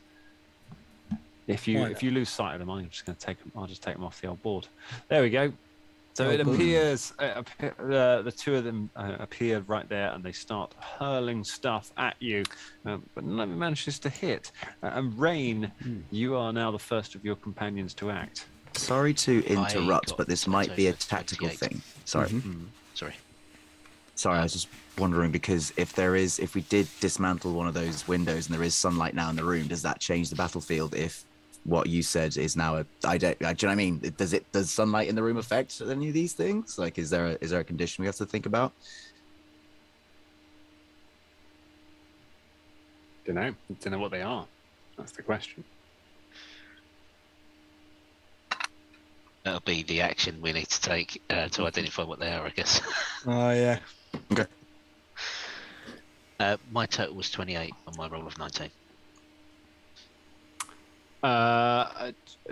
if you lose sight of them, I'll just take them off the old board. There we go. So it appears the two of them appeared right there, and they start hurling stuff at you, but none of it manages to hit. And Rain, you are now the first of your companions to act. Sorry to interrupt, but this might be a 28. tactical thing. Sorry. Sorry. I was just wondering, because if we did dismantle one of those windows and there is sunlight now in the room, does that change the battlefield if what you said is now do you know what I mean? Does sunlight in the room affect any of these things? Like, is there a condition we have to think about? Don't know what they are. That's the question. That'll be the action we need to take to identify what they are, I guess. Oh, yeah. Okay. My total was 28 on my roll of 19.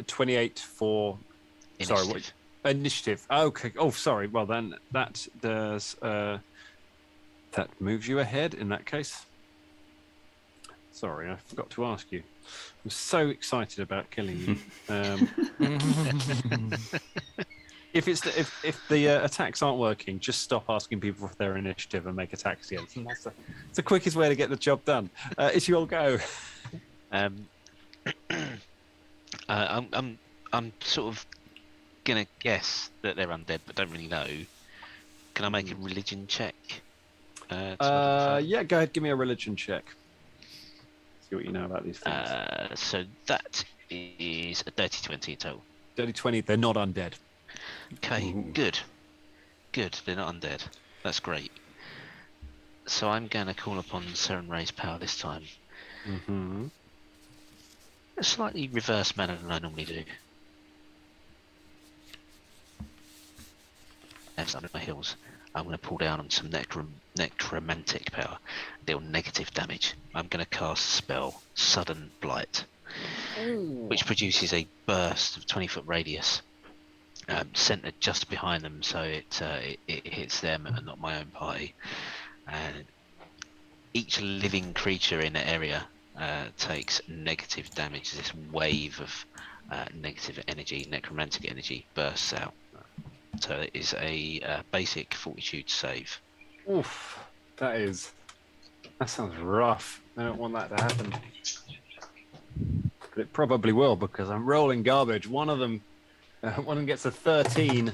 28 for Initiative. Sorry, what initiative? Okay. Oh, sorry. Well, then that does that moves you ahead in that case. Sorry, I forgot to ask you. I'm so excited about killing you. If the attacks aren't working, just stop asking people for their initiative and make attacks again. It's the quickest way to get the job done. It's your go. I'm sort of gonna guess that they're undead, but don't really know. Can I make a religion check? Yeah, go ahead. Give me a religion check. See what you know about these things. So that is a dirty 20 in total. Dirty 20. They're not undead. Okay, good. They're not undead. That's great. So I'm gonna call upon Seren Ray's power this time. Mm-hmm. A slightly reverse manner than I normally do. As under my heels, I'm going to pull down on some necromantic power, deal negative damage. I'm going to cast a spell, Sudden Blight, which produces a burst of 20-foot radius, centered just behind them, so it hits them and not my own party. And each living creature in the area takes negative damage as this wave of negative energy, necromantic energy, bursts out. So it is a basic fortitude save. Oof, that sounds rough. I don't want that to happen. But it probably will, because I'm rolling garbage. One of them gets a 13.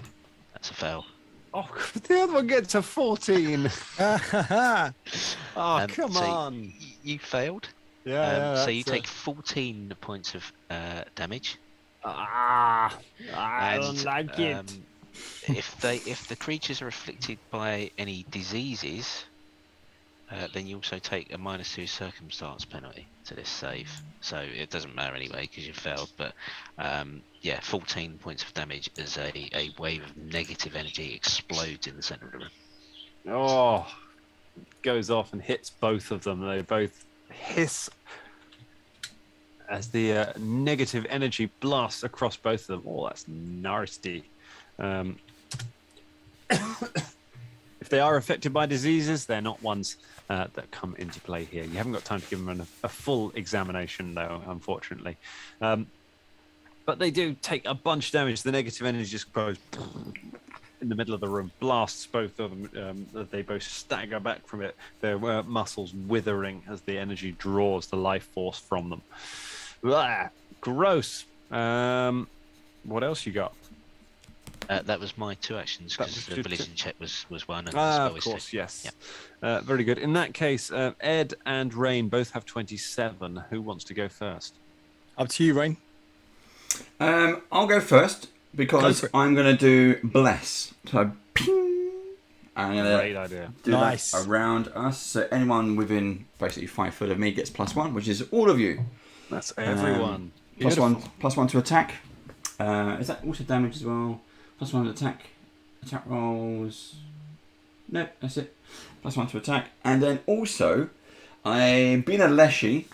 That's a fail. Oh, the other one gets a 14. Oh, come so on. You failed. Yeah, so you take 14 points of damage. I don't like it. If the creatures are afflicted by any diseases, then you also take a -2 circumstance penalty to this save. So it doesn't matter anyway because you failed. But 14 points of damage as a wave of negative energy explodes in the center of the room. Oh, goes off and hits both of them. They both hiss as the negative energy blasts across both of them. Oh, that's nasty. If they are affected by diseases, they're not ones that come into play here. You haven't got time to give them a full examination, though, unfortunately. But they do take a bunch of damage. The negative energy just goes in the middle of the room, blasts both of them. They both stagger back from it, their muscles withering as the energy draws the life force from them. Blah, gross. What else you got? That was my 2 actions That because was the your villaging check was one. And the Ah, spell of was course, 2. yes. Yeah. Very good. In that case, Ed and Rain both have 27. Who wants to go first? Up to you, Rain. I'll go first because I'm going to do bless. So, ping, I'm going Great to idea. do Nice. that around us. So anyone within basically 5 foot of me gets +1, which is all of you. That's everyone. +1 to attack. Is that also damage as well? +1 to attack. Attack rolls. No, that's it. +1 to attack. And then also, I'm being a Leshy.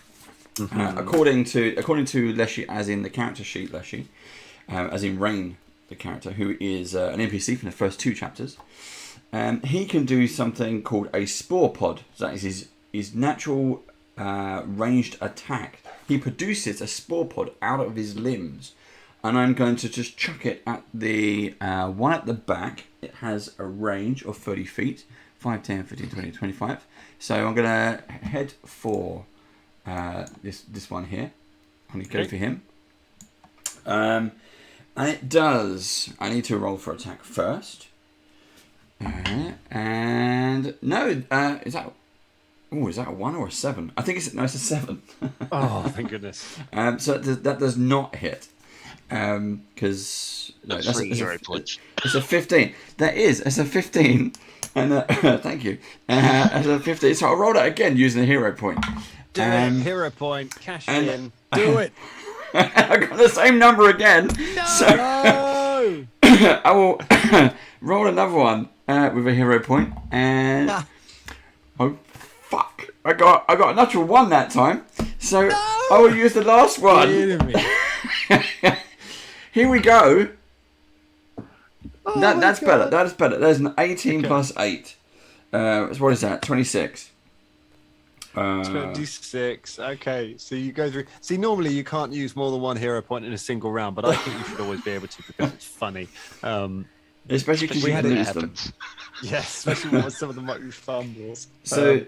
According to Leshy, as in the character sheet, Leshy, as in Rain, the character, who is an NPC from the first 2 chapters, he can do something called a spore pod. So that is his natural ranged attack. He produces a spore pod out of his limbs, and I'm going to just chuck it at the one at the back. It has a range of 30 feet, 5, 10, 15, 20, 25. So I'm going to head for this one here. I'm going to go for him. And it does. I need to roll for attack first. And no, is that a 1 or a 7? I think it's a 7. Oh, thank goodness. So that does not hit. Because That's 3 hero points. It's a 15. It's a 15. And thank you. It's a 15. So I'll roll that again using a hero point. Do it. Hero point. Cash in. Do it. I got the same number again. No! So I will roll another one with a hero point, and oh fuck! I got a natural 1 that time. So I will use the last one. Here we go. That's better. That is better. There's an 18 plus 8. What is that? 26. 26. Okay, so you go through. See, normally you can't use more than 1 hero point in a single round, but I think you should always be able to because it's funny. Especially because you when lose it them. happens. Yes, especially when some of them might be fumbles. So,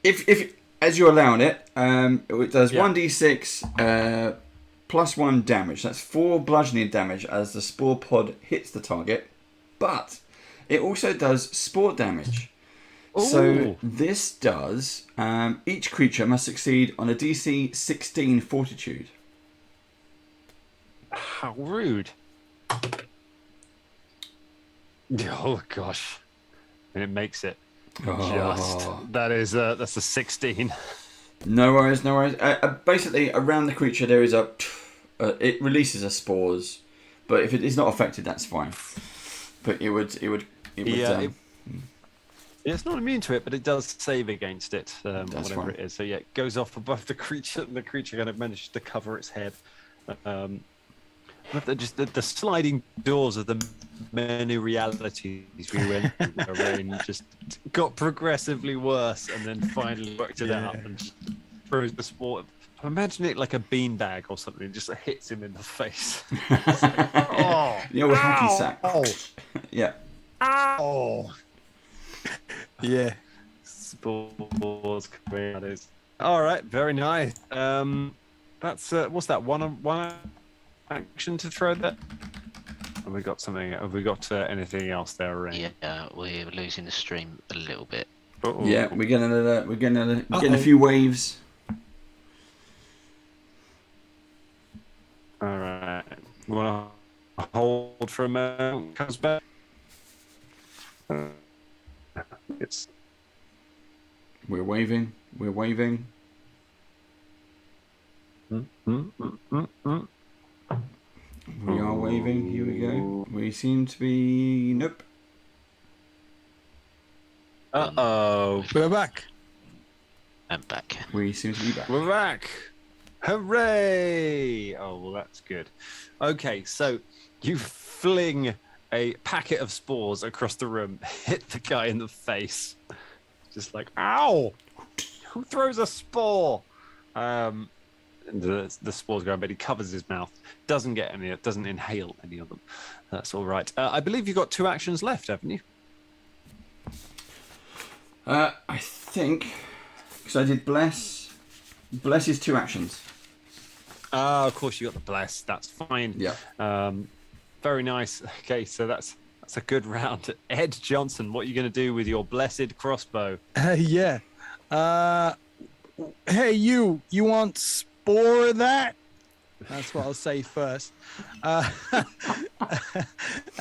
if as you're allowing it, it does 1d6 plus 1 damage. That's 4 bludgeoning damage as the spore pod hits the target, but it also does sport damage. Ooh. So this does each creature must succeed on a DC 16 Fortitude. How rude! Oh gosh, and it makes it. Just that's a 16. No worries. Basically, around the creature there is it releases a spores, but if it is not affected, that's fine. But it would. It's not immune to it, but it does save against it, whatever fine. it is. So yeah, it goes off above the creature, and the creature kind of manages to cover its head. But the sliding doors of the many realities we went through Rain just got progressively worse, and then finally worked it out and just throws the sport. Imagine it like a beanbag or something, just hits him in the face. Like, oh, the old hacky sack. Oh. Yeah. Oh. Yeah. Spores coming out. All right, very nice. That's what's that? One action to throw that. Have we got something? Have we got anything else there, Rain? Yeah, we're losing the stream a little bit. Uh-oh. Yeah, we're getting a few waves. All right. You want to hold for a moment? Comes back. It's We're waving. Mm, We are waving. Here we go. We seem to be. Nope. Uh-oh. We're back. I'm back. We seem to be back. We're back. Hooray! Oh, well, that's good. Okay, so you fling a packet of spores across the room, hit the guy in the face. Just like, ow! Who throws a spore? the spores go, but he covers his mouth. Doesn't get any. Doesn't inhale any of them. That's all right. I believe you've got 2 actions left, haven't you? I think because I did bless. Bless is 2 actions. Of course you got the bless. That's fine. Yeah. Very nice. Okay, so that's a good round. Ed Johnson, what are you going to do with your blessed crossbow? Yeah. Hey, you want spore of that? That's what I'll say first. And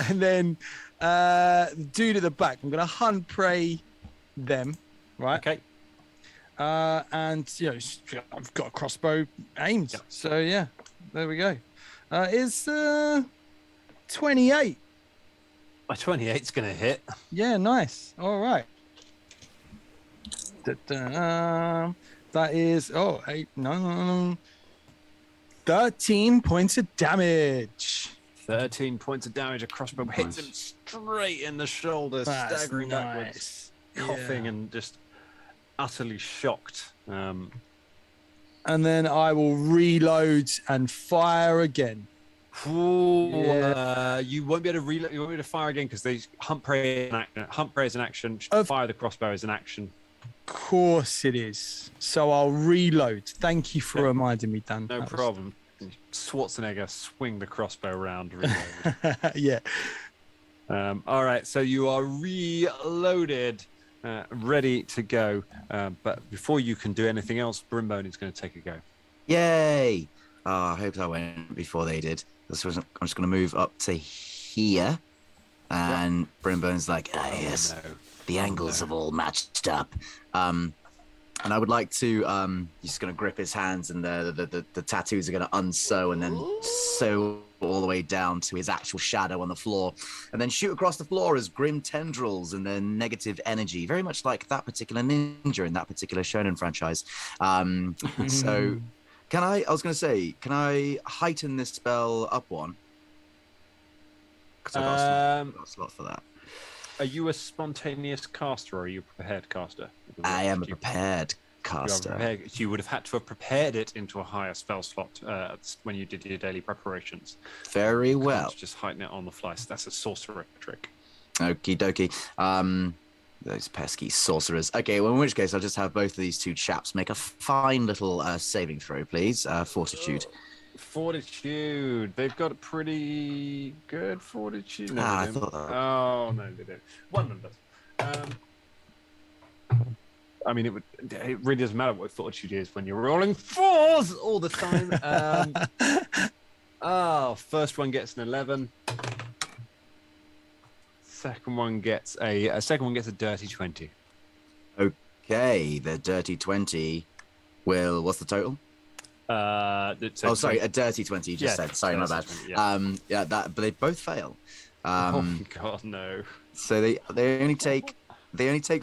then the dude at the back, I'm going to hunt prey them, right? Okay. And, I've got a crossbow aimed. Yep. So, yeah, there we go. Is 28. My 28's going to hit. Yeah, nice. All right. That is 13 points of damage. 13 points of damage. A crossbow hits him straight in the shoulder, That's staggering backwards, coughing and just utterly shocked. And then I will reload and fire again. You won't be able to reload. You won't be able to fire again because they hunt prey is an action. Hunt prey is an action. Fire the crossbow is an action. Of course it is. So I'll reload. Thank you for reminding me, Dan. No problem. Schwarzenegger swing the crossbow around. Reload. Yeah. All right. So you are reloaded, ready to go. But before you can do anything else, Brimbone is going to take a go. Yay! I hope I went before they did. I'm just going to move up to here. And Brimbone's like, yes. No. The angles have all matched up. and I would like to, he's just going to grip his hands and the tattoos are going to unsew and then sew all the way down to his actual shadow on the floor and then shoot across the floor as grim tendrils and then negative energy, very much like that particular ninja in that particular shonen franchise. So I was going to say, can I heighten this spell up 1? Because I've got a slot for that. Are you a spontaneous caster or are you a prepared caster? I am a prepared caster. You would have had to have prepared it into a higher spell slot when you did your daily preparations. Very well. Just heighten it on the fly. So that's a sorcerer trick. Okie dokie. Those pesky sorcerers. Okay, well, in which case I'll just have both of these 2 chaps make a fine little saving throw, please. Fortitude. Fortitude. They've got a pretty good fortitude. No, I they thought don't. that. Oh, no, they don't. One of them does. I mean, it really doesn't matter what fortitude is when you're rolling 4s all the time. First one gets an 11. Second one gets a dirty 20. Okay, the dirty 20 will. What's the total? Sorry, a dirty 20. You just said. Sorry, my bad. 20, yeah. But they both fail. Oh God, no. So they only take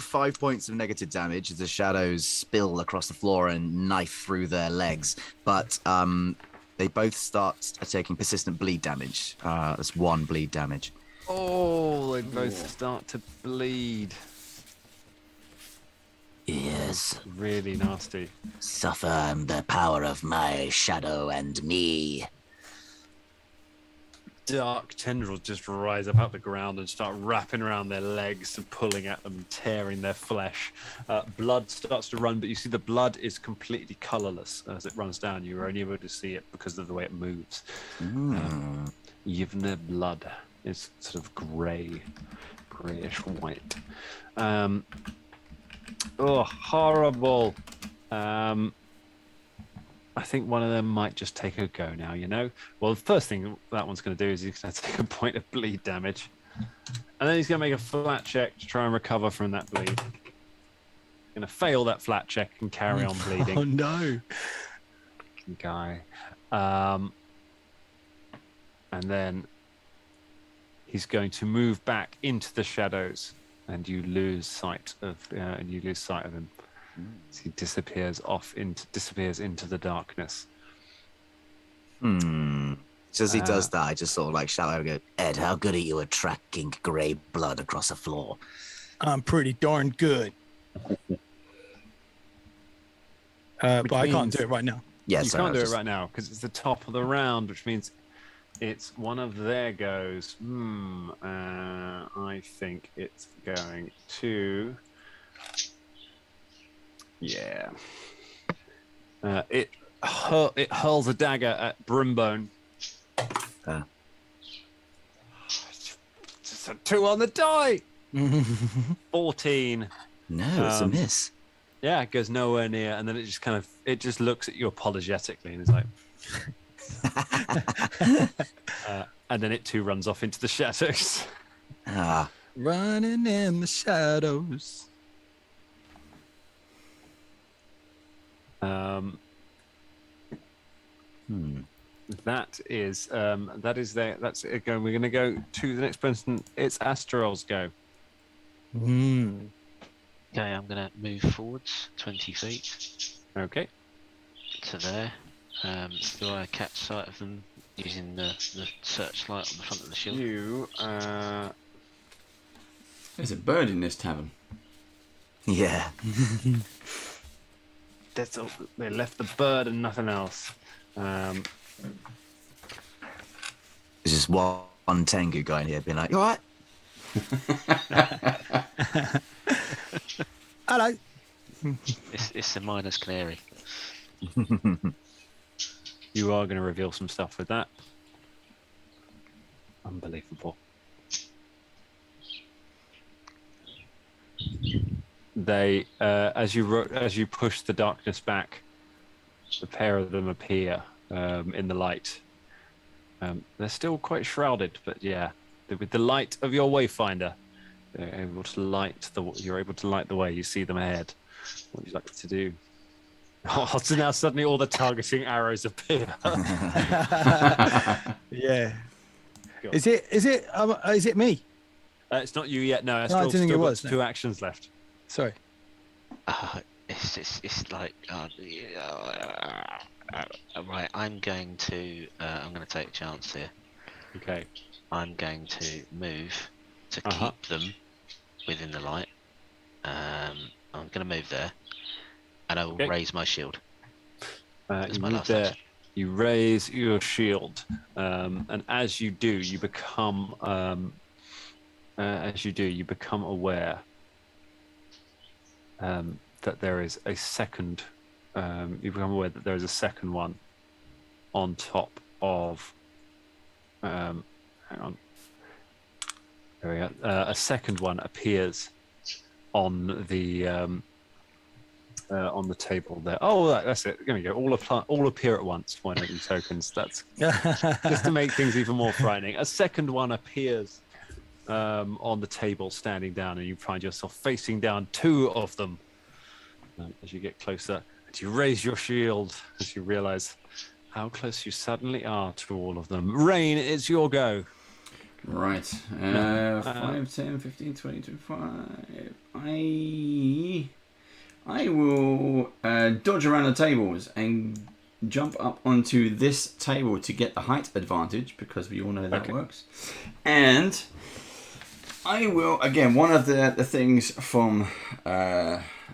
5 points of negative damage as the shadows spill across the floor and knife through their legs. But they both start taking persistent bleed damage. That's 1 bleed damage. Oh, they both start to bleed. Yes. Really nasty. Suffer the power of my shadow and me. Dark tendrils just rise up out the ground and start wrapping around their legs and pulling at them, tearing their flesh. Blood starts to run, but you see the blood is completely colorless as it runs down. You're only able to see it because of the way it moves. Even the blood is sort of grayish white. Horrible. I think one of them might just take a go now, Well, the first thing that one's going to do is he's going to take a point of bleed damage. And then he's going to make a flat check to try and recover from that bleed. Going to fail that flat check and carry on bleeding. Oh, no. Guy. And then he's going to move back into the shadows and you lose sight of him. So he disappears into the darkness. So as he does that, I just sort of like shout out and go, Ed, how good are you at tracking grey blood across the floor? I'm pretty darn good. But I can't do it right now. Yeah, You sorry, can't I do was it right now because it's the top of the round, which means it's one of their goes. I think it's going to. Yeah. It hurls a dagger at Brimbone. Uh. Just a 2 on the die. 14. No, it's a miss. Yeah, it goes nowhere near, and then it just looks at you apologetically and is like, and then it too runs off into the shadows. Ah, Running in the shadows. That is there. That's it. Going. We're going to go to the next person. It's Astrol's go. Okay, I'm going to move forwards 20 feet Okay. to there. Do I catch sight of them using the searchlight on the front of the shield? You. There's a bird in this tavern. yeah. That's all. They left the bird and nothing else. There's just one Tengu guy in here being like, "You all right?" Hello. It's the miner's canary. You are going to reveal some stuff with that. Unbelievable. They, as you push the darkness back, the pair of them appear in the light. They're still quite shrouded, but yeah, with the light of your wayfinder, you're able to light the way. You see them ahead. What would you like to do? Oh, so now suddenly all the targeting arrows appear. Yeah. Go on. Is it me? It's not you yet. No, I Astral's didn't think still it got was, no. 2 actions left. Sorry. It's like right. I'm going to take a chance here. Okay. I'm going to move to keep them within the light. I'm going to move there, and I will raise my shield. You move there. You raise your shield, and as you do, you become aware that there is a second. You become aware that there is a second one on top of. Hang on. There we go. A second one appears on the table there. Oh, that's it. There we go. All appear at once. Why don't you tokens? That's just to make things even more frightening. A second one appears on the table, standing down, and you find yourself facing down 2 of them. As you get closer, and you raise your shield as you realize how close you suddenly are to all of them. Rain, it's your go. Right. 5, 10, 15, 20, 25. I will dodge around the tables and jump up onto this table to get the height advantage, because we all know that works. And I will, again, one of the things from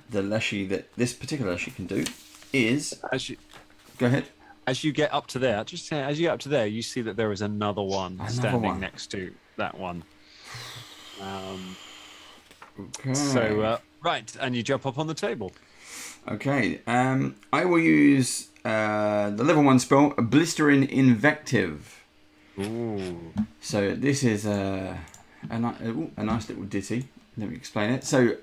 the Leshy that this particular Leshy can do is... Go ahead. As you get up to there, you see that there is another one standing next to that one. Okay. So, right, and you jump up on the table. Okay. I will use the level 1 spell, Blistering Invective. Ooh. So this is a nice little ditty. Let me explain it. So,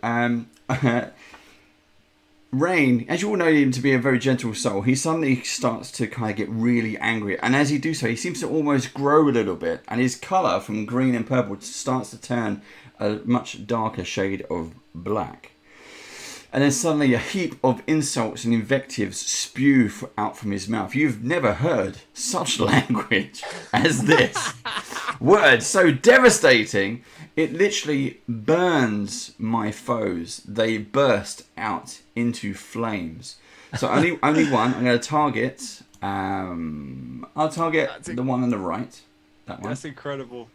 Rain, as you all know him to be a very gentle soul, he suddenly starts to kind of get really angry. And as he do so, he seems to almost grow a little bit. And his colour from green and purple starts to turn a much darker shade of black. And then suddenly a heap of insults and invectives spew out from his mouth. You've never heard such language as this. Words so devastating, it literally burns my foes. They burst out into flames. So only one. I'm going to target. I'll target the one on the right. That one. That's incredible.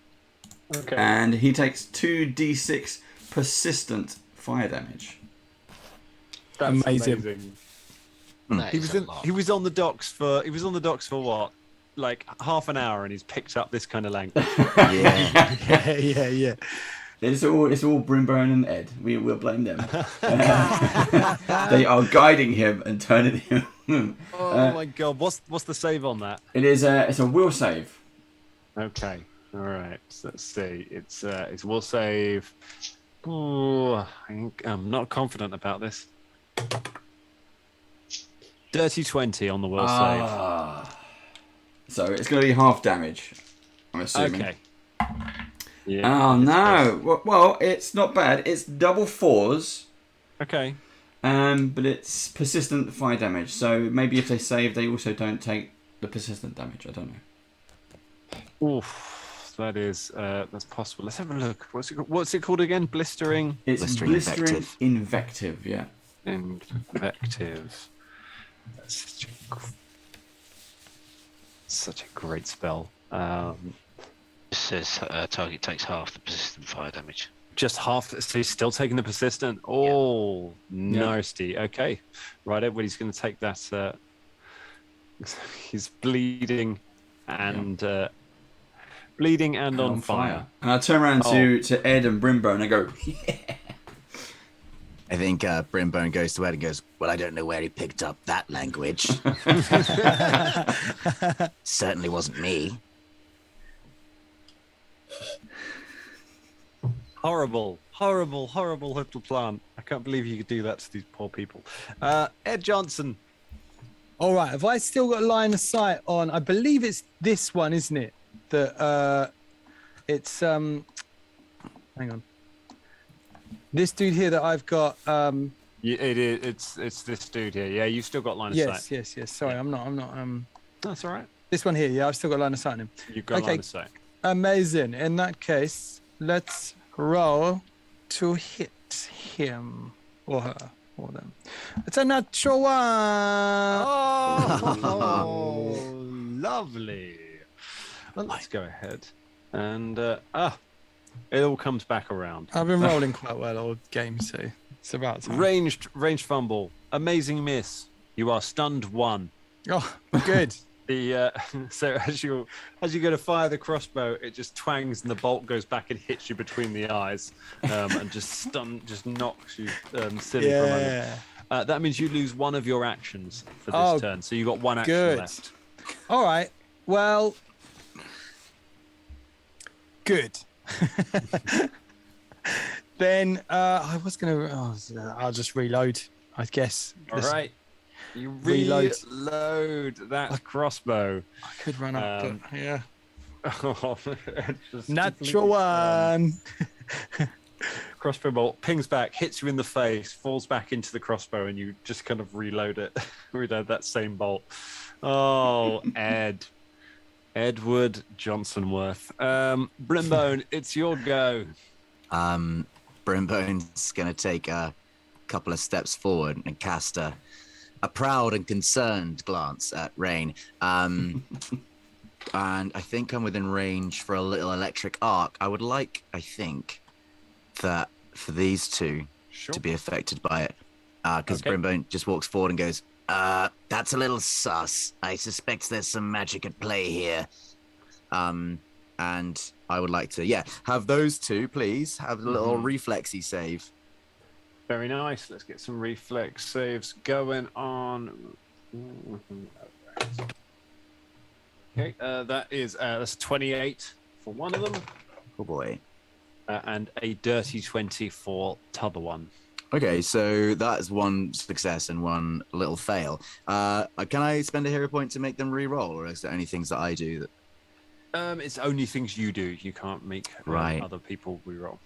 Okay. And he takes 2d6 persistent fire damage. That's amazing. That He is was a in, lot. he was on the docks for what, like half an hour, and he's picked up this kind of language. Yeah. yeah. It's all Brimbone and Ed. We'll blame them. They are guiding him and turning him. Oh my god, what's the save on that? It's a will save. Okay, all right. So let's see. It's will save. Ooh, I'm not confident about this. Dirty 20 on the will save. So it's going to be half damage, I'm assuming. Okay. Yeah. Oh no! Well, it's not bad. It's double 4s. Okay. But it's persistent fire damage. So maybe if they save, they also don't take the persistent damage. I don't know. Oof. That's possible. Let's have a look. What's it called again? Blistering. It's blistering invective. invective. Yeah. Invective. That's such a great spell. It says target takes half the persistent fire damage. Just half. So he's still taking the persistent. Oh, nasty. Okay, right. Edward, he's going to take that. He's bleeding and On on fire. And I turn around to Ed and Brimbone and I go, yeah. I think Brimbone goes to Ed and goes, well, I don't know where he picked up that language. Certainly wasn't me. Horrible little plant. I can't believe you could do that to these poor people. Ed Johnson. All right. Have I still got a line of sight on? I believe it's this one, isn't it? That it's hang on. This dude here that I've got. Yeah, it is. It's this dude here. Yeah, you've still got line of sight. Yes. Sorry, Yeah. I'm not. That's all right. This one here. Yeah, I've still got line of sight on him. You've got Okay. line of sight. Amazing. In that case, let's roll to hit him or her or them. It's a natural one. Oh, lovely. Well, let's go ahead and it all comes back around. I've been rolling quite well all game, so it's about time. Ranged fumble, amazing miss. You are stunned 1. Oh, good. So as you go to fire the crossbow, it just twangs and the bolt goes back and hits you between the eyes, and just knocks you silly for a moment. That means you lose one of your actions for this turn. So you've got one action left. All right. Well, good. Then I was gonna. I'll just reload, I guess. All right. You Reload. reload that crossbow. I could run up, but yeah. Just Natural one. crossbow bolt pings back, hits you in the face, falls back into the crossbow, and you just kind of reload it. Reload that same bolt. Oh, Edward Johnsonworth. Brimbone, it's your go. Brimbone's going to take a couple of steps forward and cast a proud and concerned glance at Rain. And I think I'm within range for a little electric arc. I would like, I think, that for these two to be affected by it. Because Brimbone just walks forward and goes, That's a little sus. I suspect there's some magic at play here. and I would like to, have those two, please. Have a little reflexy save. Very nice. Let's get some reflex saves going on. Okay, that's 28 for one of them. Oh boy. And a dirty 20 for t'other one. Okay, so that's one success and one little fail. Can I spend a hero point to make them re-roll, or is there any things that I do that? It's only things you do. You can't make other people re-roll.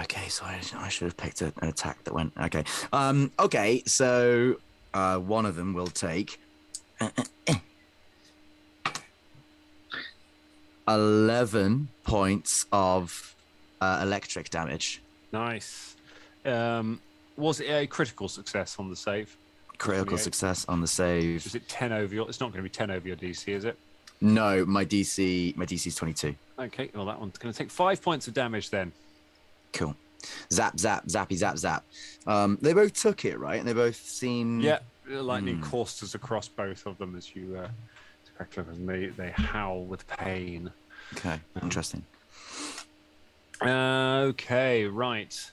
Okay, so I should have picked an attack that went. Okay. Okay, so one of them will take 11 points of electric damage. Nice. Was it a critical success on the save? Critical success on the save. Is it 10 over your? It's not going to be 10 over your DC, is it? No, my DC is 22. Okay, well that one's going to take 5 points of damage then. Cool. Zap, zap, zappy, zap, zap. They both took it, right? And they both seem... Yeah, lightning courses across both of them as you crackle, and they howl with pain. Okay, interesting. Okay, right.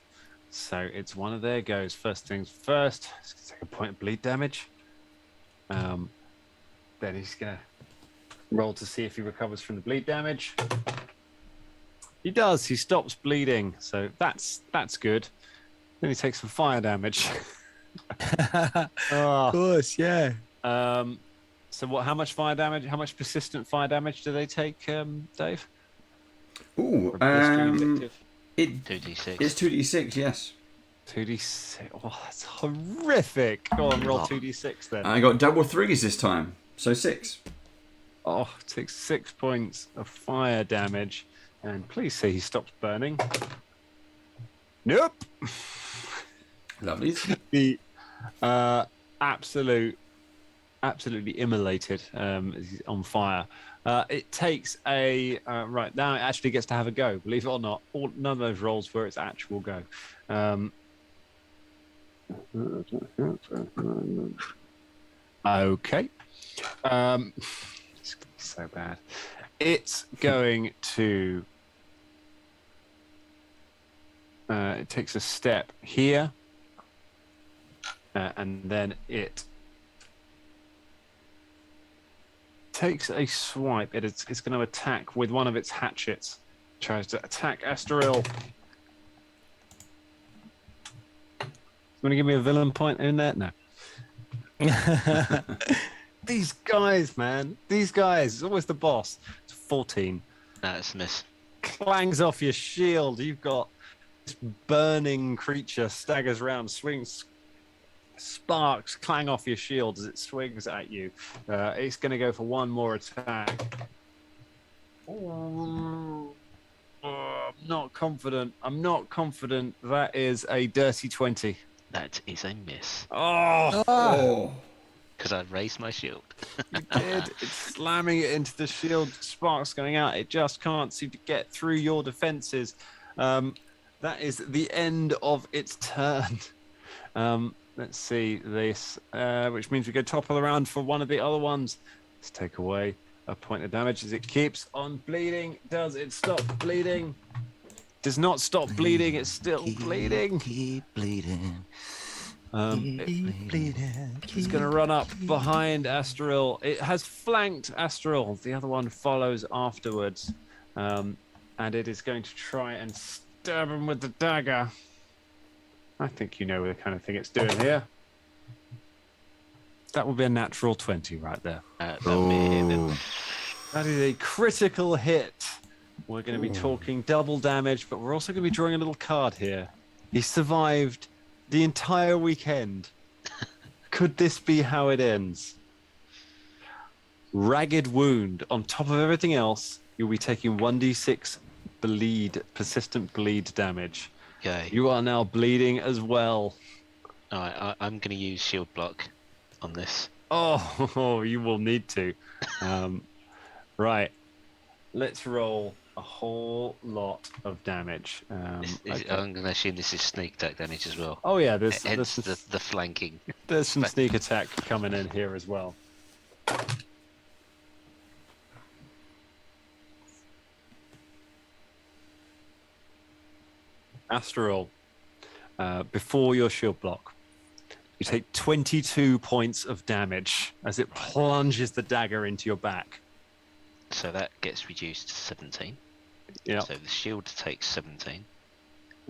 So it's one of their goes. First things first. He's gonna take a point of bleed damage. Then he's gonna roll to see if he recovers from the bleed damage. He does. He stops bleeding, so that's good. Then he takes some fire damage. Of course, yeah. So what? How much fire damage? How much persistent fire damage do they take, Dave? Ooh, Or blistering effective? it 2d6. is 2d6, yes. 2d6. Oh, that's horrific. Go on, roll 2d6 then. I got double threes this time, so 6. Oh, takes 6 points of fire damage. And please say he stops burning. Nope. Lovely. The absolutely immolated. He's on fire. It takes a right now. It actually gets to have a go. Believe it or not, none of those rolls were its actual go. Okay. It's so bad. It's going to. It takes a step here, and then it takes a swipe. It's going to attack with one of its hatchets. Tries to attack Astoril. Want to give me a villain point in there? No. These guys, man. These guys. It's always the boss. It's 14. No, it's a miss. Clangs off your shield. You've got this burning creature staggers around, swings. Sparks clang off your shield as it swings at you. It's going to go for one more attack. Oh, I'm not confident. I'm not confident. That is a dirty 20. That is a miss. Oh. Because I raised my shield. You did. It's slamming it into the shield. Sparks going out. It just can't seem to get through your defenses. That is the end of its turn. Let's see this, which means we go top of the round for one of the other ones. Let's take away a point of damage as it keeps on bleeding. Does it stop bleeding? Does not stop bleeding. It's still bleeding. Keep bleeding. It's going to run up behind Astoril. It has flanked Astoril. The other one follows afterwards. And it is going to try and stab him with the dagger. I think you know the kind of thing it's doing here. That would be a natural 20 right there. That would be a hit then. That is a critical hit. We're going to be talking double damage, but we're also going to be drawing a little card here. He survived the entire weekend. Could this be how it ends? Ragged wound. On top of everything else, you'll be taking 1d6 persistent bleed damage. Okay. You are now bleeding as well. All right, I'm going to use shield block on this. Oh, you will need to. Right. Let's roll a whole lot of damage. Okay. I'm going to assume this is sneak attack damage as well. Oh yeah, Hence there's the flanking. there's some sneak attack coming in here as well. Astoril, before your shield block, you take 22 points of damage as it plunges the dagger into your back. So that gets reduced to 17. Yeah. So the shield takes 17.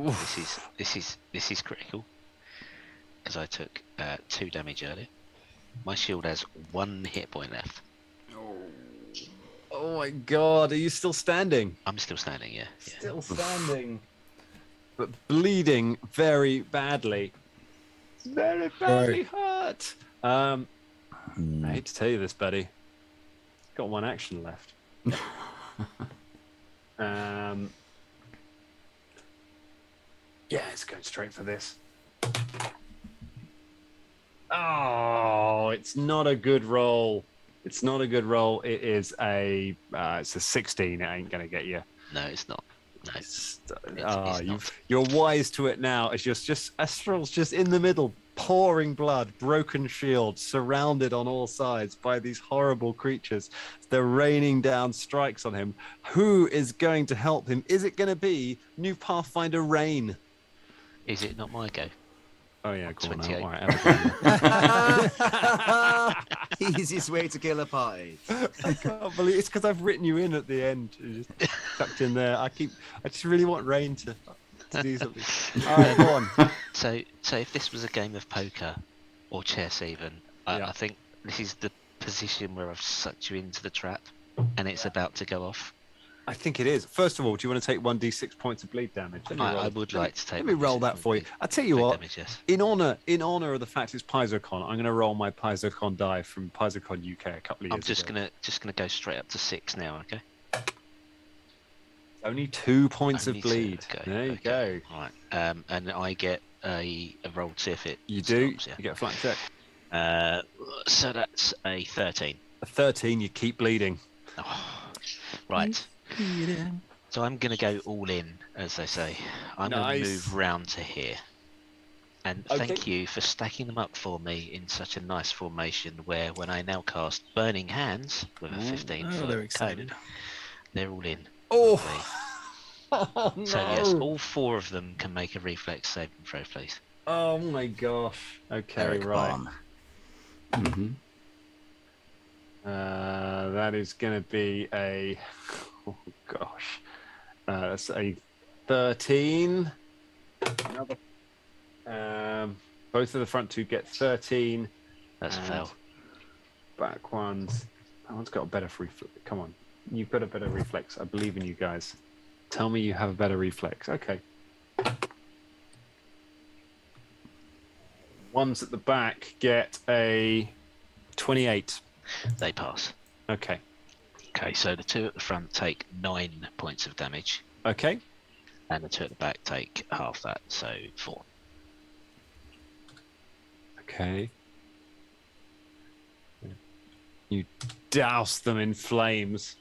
Oof. This is critical because I took 2 damage earlier. My shield has 1 hit point left. Oh my god, are you still standing? I'm still standing. Yeah. Still standing. But bleeding very badly. Very badly hurt. I hate to tell you this, buddy. Got 1 action left. Yeah, it's going straight for this. Oh, it's not a good roll. It's not a good roll. It is it's a 16. It ain't gonna get you. No, it's not. No, it's You're wise to it now. As you're just Astral's just in the middle, pouring blood, broken shield, surrounded on all sides by these horrible creatures. They're raining down strikes on him. Who is going to help him? Is it going to be new Pathfinder Rain? Is it not my go? Oh yeah, go on now. 28. All right, have a go. Easiest way to kill a party. I can't believe it's because I've written you in at the end. You just tucked in there. I just really want Rain to do something. All right, go on. So if this was a game of poker or chess even, Yeah. I think this is the position where I've sucked you into the trap and it's about to go off. I think it is. First of all, do you want to take 1d6 points of bleed damage? I would like to take. Let me roll that for you. I'll tell you what. Damage, yes. In honor of the fact it's PaizoCon, I'm going to roll my PaizoCon die from PaizoCon UK a couple of years I'm just ago. gonna go straight up to 6 now. Okay. Only 2 points Only of 2, bleed. okay, There you okay. go. All right. And I get a roll to see if it. You do. stops, You get a flat check. yeah. So that's a 13. A 13, you keep bleeding. Oh, right. So I'm going to go all in, as they say. I'm going Nice. to move round to here. And Okay. thank you for stacking them up for me in such a nice formation where when I now cast Burning Hands with a 15 Oh, foot they're cone, excited. they're all in. Oh, Lovely. oh no. So yes, all 4 of them can make a reflex saving throw, please. Oh my gosh. Okay, Eric right. Bomb. Mm-hmm. That is going to be a. Oh gosh. That's a 13. Another. Both of the front 2 get 13. That's a and fail. Back ones. That one's got a better reflex. Come on. You've got a better reflex. I believe in you guys. Tell me you have a better reflex. Okay. Ones at the back get a 28. They pass. Okay. Okay, so the 2 at the front take 9 points of damage, Okay. and the 2 at the back take half that, so 4. Okay. You douse them in flames,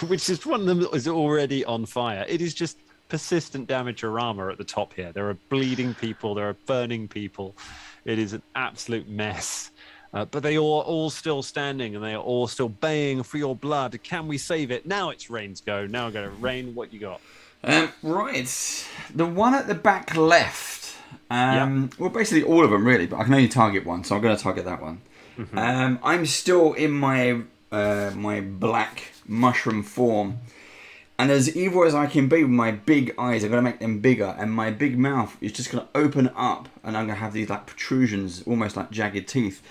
which is one of them that is already on fire. It is just persistent damage-orama at the top here. There are bleeding people, there are burning people. It is an absolute mess. But they are all still standing and they are all still baying for your blood. Can we save it? Now it's Rain's go. Now I'm going to Rain, what you got? Right. The one at the back left. Yeah. Well, basically all of them, really, but I can only target one, so I'm going to target that one. Mm-hmm. I'm still in my my black mushroom form. And as evil as I can be with my big eyes, I'm going to make them bigger. And my big mouth is just going to open up. And I'm going to have these like protrusions, almost like jagged teeth.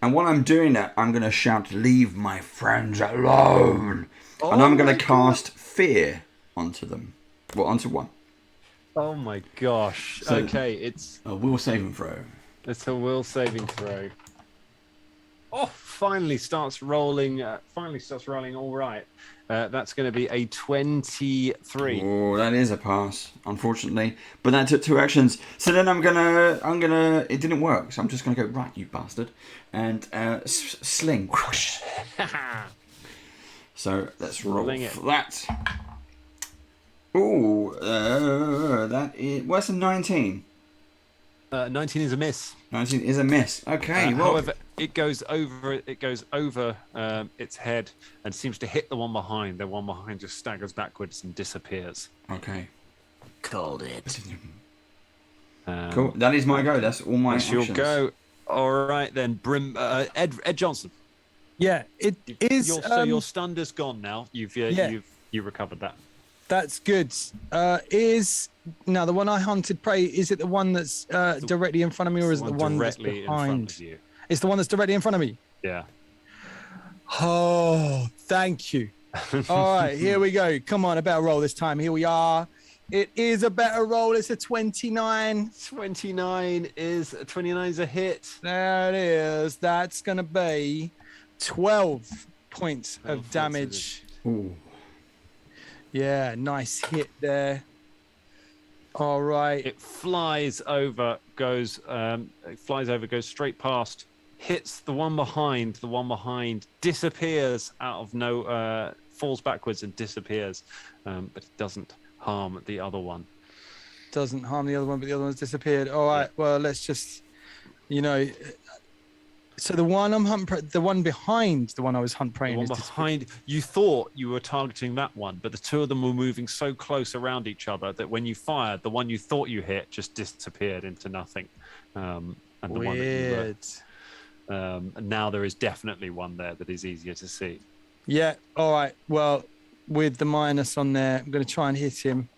And while I'm doing that, I'm going to shout, "Leave my friends alone." And I'm going to cast fear onto them. Well, onto one. Oh my gosh. So- Okay, it's A will saving throw. a will saving throw. Oh, finally starts rolling. All right. That's going to be a 23. Oh, that is a pass, unfortunately. But that took 2 actions. So then I'm gonna. It didn't work. So I'm just gonna go, right, you bastard, and sling. Whoosh. So let's roll Sling it. for that. Oh, that is. What's a 19? 19 is a miss. 19 is a miss. Okay. Well, However, it goes over. Its head and seems to hit the one behind. The one behind just staggers backwards and disappears. okay. Called it. Cool. That is my go. That's all my That's actions. your go. All right then, Brim. Ed Johnson. Yeah, it is. So your stunned is gone now. You've recovered that. That's good. Is now the one I hunted prey? Is it the one that's directly in front of me, or is it the one that's directly in behind? front of you? It's the one that's directly in front of me. Yeah. Oh, thank you. All right, here we go. Come on, a better roll this time. Here we are. It is a better roll. It's a 29. 29 is a hit. There it is. That's gonna be 12 points 12 of points damage. Ooh. Yeah, nice hit there. All right. It flies over, goes straight past, hits the one behind, disappears out of falls backwards and disappears, but it doesn't harm the other one. Doesn't harm the other one, but the other one's disappeared. All right. Well, let's just You know, so the one the one behind the one I was hunt The praying one is behind, you thought you were targeting that one, but the two of them were moving so close around each other that when you fired, the one you thought you hit just disappeared into nothing. And the one that you weird. and now there is definitely one there that is easier to see. Yeah. All right. Well, with the minus on there, I'm going to try and hit him.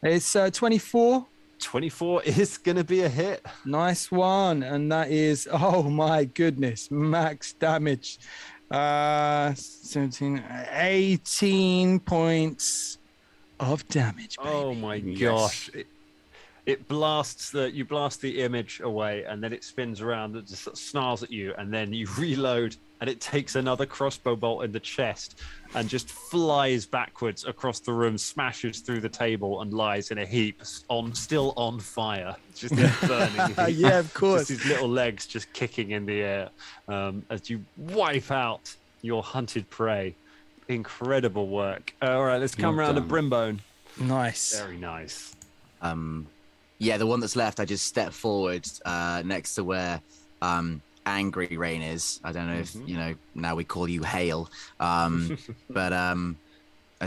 It's 24. 24 is going to be a hit. Nice one. And that is, oh my goodness, max damage. 17, 18 points of damage, baby. Oh my Yes. gosh. It blasts you blast the image away, and then it spins around and just snarls at you, and then you reload, and it takes another crossbow bolt in the chest and just flies backwards across the room, smashes through the table, and lies in a heap, still on fire. Just a burning heap. Yeah, of course. Just his little legs just kicking in the air as you wipe out your hunted prey. Incredible work. All right, let's come Well around to done. Brimbone. Nice. Very nice. Yeah, the one that's left, I just step forward next to where Angry Rain is. I don't know if, now we call you Hail. But and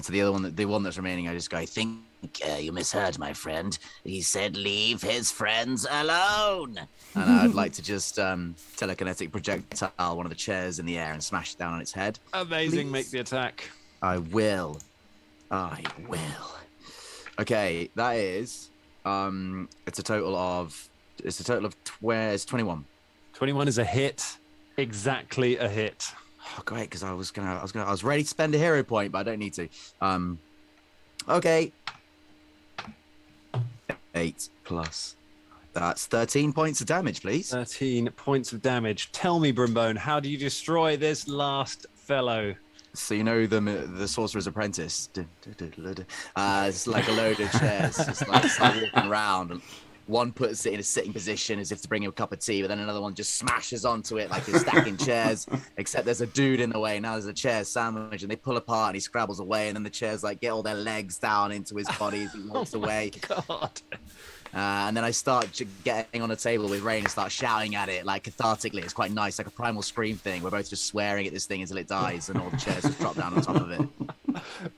to the other one, the one that's remaining, I just go, I think you misheard, my friend. He said leave his friends alone. and I'd like to just telekinetic projectile one of the chairs in the air and smash it down on its head. Amazing. Please. Make the attack. I will. Okay, that is it's a total of 21. 21 is a hit. Exactly a hit. Oh, great, because I was ready to spend a hero point, but I don't need to. Okay. 8 plus. That's 13 points of damage, please. 13 points of damage. Tell me, Brimbone, how do you destroy this last fellow? So you know the Sorcerer's Apprentice. It's like a load of chairs, just like start walking around. And one puts it in a sitting position as if to bring him a cup of tea, but then another one just smashes onto it like he's stacking chairs. Except there's a dude in the way. Now there's a chair sandwich, and they pull apart, and he scrabbles away, and then the chairs like get all their legs down into his body as he walks away. God. And then I start getting on a table with Rain and start shouting at it like cathartically. It's quite nice, like a primal scream thing. We're both just swearing at this thing until it dies, and all the chairs just drop down on top of it.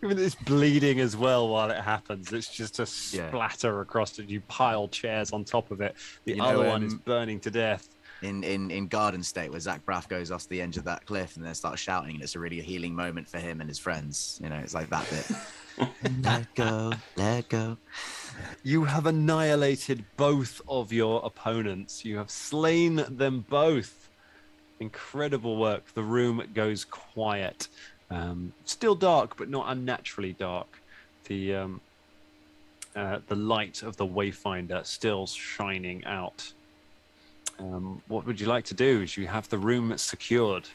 Even it's bleeding as well while it happens. It's just a splatter across it. You pile chairs on top of it. The other one is burning to death. In Garden State, where Zach Braff goes off the edge of that cliff and then starts shouting, and it's a really healing moment for him and his friends. It's like that bit. Let go, let go. You have annihilated both of your opponents. You have slain them both. Incredible work. The room goes quiet. Still dark, but not unnaturally dark. The light of the Wayfinder still shining out. What would you like to do? As you have the room secured?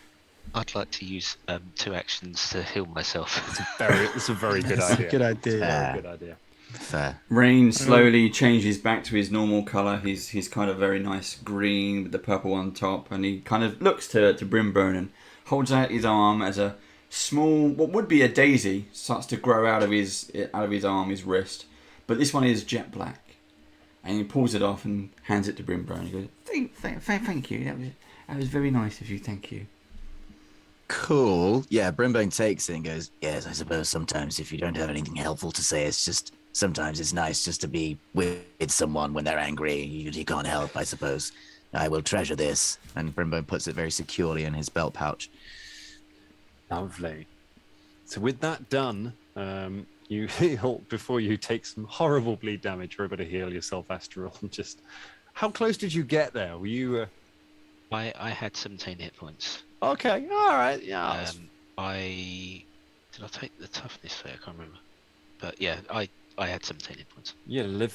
I'd like to use 2 actions to heal myself. It's a very good idea. Good idea. Very good idea. Fair. Rain slowly changes back to his normal colour. He's kind of very nice green with the purple on top, and he kind of looks to Brimbone and holds out his arm as a small, what would be a daisy, starts to grow out of his arm, his wrist. But this one is jet black, and he pulls it off and hands it to Brimbone. He goes, "Thank you. That was very nice of you. Thank you." Cool. Yeah, Brimbone takes it and goes, yes, I suppose sometimes if you don't have anything helpful to say, it's just, sometimes it's nice just to be with someone when they're angry. You can't help, I suppose. I will treasure this. And Brimbone puts it very securely in his belt pouch. Lovely. So with that done, you heal before you take some horrible bleed damage. You're able to heal yourself, Astral. Just, how close did you get there? Were you... I had 17 hit points. Okay, all right, yeah. Did I take the toughness there? I can't remember. But yeah, I had 17 hit points. You'd live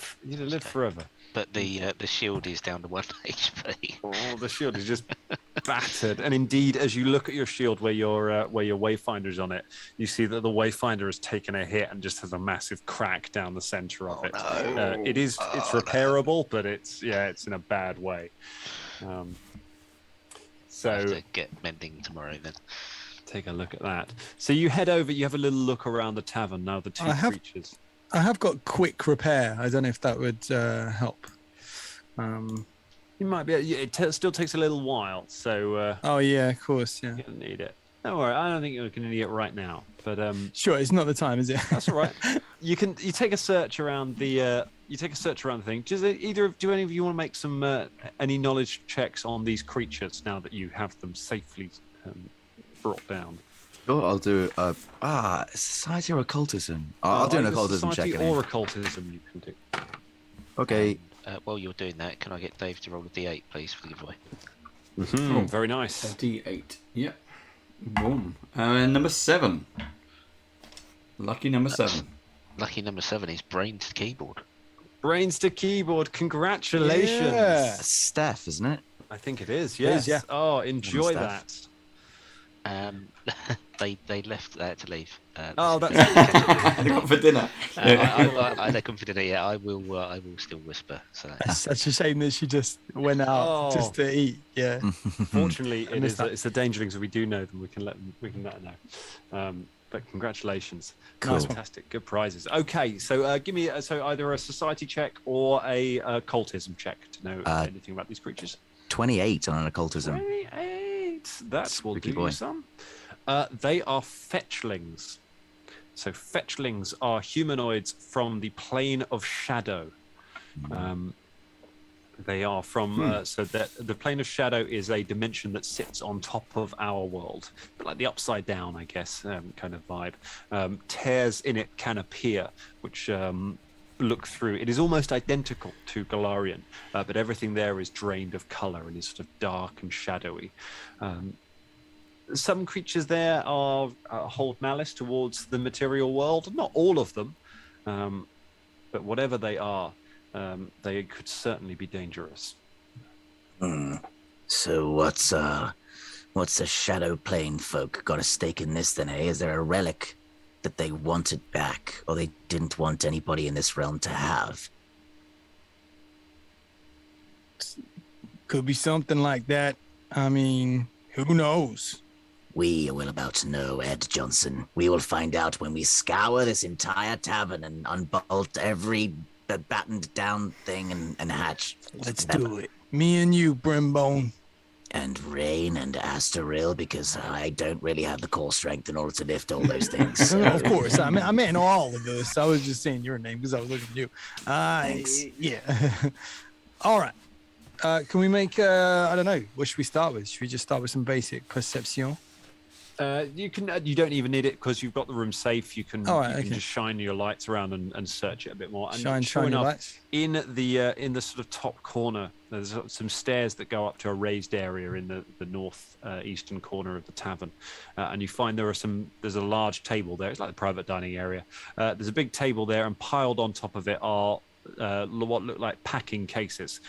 forever. But the shield is down to 1 HP. Oh, the shield is just battered. And indeed, as you look at your shield where your Wayfinder's on it, you see that the Wayfinder has taken a hit and just has a massive crack down the center of it. No. It's repairable, but it's in a bad way. So I have to get mending tomorrow then. Take a look at that. So you head over, you have a little look around the tavern now, the two creatures. I have got quick repair. I don't know if that would help. You might be. It still takes a little while, so Oh yeah, of course, yeah. you don't need it. Don't worry. I don't think you're going to need it right now. But Sure, it's not the time, is it? that's all right. You take a search around the thing. Do any of you want to make some any knowledge checks on these creatures now that you have them safely brought down? Sure, I'll do society or occultism. I'll do an Either occultism check. society or occultism you can do. Okay. While you're doing that, can I get Dave to roll a d8, please, for the giveaway? Oh. Very nice. A D8. Yep. Boom. Number 7. Lucky number 7. Lucky number 7 is brains to keyboard. Brains to keyboard. Congratulations. Yeah. That's Steph, isn't it? I think it is. It Yes. is, yeah. Oh, enjoy Steph. that. They left to leave. Oh, that's They got for dinner. I let them for dinner. Yeah, I will still whisper. So It's such a shame that she just went out just to eat. Yeah. fortunately it missed is. that. It's the dangerlings that we do know them. We can let her know. But congratulations. Cool. Fantastic. Good prizes. Okay, so give me either a society check or a occultism check to know anything about these creatures. 28 on an occultism. 28. That will Spooky do boy. you some. They are fetchlings. So fetchlings are humanoids from the plane of shadow. They are from so that the plane of shadow is a dimension that sits on top of our world, but like the upside down, I guess, kind of vibe. Tears in it can appear, which look through. It is almost identical to Galarian, but everything there is drained of color and is sort of dark and shadowy. Some creatures there hold malice towards the material world. Not all of them, but whatever they are, they could certainly be dangerous. So what's the shadow plane folk got a stake in this then, eh? Is there a relic that they wanted back, or they didn't want anybody in this realm to have? Could be something like that. I mean, who knows? We will about to know, Ed Johnson. We will find out when we scour this entire tavern and unbolt every battened down thing and hatch. Let's do it. Me and you, Brimbone. And Rain and Astoril, because I don't really have the core strength in order to lift all those things. So. Of course. I meant all of us. I was just saying your name because I was looking at you. Thanks. Yeah. All right. Can we make, I don't know, what should we start with? Should we just start with some basic perception? You can. You don't even need it because you've got the room safe. You can, just shine your lights around and search it a bit more. And Shine sure your enough, lights. in the sort of top corner, there's some stairs that go up to a raised area in the north eastern corner of the tavern, and you find there's a large table there. It's like the private dining area. There's a big table there, and piled on top of it are what look like packing cases.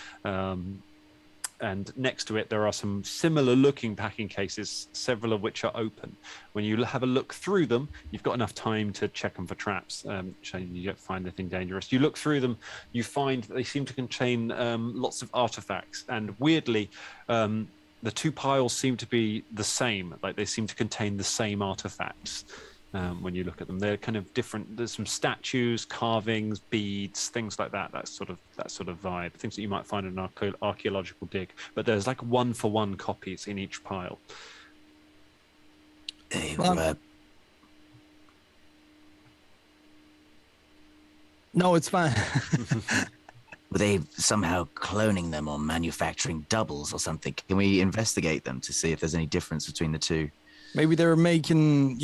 And next to it, there are some similar looking packing cases, several of which are open. When you have a look through them, you've got enough time to check them for traps, so you don't find anything dangerous. You look through them, you find that they seem to contain lots of artifacts. And weirdly, the two piles seem to be the same, like they seem to contain the same artifacts. When you look at them, they're kind of different. There's some statues, carvings, beads, things like that. That sort of vibe. Things that you might find in an archaeological dig. But there's like 1-for-1 copies in each pile. No, it's fine. Were they somehow cloning them or manufacturing doubles or something? Can we investigate them to see if there's any difference between the two? Maybe they were making,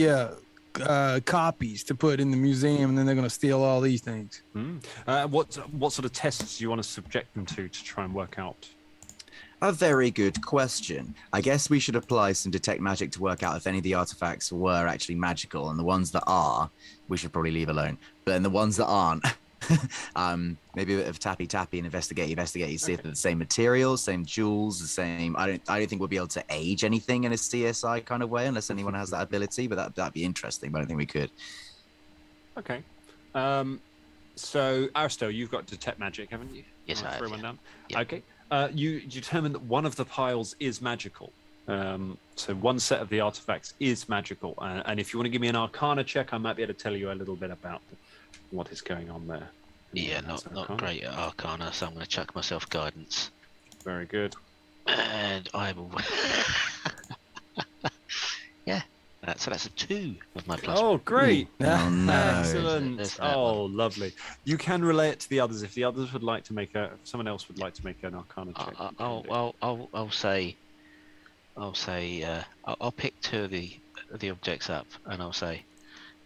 copies to put in the museum, and then they're going to steal all these things. What sort of tests do you want to subject them to try and work out? A very good question. I guess we should apply some detect magic to work out if any of the artifacts were actually magical, and the ones that are, we should probably leave alone. But then the ones that aren't, maybe a bit of tappy and investigate, see if they're the same materials, same jewels, the same. I don't think we'll be able to age anything in a CSI kind of way unless anyone has that ability, but that'd be interesting, but I don't think we could. Okay. So Aristo, you've got detect magic, haven't you? Yes, I have. Throw one down. Yeah. Okay. You determine that one of the piles is magical. So one set of the artifacts is magical, and if you want to give me an Arcana check, I might be able to tell you a little bit about what is going on there. Yeah, not great at Arcana, so I'm going to chuck myself guidance. Very good. And I will. Yeah. So that's a 2 of my plus. Oh, great. Oh no. Excellent. There's that Oh, lovely. You can relay it to the others if the others would like to make someone else would like to make an Arcana check. I'll say. I'll pick 2 of the objects up, and I'll say,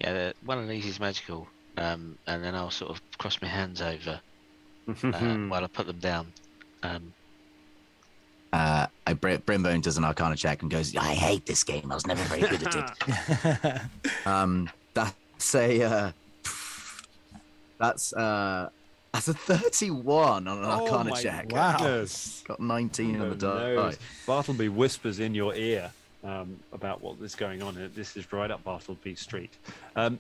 yeah, one of these is magical. And then I'll sort of cross my hands over while I put them down. Brimbone does an Arcana check and goes, I hate this game. I was never very good at it. that's a 31 on an Arcana check. Wow. Goodness. Got 19 on the No. die. Bartleby whispers in your ear about what is going on. This is right up Bartleby Street.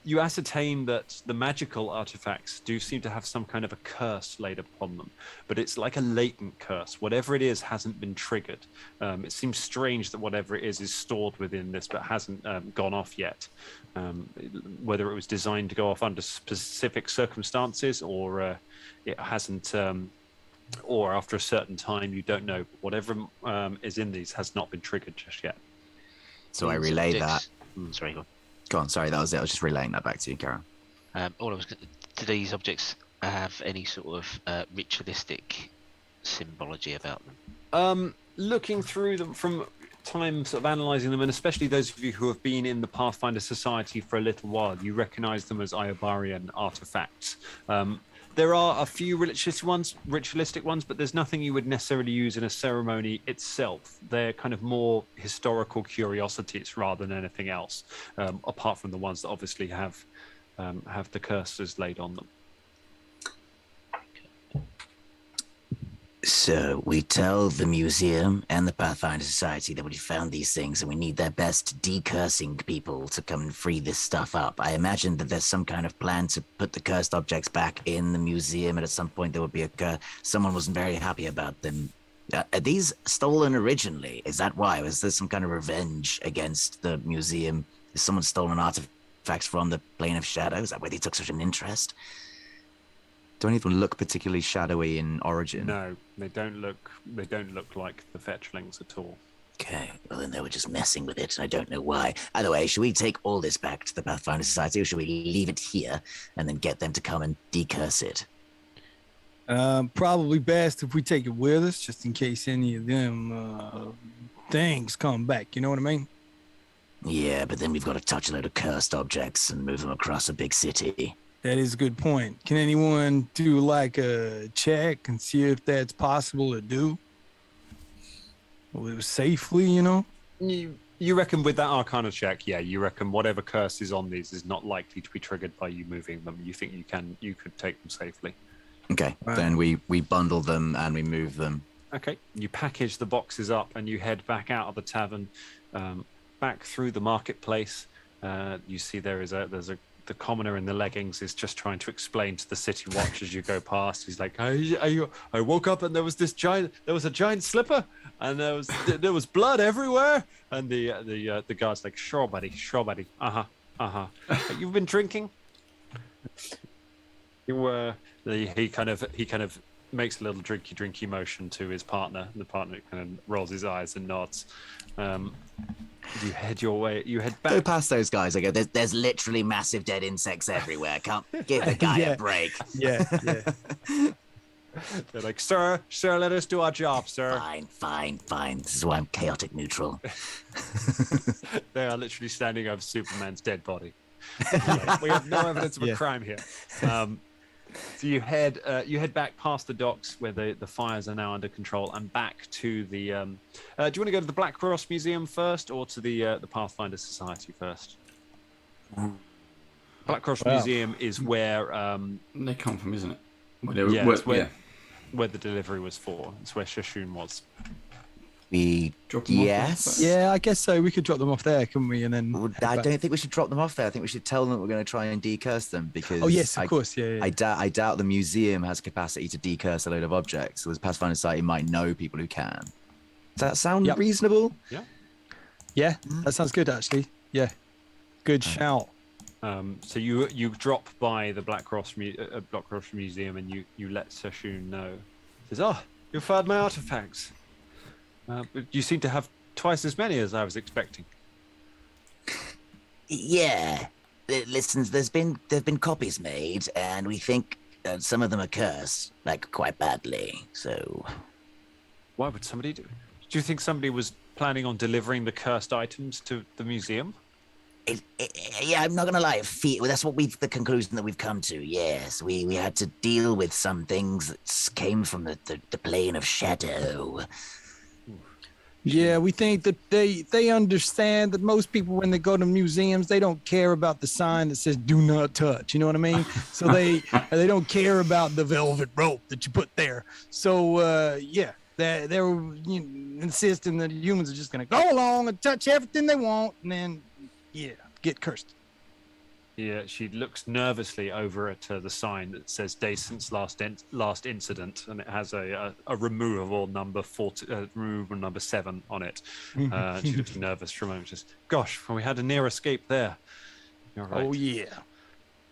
You ascertain that the magical artifacts do seem to have some kind of a curse laid upon them, but it's like a latent curse. Whatever it is hasn't been triggered. It seems strange that whatever it is stored within this, but hasn't gone off yet. Whether it was designed to go off under specific circumstances, or it hasn't, or after a certain time, you don't know. Whatever is in these has not been triggered just yet. So I relay that. Sorry, go on. Go on, sorry, that was it. I was just relaying that back to you, Karen. Do these objects have any sort of ritualistic symbology about them? Looking through them from time, sort of analysing them, and especially those of you who have been in the Pathfinder Society for a little while, you recognise them as Iobarian artifacts. There are a few ritualistic ones, but there's nothing you would necessarily use in a ceremony itself. They're kind of more historical curiosities rather than anything else, apart from the ones that obviously have the curses laid on them. So we tell the museum and the Pathfinder Society that we found these things and we need their best decursing people to come and free this stuff up. I imagine that there's some kind of plan to put the cursed objects back in the museum, and at some point there would be a curse. Someone wasn't very happy about them. Are these stolen originally? Is that why? Was there some kind of revenge against the museum? Is someone stolen artifacts from the Plane of Shadow? Is that why they took such an interest? Don't even look particularly shadowy in origin. No, they don't look like the fetchlings at all. Okay, well then they were just messing with it, and I don't know why. Either way, should we take all this back to the Pathfinder Society, or should we leave it here and then get them to come and decurse it? Probably best if we take it with us, just in case any of them things come back. You know what I mean? Yeah, but then we've got to touch a load of cursed objects and move them across a big city. That is a good point. Can anyone do like a check and see if that's possible to do? Well, safely, you know? You reckon with that Arcana check, yeah, you reckon whatever curse is on these is not likely to be triggered by you moving them. You think you could take them safely. Okay, Right. then we bundle them and we move them. Okay, you package the boxes up and you head back out of the tavern, back through the marketplace. You see there's the commoner in the leggings is just trying to explain to the city watch as you go past. He's like, I woke up and there was a giant slipper and there was blood everywhere. And the guard's like, sure buddy. You've been drinking? He kind of makes a little drinky motion to his partner, and the partner kind of rolls his eyes and nods. You head your way. You head back. Go past those guys. I go, there's literally massive dead insects everywhere. Can't give the guy Yeah. a break. Yeah. They're like, sir, let us do our job, sir. Fine. This is why I'm chaotic neutral. They are literally standing over Superman's dead body. Like, we have no evidence of a crime here. So you head back past the docks where the fires are now under control, and back to the. Do you want to go to the Black Cross Museum first, or to the Pathfinder Society first? Black Cross Museum is where They come from, isn't it? it's where the delivery was for. It's where Shashun was. Drop them off Yes. Yeah, I guess so. We could drop them off there, couldn't we? And then. I don't think we should drop them off there. I think we should tell them that we're going to try and decurse them because. Oh yes, of course. Yeah. I doubt the museum has capacity to decurse a load of objects. So the Pathfinder Society might know people who can. Does that sound reasonable? Yeah, that sounds good actually. Yeah, good shout. So you drop by the Black Cross Museum and you let Sashun know. He says, You found my artifacts. But you seem to have twice as many as I was expecting. Yeah. Listen, there've been copies made, and we think some of them are cursed, like quite badly. So, Why would somebody do it? Do you think somebody was planning on delivering the cursed items to the museum? yeah, I'm not gonna lie. That's the conclusion that we've come to. Yes, we had to deal with some things that came from the plane of shadow. Yeah, we think that they understand that most people, when they go to museums, they don't care about the sign that says "Do not touch." You know what I mean? So they don't care about the velvet rope that you put there. So yeah, they're insisting that humans are just gonna go along and touch everything they want, and then get cursed. Yeah, she looks nervously over at the sign that says "Day since last incident," and it has a removable number removable number 7 on it. She looks nervous for a moment. Just, gosh, well, we had a near escape there. You're right. Oh yeah.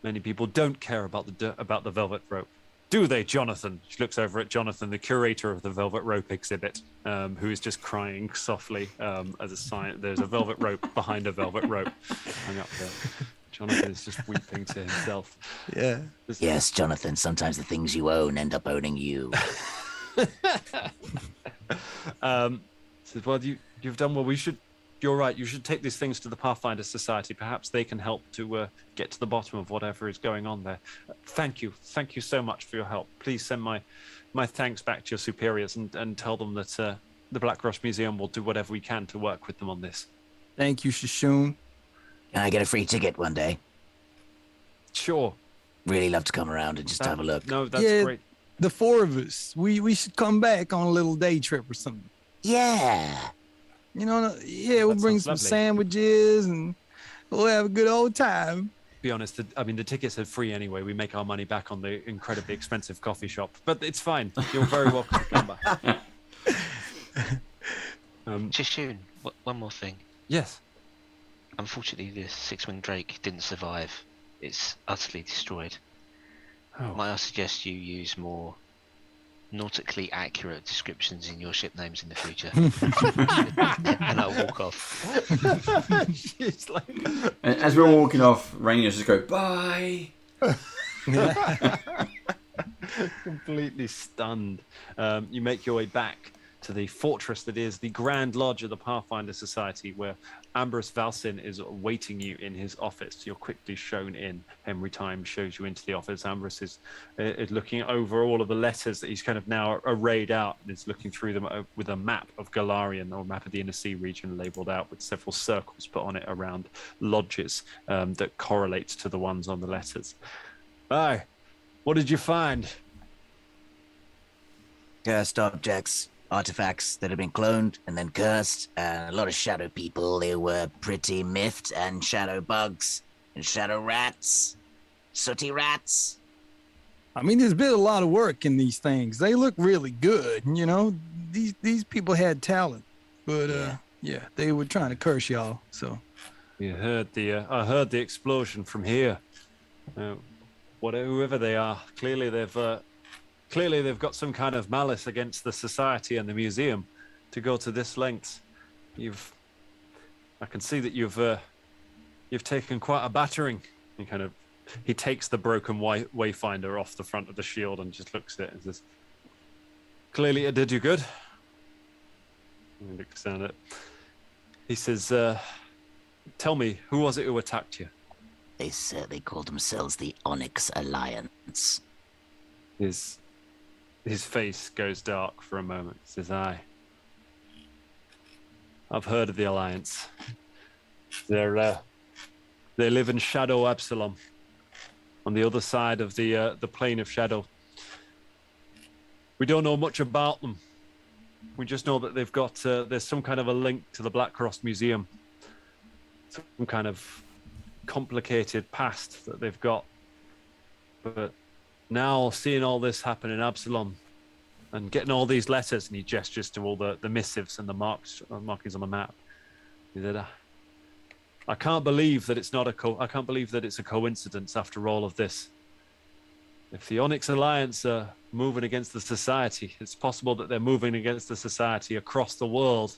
Many people don't care about the velvet rope, do they, Jonathan? She looks over at Jonathan, the curator of the velvet rope exhibit, who is just crying softly as a sign. There's a velvet rope behind a velvet rope hung up there. Jonathan is just weeping to himself. Yeah. Yes, Jonathan, sometimes the things you own end up owning you. Says, well, you've done well. You're right. You should take these things to the Pathfinder Society. Perhaps they can help to get to the bottom of whatever is going on there. Thank you so much for your help. Please send my thanks back to your superiors and tell them that the Black Cross Museum will do whatever we can to work with them on this. Thank you, Shishun. Can I get a free ticket one day? Sure. Really love to come around and just have a look. No, that's great. The 4 of us, we should come back on a little day trip or something. Yeah. We'll bring some sandwiches and we'll have a good old time. Be honest, the tickets are free anyway. We make our money back on the incredibly expensive coffee shop, but it's fine. You're very welcome to come back. Jishun, one more thing. Yes. Unfortunately, the 6-winged drake didn't survive. It's utterly destroyed. Oh. Might I suggest you use more nautically accurate descriptions in your ship names in the future? And I'll walk off. She's like... As we're all walking off, Rainier just go, bye. Completely stunned. You make your way back to the fortress that is the Grand Lodge of the Pathfinder Society, where Ambrose Valsin is awaiting you in his office. You're quickly shown in. Henry Time shows you into the office. Ambrose is looking over all of the letters that he's kind of now arrayed out, and is looking through them with a map of Galarian, or a map of the Inner Sea region, labelled out with several circles put on it around lodges that correlate to the ones on the letters. Aye, what did you find? Cursed objects, artifacts that have been cloned and then cursed, and a lot of shadow people who were pretty miffed, and shadow bugs, and shadow rats, sooty rats. I mean, there's been a lot of work in these things. They look really good, These people had talent, but they were trying to curse y'all. So, I heard the explosion from here. Whoever they are, clearly they've got some kind of malice against the society and the museum to go to this length. I can see that you've taken quite a battering. He takes the broken wayfinder off the front of the shield and just looks at it and says, "Clearly it did you good." He looks down at it. He says, "Tell me, who was it who attacked you?" They said they called themselves the Onyx Alliance. His face goes dark for a moment. He says, "Aye, I've heard of the Alliance. They live in Shadow Absalom, on the other side of the plane of Shadow. We don't know much about them. We just know that they've got there's some kind of a link to the Black Cross Museum, some kind of complicated past that they've got. But now, seeing all this happen in Absalom and getting all these letters," and he gestures to all the missives and the markings on the map, he said, "I can't believe that it's not I can't believe that it's a coincidence after all of this. If the Onyx Alliance are moving against the Society, it's possible that they're moving against the Society across the world.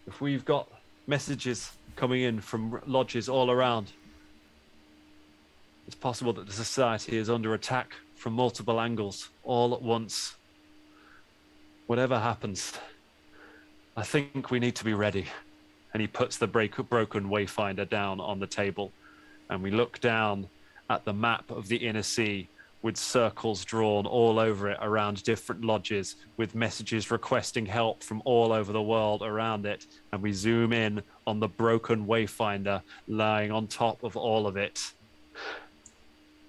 If we've got messages coming in from lodges all around, it's possible that the Society is under attack from multiple angles all at once. Whatever happens, I think we need to be ready. And he puts the broken wayfinder down on the table. And we look down at the map of the inner sea with circles drawn all over it around different lodges with messages requesting help from all over the world around it. And we zoom in on the broken wayfinder lying on top of all of it.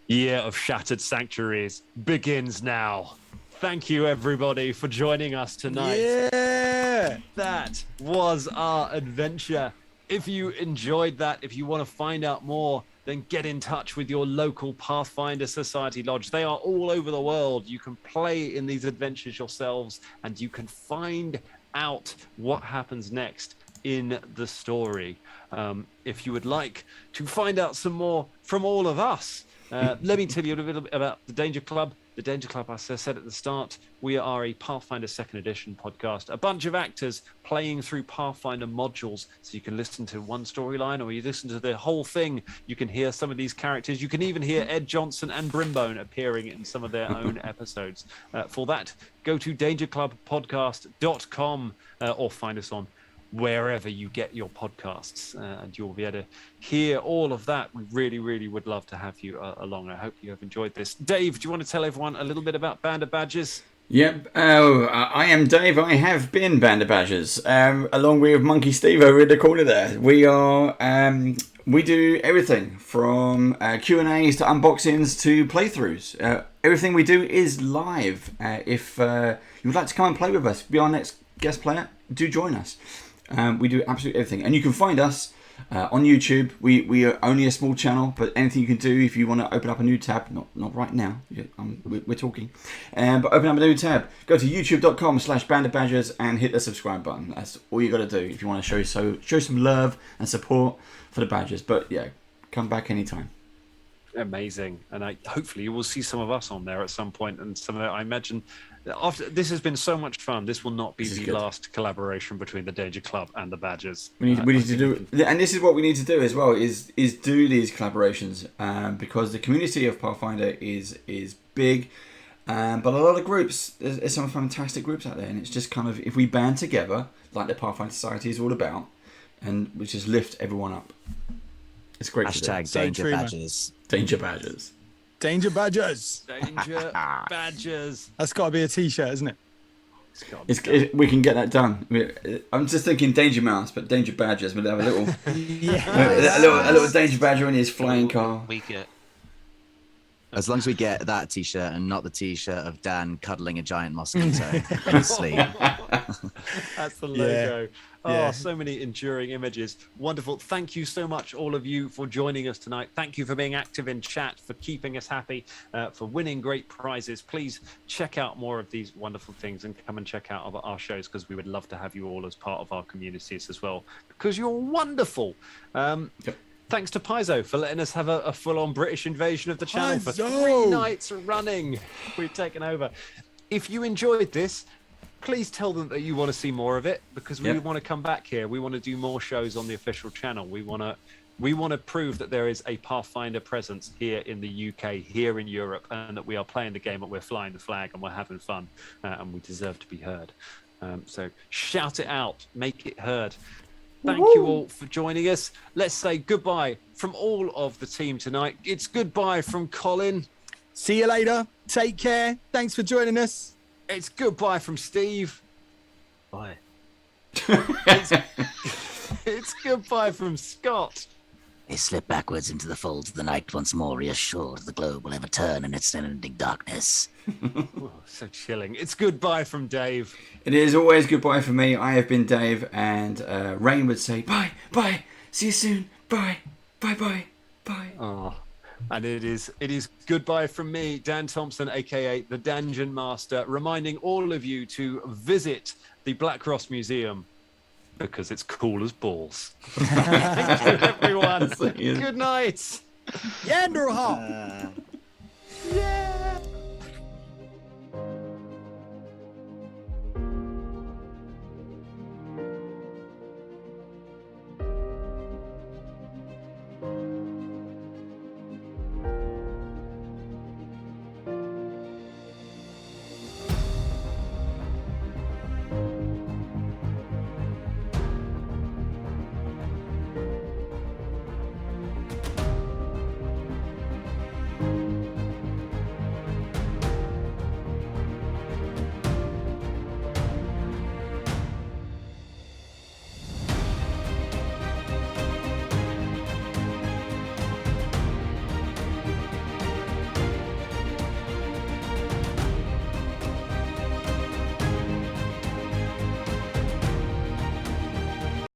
Year of Shattered Sanctuaries begins now. Thank you, everybody, for joining us tonight. Yeah! That was our adventure. If you enjoyed that, if you want to find out more, then get in touch with your local Pathfinder Society Lodge. They are all over the world. You can play in these adventures yourselves, and you can find out what happens next in the story. If you would like to find out some more from all of us, let me tell you a little bit about the Danger Club. The Danger Club, as I said at the start, we are a Pathfinder 2nd Edition podcast. A bunch of actors playing through Pathfinder modules. So you can listen to one storyline or you listen to the whole thing. You can hear some of these characters. You can even hear Ed Johnson and Brimbone appearing in some of their own episodes. For that, go to dangerclubpodcast.com or find us on wherever you get your podcasts, and you'll be able to hear all of that. We really, really would love to have you along. I hope you have enjoyed this. Dave, do you want to tell everyone a little bit about Band of Badgers? Yep. I am Dave. I have been Band of Badgers, along with Monkey Steve over in the corner there. We are. We do everything from Q&As to unboxings to playthroughs. Everything we do is live. If you would like to come and play with us, be our next guest player, do join us. We do absolutely everything, and you can find us on YouTube. We are only a small channel, but anything you can do if you want to open up a new tab, not right now, we're talking, but open up a new tab, go to youtube.com/bandofbadgers and hit the subscribe button. That's all you got to do if you want to show some love and support for the Badgers. But yeah, come back anytime. Amazing, and hopefully you will see some of us on there at some point, and some of that, I imagine. After this has been so much fun, this will not be the last collaboration between the Danger Club and the Badgers. We need to do, and this is what we need to do as well, is do these collaborations, because the community of Pathfinder is big, but a lot of groups, there's some fantastic groups out there, and it's just kind of, if we band together, like the Pathfinder Society is all about, and we just lift everyone up. It's great. Hashtag Danger Badgers. Danger Badgers. Danger Badgers. Danger Badgers. That's got to be a t-shirt, isn't it? We can get that done. I'm just thinking Danger Mouse, but Danger Badgers. We'll have a little, a little Danger Badger in his flying car. We get. As long as we get that t-shirt and not the t-shirt of Dan cuddling a giant mosquito in his sleep. That's the logo. Oh, so many enduring images. Wonderful. Thank you so much, all of you, for joining us tonight. Thank you for being active in chat, for keeping us happy, for winning great prizes. Please check out more of these wonderful things and come and check out our shows, because we would love to have you all as part of our communities as well, because you're wonderful. Thanks to Paizo for letting us have a full-on British invasion of the channel for 3 nights running. We've taken over. If you enjoyed this, please tell them that you want to see more of it, because we want to come back here. We want to do more shows on the official channel. We want to prove that there is a Pathfinder presence here in the UK, here in Europe, and that we are playing the game, but we're flying the flag and we're having fun, and we deserve to be heard. So shout it out, make it heard. Thank you all for joining us. Let's say goodbye from all of the team tonight. It's goodbye from Colin. See you later. Take care. Thanks for joining us. It's goodbye from Steve. Bye. It's goodbye from Scott. They slip backwards into the folds of the night once more, reassured the globe will ever turn in its unending darkness. Oh, so chilling. It's goodbye from Dave. It is always goodbye for me. I have been Dave, and Rain would say bye, bye, see you soon, bye, bye, bye, bye. Oh, and it is goodbye from me, Dan Thompson, aka the Dungeon Master, reminding all of you to visit the Black Cross Museum, because it's cool as balls. Thank you, everyone. Good night. Yanderha.